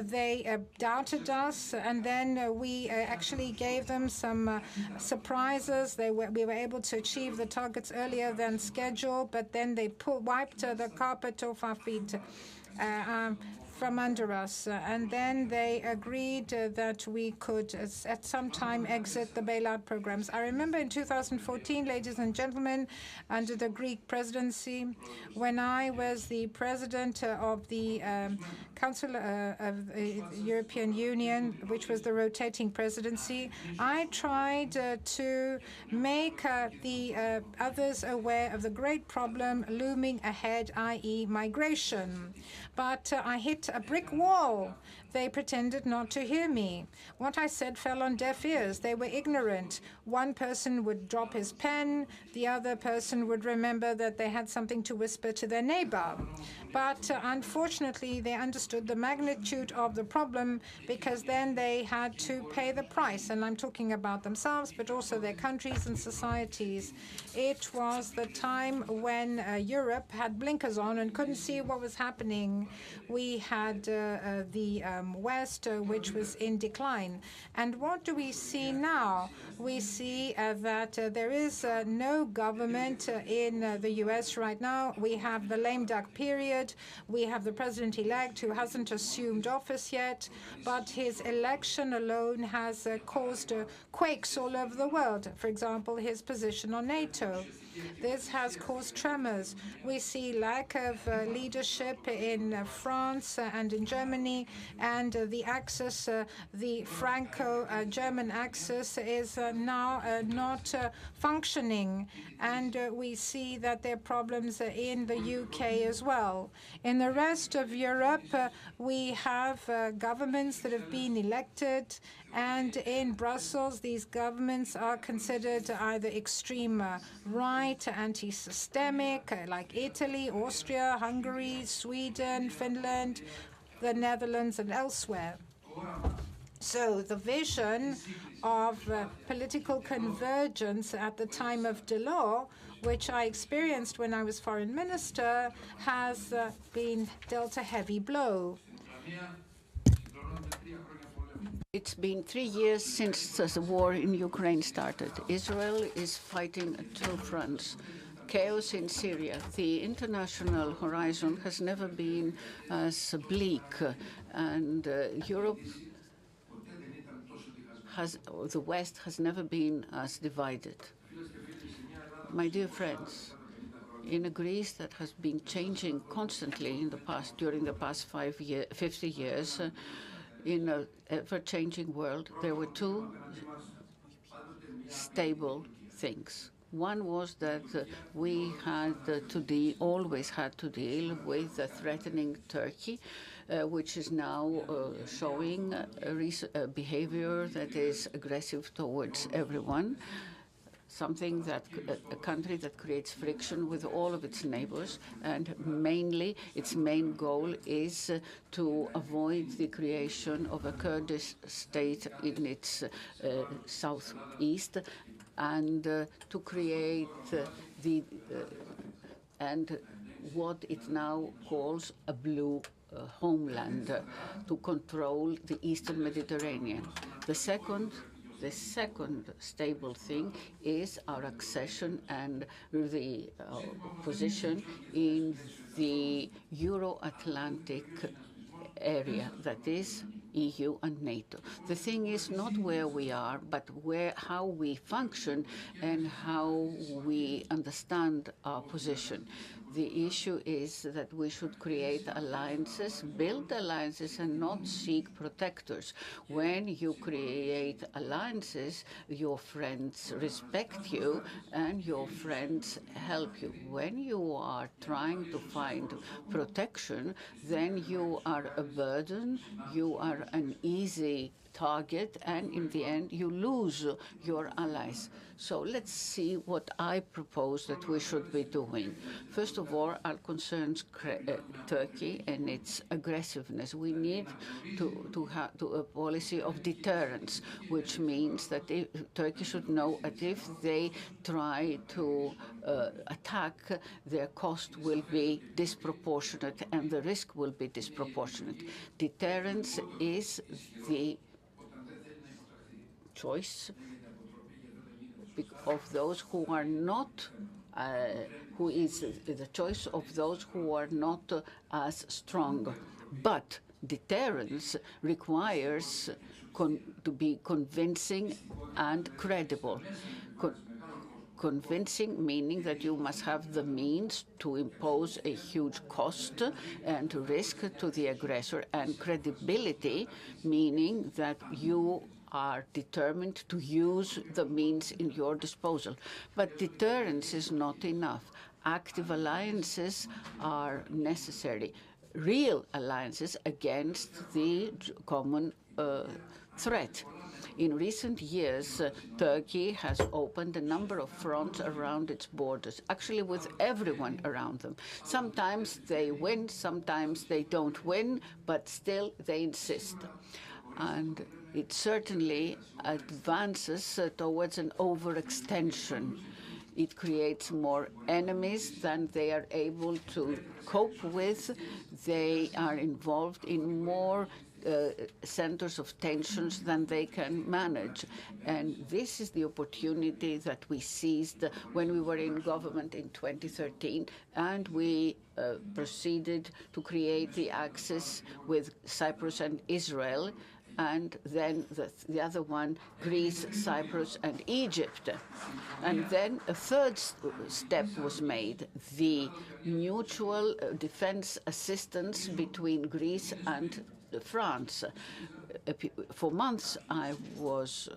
they doubted us, and then we actually gave them some surprises. We were able to achieve the targets earlier than scheduled, but then they wiped the carpet off our feet. From under us, and then they agreed that we could at some time exit the bailout programs. I remember in 2014, ladies and gentlemen, under the Greek presidency, when I was the president of the Council of the European Union, which was the rotating presidency, I tried to make the others aware of the great problem looming ahead, i.e. migration. But I hit hit a brick wall. They pretended not to hear me. What I said fell on deaf ears. They were ignorant. One person would drop his pen. The other person would remember that they had something to whisper to their neighbor. But unfortunately, they understood the magnitude of the problem, because then they had to pay the price. And I'm talking about themselves, but also their countries and societies. It was the time when Europe had blinkers on and couldn't see what was happening. We had the West, which was in decline. And what do we see now? We see that there is no government in the US right now. We have the lame duck period. We have the president-elect who hasn't assumed office yet, but his election alone has caused quakes all over the world. For example, his position on NATO. This has caused tremors. We see lack of leadership in France and in Germany, and the axis, the Franco-German axis, is now not functioning. And we see that there are problems in the UK as well. In the rest of Europe, we have governments that have been elected, and in Brussels, these governments are considered either extreme right, anti-systemic, like Italy, Austria, Hungary, Sweden, Finland, the Netherlands, and elsewhere. So the vision of political convergence at the time of Delors, which I experienced when I was foreign minister, has been dealt a heavy blow. It's been 3 years since the war in Ukraine started. Israel is fighting at two fronts. Chaos in Syria. The international horizon has never been as bleak, and Europe or the West has never been as divided. My dear friends, in a Greece that has been changing constantly during the past 50 years, in an ever-changing world, there were two stable things. One was that we had always had to deal with a threatening Turkey, which is now showing a behavior that is aggressive towards everyone. A country that creates friction with all of its neighbors, and mainly its main goal is to avoid the creation of a Kurdish state in its southeast, and to create and what it now calls a blue homeland to control the Eastern Mediterranean. The second stable thing is our accession and the position in the Euro-Atlantic area, that is EU and NATO. The thing is not where we are, but how we function and how we understand our position. The issue is that we should create alliances, build alliances, and not seek protectors. When you create alliances, your friends respect you and your friends help you. When you are trying to find protection, then you are a burden, you are an easy target, and in the end you lose your allies. So let's see what I propose that we should be doing. First of all, our concerns Turkey and its aggressiveness. We need to have a policy of deterrence, which means that Turkey should know that if they try to attack, their cost will be disproportionate and the risk will be disproportionate. Deterrence is the choice of those who are not, the choice of those who are not as strong. But deterrence requires to be convincing and credible. Convincing meaning that you must have the means to impose a huge cost and risk to the aggressor, and credibility meaning that you are determined to use the means in your disposal. But deterrence is not enough. Active alliances are necessary. real alliances against the common threat. In recent years, Turkey has opened a number of fronts around its borders, actually with everyone around them. Sometimes they win, sometimes they don't win, but still they insist. And it certainly advances towards an overextension. It creates more enemies than they are able to cope with. They are involved in more centers of tensions than they can manage. And this is the opportunity that we seized when we were in government in 2013, and we proceeded to create the axis with Cyprus and Israel, and then the other one, Greece, Cyprus, and Egypt. And then a third step was made, the mutual defense assistance between Greece and France. For months, I was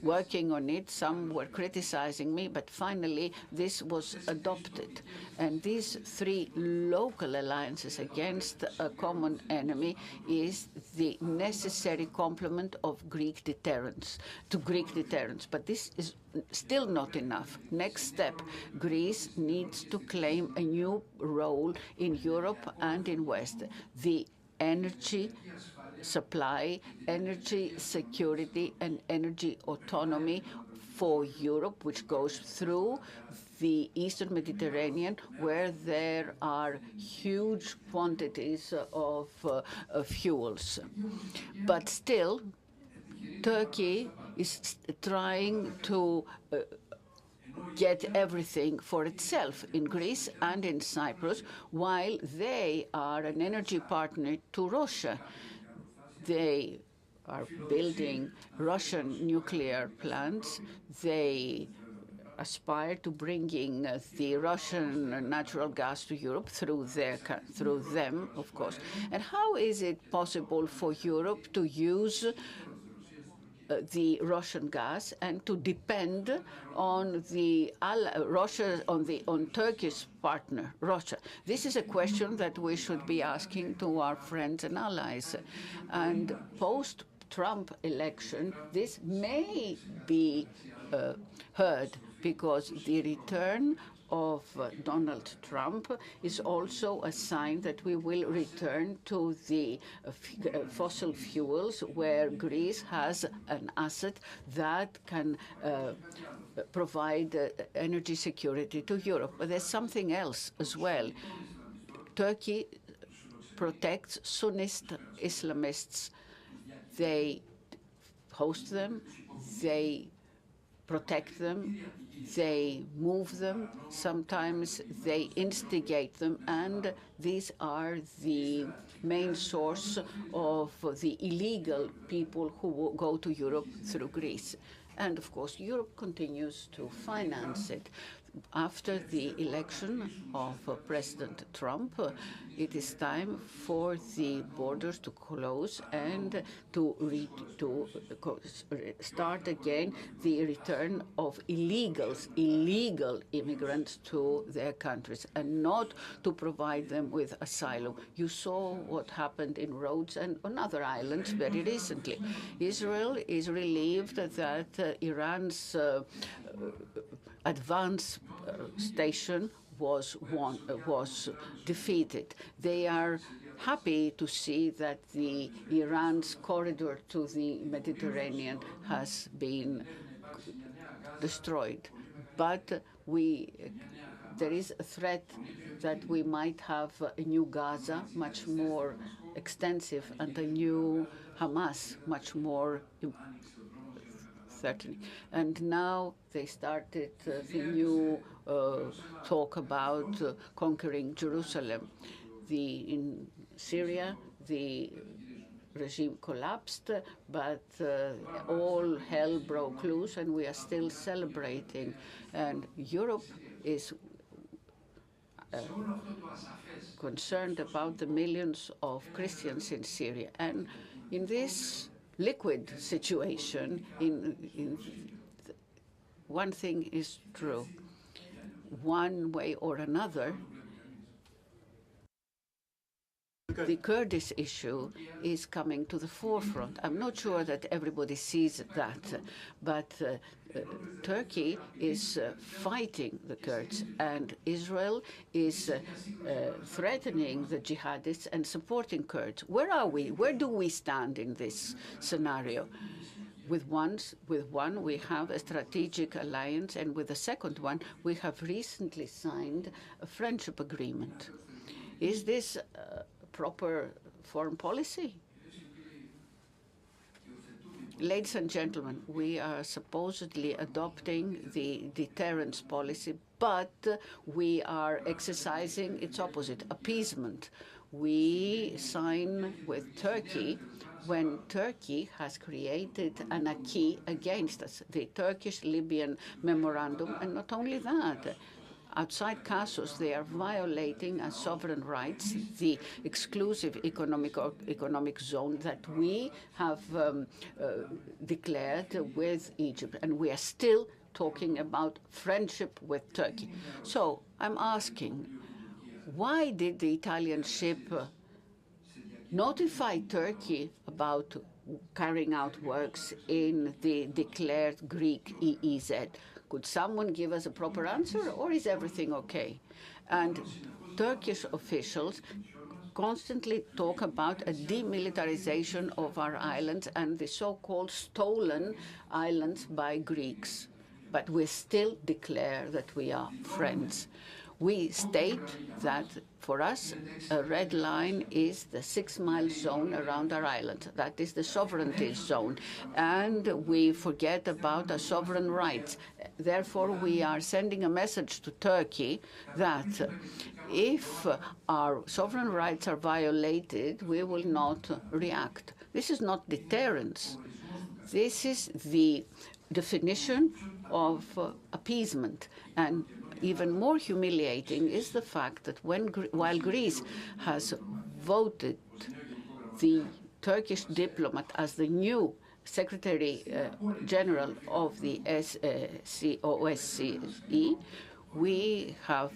working on it. Some were criticizing me, but finally this was adopted. And these three local alliances against a common enemy is the necessary complement of Greek deterrence, But this is still not enough. Next step, Greece needs to claim a new role in Europe and in West. The energy supply, energy security, and energy autonomy for Europe, which goes through the Eastern Mediterranean, where there are huge quantities of fuels. But still, Turkey is trying to get everything for itself in Greece and in Cyprus, while they are an energy partner to Russia. They are building Russian nuclear plants. They aspire to bringing the Russian natural gas to Europe through them, of course. And how is it possible for Europe to use the Russian gas and to depend on on Turkey's partner, Russia? This is a question that we should be asking to our friends and allies. And post-Trump election, this may be heard, because the return of Donald Trump is also a sign that we will return to the fossil fuels, where Greece has an asset that can provide energy security to Europe. But there's something else as well. Turkey protects Sunnist Islamists. They host them, they protect them, they move them, sometimes they instigate them, and these are the main source of the illegal people who go to Europe through Greece. And of course, Europe continues to finance it. After the election of President Trump, it is time for the borders to close and to start again the return of illegal immigrants to their countries, and not to provide them with asylum. You saw what happened in Rhodes and on other islands very recently. Israel is relieved that Iran's advance station was defeated. They are happy to see that Iran's corridor to the Mediterranean has been destroyed. But there is a threat that we might have a new Gaza, much more extensive, and a new Hamas, much more certainly. And now they started the new talk about conquering Jerusalem. In Syria, the regime collapsed, but all hell broke loose, and we are still celebrating. And Europe is concerned about the millions of Christians in Syria. And in this liquid situation, one thing is true. One way or another, the Kurdish issue is coming to the forefront. I'm not sure that everybody sees that, but Turkey is fighting the Kurds, and Israel is threatening the jihadists and supporting Kurds. Where are we? Where do we stand in this scenario? With one, we have a strategic alliance, and with the second one, we have recently signed a friendship agreement. Is this proper foreign policy? Ladies and gentlemen, we are supposedly adopting the deterrence policy, but we are exercising its opposite, appeasement. We sign with Turkey when Turkey has created an acquis against us, the Turkish-Libyan memorandum, and not only that, outside Casus, they are violating our sovereign rights, the exclusive economic zone that we have declared with Egypt. And we are still talking about friendship with Turkey. So I'm asking, why did the Italian ship notify Turkey about carrying out works in the declared Greek EEZ? Could someone give us a proper answer, or is everything okay? And Turkish officials constantly talk about a demilitarization of our islands and the so-called stolen islands by Greeks. But we still declare that we are friends. We state that for us, a red line is the 6-mile zone around our island. That is the sovereignty zone. And we forget about our sovereign rights. Therefore, we are sending a message to Turkey that if our sovereign rights are violated, we will not react. This is not deterrence. This is the definition of appeasement. And even more humiliating is the fact that while Greece has voted the Turkish diplomat as the new Secretary General of the OSCE, we have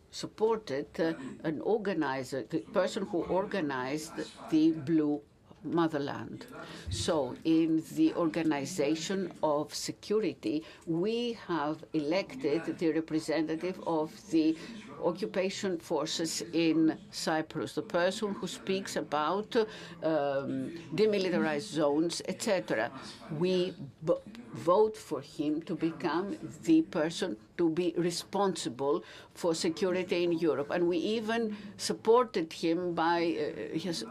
supported an organizer, the person who organized the Blue Motherland. So in the Organization of Security, we have elected the representative of the occupation forces in Cyprus, the person who speaks about demilitarized zones, etc. We vote for him to become the person to be responsible for security in Europe. And we even supported him by his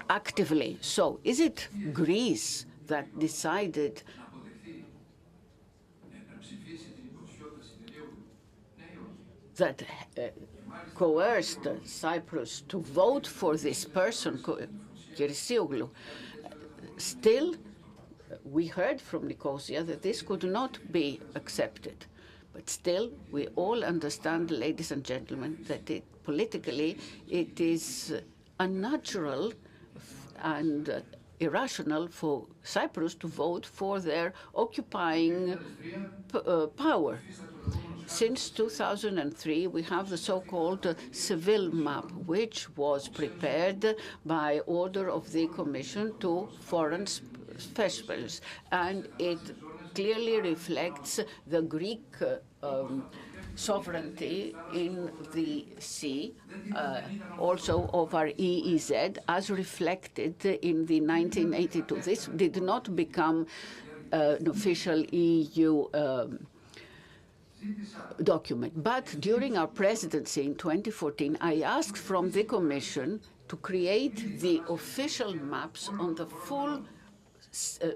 actively. So is it Greece that decided that coerced Cyprus to vote for this person, Kirisioglu? Still, we heard from Nicosia that this could not be accepted. But still, we all understand, ladies and gentlemen, that politically it is unnatural and irrational for Cyprus to vote for their occupying power. Since 2003, we have the so-called Seville map, which was prepared by order of the Commission to foreign specialists, and it clearly reflects the Greek sovereignty in the sea, also of our EEZ, as reflected in the 1982. This did not become an official EU document. But during our presidency in 2014, I asked from the Commission to create the official maps on the full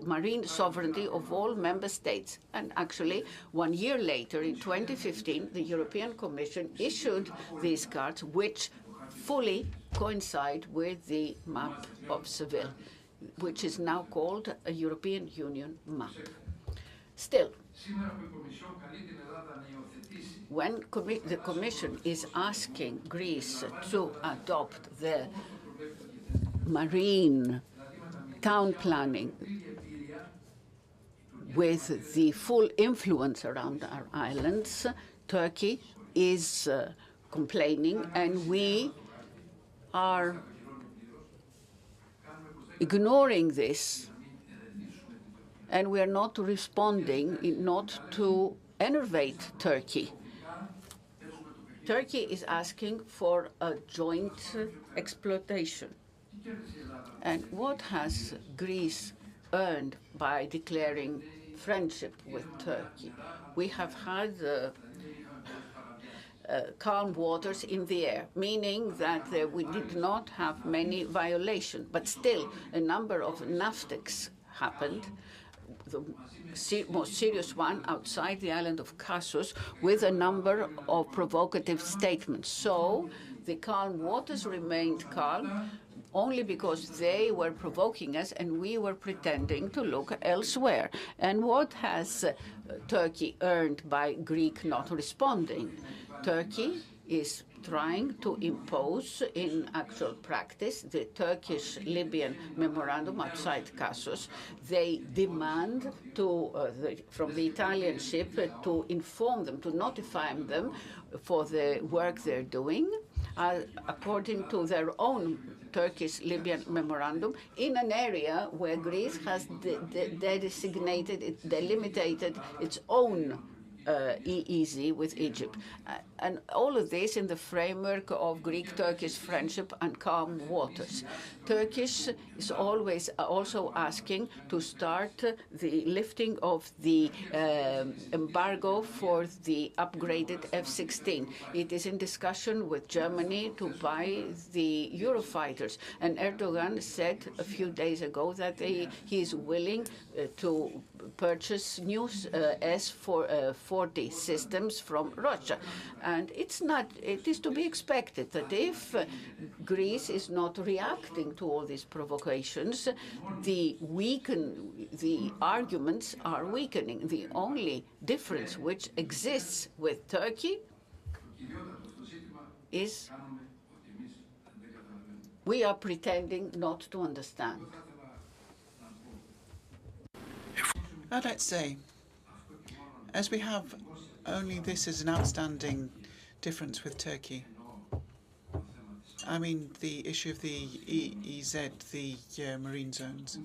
marine sovereignty of all member states. And actually, 1 year later, in 2015, the European Commission issued these cards, which fully coincide with the map of Seville, which is now called a European Union map. Still, when the Commission is asking Greece to adopt the marine town planning with the full influence around our islands, Turkey is complaining, and we are ignoring this, and we are not responding, not to enervate Turkey. Turkey is asking for a joint exploitation. And what has Greece earned by declaring friendship with Turkey? We have had calm waters in the air, meaning that we did not have many violations, but still a number of NAFTAs happened, the most serious one outside the island of Kossos, with a number of provocative statements. So the calm waters remained calm only because they were provoking us and we were pretending to look elsewhere. And what has Turkey earned by Greek not responding? Turkey is trying to impose in actual practice the Turkish-Libyan memorandum outside Kossos. They demand from the Italian ship to inform them, to notify them for the work they're doing, according to their own Turkish-Libyan memorandum, in an area where Greece has delimited its own EEZ with Egypt. And all of this in the framework of Greek-Turkish friendship and calm waters. Turkish is always also asking to start the lifting of the embargo for the upgraded F-16. It is in discussion with Germany to buy the Eurofighters. And Erdogan said a few days ago that he is willing to purchase new S-40 systems from Russia. And it is to be expected that if Greece is not reacting to all these provocations, the arguments are weakening. The only difference which exists with Turkey is we are pretending not to understand. I'd like to say, as we have only this as an outstanding difference with Turkey, I mean the issue of the EEZ, the marine zones,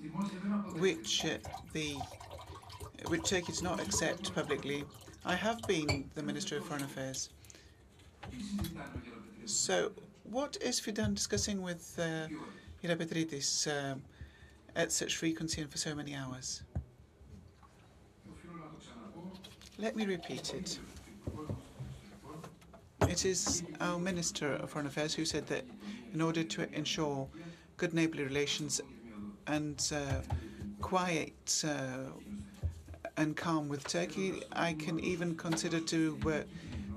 which Turkey does not accept publicly. I have been the Minister of Foreign Affairs. So what is Fidan discussing with Irapetritis at such frequency and for so many hours? Let me repeat it. It is our Minister of Foreign Affairs who said that in order to ensure good neighbourly relations and quiet and calm with Turkey, I can even consider to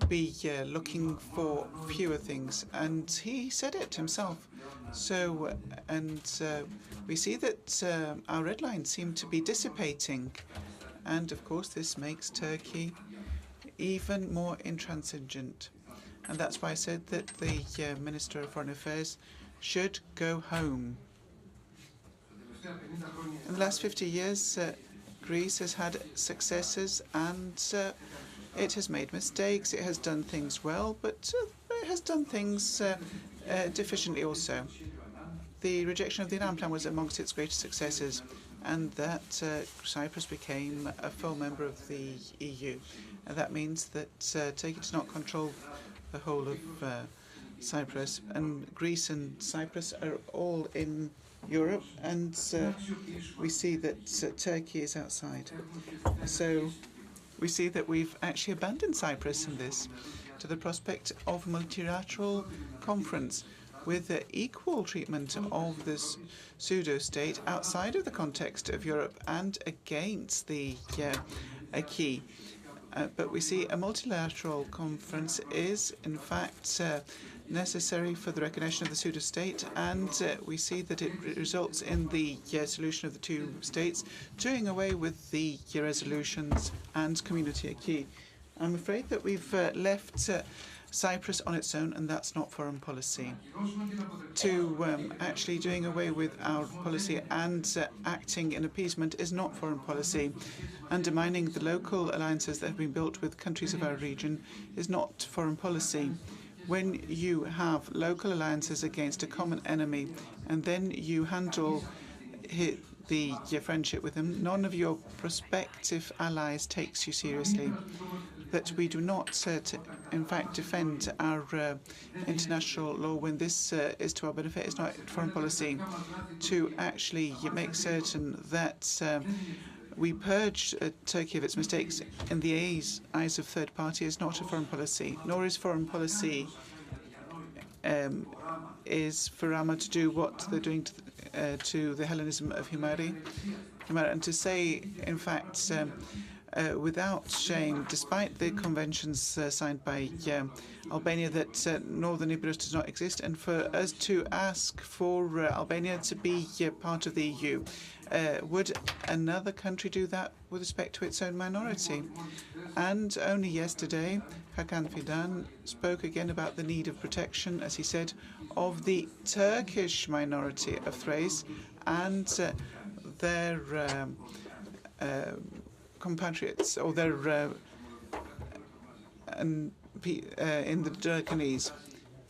be looking for fewer things. And he said it himself. So, we see that our red lines seem to be dissipating. And of course, this makes Turkey even more intransigent. And that's why I said that the Minister of Foreign Affairs should go home. In the last 50 years, Greece has had successes and it has made mistakes. It has done things well, but it has done things deficiently also. The rejection of the Annan Plan was amongst its greatest successes, and that Cyprus became a full member of the EU. And that means that Turkey does not control the whole of Cyprus, and Greece and Cyprus are all in Europe, and we see that Turkey is outside. So we see that we've actually abandoned Cyprus in this to the prospect of a multilateral conference with the equal treatment of this pseudo-state outside of the context of Europe and against the acquis. But we see a multilateral conference is, in fact, necessary for the recognition of the pseudo-state, and we see that it results in the solution of the two states, doing away with the resolutions and community acquis. I'm afraid that we've left Cyprus on its own, and that's not foreign policy. To actually doing away with our policy and acting in appeasement is not foreign policy. Undermining the local alliances that have been built with countries of our region is not foreign policy. When you have local alliances against a common enemy, and then you handle the friendship with them, none of your prospective allies takes you seriously. That we do not, in fact, defend our international law when this is to our benefit. It's not foreign policy. To actually make certain that we purge Turkey of its mistakes in the eyes of third party is not a foreign policy, nor is foreign policy is for Rama to do what they're doing to the Hellenism of Himari. And to say, in fact, without shame, despite the conventions signed by Albania, that Northern Cyprus does not exist, and for us to ask for Albania to be part of the EU. Would another country do that with respect to its own minority? And only yesterday, Hakan Fidan spoke again about the need of protection, as he said, of the Turkish minority of Thrace and their compatriots, or their in the Balkans.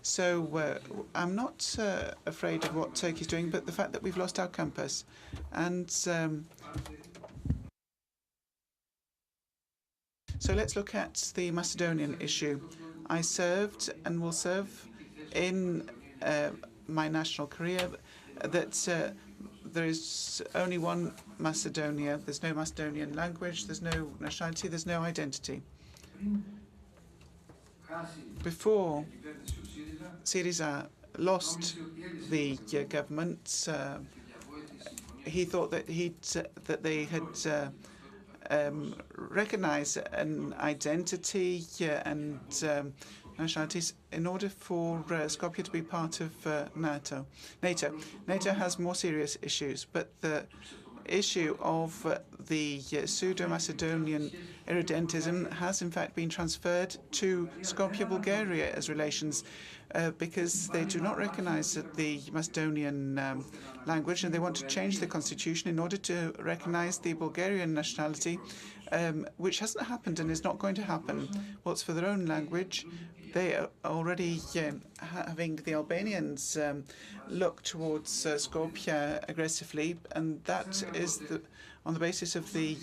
So I'm not afraid of what Turkey's doing, but the fact that we've lost our compass. And so let's look at the Macedonian issue. I served and will serve in my national career that there is only one Macedonia. There's no Macedonian language, there's no nationality, there's no identity. Before Syriza lost the government, he thought that they had recognized an identity and nationalities in order for Skopje to be part of NATO. NATO has more serious issues, but the issue of the pseudo-Macedonian irredentism has in fact been transferred to Skopje, Bulgaria as relations because they do not recognize the Macedonian language, and they want to change the constitution in order to recognize the Bulgarian nationality, which hasn't happened and is not going to happen. Well, it's for their own language. They are already having the Albanians look towards Skopje aggressively, and that is on the basis of the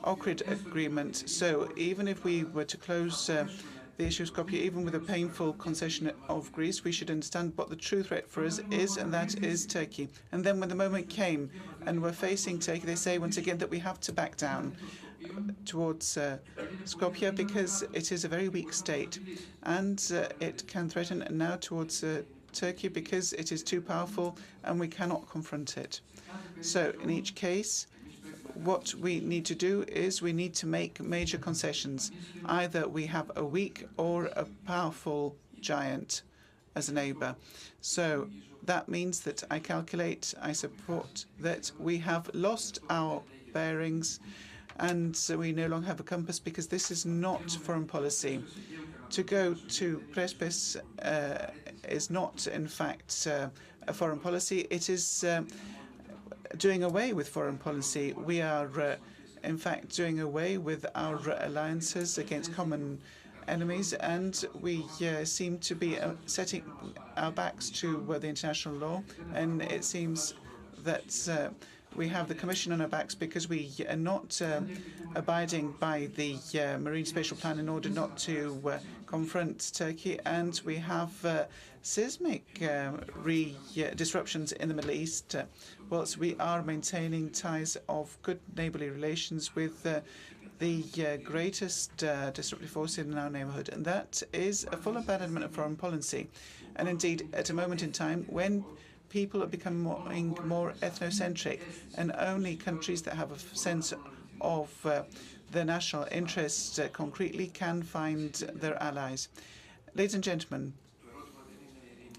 Ohrid agreement. So even if we were to close the issue of Skopje, even with a painful concession of Greece, we should understand what the true threat for us is, and that is Turkey. And then when the moment came and we're facing Turkey, they say once again that we have to back down towards Skopje because it is a very weak state, and it can threaten now towards Turkey because it is too powerful and we cannot confront it. So in each case, what we need to do is we need to make major concessions. Either we have a weak or a powerful giant as a neighbor. So that means that I calculate, I support that we have lost our bearings and we no longer have a compass because this is not foreign policy. To go to Prespes is not, in fact, a foreign policy. It is doing away with foreign policy. We are, in fact, doing away with our alliances against common enemies, and we seem to be setting our backs to the international law, and it seems that we have the Commission on our backs because we are not abiding by the Marine Spatial Plan in order not to confront Turkey, and we have seismic disruptions in the Middle East, whilst we are maintaining ties of good neighbourly relations with the greatest disruptive force in our neighbourhood. And that is a full abandonment of foreign policy. And indeed, at a moment in time when people are becoming more ethnocentric, and only countries that have a sense of their national interests concretely can find their allies. Ladies and gentlemen,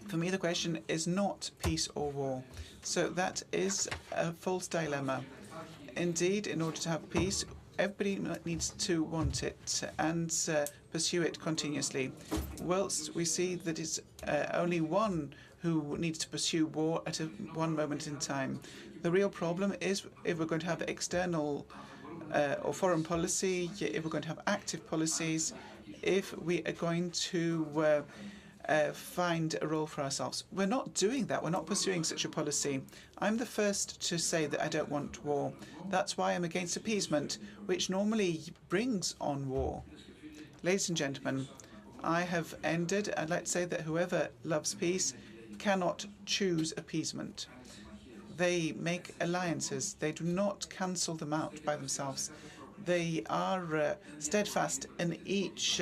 for me the question is not peace or war. So that is a false dilemma. Indeed, in order to have peace, everybody needs to want it and pursue it continuously. Whilst we see that it's only one who needs to pursue war at one moment in time. The real problem is if we're going to have external or foreign policy, if we're going to have active policies, if we are going to find a role for ourselves. We're not doing that. We're not pursuing such a policy. I'm the first to say that I don't want war. That's why I'm against appeasement, which normally brings on war. Ladies and gentlemen, I have ended. I'd like to say that whoever loves peace cannot choose appeasement. They make alliances. They do not cancel them out by themselves. They are steadfast in each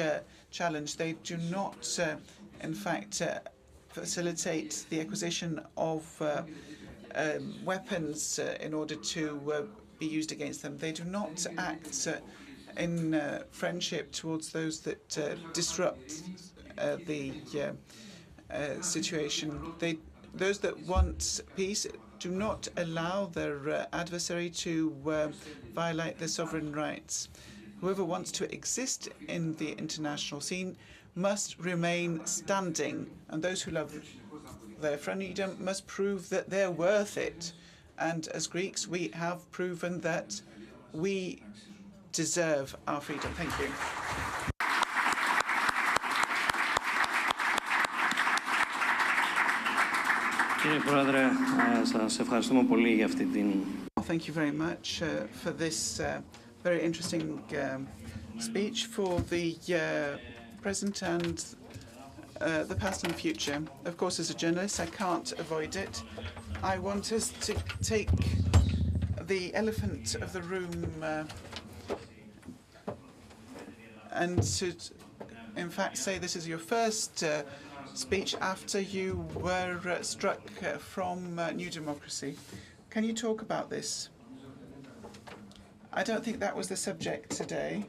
challenge. They do not, in fact, facilitate the acquisition of weapons in order to be used against them. They do not act in friendship towards those that disrupt the situation. Those that want peace do not allow their adversary to violate their sovereign rights. Whoever wants to exist in the international scene must remain standing, and those who love their freedom must prove that they're worth it. And as Greeks, we have proven that we deserve our freedom. Thank you. Thank you very much for this very interesting speech for the present and the past and future. Of course, as a journalist, I can't avoid it. I want us to take the elephant of the room and to, in fact, say this is your first speech after you were struck from New Democracy. Can you talk about this? I don't think that was the subject today.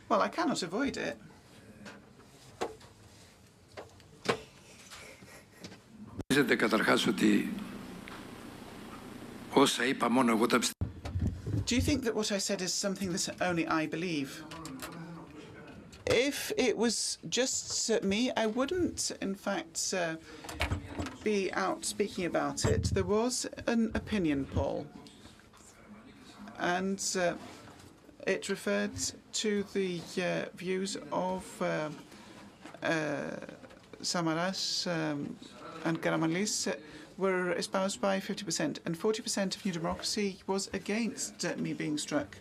Well, I cannot avoid it. Do you think that what I said is something that only I believe? If it was just me, I wouldn't, in fact, be out speaking about it. There was an opinion poll, and it referred to the views of Samaras and Karamanlis were espoused by 50%, and 40% of New Democracy was against me being struck.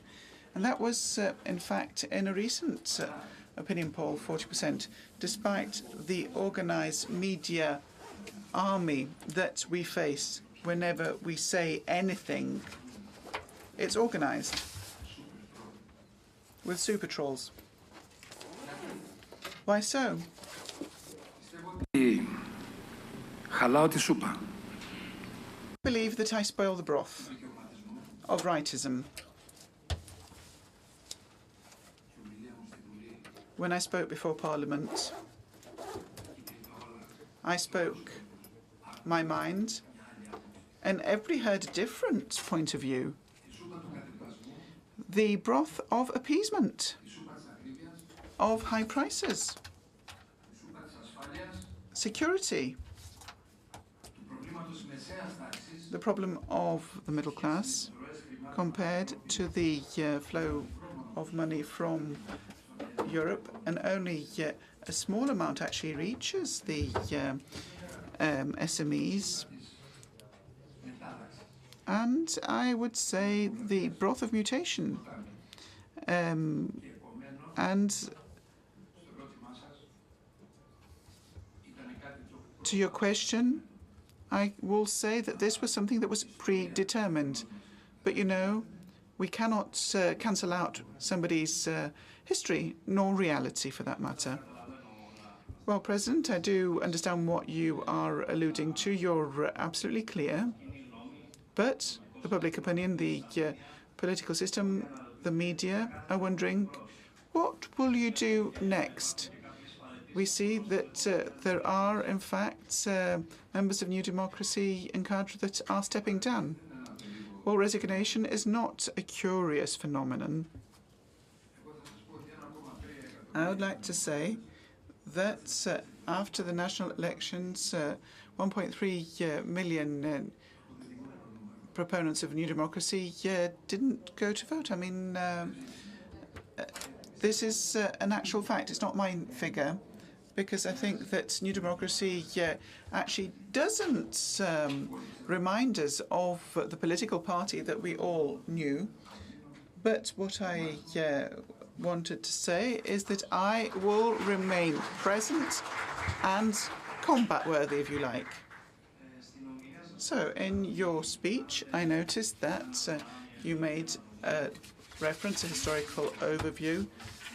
And that was, in fact, in a recent opinion poll, 40%, despite the organized media army that we face whenever we say anything. It's organized with super trolls. Why so? I believe that I spoil the broth of rightism. When I spoke before Parliament, I spoke my mind, and everybody heard a different point of view. The broth of appeasement, of high prices, security, the problem of the middle class compared to the flow of money from Europe, and only a small amount actually reaches the SMEs. And I would say the broth of mutation. And to your question, I will say that this was something that was predetermined. But, you know, we cannot cancel out somebody's history, nor reality for that matter. Well, President, I do understand what you are alluding to. You're absolutely clear. But the public opinion, the political system, the media are wondering, what will you do next? We see that there are, in fact, members of New Democracy in cadre that are stepping down. Well, resignation is not a curious phenomenon. I would like to say that after the national elections, 1.3 million proponents of New Democracy didn't go to vote. I mean, This is an actual fact. It's not my figure, because I think that New Democracy actually doesn't remind us of the political party that we all knew. But what I wanted to say is that I will remain present and combat-worthy, if you like. So, in your speech, I noticed that you made a reference, a historical overview,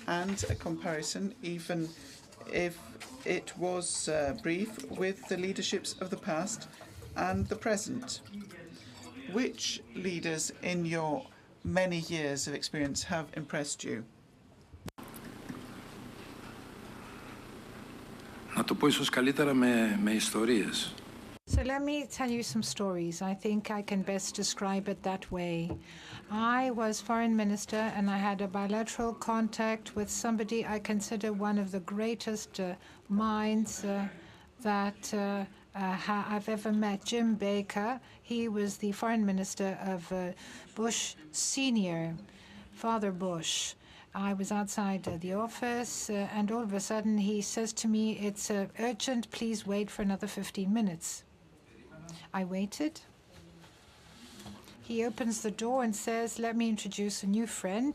and a comparison, even if it was brief, with the leaderships of the past and the present. Which leaders in your many years of experience have impressed you? Να το πω ίσως καλύτερα με ιστορίες. So let me tell you some stories. I think I can best describe it that way. I was foreign minister and I had a bilateral contact with somebody I consider one of the greatest minds that I've ever met, Jim Baker. He was the foreign minister of Bush Senior, Father Bush. I was outside the office and all of a sudden he says to me, "It's urgent, please wait for another 15 minutes. I waited. He opens the door and says, "Let me introduce a new friend."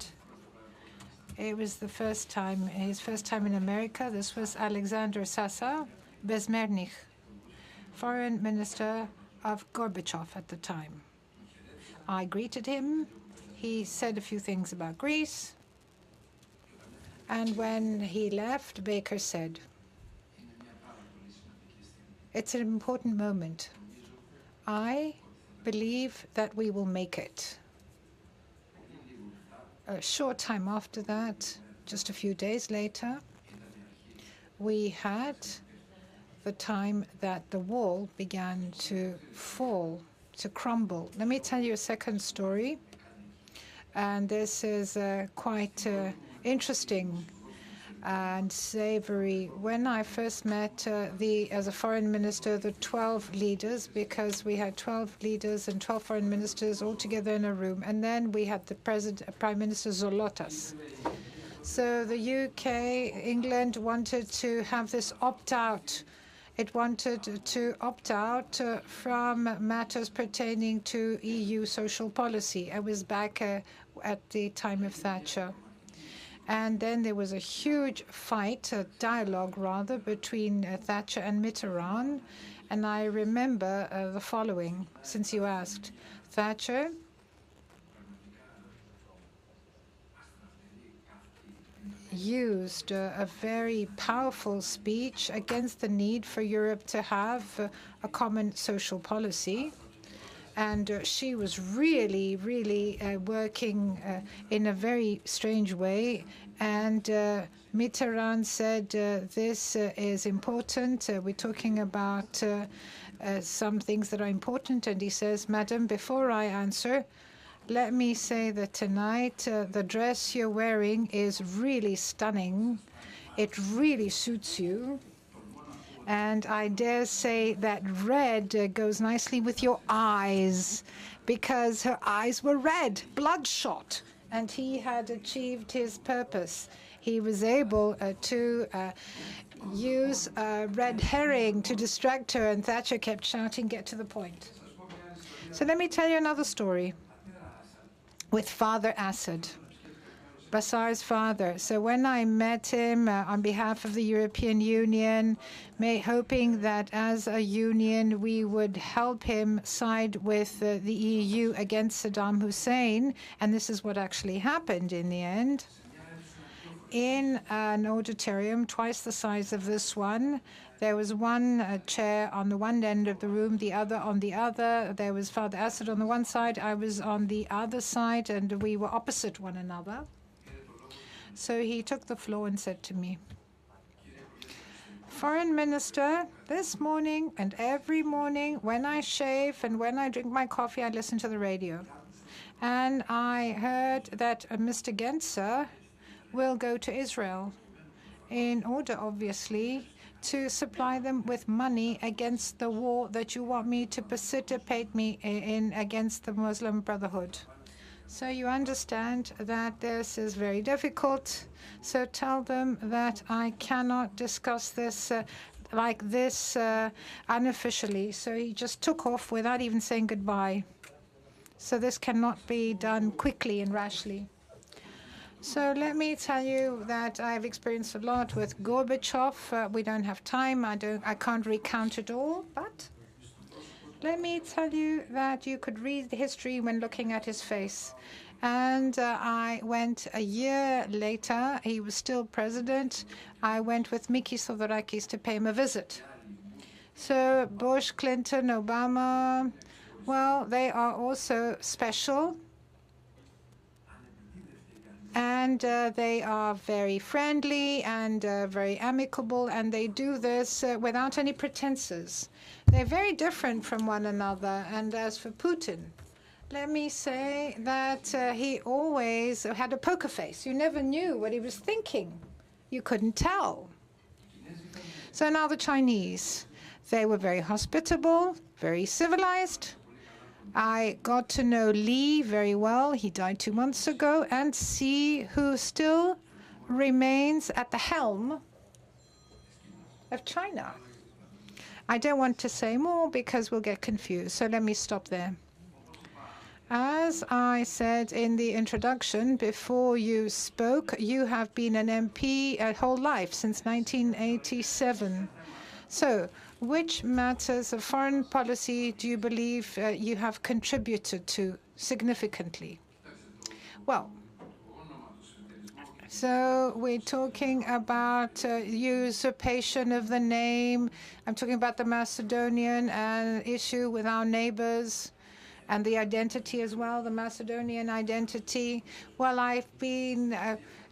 It was the first time, his first time in America. This was Alexander Sasa Bezmernich, foreign minister of Gorbachev at the time. I greeted him. He said a few things about Greece. And when he left, Baker said, "It's an important moment. I believe that we will make it." A short time after that, just a few days later, we had the time that the wall began to fall, to crumble. Let me tell you a second story. And this is quite interesting and savory. When I first met as a foreign minister, the 12 leaders, because we had 12 leaders and 12 foreign ministers all together in a room, and then we had the Prime Minister Zolotas. So the UK, England wanted to have this opt-out. It wanted to opt out from matters pertaining to EU social policy. I was back at the time of Thatcher. And then there was a huge fight, a dialogue rather, between Thatcher and Mitterrand. And I remember the following, since you asked. Thatcher used a very powerful speech against the need for Europe to have a common social policy. And she was really, really working in a very strange way. And Mitterrand said, this is important. We're talking about some things that are important. And he says, "Madam, before I answer, let me say that tonight the dress you're wearing is really stunning. It really suits you. And I dare say that red goes nicely with your eyes," because her eyes were red, bloodshot. And he had achieved his purpose. He was able to use a red herring to distract her, and Thatcher kept shouting, "Get to the point." So let me tell you another story with Father Assad, Bashar's father. So when I met him on behalf of the European Union, hoping that as a union we would help him side with the EU against Saddam Hussein, and this is what actually happened in the end. In an auditorium twice the size of this one, there was one chair on the one end of the room, the other on the other. There was Father Assad on the one side, I was on the other side, and we were opposite one another. So he took the floor and said to me, "Foreign Minister, this morning and every morning when I shave and when I drink my coffee, I listen to the radio. And I heard that Mr. Genscher will go to Israel in order, obviously, to supply them with money against the war that you want me to participate in against the Muslim Brotherhood." So you understand that this is very difficult. So tell them that I cannot discuss this like this unofficially. So he just took off without even saying goodbye. So this cannot be done quickly and rashly. So let me tell you that I've experienced a lot with Gorbachev. We don't have time. I can't recount it all, but let me tell you that you could read the history when looking at his face. And I went a year later. He was still president. I went with Mikis Theodorakis to pay him a visit. So Bush, Clinton, Obama, well, they are also special. And they are very friendly and very amicable, and they do this without any pretenses. They're very different from one another. And as for Putin, let me say that he always had a poker face. You never knew what he was thinking. You couldn't tell. So now the Chinese, they were very hospitable, very civilized. I got to know Li very well. He died 2 months ago. And see who still remains at the helm of China. I don't want to say more because we'll get confused. So let me stop there. As I said in the introduction, before you spoke, you have been an MP a whole life, since 1987. So which matters of foreign policy do you believe you have contributed to significantly? Well, so we're talking about usurpation of the name. I'm talking about the Macedonian issue with our neighbors and the identity as well, the Macedonian identity. Well, I've been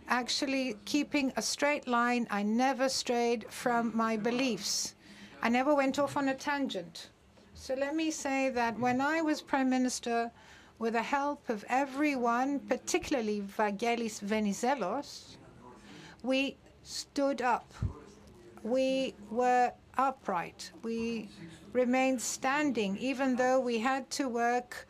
actually keeping a straight line. I never strayed from my beliefs. I never went off on a tangent. So let me say that when I was Prime Minister, with the help of everyone, particularly Vangelis Venizelos, we stood up. We were upright. We remained standing, even though we had to work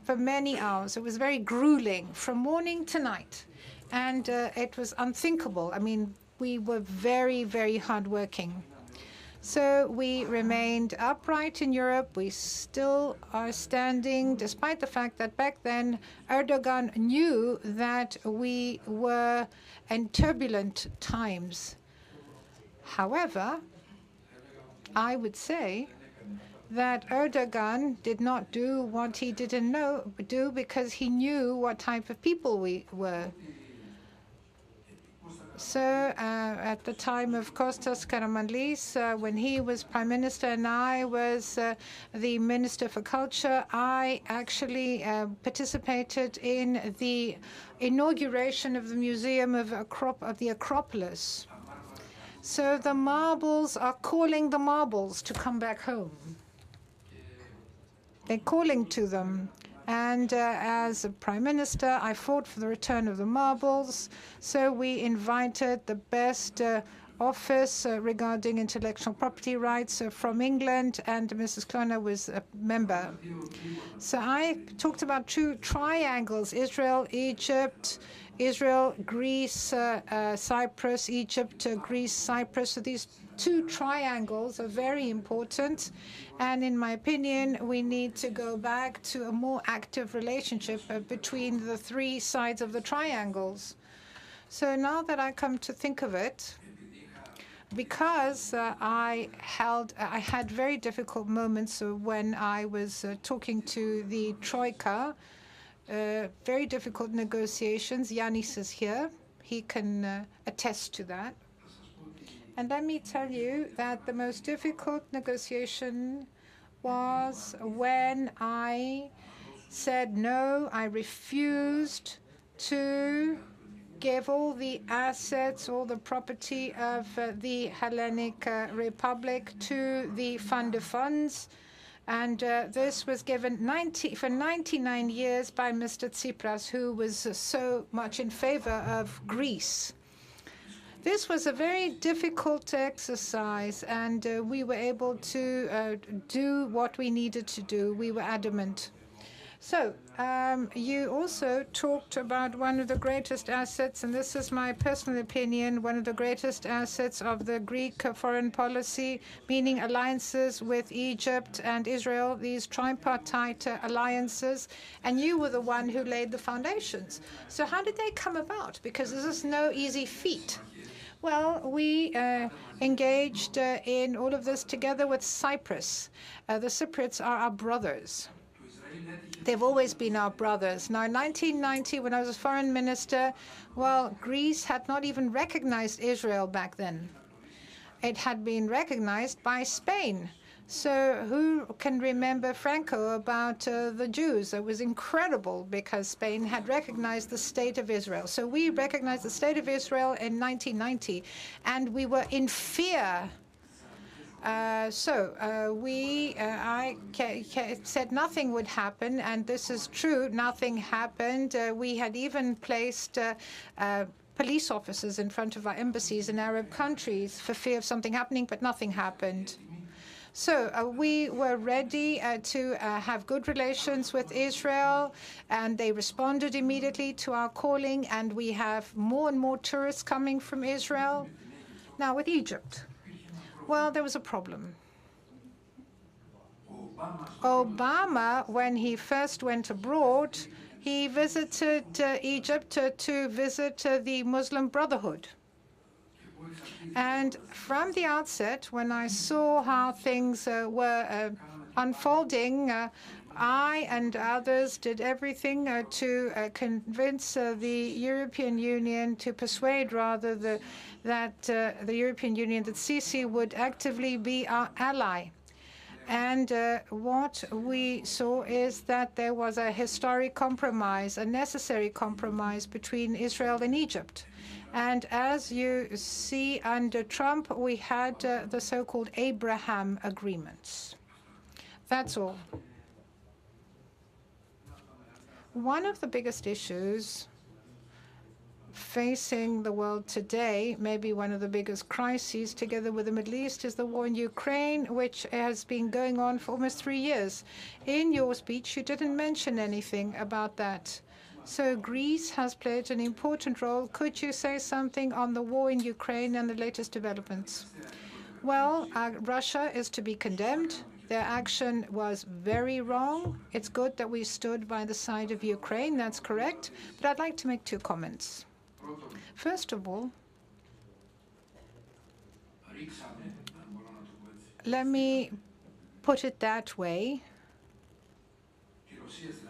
for many hours. It was very grueling from morning to night. And it was unthinkable. I mean, we were very, very hardworking. So we remained upright in Europe. We still are standing, despite the fact that back then Erdogan knew that we were in turbulent times. However, I would say that Erdogan did not do what he didn't do because he knew what type of people we were. So at the time of Kostas Karamanlis, when he was Prime Minister and I was the Minister for Culture, I actually participated in the inauguration of the Museum of the Acropolis. So the marbles are calling the marbles to come back home. They're calling to them. And as a Prime Minister, I fought for the return of the marbles. So we invited the best office regarding intellectual property rights from England, and Mrs. Klona was a member. So I talked about two triangles: Israel, Egypt, Israel, Greece, Cyprus, Egypt, Greece, Cyprus. So these two triangles are very important. And in my opinion, we need to go back to a more active relationship between the three sides of the triangles. So now that I come to think of it, because I had very difficult moments when I was talking to the Troika, very difficult negotiations. Yannis is here. He can attest to that. And let me tell you that the most difficult negotiation was when I said no, I refused to give all the assets, all the property of the Hellenic Republic to the fund of funds. And this was given for 99 years by Mr. Tsipras, who was so much in favor of Greece. This was a very difficult exercise, and we were able to do what we needed to do. We were adamant. So, you also talked about one of the greatest assets, and this is my personal opinion, one of the greatest assets of the Greek foreign policy, meaning alliances with Egypt and Israel, these tripartite alliances, and you were the one who laid the foundations. So how did they come about? Because this is no easy feat. Well, we engaged in all of this together with Cyprus. The Cypriots are our brothers. They've always been our brothers. Now, in 1990, when I was a foreign minister, well, Greece had not even recognized Israel back then. It had been recognized by Spain. So who can remember Franco about the Jews? It was incredible because Spain had recognized the State of Israel. So we recognized the State of Israel in 1990, and we were in fear. I said nothing would happen, and this is true, nothing happened. We had even placed police officers in front of our embassies in Arab countries for fear of something happening, but nothing happened. So we were ready to have good relations with Israel, and they responded immediately to our calling, and we have more and more tourists coming from Israel. Now, with Egypt. Well, there was a problem. Obama, when he first went abroad, he visited Egypt to visit the Muslim Brotherhood. And from the outset, when I saw how things were unfolding, I and others did everything to convince the European Union, to persuade rather that the European Union, that Sisi would actively be our ally. And what we saw is that there was a historic compromise, a necessary compromise between Israel and Egypt. And as you see under Trump, we had the so-called Abraham agreements. That's all. One of the biggest issues facing the world today, maybe one of the biggest crises together with the Middle East, is the war in Ukraine, which has been going on for almost 3 years. In your speech, you didn't mention anything about that. So Greece has played an important role. Could you say something on the war in Ukraine and the latest developments? Well, Russia is to be condemned. Their action was very wrong. It's good that we stood by the side of Ukraine, that's correct. But I'd like to make 2 comments. First of all, let me put it that way.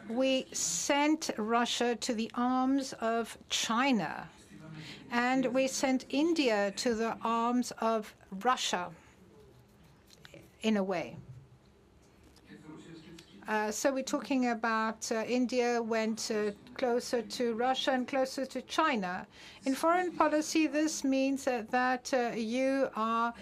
We sent Russia to the arms of China, and we sent India to the arms of Russia, in a way. So we're talking about India went closer to Russia and closer to China. In foreign policy, this means that you are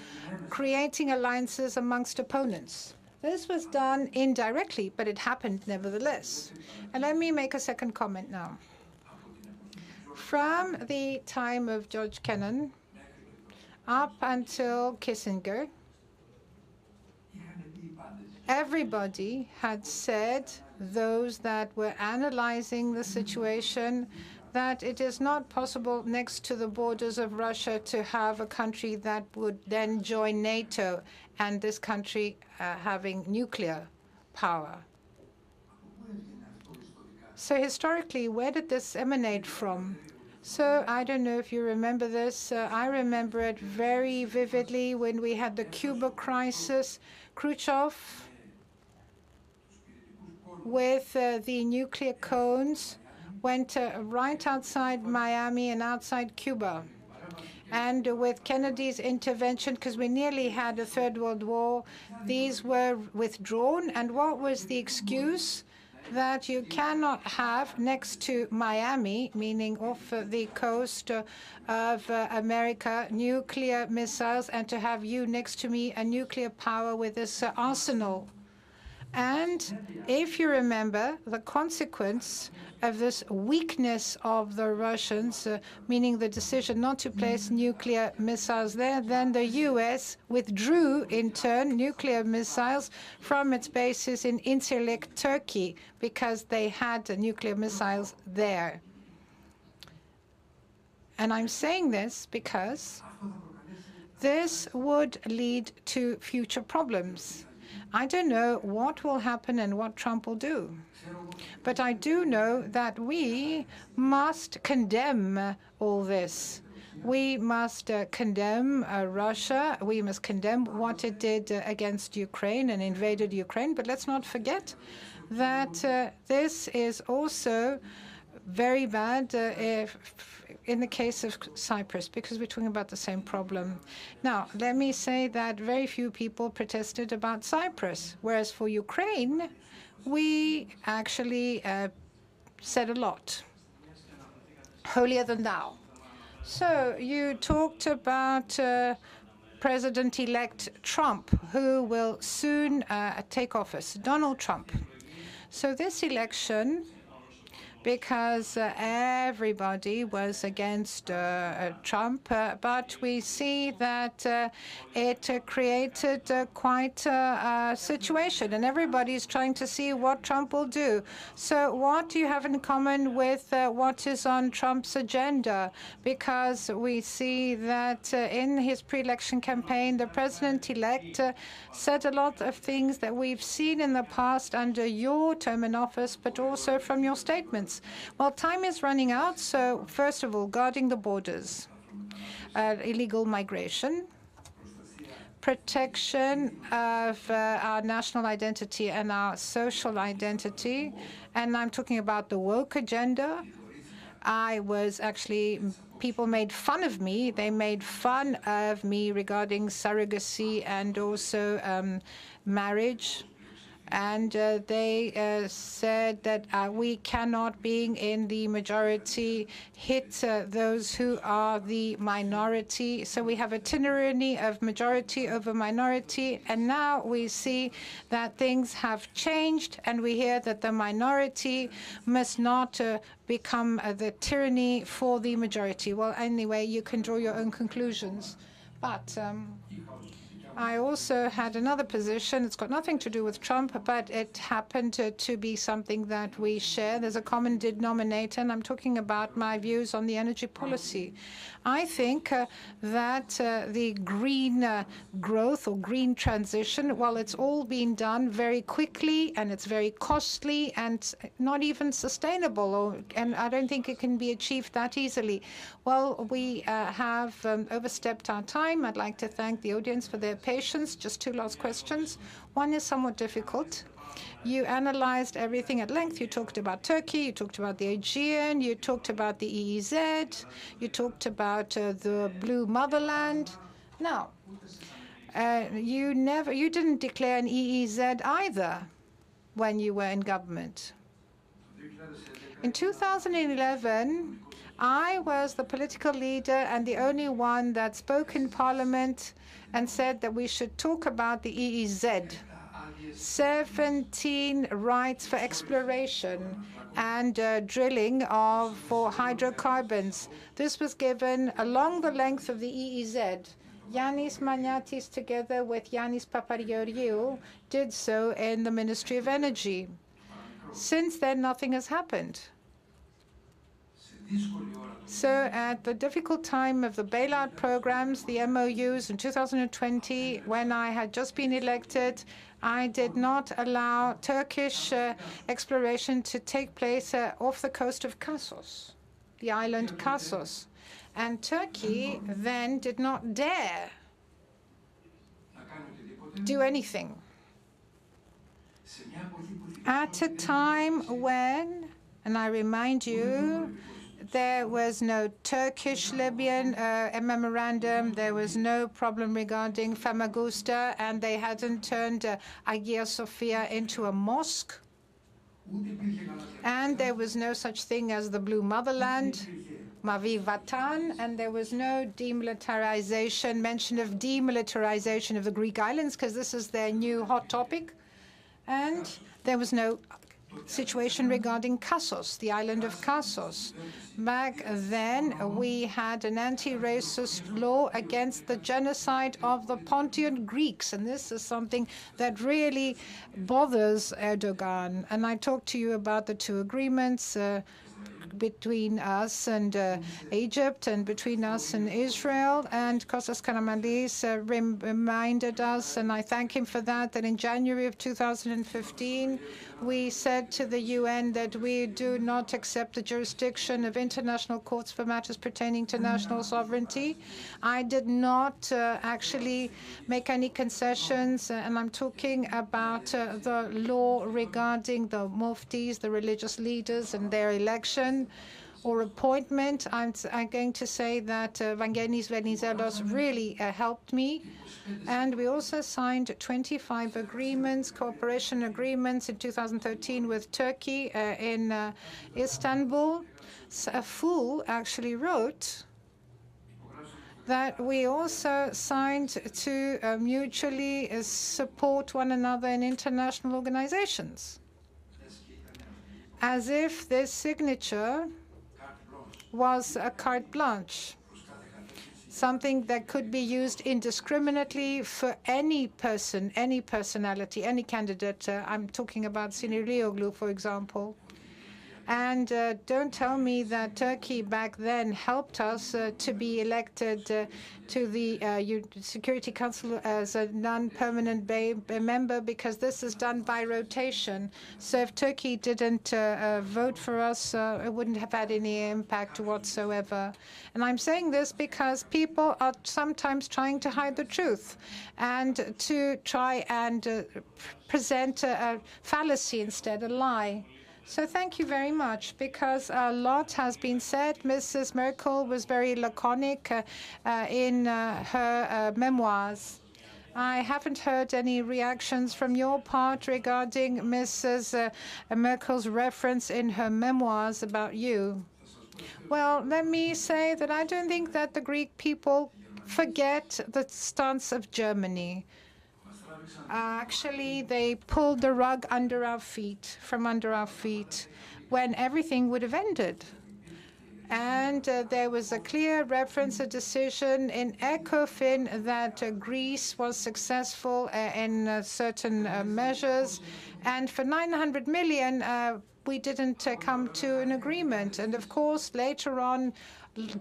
creating alliances amongst opponents. This was done indirectly, but it happened nevertheless. And let me make a second comment now. From the time of George Kennan up until Kissinger, everybody had said, those that were analyzing the situation, that it is not possible next to the borders of Russia to have a country that would then join NATO, and this country having nuclear power. So historically, where did this emanate from? So I don't know if you remember this. I remember it very vividly when we had the Cuba crisis. Khrushchev, with the nuclear cones, went right outside Miami and outside Cuba. And with Kennedy's intervention, because we nearly had a Third World War, these were withdrawn. And what was the excuse? That you cannot have next to Miami, meaning off the coast of America, nuclear missiles, and to have you next to me, a nuclear power with this arsenal. And if you remember, the consequence of this weakness of the Russians, meaning the decision not to place nuclear missiles there, then the US withdrew, in turn, nuclear missiles from its bases in Incirlik, Turkey, because they had nuclear missiles there. And I'm saying this because this would lead to future problems. I don't know what will happen and what Trump will do. But I do know that we must condemn all this. We must condemn Russia. We must condemn what it did against Ukraine and invaded Ukraine. But let's not forget that this is also very bad in the case of Cyprus, because we're talking about the same problem. Now, let me say that very few people protested about Cyprus, whereas for Ukraine, we actually said a lot. Holier than thou. So you talked about President-elect Trump, who will soon take office, Donald Trump. So this election, because everybody was against Trump, but we see that it created quite a situation, and everybody's trying to see what Trump will do. So what do you have in common with what is on Trump's agenda? Because we see that in his pre-election campaign, the president-elect said a lot of things that we've seen in the past under your term in office, but also from your statements. Well, time is running out, so first of all, guarding the borders, illegal migration, protection of our national identity and our social identity, and I'm talking about the woke agenda. People made fun of me. They made fun of me regarding surrogacy and also marriage. And they said that we cannot, being in the majority, hit those who are the minority. So we have a tyranny of majority over minority. And now we see that things have changed, and we hear that the minority must not become the tyranny for the majority. Well, anyway, you can draw your own conclusions. But I also had another position. It's got nothing to do with Trump, but it happened to be something that we share. There's a common denominator, and I'm talking about my views on the energy policy. I think that the green growth or green transition, well, it's all been done very quickly, and it's very costly and not even sustainable, and I don't think it can be achieved that easily. Well, we have overstepped our time. I'd like to thank the audience for their patience. Just two last questions. One is somewhat difficult. You analyzed everything at length. You talked about Turkey, you talked about the Aegean, you talked about the EEZ, you talked about the Blue Motherland. Now, you didn't declare an EEZ either when you were in government. In 2011, I was the political leader and the only one that spoke in Parliament and said that we should talk about the EEZ. 17 rights for exploration and drilling for hydrocarbons. This was given along the length of the EEZ. Yannis Maniatis, together with Yannis Paparioriou, did so in the Ministry of Energy. Since then, nothing has happened. So at the difficult time of the bailout programs, the MOUs in 2020, when I had just been elected, I did not allow Turkish exploration to take place off the coast of Kossos, the island Kossos. And Turkey then did not dare do anything. At a time when, and I remind you, there was no Turkish-Libyan memorandum. There was no problem regarding Famagusta, and they hadn't turned Hagia Sophia into a mosque. And there was no such thing as the Blue Motherland, Mavi Vatan, and there was no mention of demilitarization of the Greek islands, because this is their new hot topic. And there was no situation regarding Kassos, the island of Kassos. Back then, we had an anti-racist law against the genocide of the Pontian Greeks, and this is something that really bothers Erdogan. And I talked to you about the two agreements between us and Egypt and between us and Israel. And Kostas Karamanlis reminded us, and I thank him for that, that in January of 2015, we said to the UN that we do not accept the jurisdiction of international courts for matters pertaining to national sovereignty. I did not actually make any concessions, and I'm talking about the law regarding the muftis, the religious leaders, and their election or appointment. I'm going to say that Vangelis Venizelos really helped me. And we also signed 25 agreements, cooperation agreements in 2013 with Turkey in Istanbul. A fool actually wrote that we also signed to mutually support one another in international organizations, as if this signature was a carte blanche, something that could be used indiscriminately for any person, any personality, any candidate. I'm talking about Sinirlioglu, for example. And don't tell me that Turkey back then helped us to be elected to the Security Council as a non-permanent member, because this is done by rotation. So if Turkey didn't vote for us, it wouldn't have had any impact whatsoever. And I'm saying this because people are sometimes trying to hide the truth and to try and present a fallacy instead, a lie. So thank you very much, because a lot has been said. Mrs. Merkel was very laconic in her memoirs. I haven't heard any reactions from your part regarding Mrs. Merkel's reference in her memoirs about you. Well, let me say that I don't think that the Greek people forget the stance of Germany. Actually, they pulled the rug from under our feet, when everything would have ended. And there was a clear reference, a decision in ECOFIN that Greece was successful in certain measures. And for 900 million, we didn't come to an agreement. And of course, later on,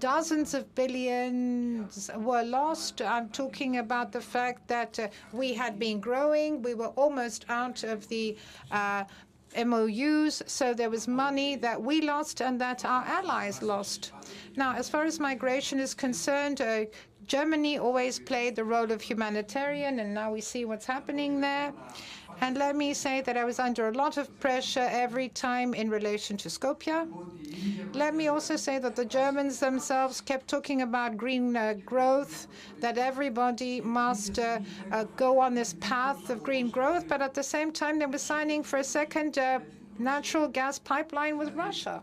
dozens of billions were lost. I'm talking about the fact that we had been growing. We were almost out of the MOUs, so there was money that we lost and that our allies lost. Now, as far as migration is concerned, Germany always played the role of humanitarian, and now we see what's happening there. And let me say that I was under a lot of pressure every time in relation to Skopje. Let me also say that the Germans themselves kept talking about green growth, that everybody must go on this path of green growth, but at the same time they were signing for a second natural gas pipeline with Russia.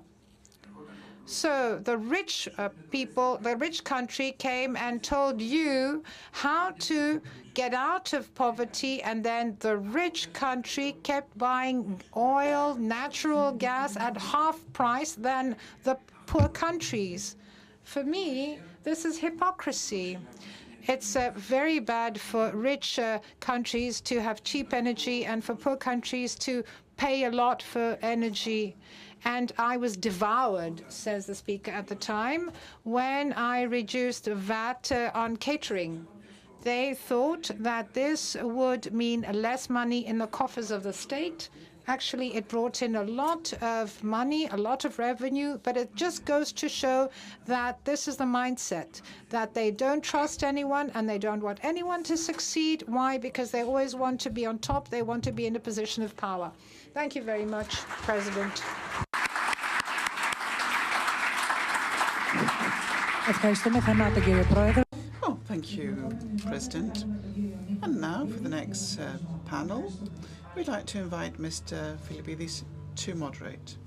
So the rich people, the rich country came and told you how to get out of poverty, and then the rich country kept buying oil, natural gas at half price than the poor countries. For me, this is hypocrisy. It's very bad for rich countries to have cheap energy and for poor countries to pay a lot for energy. And I was devoured, says the speaker at the time, when I reduced VAT on catering. They thought that this would mean less money in the coffers of the state. Actually, it brought in a lot of money, a lot of revenue, but it just goes to show that this is the mindset, that they don't trust anyone and they don't want anyone to succeed. Why? Because they always want to be on top. They want to be in a position of power. Thank you very much, President. Oh, thank you, President. And now for the next panel, we'd like to invite Mr. Philippidis to moderate.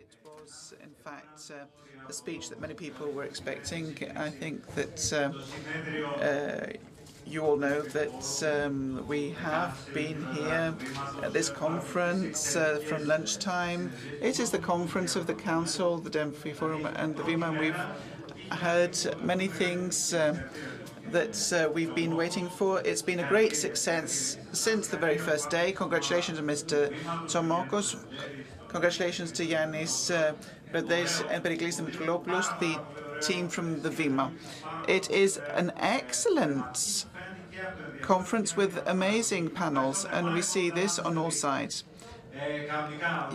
It was, in fact, a speech that many people were expecting. I think that you all know that we have been here at this conference from lunchtime. It is the conference of the Council, the Delphi Forum and the VIMA, and we've heard many things that we've been waiting for. It's been a great success since the very first day. Congratulations to Mr. Tsomokos. Congratulations to Yannis Rhodes and Periklis Dimitrilopoulos, the team from the VIMA. It is an excellent conference with amazing panels, and we see this on all sides.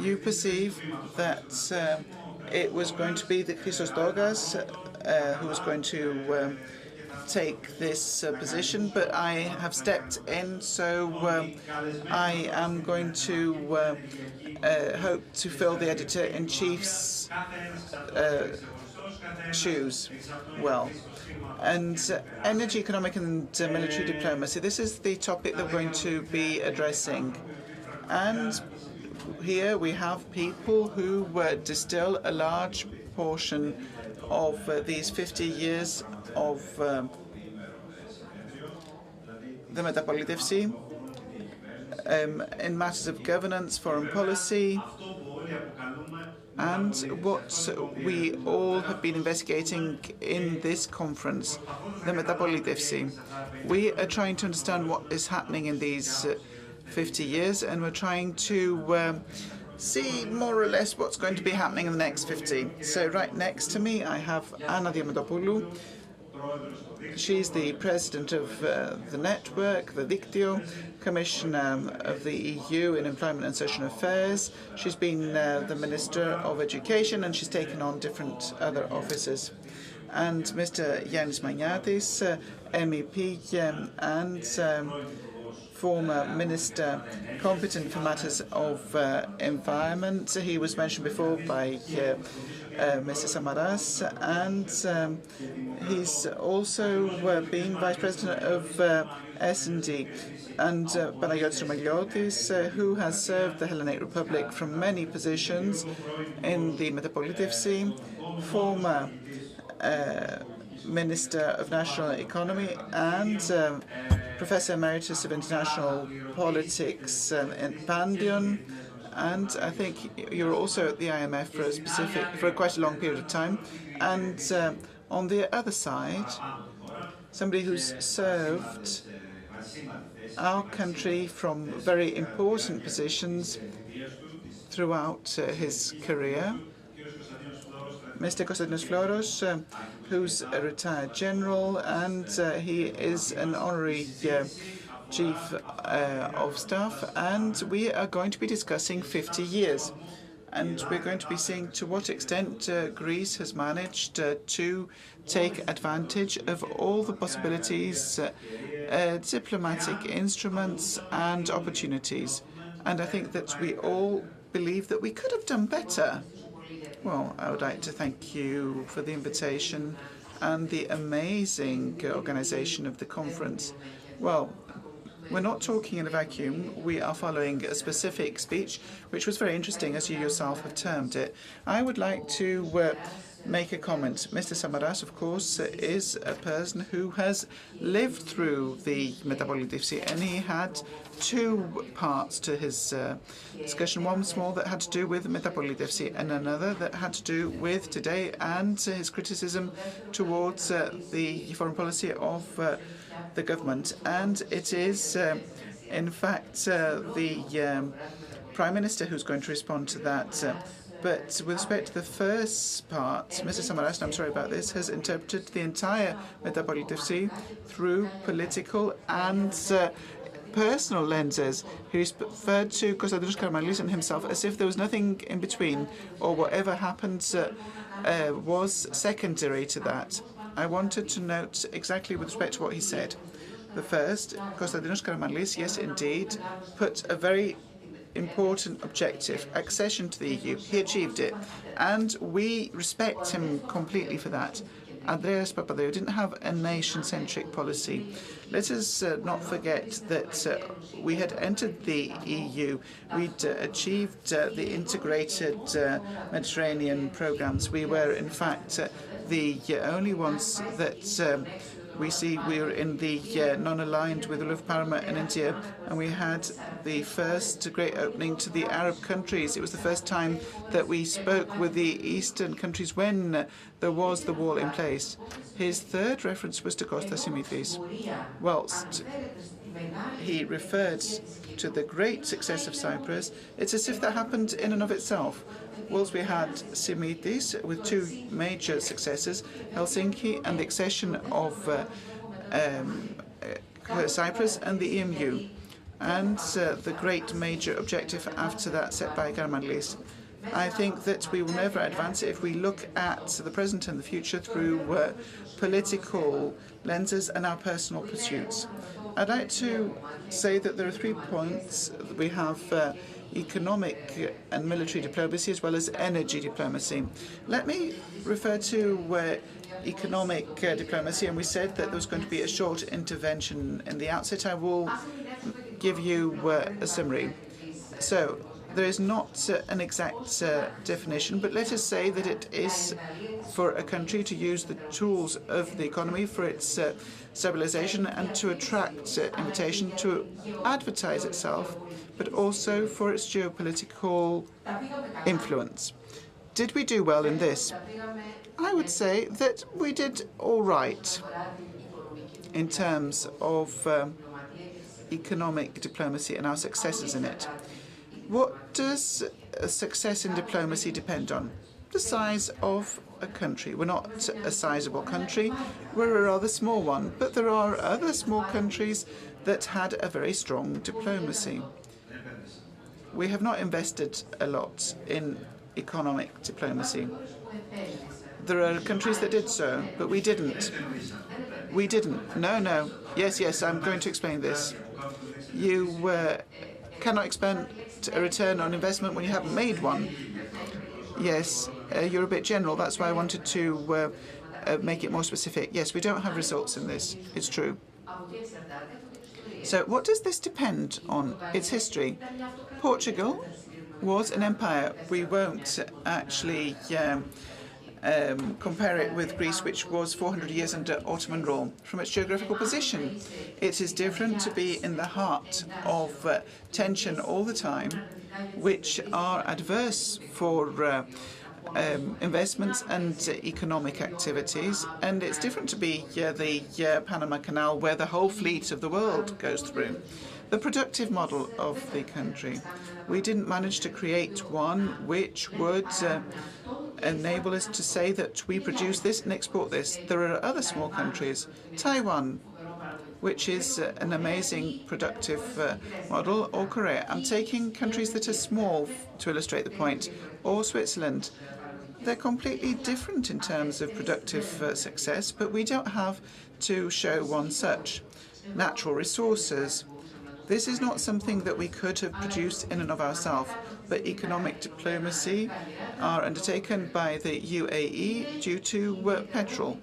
You perceive that it was going to be the Christos Dogas who was going to take this position, but I have stepped in, so I am going to hope to fill the editor-in-chief's shoes well. And energy, economic and military diplomacy, this is the topic that we're going to be addressing. And here we have people who distill a large portion of these 50 years of the Metapolitevsi in matters of governance, foreign policy, and what we all have been investigating in this conference, the Metapolitevsi. We are trying to understand what is happening in these 50 years, and we're trying to see more or less what's going to be happening in the next 50. So right next to me, I have Anna Diamantopoulou. She's the president of the network, the Diktio, Commissioner of the EU in Employment and Social Affairs. She's been the Minister of Education, and she's taken on different other offices. And Mr. Yannis Maniatis, MEP and former Minister competent for matters of environment. He was mentioned before by Mr. Samaras, and he's also been Vice President of S&D, and Panagiotis Romagliotis, who has served the Hellenic Republic from many positions in the Metapolitevsi, former Minister of National Economy and Professor Emeritus of International Politics at Pandion. And I think you're also at the IMF for quite a long period of time. And on the other side, somebody who's served our country from very important positions throughout his career, Mr. Konstantinos Floros, who's a retired general, and he is an honorary Chief of Staff, and we are going to be discussing 50 years. And we're going to be seeing to what extent Greece has managed to take advantage of all the possibilities, diplomatic instruments and opportunities. And I think that we all believe that we could have done better. Well, I would like to thank you for the invitation and the amazing organization of the conference. Well, we're not talking in a vacuum. We are following a specific speech, which was very interesting, as you yourself have termed it. I would like to make a comment. Mr. Samaras, of course, is a person who has lived through the Metapolitevsi, and he had two parts to his discussion. One small that had to do with Metapolitevsi, and another that had to do with today and his criticism towards the foreign policy of the government. And it is, in fact, the Prime Minister who's going to respond to that. But with respect to the first part, Mr. Samaras, and I'm sorry about this, has interpreted the entire Metapolitevsi through political and personal lenses. He referred to Konstantinos Karamanlis and himself as if there was nothing in between, or whatever happened was secondary to that. I wanted to note exactly with respect to what he said. The first, Konstantinos Karamanlis, yes, indeed, put a very important objective, accession to the EU. He achieved it, and we respect him completely for that. Andreas Papandreou didn't have a nation-centric policy. Let us not forget that we had entered the EU. We'd achieved the integrated Mediterranean programs. We were, in fact, the only ones that we see we were in the non-aligned with Uluf Parma and India, and we had the first great opening to the Arab countries. It was the first time that we spoke with the Eastern countries when there was the wall in place. His third reference was to Kostas Simitis, whilst he referred to the great success of Cyprus. It's as if that happened in and of itself. Whilst we had Simitis with two major successes, Helsinki and the accession of Cyprus and the EMU, and the great major objective after that set by Karamanlis. I think that we will never advance it if we look at the present and the future through political lenses and our personal pursuits. I'd like to say that there are 3 points. We have economic and military diplomacy as well as energy diplomacy. Let me refer to economic diplomacy, and we said that there was going to be a short intervention in the outset. I will give you a summary. So there is not an exact definition, but let us say that it is for a country to use the tools of the economy for its stabilization and to attract invitation to advertise itself, but also for its geopolitical influence. Did we do well in this? I would say that we did all right in terms of economic diplomacy and our successes in it. What does success in diplomacy depend on? The size of a country. We're not a sizable country, we're a rather small one, but there are other small countries that had a very strong diplomacy. We have not invested a lot in economic diplomacy. There are countries that did so, but we didn't. We didn't. No. Yes, I'm going to explain this. You cannot expect a return on investment when you haven't made one. Yes, you're a bit general. That's why I wanted to make it more specific. Yes, we don't have results in this. It's true. So what does this depend on? Its history. Portugal was an empire. We won't actually compare it with Greece, which was 400 years under Ottoman rule. From its geographical position, it is different to be in the heart of tension all the time, which are adverse for investments and economic activities, and it's different to be the Panama Canal, where the whole fleet of the world goes through. The productive model of the country. We didn't manage to create one which would enable us to say that we produce this and export this. There are other small countries. Taiwan, which is an amazing productive model, or Korea. I'm taking countries that are small to illustrate the point, or Switzerland. They're completely different in terms of productive success, but we don't have to show one such. Natural resources. This is not something that we could have produced in and of ourselves, but economic diplomacy are undertaken by the UAE due to petrol.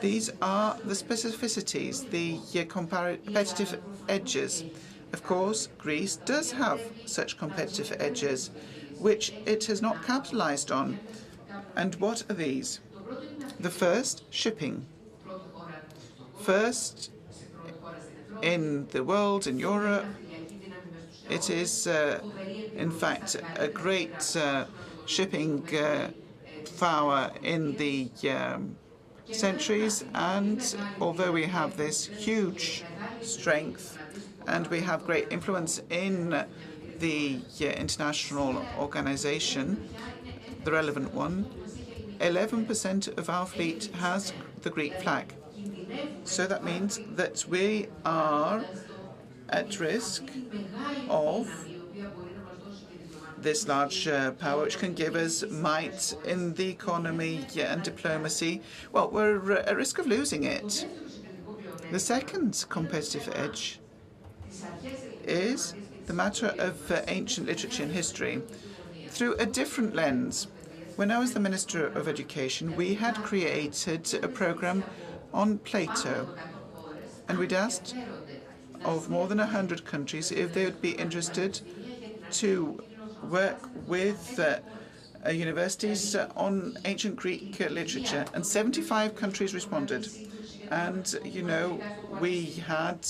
These are the specificities, the competitive edges. Of course, Greece does have such competitive edges, which it has not capitalized on. And what are these? The first, shipping. First in the world, in Europe, it is, in fact, a great shipping power in the centuries, and although we have this huge strength and we have great influence in the international organization, the relevant one, 11% of our fleet has the Greek flag. So that means that we are at risk of this large power, which can give us might in the economy and diplomacy. Well, we're at risk of losing it. The second competitive edge is the matter of ancient literature and history through a different lens. When I was the Minister of Education, we had created a program on Plato, and we'd asked of more than 100 countries if they would be interested to work with universities on ancient Greek literature, and 75 countries responded. And, you know, we had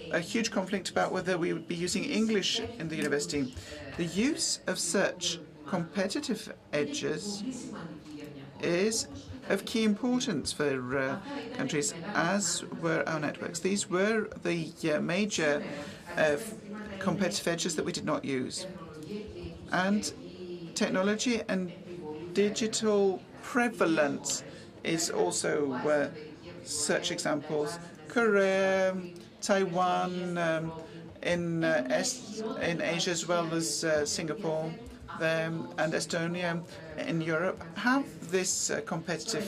a huge conflict about whether we would be using English in the university. The use of such competitive edges is of key importance for countries, as were our networks. These were the major competitive edges that we did not use. And technology and digital prevalence is also such examples. Korea, Taiwan, in Asia, as well as Singapore and Estonia in Europe, have this competitive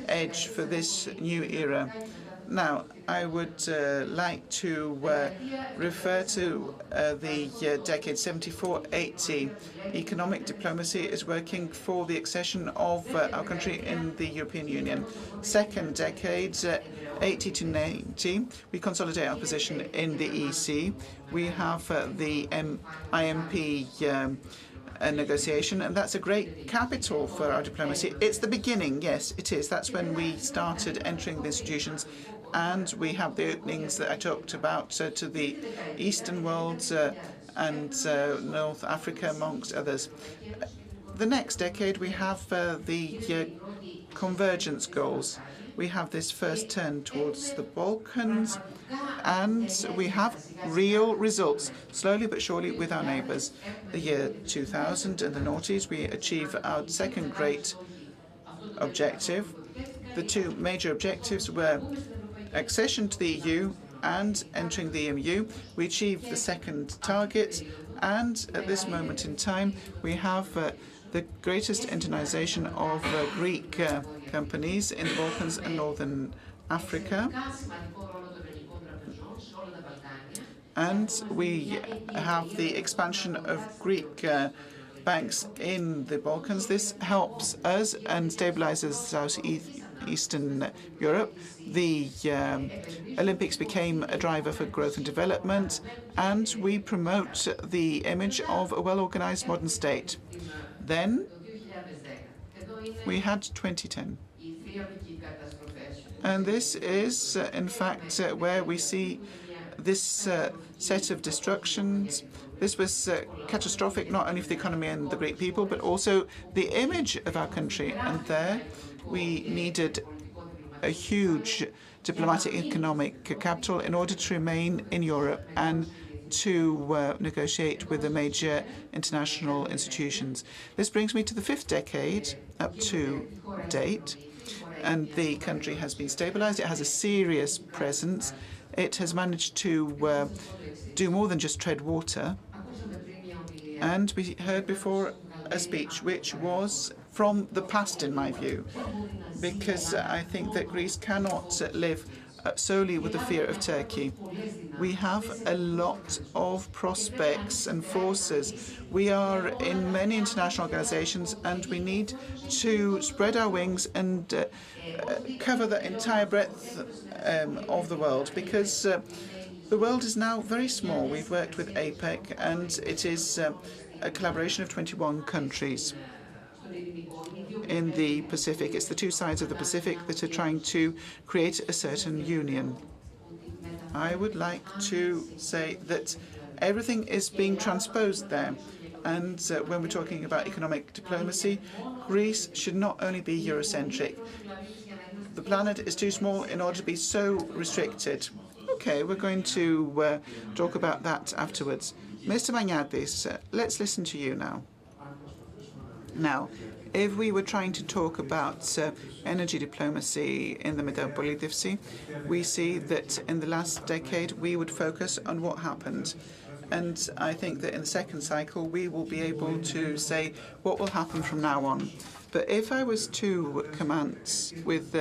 edge for this new era. Now, I would like to refer to the decade 74-80. Economic diplomacy is working for the accession of our country in the European Union. Second decade, 80 to 90, we consolidate our position in the EC. We have the IMP negotiation, and that's a great capital for our diplomacy. It's the beginning, yes, it is. That's when we started entering the institutions, and we have the openings that I talked about to the Eastern world and North Africa, amongst others. The next decade, we have the convergence goals. We have this first turn towards the Balkans, and we have real results, slowly but surely, with our neighbours. The year 2000 and the noughties, we achieve our second great objective. The two major objectives were accession to the EU and entering the EMU. We achieved the second target, and at this moment in time, we have the greatest internationalization of Greek companies in the Balkans and Northern Africa. And we have the expansion of Greek banks in the Balkans. This helps us and stabilizes Southeastern Europe. The Olympics became a driver for growth and development, and we promote the image of a well-organized modern state. Then we had 2010. And this is, in fact, where we see this set of destructions. This was catastrophic, not only for the economy and the Greek people, but also the image of our country. And there we needed a huge diplomatic economic capital in order to remain in Europe and to negotiate with the major international institutions. This brings me to the fifth decade, up to date, and the country has been stabilized. It has a serious presence. It has managed to do more than just tread water. And we heard before a speech which was from the past, in my view, because I think that Greece cannot live solely with the fear of Turkey. We have a lot of prospects and forces. We are in many international organizations, and we need to spread our wings and cover the entire breadth of the world, because the world is now very small. We've worked with APEC, and it is a collaboration of 21 countries in the Pacific. It's the two sides of the Pacific that are trying to create a certain union. I would like to say that everything is being transposed there. And when we're talking about economic diplomacy, Greece should not only be Eurocentric. The planet is too small in order to be so restricted. Okay, we're going to talk about that afterwards. Mr. Maniatis, let's listen to you now. Now, if we were trying to talk about energy diplomacy in the Metropolitevsi, we see that in the last decade we would focus on what happened. And I think that in the second cycle we will be able to say what will happen from now on. But if I was to commence with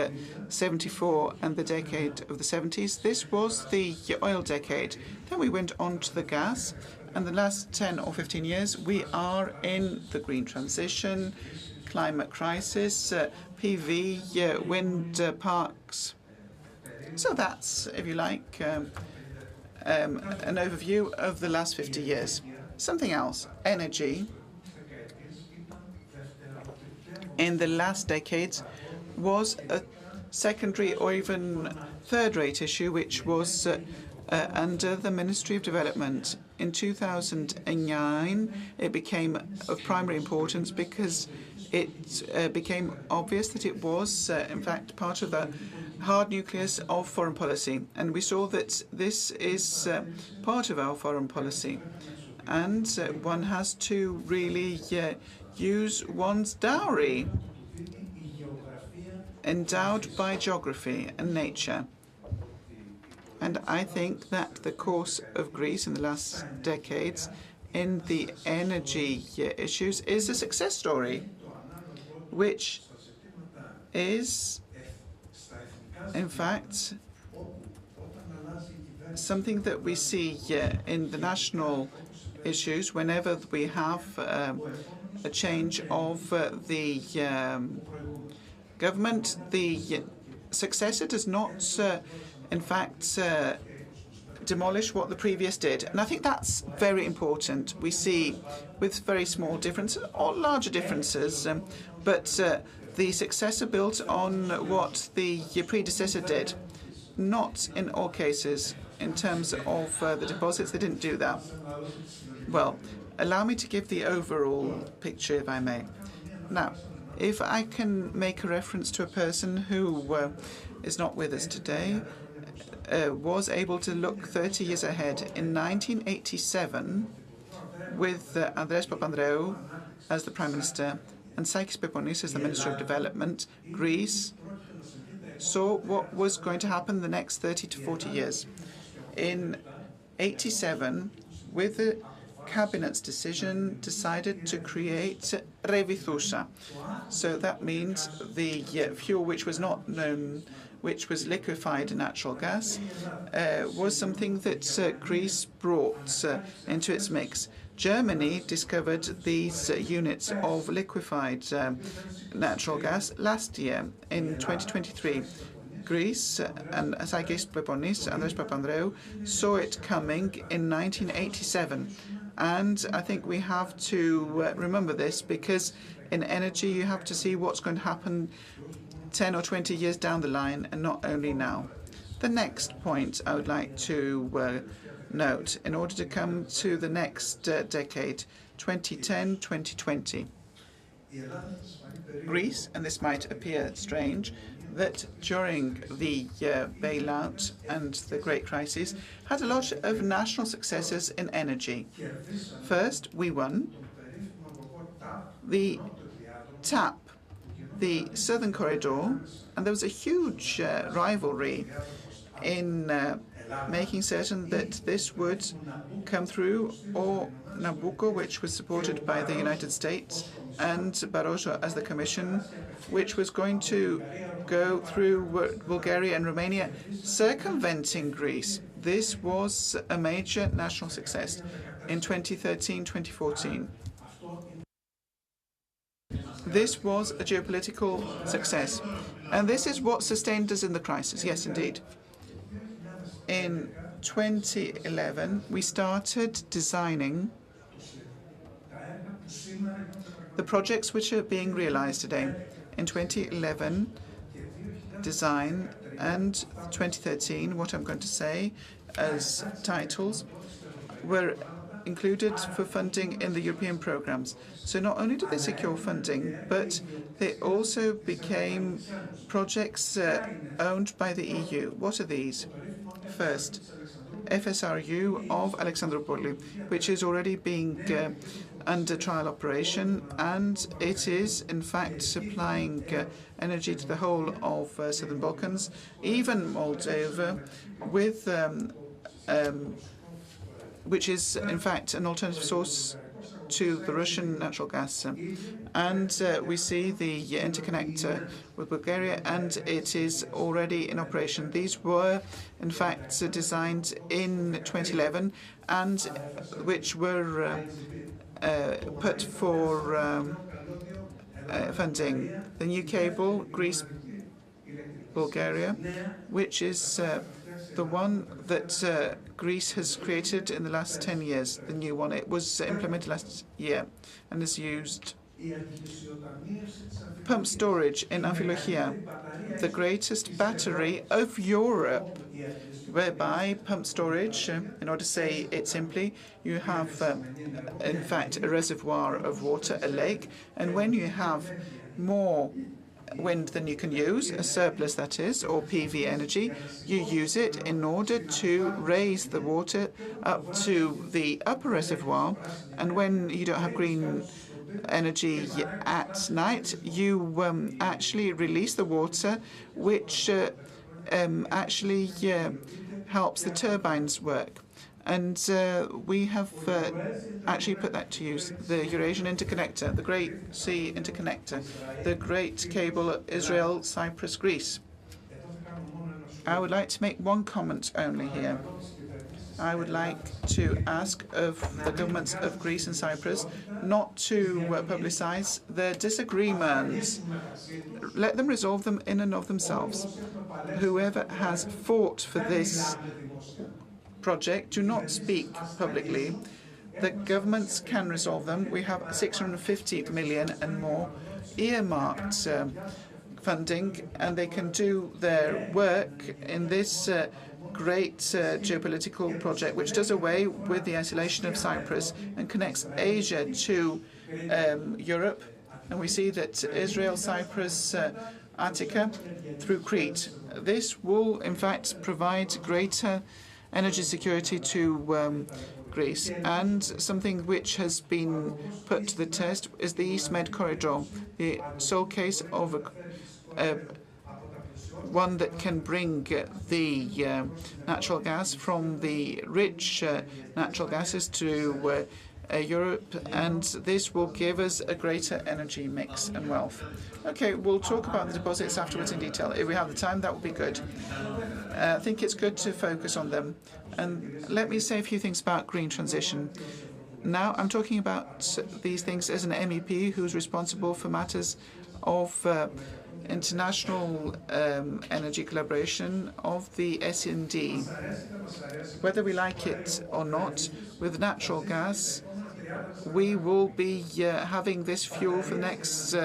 74 and the decade of the 70s, this was the oil decade. Then we went on to the gas. And the last 10 or 15 years, we are in the green transition, climate crisis, PV, wind parks. So that's, if you like, an overview of the last 50 years. Something else, energy. In the last decades was a secondary or even third-rate issue, which was under the Ministry of Development. In 2009, it became of primary importance because it became obvious that it was, in fact, part of the hard nucleus of foreign policy. And we saw that this is part of our foreign policy. And one has to really use one's dowry, endowed by geography and nature. And I think that the course of Greece in the last decades in the energy issues is a success story, which is, in fact, something that we see in the national issues whenever we have a change of the government. The successor does not in fact, demolish what the previous did. And I think that's very important. We see with very small differences or larger differences, but the successor built on what the predecessor did. Not in all cases. In terms of the deposits, they didn't do that. Well, allow me to give the overall picture, if I may. Now, if I can make a reference to a person who is not with us today, was able to look 30 years ahead. In 1987, with Andreas Papandreou as the Prime Minister and Sakis Peponis as the Minister of Development, Greece saw what was going to happen the next 30 to 40 years. In 87, with the Cabinet's decision, decided to create Revithousa. So that means the fuel which was not known, which was liquefied natural gas, was something that Greece brought into its mix. Germany discovered these units of liquefied natural gas last year, in 2023. Greece and Sakis Peponis, Andreas Papandreou, saw it coming in 1987. And I think we have to remember this, because in energy you have to see what's going to happen 10 or 20 years down the line and not only now. The next point I would like to note in order to come to the next decade, 2010-2020. Greece, and this might appear strange, that during the bailout and the Great Crisis had a lot of national successes in energy. First, we won the TAP, the Southern Corridor, and there was a huge rivalry in making certain that this would come through, or Nabucco, which was supported by the United States, and Barroso as the Commission, which was going to go through Bulgaria and Romania, circumventing Greece. This was a major national success in 2013-2014. This was a geopolitical success. And this is what sustained us in the crisis. Yes, indeed. In 2011, we started designing the projects which are being realized today. In 2011, design, and 2013, what I'm going to say as titles, were included for funding in the European programs. So not only did they secure funding, but they also became projects owned by the EU. What are these? First, FSRU of Alexandroupoli, which is already being under trial operation, and it is in fact supplying energy to the whole of southern Balkans, even Moldova, with which is in fact an alternative source to the Russian natural gas. And we see the interconnector with Bulgaria, and it is already in operation. These were in fact designed in 2011 and which were put for funding. The new cable, Greece, Bulgaria, which is the one that Greece has created in the last 10 years, the new one. It was implemented last year and is used. Pump storage in Amfilohia, the greatest battery of Europe, whereby pump storage, in order to say it simply, you have, in fact, a reservoir of water, a lake, and when you have more wind than you can use, a surplus that is, or PV energy, you use it in order to raise the water up to the upper reservoir, and when you don't have green energy at night, you actually release the water, which actually helps the turbines work. And we have actually put that to use. The Eurasian Interconnector, the Great Sea Interconnector, the Great Cable Israel, Cyprus, Greece. I would like to make one comment only here. I would like to ask of the governments of Greece and Cyprus not to publicize their disagreements. Let them resolve them in and of themselves. Whoever has fought for this project, do not speak publicly. The governments can resolve them. We have 650 million and more earmarked funding, and they can do their work in this great geopolitical project, which does away with the isolation of Cyprus and connects Asia to Europe. And we see that Israel, Cyprus, Attica through Crete. This will, in fact, provide greater energy security to Greece. And something which has been put to the test is the East Med corridor, the sole case of one that can bring the natural gas from the rich natural gases to Europe, and this will give us a greater energy mix and wealth. Okay, we'll talk about the deposits afterwards in detail. If we have the time, that would be good. I think it's good to focus on them. And let me say a few things about green transition. Now, I'm talking about these things as an MEP who's responsible for matters of international energy collaboration of the S&D. Whether we like it or not, with natural gas, we will be having this fuel for the next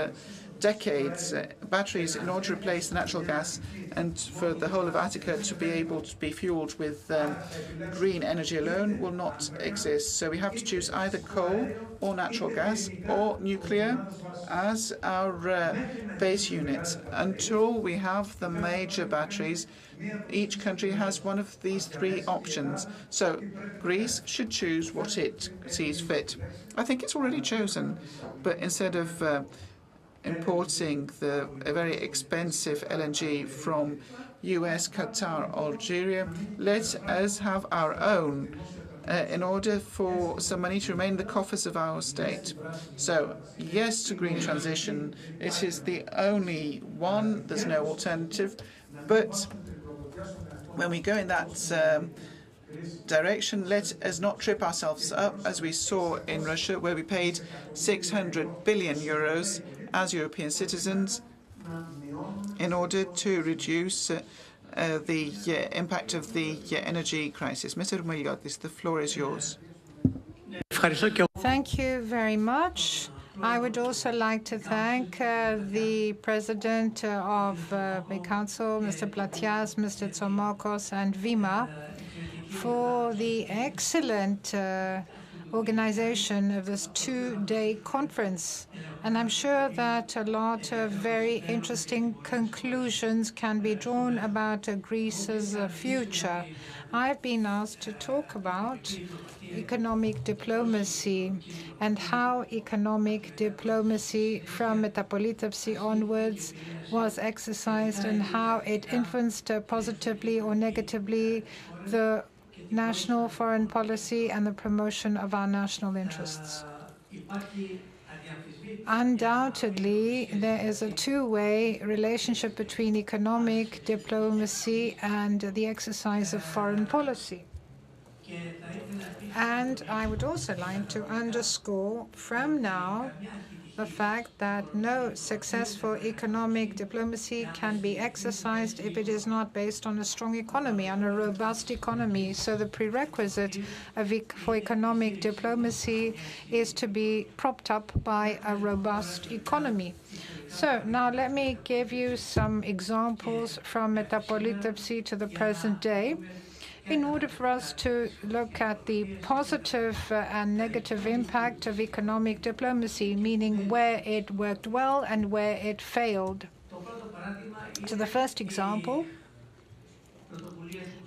decades, batteries, in order to replace the natural gas, and for the whole of Attica to be able to be fueled with green energy alone will not exist. So we have to choose either coal or natural gas or nuclear as our base unit. Until we have the major batteries, each country has one of these three options. So Greece should choose what it sees fit. I think it's already chosen, but instead of importing a very expensive LNG from US, Qatar, Algeria, let us have our own in order for some money to remain in the coffers of our state. So, yes to green transition. It is the only one. There's no alternative. But when we go in that direction, let us not trip ourselves up, as we saw in Russia, where we paid 600 billion euros as European citizens in order to reduce the impact of the energy crisis. Mr. Roumeliotis, the floor is yours. Thank you very much. I would also like to thank the President of the Council, Mr. Platias, Mr. Tsomokos, and VIMA for the excellent organization of this two-day conference. And I'm sure that a lot of very interesting conclusions can be drawn about Greece's future. I've been asked to talk about economic diplomacy and how economic diplomacy from Metapolitevsi onwards was exercised and how it influenced positively or negatively the national foreign policy and the promotion of our national interests. Undoubtedly, there is a two-way relationship between economic diplomacy and the exercise of foreign policy. And I would also like to underscore from now the fact that no successful economic diplomacy can be exercised if it is not based on a strong economy, on a robust economy. So the prerequisite for economic diplomacy is to be propped up by a robust economy. So now let me give you some examples from Metapolitepsi to the present day, in order for us to look at the positive and negative impact of economic diplomacy, meaning where it worked well and where it failed. So the first example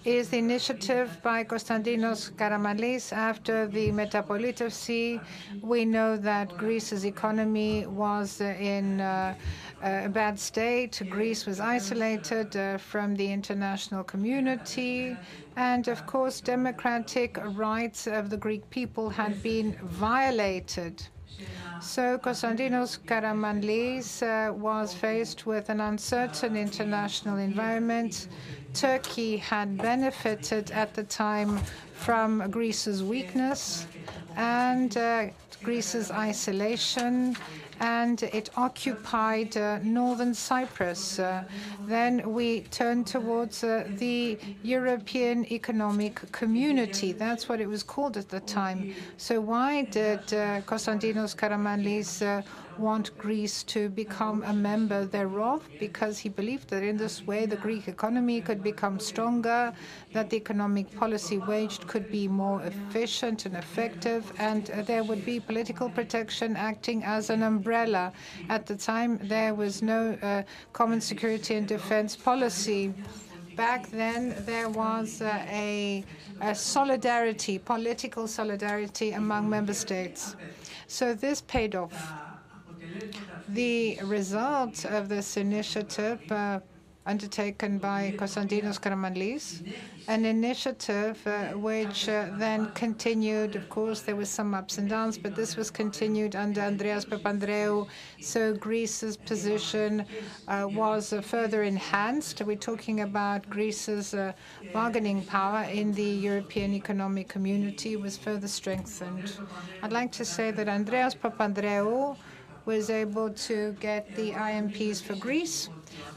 is the initiative by Konstantinos Karamanlis after the Metapolitepsi. We know that Greece's economy was in a bad state. Greece was isolated from the international community. And of course, democratic rights of the Greek people had been violated. So Konstantinos Karamanlis was faced with an uncertain international environment. Turkey had benefited at the time from Greece's weakness and Greece's isolation, and it occupied northern Cyprus. Then we turned towards the European Economic Community. That's what it was called at the time. So why did Konstantinos Karamanlis want Greece to become a member thereof? Because he believed that in this way the Greek economy could become stronger, that the economic policy waged could be more efficient and effective, and there would be political protection acting as an umbrella. At the time, there was no common security and defense policy. Back then, there was a solidarity, political solidarity among member states. So this paid off. The result of this initiative undertaken by Konstantinos Karamanlis, an initiative which then continued. Of course, there was some ups and downs, but this was continued under Andreas Papandreou. So Greece's position was further enhanced. We're talking about Greece's bargaining power in the European Economic Community was further strengthened. I'd like to say that Andreas Papandreou was able to get the IMPs for Greece.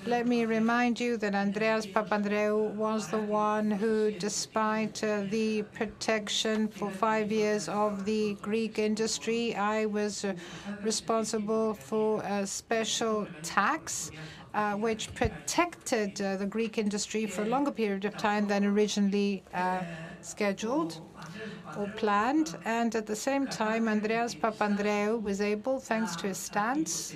Let me remind you that Andreas Papandreou was the one who, despite the protection for 5 years of the Greek industry, I was responsible for a special tax which protected the Greek industry for a longer period of time than originally scheduled or planned. And at the same time, Andreas Papandreou was able, thanks to his stance,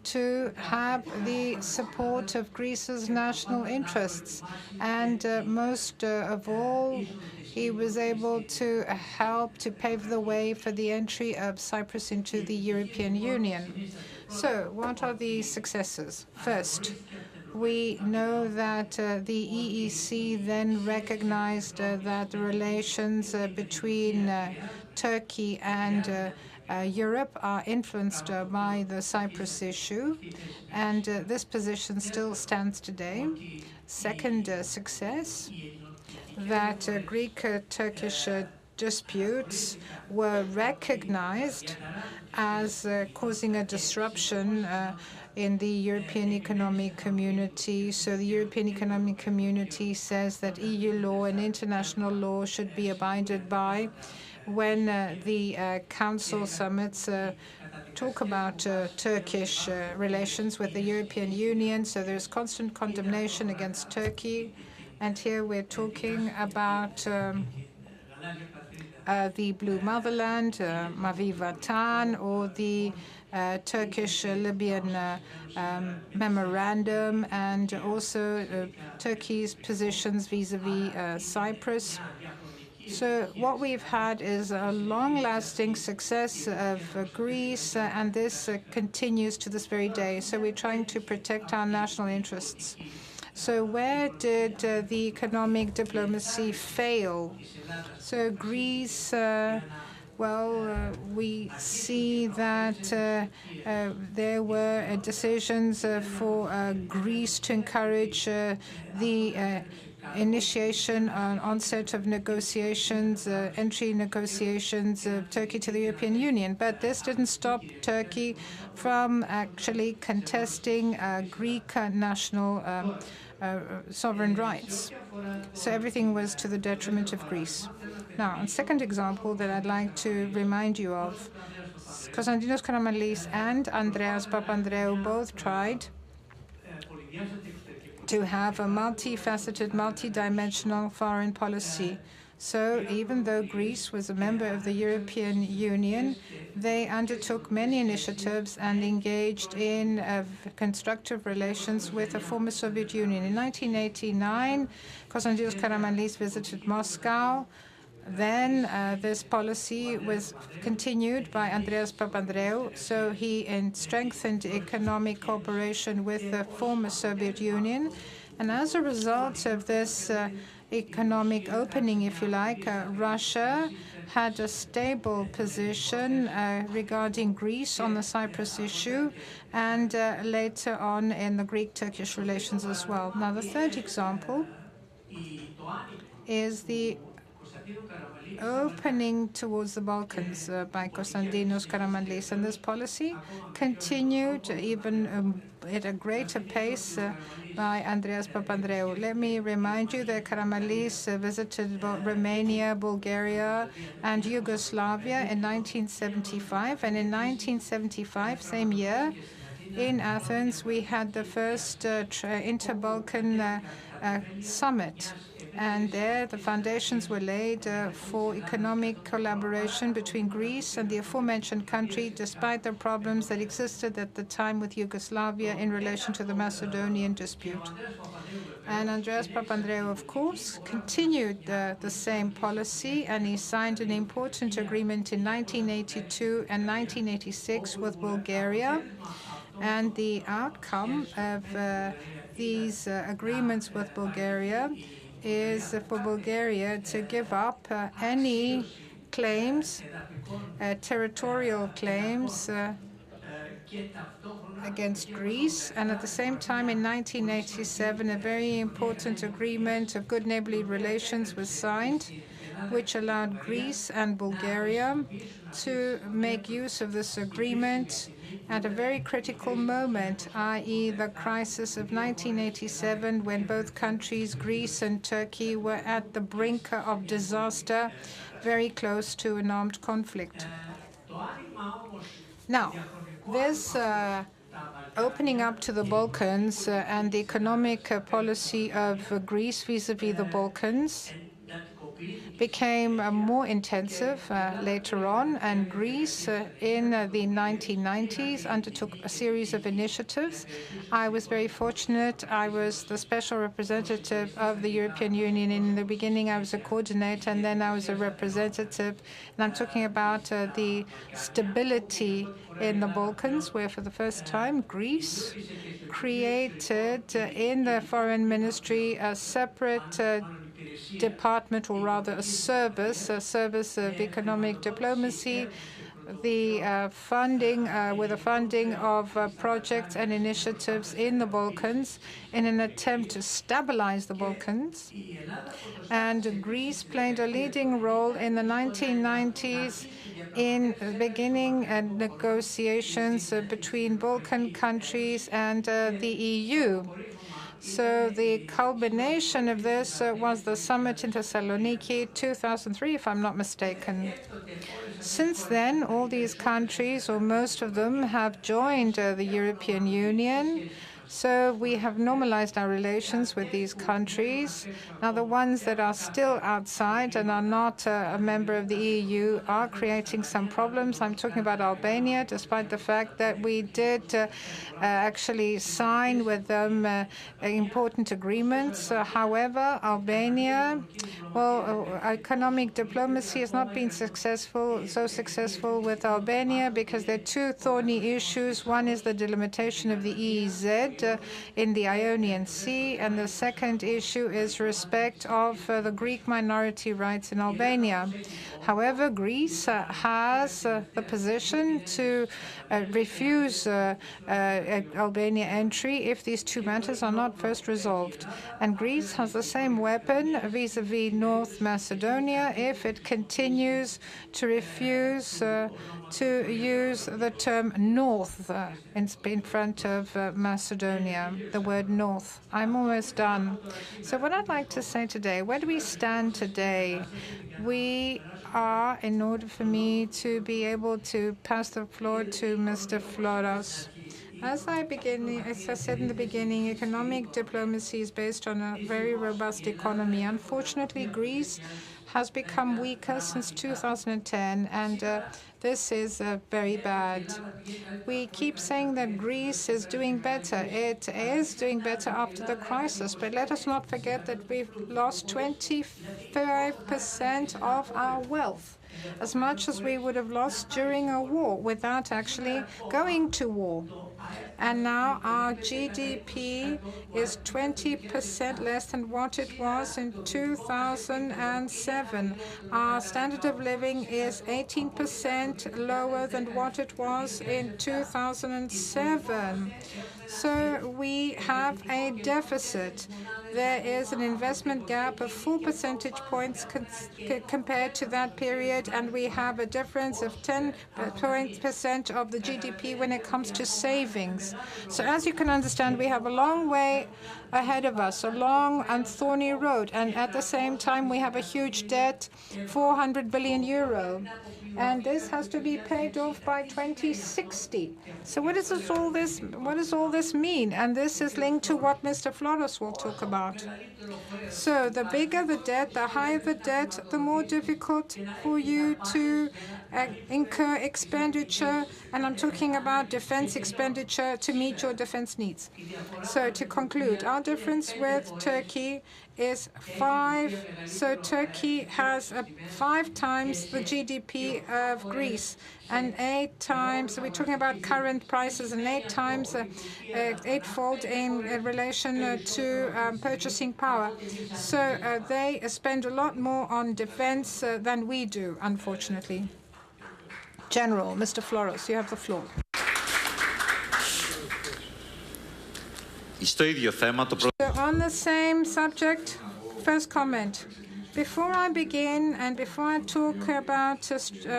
to have the support of Greece's national interests. And most of all, he was able to help to pave the way for the entry of Cyprus into the European Union. So what are the successes? First, we know that the EEC then recognized that the relations between Turkey and Europe are influenced by the Cyprus issue, and this position still stands today. Second success, that Greek-Turkish disputes were recognized as causing a disruption in the European Economic Community. So the European Economic Community says that EU law and international law should be abided by when the Council summits talk about Turkish relations with the European Union. So there's constant condemnation against Turkey. And here we're talking about the Blue Motherland, Mavi Vatan, or the Turkish-Libyan memorandum, and also Turkey's positions vis-à-vis Cyprus. So what we've had is a long-lasting success of Greece, and this continues to this very day. So we're trying to protect our national interests. So where did the economic diplomacy fail? So Greece, we see that there were decisions for Greece to encourage the initiation and onset of negotiations, entry negotiations of Turkey to the European Union. But this didn't stop Turkey from actually contesting Greek national sovereign rights. So everything was to the detriment of Greece. Now, a second example that I'd like to remind you of, Konstantinos Karamanlis and Andreas Papandreou both tried to have a multifaceted, multidimensional foreign policy. So even though Greece was a member of the European Union, they undertook many initiatives and engaged in constructive relations with the former Soviet Union. In 1989, Konstantinos Karamanlis visited Moscow. Then this policy was continued by Andreas Papandreou, so he strengthened economic cooperation with the former Soviet Union. And as a result of this economic opening, if you like, Russia had a stable position regarding Greece on the Cyprus issue and later on in the Greek-Turkish relations as well. Now, the third example is the opening towards the Balkans by Konstantinos Karamanlis, and this policy continued even at a greater pace by Andreas Papandreou. Let me remind you that Karamanlis visited Romania, Bulgaria, and Yugoslavia in 1975, and in 1975, same year, in Athens, we had the first inter-Balkan summit. And there, the foundations were laid for economic collaboration between Greece and the aforementioned country, despite the problems that existed at the time with Yugoslavia in relation to the Macedonian dispute. And Andreas Papandreou, of course, continued the same policy, and he signed an important agreement in 1982 and 1986 with Bulgaria. And the outcome of these agreements with Bulgaria is for Bulgaria to give up any claims, territorial claims against Greece. And at the same time, in 1987, a very important agreement of good neighborly relations was signed, which allowed Greece and Bulgaria to make use of this agreement at a very critical moment, i.e. the crisis of 1987, when both countries, Greece and Turkey, were at the brink of disaster, very close to an armed conflict. Now, this opening up to the Balkans and the economic policy of Greece vis-à-vis the Balkans became more intensive later on, and Greece in the 1990s undertook a series of initiatives. I was very fortunate. I was the special representative of the European Union. In the beginning, I was a coordinator, and then I was a representative. And I'm talking about the stability in the Balkans, where for the first time, Greece created in the foreign ministry a separate department, or rather a service of economic diplomacy, the funding of projects and initiatives in the Balkans in an attempt to stabilize the Balkans. And Greece played a leading role in the 1990s in beginning negotiations between Balkan countries and the EU. So the culmination of this was the summit in Thessaloniki 2003, if I'm not mistaken. Since then, all these countries, or most of them, have joined the European Union. So we have normalized our relations with these countries. Now, the ones that are still outside and are not a member of the EU are creating some problems. I'm talking about Albania, despite the fact that we did actually sign with them important agreements. However, Albania, well, economic diplomacy has not been so successful with Albania because there are two thorny issues. One is the delimitation of the EEZ, in the Ionian Sea, and the second issue is respect of the Greek minority rights in Albania. However, Greece has the position to refuse Albania entry if these two matters are not first resolved. And Greece has the same weapon vis-à-vis North Macedonia if it continues to refuse to use the term North in front of Macedonia, the word North. I'm almost done. So what I'd like to say today, where do we stand today? We are, in order for me to be able to pass the floor to Mr. Floros. As I said in the beginning, economic diplomacy is based on a very robust economy. Unfortunately, Greece has become weaker since 2010, and this is very bad. We keep saying that Greece is doing better. It is doing better after the crisis, but let us not forget that we've lost 25% of our wealth, as much as we would have lost during a war without actually going to war. And now our GDP is 20% less than what it was in 2007. Our standard of living is 18% lower than what it was in 2007. So we have a deficit. There is an investment gap of 4 percentage points compared to that period, and we have a difference of 10% of the GDP when it comes to savings. So as you can understand, we have a long way ahead of us, a long and thorny road, and at the same time we have a huge debt, 400 billion euro. And this has to be paid off by 2060. So what does all this mean? And this is linked to what Mr. Floros will talk about. So the bigger the debt, the higher the debt, the more difficult for you to incur expenditure, and I'm talking about defense expenditure to meet your defense needs. So to conclude, our difference with Turkey is 5. So Turkey has 5 times the GDP of Greece, and 8 times, so we're talking about current prices, and 8 times, 8-fold in relation to purchasing power. So they spend a lot more on defense than we do, unfortunately. General, Mr. Floros, you have the floor. On the same subject, first comment. Before I begin and before I talk about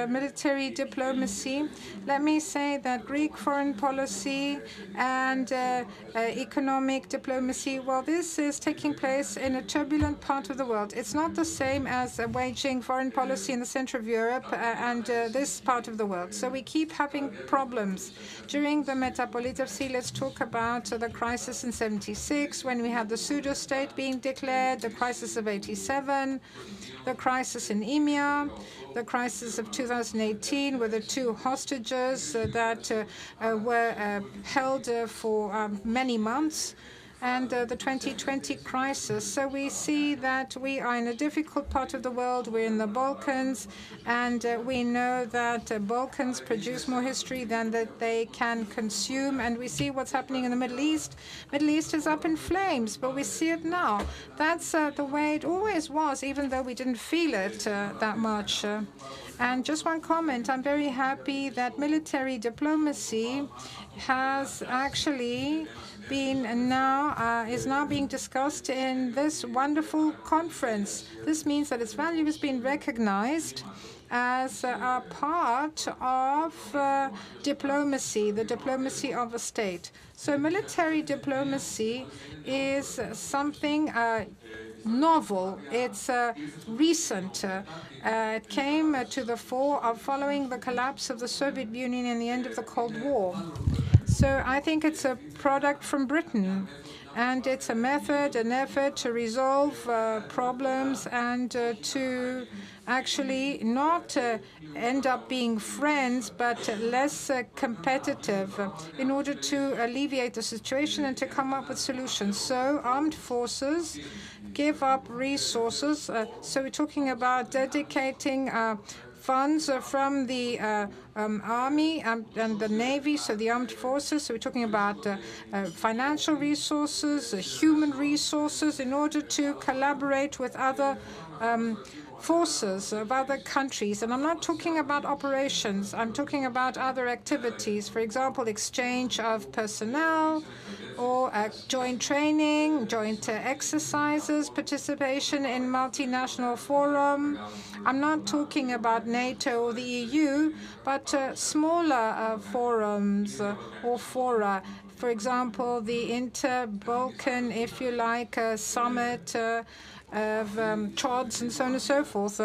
military diplomacy, let me say that Greek foreign policy and economic diplomacy, well, this is taking place in a turbulent part of the world. It's not the same as waging foreign policy in the center of Europe and this part of the world. So we keep having problems. During the Metapolitevsi, let's talk about the crisis in 76, when we had the pseudo-state being declared, the crisis of 87, the crisis in EMEA, the crisis of 2018 with the 2 hostages that were held for many months, and the 2020 crisis. So we see that we are in a difficult part of the world. We're in the Balkans, and we know that Balkans produce more history than that they can consume. And we see what's happening in the Middle East. Middle East is up in flames, but we see it now. That's the way it always was, even though we didn't feel it that much. And just one comment, I'm very happy that military diplomacy has actually been is now being discussed in this wonderful conference. This means that its value has been recognized as a part of diplomacy, the diplomacy of a state. So military diplomacy is something novel. It's recent. It came to the fore following the collapse of the Soviet Union and the end of the Cold War. So I think it's a product from Britain, and it's a method, an effort to resolve problems and to actually not end up being friends, but less competitive in order to alleviate the situation and to come up with solutions. So armed forces give up resources. So we're talking about dedicating funds from the Army and the Navy, so the armed forces. So we're talking about financial resources, human resources, in order to collaborate with other forces of other countries. And I'm not talking about operations. I'm talking about other activities. For example, exchange of personnel, or joint training, joint exercises, participation in multinational forum. I'm not talking about NATO or the EU, but smaller forums or fora. For example, the inter-Balkan, if you like, summit of TRODs and so on and so forth.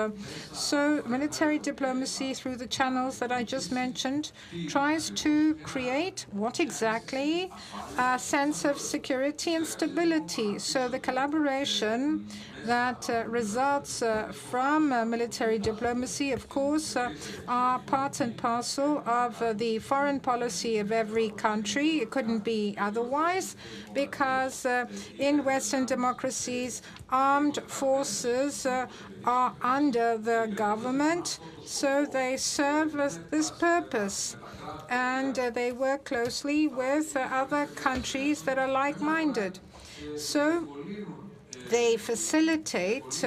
So military diplomacy through the channels that I just mentioned tries to create what exactly? A sense of security and stability. So the collaboration that results from military diplomacy, of course, are part and parcel of the foreign policy of every country. It couldn't be otherwise, because in Western democracies, armed forces are under the government, so they serve this purpose. And they work closely with other countries that are like-minded. So they facilitate,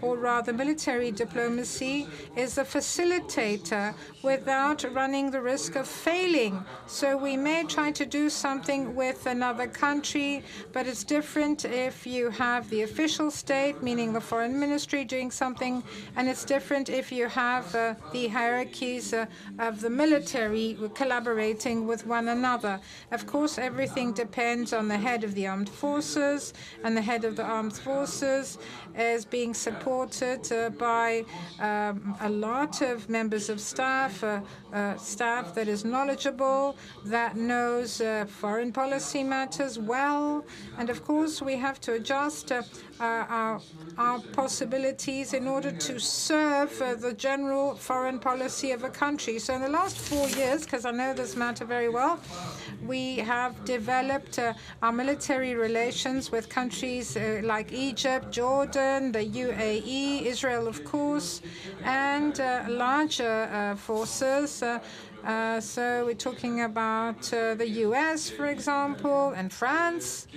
or rather military diplomacy is a facilitator without running the risk of failing. So we may try to do something with another country, but it's different if you have the official state, meaning the foreign ministry, doing something, and it's different if you have the hierarchies of the military collaborating with one another. Of course, everything depends on the head of the armed forces, and the head of the armed forces is being supported by a lot of members of staff, staff that is knowledgeable, that knows foreign policy matters well. And of course, we have to adjust our possibilities in order to serve the general foreign policy of a country. So in the last 4 years, because I know this matter very well, we have developed our military relations with countries like Egypt, Jordan, the UAE, Israel, of course, and larger forces. So we're talking about the US, for example, and France,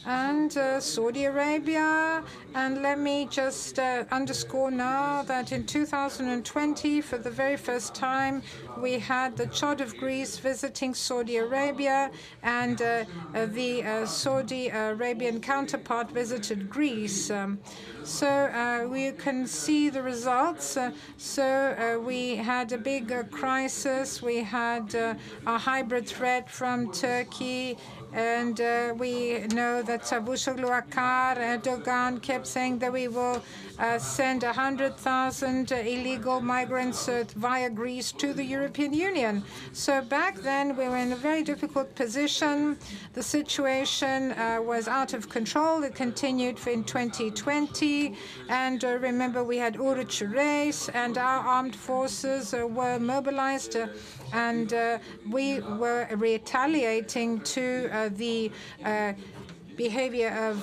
and Saudi Arabia. And let me just underscore now that in 2020, for the very first time, we had the Chod of Greece visiting Saudi Arabia, and the Saudi Arabian counterpart visited Greece. So we can see the results. So we had a big crisis. We had a hybrid threat from Turkey, and we know that Çavuşoğlu, Akar, Erdogan kept saying that we will send 100,000 illegal migrants via Greece to the European Union. So back then, we were in a very difficult position. The situation was out of control. It continued in 2020. And remember, we had Oruç Reis, and our armed forces were mobilized. And we were retaliating to the behavior of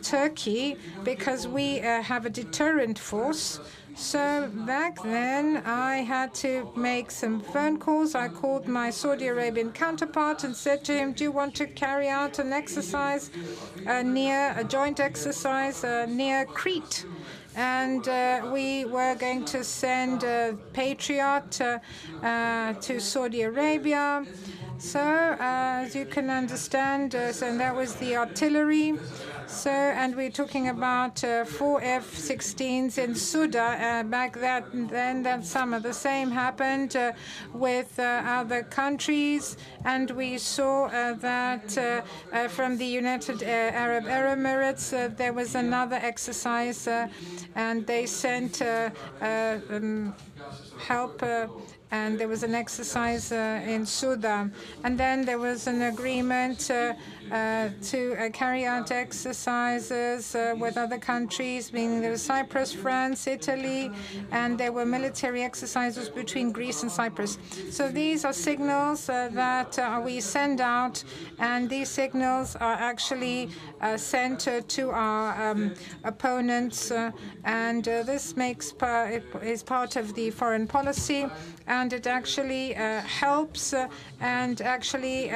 Turkey, because we have a deterrent force. So back then, I had to make some phone calls. I called my Saudi Arabian counterpart and said to him, do you want to carry out an exercise a joint exercise near Crete? And we were going to send Patriot to Saudi Arabia. So, as you can understand, so that was the artillery. So, and we're talking about 4 F-16s in Suda. Back then summer, the same happened with other countries, and we saw that from the United Arab Emirates there was another exercise, and they sent help. And there was an exercise in Sudan. And then there was an agreement to carry out exercises with other countries, meaning there was Cyprus, France, Italy, and there were military exercises between Greece and Cyprus. So these are signals that we send out, and these signals are actually sent to our opponents, and this is part of the foreign policy, and it actually helps and actually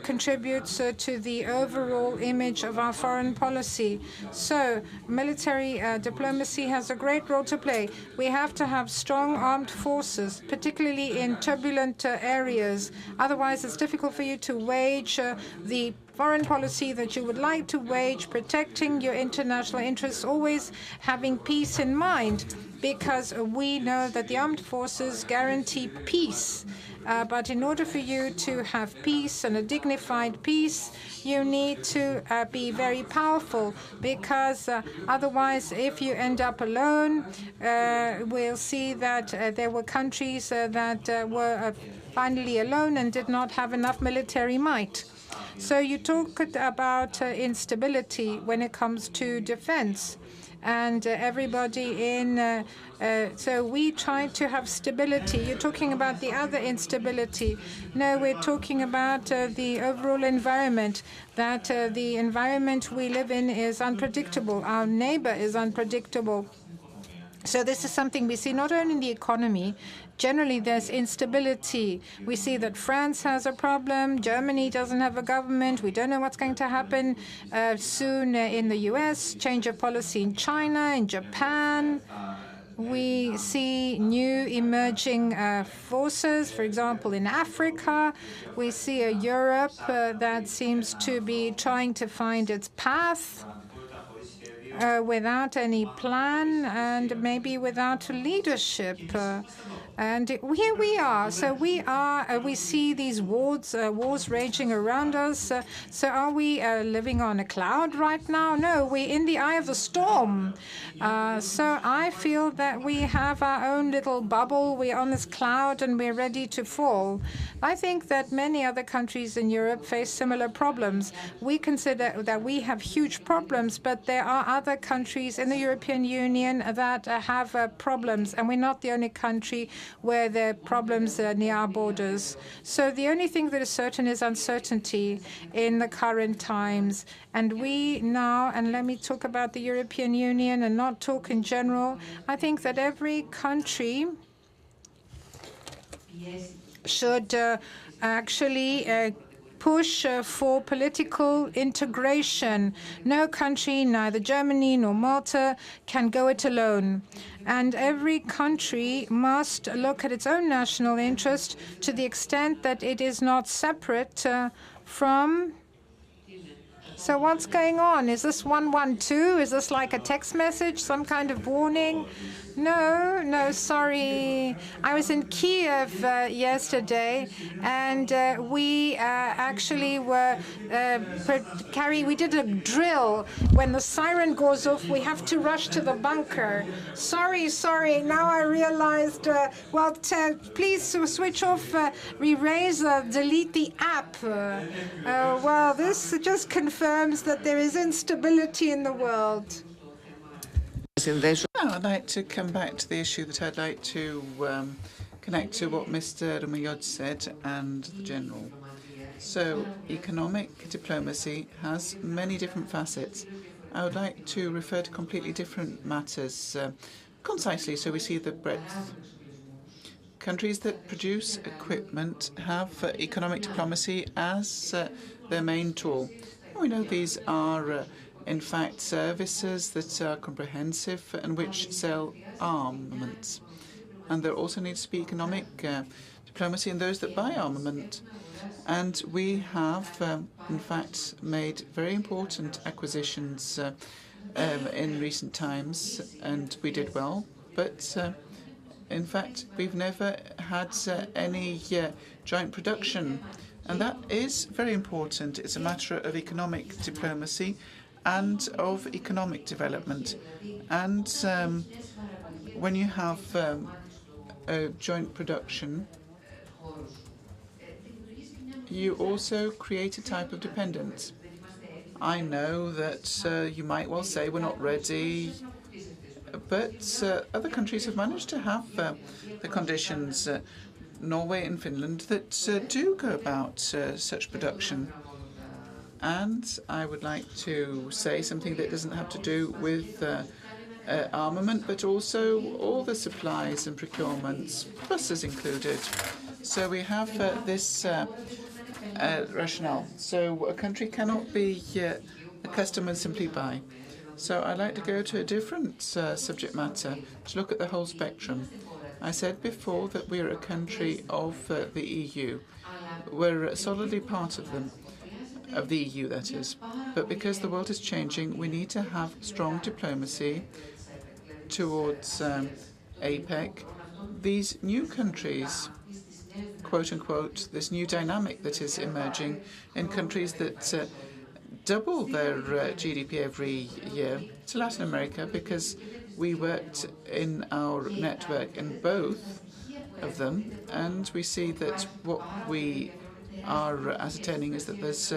contributes to the overall image of our foreign policy. So military diplomacy has a great role to play. We have to have strong armed forces, particularly in turbulent areas. Otherwise, it's difficult for you to wage the foreign policy that you would like to wage, protecting your international interests, always having peace in mind, because we know that the armed forces guarantee peace. But in order for you to have peace and a dignified peace, you need to be very powerful, because otherwise, if you end up alone, we'll see that there were countries that were finally alone and did not have enough military might. So you talked about instability when it comes to defense. And everybody so we try to have stability. You're talking about the other instability. No, we're talking about the overall environment, that the environment we live in is unpredictable. Our neighbor is unpredictable. So this is something we see not only in the economy. Generally, there's instability. We see that France has a problem. Germany doesn't have a government. We don't know what's going to happen soon in the US, change of policy in China, in Japan. We see new emerging forces, for example, in Africa. We see a Europe that seems to be trying to find its path without any plan and maybe without leadership. And here we are. So we see these wars raging around us. So are we living on a cloud right now? No, we're in the eye of the storm. So I feel that we have our own little bubble. We're on this cloud and we're ready to fall. I think that many other countries in Europe face similar problems. We consider that we have huge problems, but there are other countries in the European Union that have problems, and we're not the only country where there are problems near our borders. So the only thing that is certain is uncertainty in the current times. And we now, and let me talk about the European Union and not talk in general, I think that every country should actually push for political integration. No country, neither Germany nor Malta, can go it alone. And every country must look at its own national interest to the extent that it is not separate from... So what's going on? Is this 112? Is this like a text message, some kind of warning? No, sorry. I was in Kiev yesterday, and we actually we did a drill. When the siren goes off, we have to rush to the bunker. Sorry. Now I realized, please switch off, erase, delete the app. This just confirms that there is instability in the world. Now, I'd like to come back to the issue that I'd like to connect to what Mr. Mayod said and the General. So, economic diplomacy has many different facets. I would like to refer to completely different matters concisely so we see the breadth. Countries that produce equipment have economic diplomacy as their main tool. We know these are in fact services that are comprehensive and which sell armaments. And there also needs to be economic diplomacy in those that buy armament. And we have, in fact, made very important acquisitions in recent times, and we did well. But in fact, we've never had any joint production. And that is very important. It's a matter of economic diplomacy and of economic development. And when you have a joint production, you also create a type of dependence. I know that you might well say we're not ready, but other countries have managed to have the conditions, Norway and Finland, that do go about such production. And I would like to say something that doesn't have to do with armament, but also all the supplies and procurements, buses included. So we have this rationale. So a country cannot be a customer and simply buy. So I'd like to go to a different subject matter, to look at the whole spectrum. I said before that we are a country of the EU. We're solidly part of them, of the EU, that is. But because the world is changing, we need to have strong diplomacy towards APEC. These new countries, quote unquote, this new dynamic that is emerging in countries that double their GDP every year, to Latin America, because we worked in our network in both of them, and we see that what we are ascertaining is that there's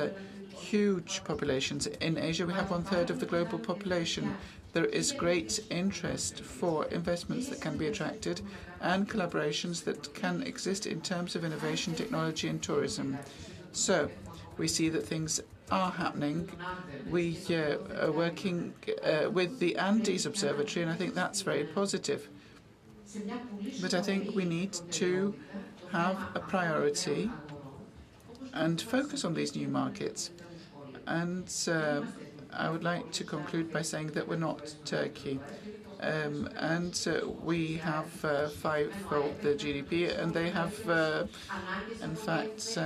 huge populations. In Asia, we have 1/3 of the global population. There is great interest for investments that can be attracted and collaborations that can exist in terms of innovation, technology, and tourism. So we see that things are happening. We are working with the Andes Observatory, and I think that's very positive. But I think we need to have a priority and focus on these new markets. And I would like to conclude by saying that we're not Turkey. And we have fivefold the GDP, and they have, in fact,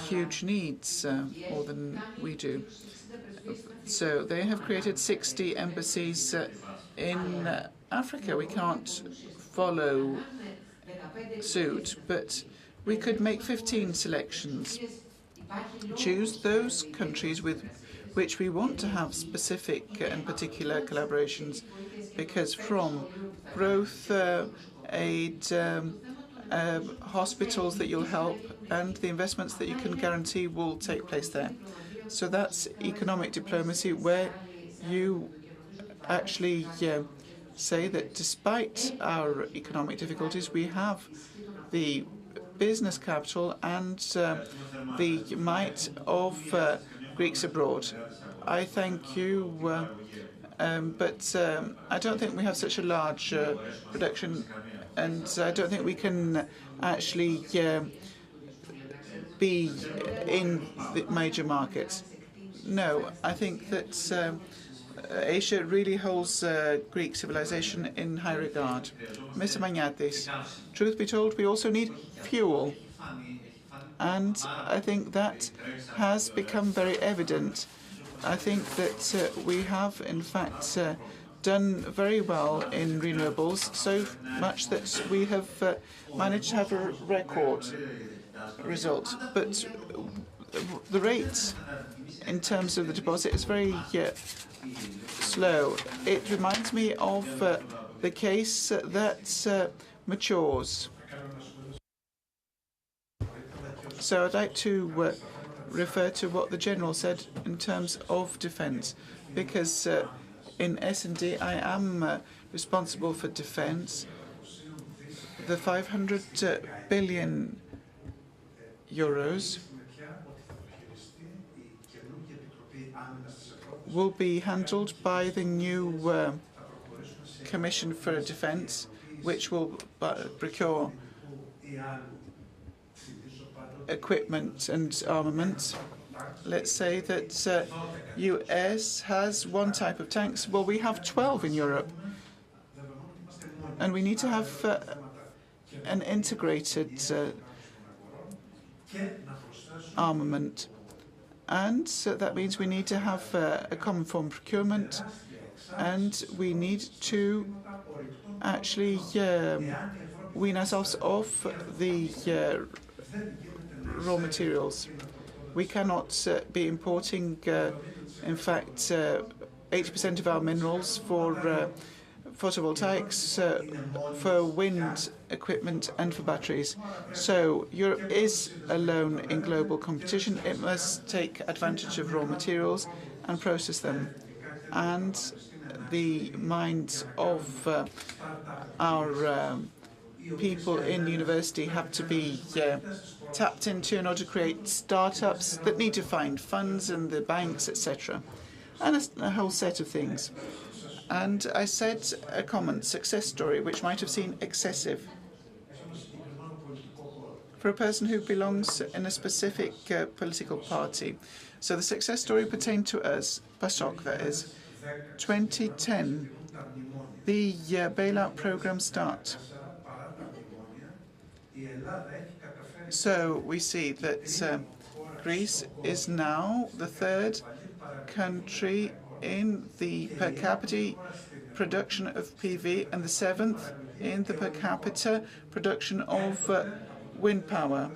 huge needs, more than we do. So they have created 60 embassies in Africa. We can't follow suit, but we could make 15 selections. Choose those countries with which we want to have specific and particular collaborations, because from growth aid, hospitals that you'll help, and the investments that you can guarantee will take place there. So that's economic diplomacy, where you actually say that despite our economic difficulties, we have the business capital and the might of Greeks abroad. I thank you, but I don't think we have such a large production, and I don't think we can actually be in the major markets. No, I think that Asia really holds Greek civilization in high regard. Mr. Maniatis, truth be told, we also need fuel. And I think that has become very evident. I think that we have, in fact, done very well in renewables, so much that we have managed to have a record result. But the rate in terms of the deposit is very slow. It reminds me of the case that matures. So I'd like to refer to what the General said in terms of defence, because in S&D I am responsible for defence. The 500 billion euros will be handled by the new Commission for Defence, which will procure equipment and armaments. Let's say that US has one type of tanks. Well, we have 12 in Europe, and we need to have an integrated armament. And so that means we need to have a common form of procurement, and we need to actually wean ourselves off the raw materials. We cannot be importing, in fact, 80% of our minerals for photovoltaics, for wind equipment and for batteries. So Europe is alone in global competition. It must take advantage of raw materials and process them. And the minds of our people in university have to be tapped into in order to create startups that need to find funds and the banks, etc., and a whole set of things. And I said a common success story, which might have seemed excessive. For a person who belongs in a specific political party. So the success story pertained to us, PASOK that is. 2010, the bailout program start. So we see that Greece is now the third country in the per capita production of PV and the seventh in the per capita production of wind power.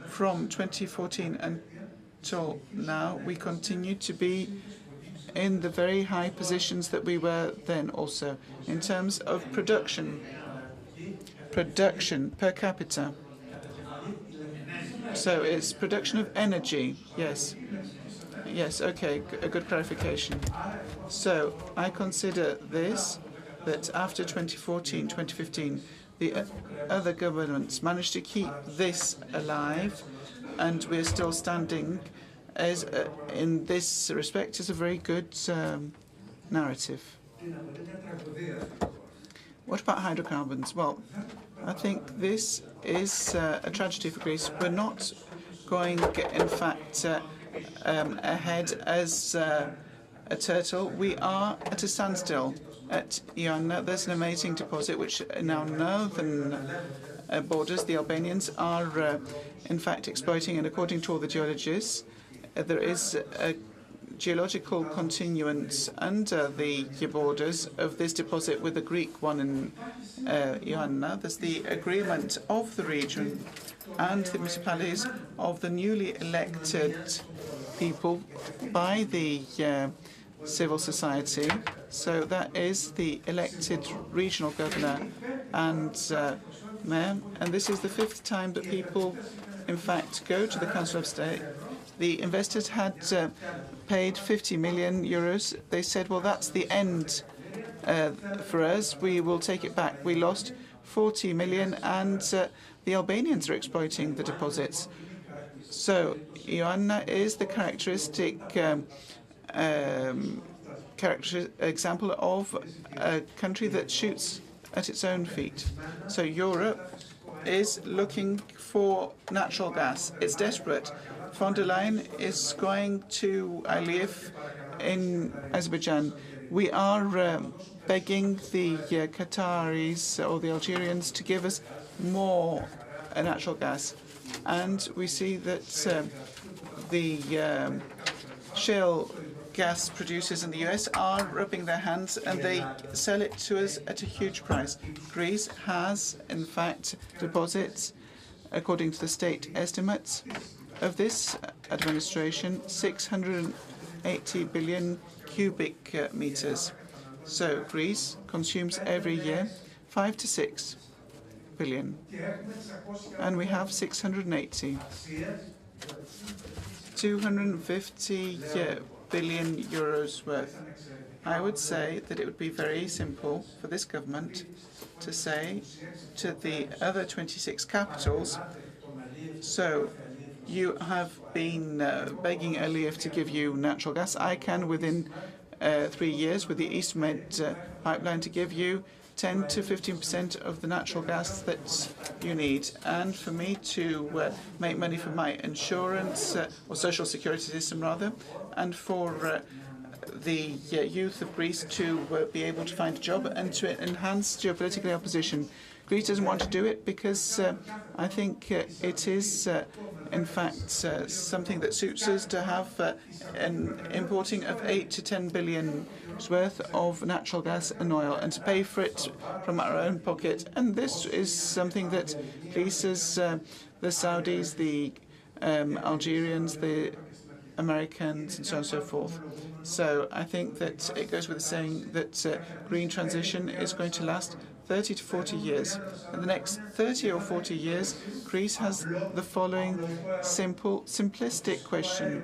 From 2014 until now, we continue to be in the very high positions that we were then also. In terms of production per capita. So it's production of energy, yes. Yes, okay, a good clarification. So I consider this, that after 2014, 2015, the other governments managed to keep this alive, and we're still standing as in this respect is a very good narrative. What about hydrocarbons? Well, I think this is a tragedy for Greece. We're not going, in fact, ahead as a turtle. We are at a standstill. At Ioanna, there's an amazing deposit which in our northern borders, the Albanians are, in fact, exploiting, and according to all the geologists, there is a geological continuance under the borders of this deposit with the Greek one in Ioanna. There's the agreement of the region and the municipalities of the newly elected people by the civil society. So that is the elected regional governor and mayor. And this is the fifth time that people, in fact, go to the Council of State. The investors had paid 50 million euros. They said, well, that's the end for us. We will take it back. We lost 40 million, and the Albanians are exploiting the deposits. So Ioanna is the characteristic example of a country that shoots at its own feet. So Europe is looking for natural gas. It's desperate. Von der Leyen is going to Aliyev in Azerbaijan. We are begging the Qataris or the Algerians to give us more natural gas. And we see that the shale gas producers in the US are rubbing their hands, and they sell it to us at a huge price. Greece has, in fact, deposits, according to the state estimates of this administration, 680 billion cubic meters. So Greece consumes every year 5 to 6 billion, and we have 680. 250 billion euros worth. I would say that it would be very simple for this government to say to the other 26 capitals, so you have been begging Aliyev to give you natural gas. I can, within 3 years, with the East Med pipeline, to give you 10 to 15% of the natural gas that you need. And for me to make money from my insurance, or social security system rather, and for the youth of Greece to be able to find a job and to enhance geopolitical opposition. Greece doesn't want to do it because I think it is, in fact, something that suits us to have an importing of 8 to 10 billion worth of natural gas and oil, and to pay for it from our own pocket. And this is something that pleases the Saudis, the Algerians, the Americans, and so on and so forth. So I think that it goes with the saying that green transition is going to last 30 to 40 years. In the next 30 or 40 years, Greece has the following simplistic question.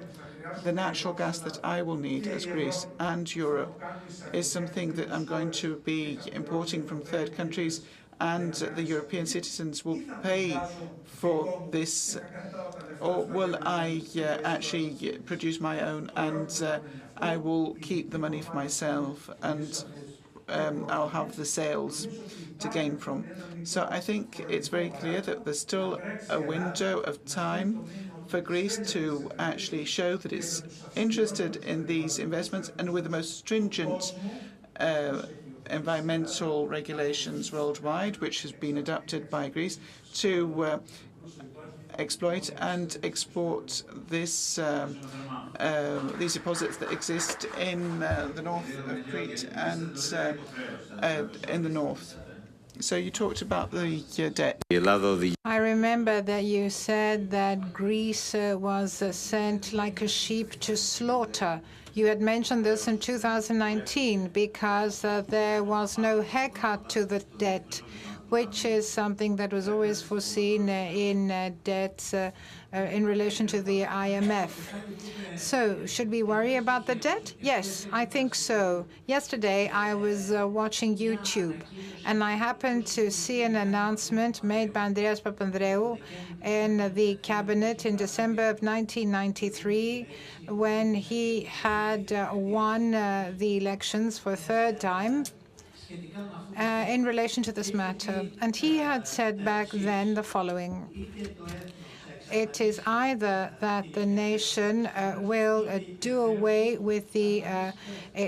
The natural gas that I will need as Greece and Europe is something that I'm going to be importing from third countries, and the European citizens will pay for this, or will I actually produce my own and I will keep the money for myself? And I'll have the sales to gain from. So I think it's very clear that there's still a window of time for Greece to actually show that it's interested in these investments, and with the most stringent environmental regulations worldwide, which has been adopted by Greece, to exploit and export these deposits that exist in the north of Crete and in the north. So you talked about the debt. I remember that you said that Greece was sent like a sheep to slaughter. You had mentioned this in 2019 because there was no haircut to the debt, which is something that was always foreseen in debts in relation to the IMF. So, should we worry about the debt? Yes, I think so. Yesterday, I was watching YouTube, and I happened to see an announcement made by Andreas Papandreou in the cabinet in December of 1993, when he had won the elections for a third time. In relation to this matter. And he had said back then the following: it is either that the nation will do away with the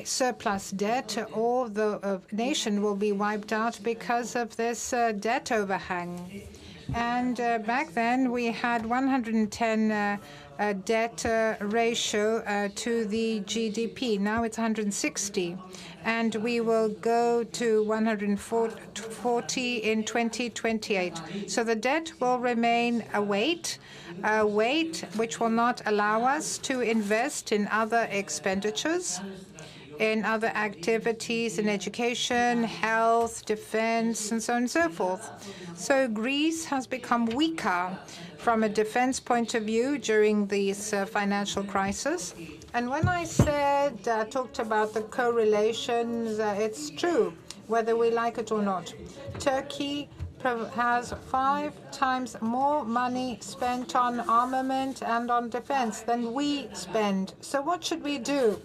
surplus debt, or the nation will be wiped out because of this debt overhang. And back then we had 110 debt ratio to the GDP. Now it's 160. And we will go to 140 in 2028. So the debt will remain a weight which will not allow us to invest in other expenditures, in other activities, in education, health, defense, and so on and so forth. So Greece has become weaker from a defense point of view during this financial crisis. And when I talked about the correlations, it's true, whether we like it or not. Turkey has 5 times more money spent on armament and on defense than we spend. So what should we do?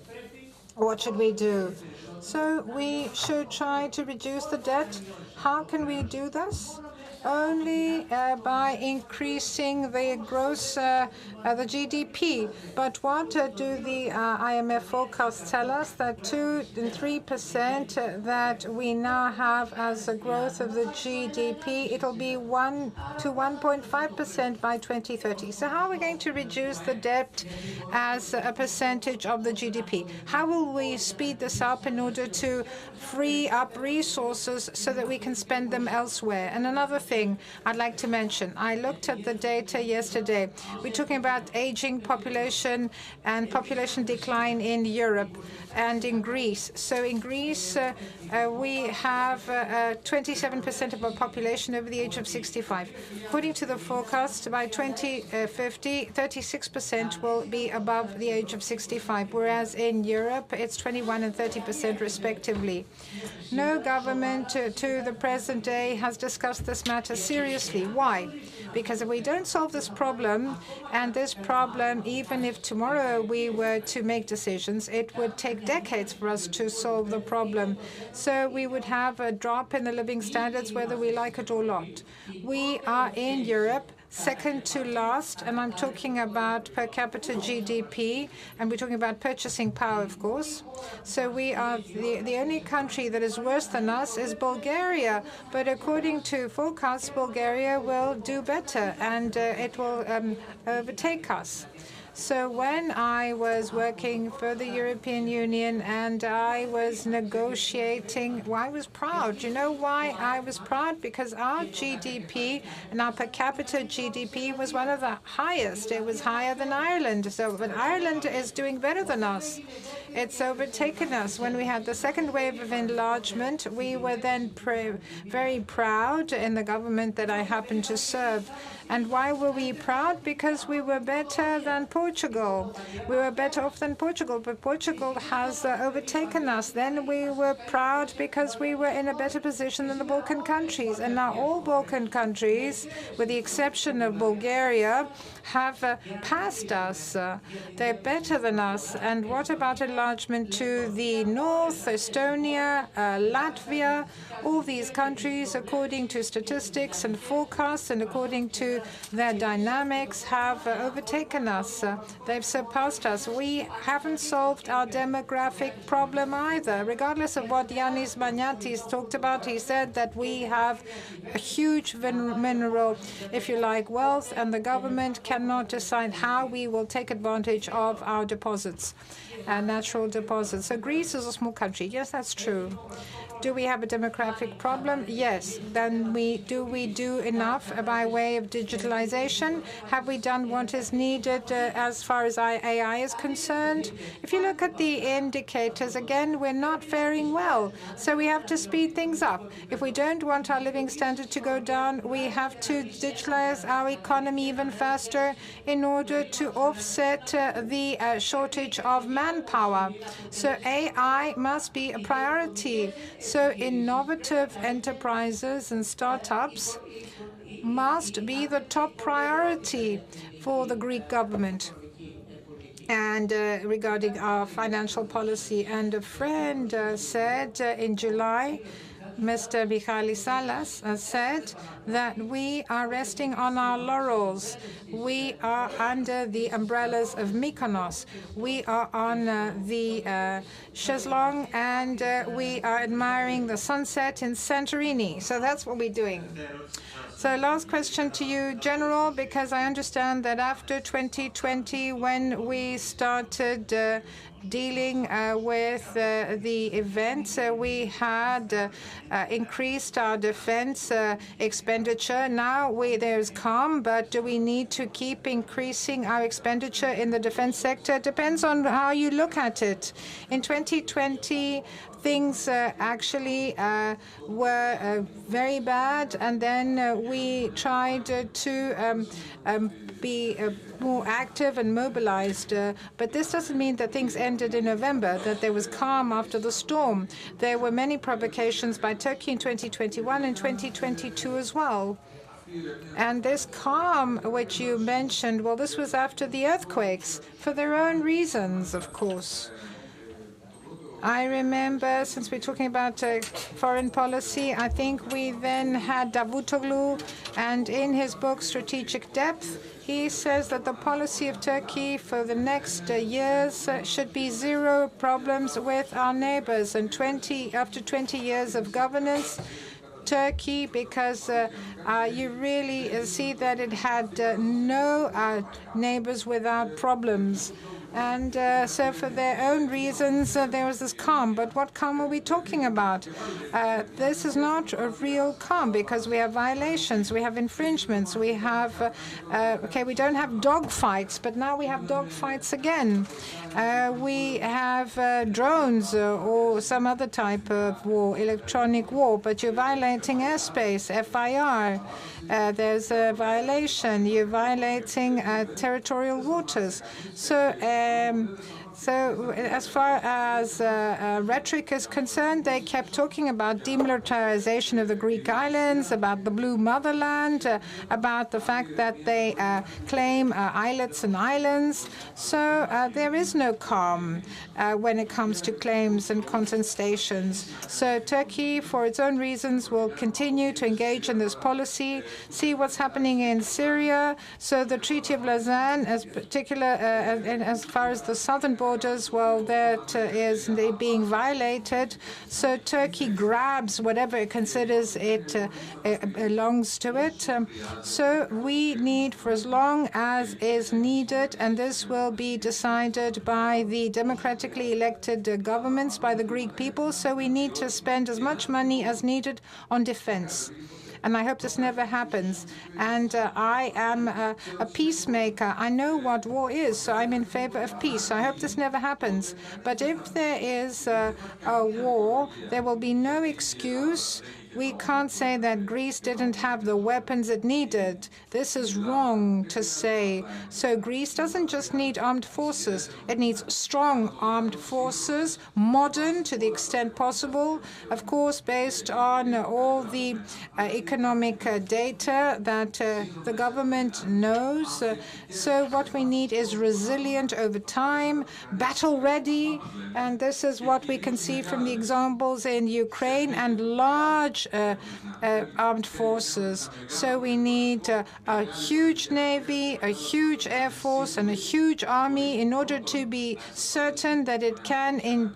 What should we do? So we should try to reduce the debt. How can we do this? Only by increasing the gross, the GDP. But what do the IMF forecasts tell us? That 2 and 3% that we now have as a growth of the GDP, it'll be 1 to 1.5% by 2030. So how are we going to reduce the debt as a percentage of the GDP? How will we speed this up in order to free up resources so that we can spend them elsewhere? And another thing I'd like to mention, I looked at the data yesterday. We're talking about aging population and population decline in Europe and in Greece. So in Greece, we have 27% of our population over the age of 65. According to the forecast, by 2050, 36% will be above the age of 65, whereas in Europe, it's 21 and 30% respectively. No government to the present day has discussed this matter seriously. Why? Because if we don't solve this problem, and this problem, even if tomorrow we were to make decisions, it would take decades for us to solve the problem. So we would have a drop in the living standards, whether we like it or not. We are in Europe second to last, and I'm talking about per capita GDP, and we're talking about purchasing power, of course. So we are the only country that is worse than us is Bulgaria, but according to forecasts, Bulgaria will do better, and it will overtake us. So when I was working for the European Union and I was negotiating, well, I was proud. You know why I was proud? Because our GDP and our per capita GDP was one of the highest. It was higher than Ireland. So, but Ireland is doing better than us. It's overtaken us. When we had the second wave of enlargement, we were then very proud in the government that I happened to serve. And why were we proud? Because we were better than Portugal. Portugal. We were better off than Portugal, but Portugal has overtaken us. Then we were proud because we were in a better position than the Balkan countries. And now all Balkan countries, with the exception of Bulgaria, have passed us. They're better than us. And what about enlargement to the north, Estonia, Latvia? All these countries, according to statistics and forecasts and according to their dynamics, have overtaken us. They've surpassed us. We haven't solved our demographic problem either. Regardless of what Yannis Maniatis talked about, he said that we have a huge mineral, if you like, wealth, and the government cannot decide how we will take advantage of our deposits, natural deposits. So Greece is a small country. Yes, that's true. Do we have a demographic problem? Yes. Then do we do enough by way of digitalization? Have we done what is needed as far as AI is concerned? If you look at the indicators, again, we're not faring well. So we have to speed things up. If we don't want our living standard to go down, we have to digitalize our economy even faster in order to offset the shortage of manpower. So AI must be a priority. So innovative enterprises and startups must be the top priority for the Greek government. And regarding our financial policy, and a friend said in July, Mr. Michalis Salas said that we are resting on our laurels. We are under the umbrellas of Mykonos. We are on the Cheslong, and we are admiring the sunset in Santorini. So that's what we're doing. So last question to you, General, because I understand that after 2020, when we started dealing with the events, we had increased our defense expenditure. Now there's calm, but do we need to keep increasing our expenditure in the defense sector? Depends on how you look at it. In 2020, things actually were very bad, and then we tried to be more active and mobilized. But this doesn't mean that things ended in November, that there was calm after the storm. There were many provocations by Turkey in 2021 and 2022 as well. And this calm, which you mentioned, well, this was after the earthquakes, for their own reasons, of course. I remember, since we're talking about foreign policy, I think we then had Davutoglu, and in his book, Strategic Depth, he says that the policy of Turkey for the next years should be zero problems with our neighbors. And after 20 years of governance, Turkey, because you really see that it had no neighbors without problems. And so for their own reasons, there was this calm. But what calm are we talking about? This is not a real calm, because we have violations, we have infringements, we have, we don't have dog fights, but now we have dog fights again. We have drones or some other type of war, electronic war, but you're violating airspace, FIR. There's a violation. You're violating territorial waters. So as far as rhetoric is concerned, they kept talking about demilitarization of the Greek islands, about the blue motherland, about the fact that they claim islets and islands. So there is no calm when it comes to claims and contestations. So Turkey, for its own reasons, will continue to engage in this policy, see what's happening in Syria. So the Treaty of Lausanne, as far as the southern borders, well, that is being violated. So Turkey grabs whatever it considers it belongs to it. So we need, for as long as is needed, and this will be decided by the democratically elected governments, by the Greek people, so we need to spend as much money as needed on defense. And I hope this never happens. And I am a peacemaker. I know what war is, so I'm in favor of peace. So I hope this never happens. But if there is a war, there will be no excuse we can't say that Greece didn't have the weapons it needed. This is wrong to say. So Greece doesn't just need armed forces. It needs strong armed forces, modern to the extent possible, of course, based on all the economic data that the government knows. So what we need is resilient over time, battle-ready, and this is what we can see from the examples in Ukraine, and large armed forces. So we need a huge navy, a huge air force, and a huge army in order to be certain that it can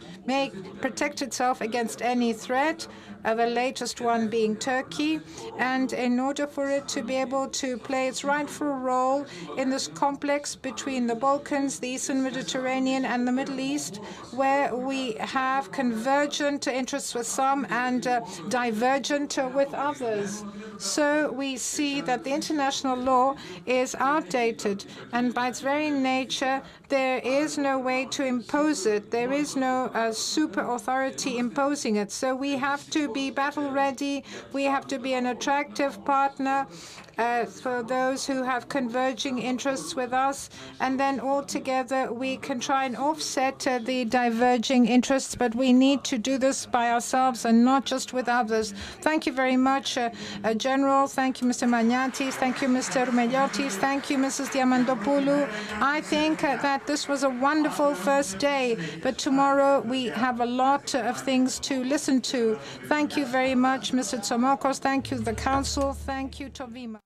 protect itself against any threat, the latest one being Turkey, and in order for it to be able to play its rightful role in this complex between the Balkans, the Eastern Mediterranean, and the Middle East, where we have convergent interests with some and divergent with others. So we see that the international law is outdated, and by its very nature, there is no way to impose it. There is no super authority imposing it. So we have to be battle ready. We have to be an attractive partner for those who have converging interests with us. And then all together, we can try and offset the diverging interests. But we need to do this by ourselves and not just with others. Thank you very much, General. Thank you, Mr. Magnatis. Thank you, Mr. Roumeliotis. Thank you, Mrs. Diamantopoulou. I think that this was a wonderful first day. But tomorrow, we have a lot of things to listen to. Thank you very much, Mr. Tsomokos. Thank you, the Council. Thank you, TO VIMA.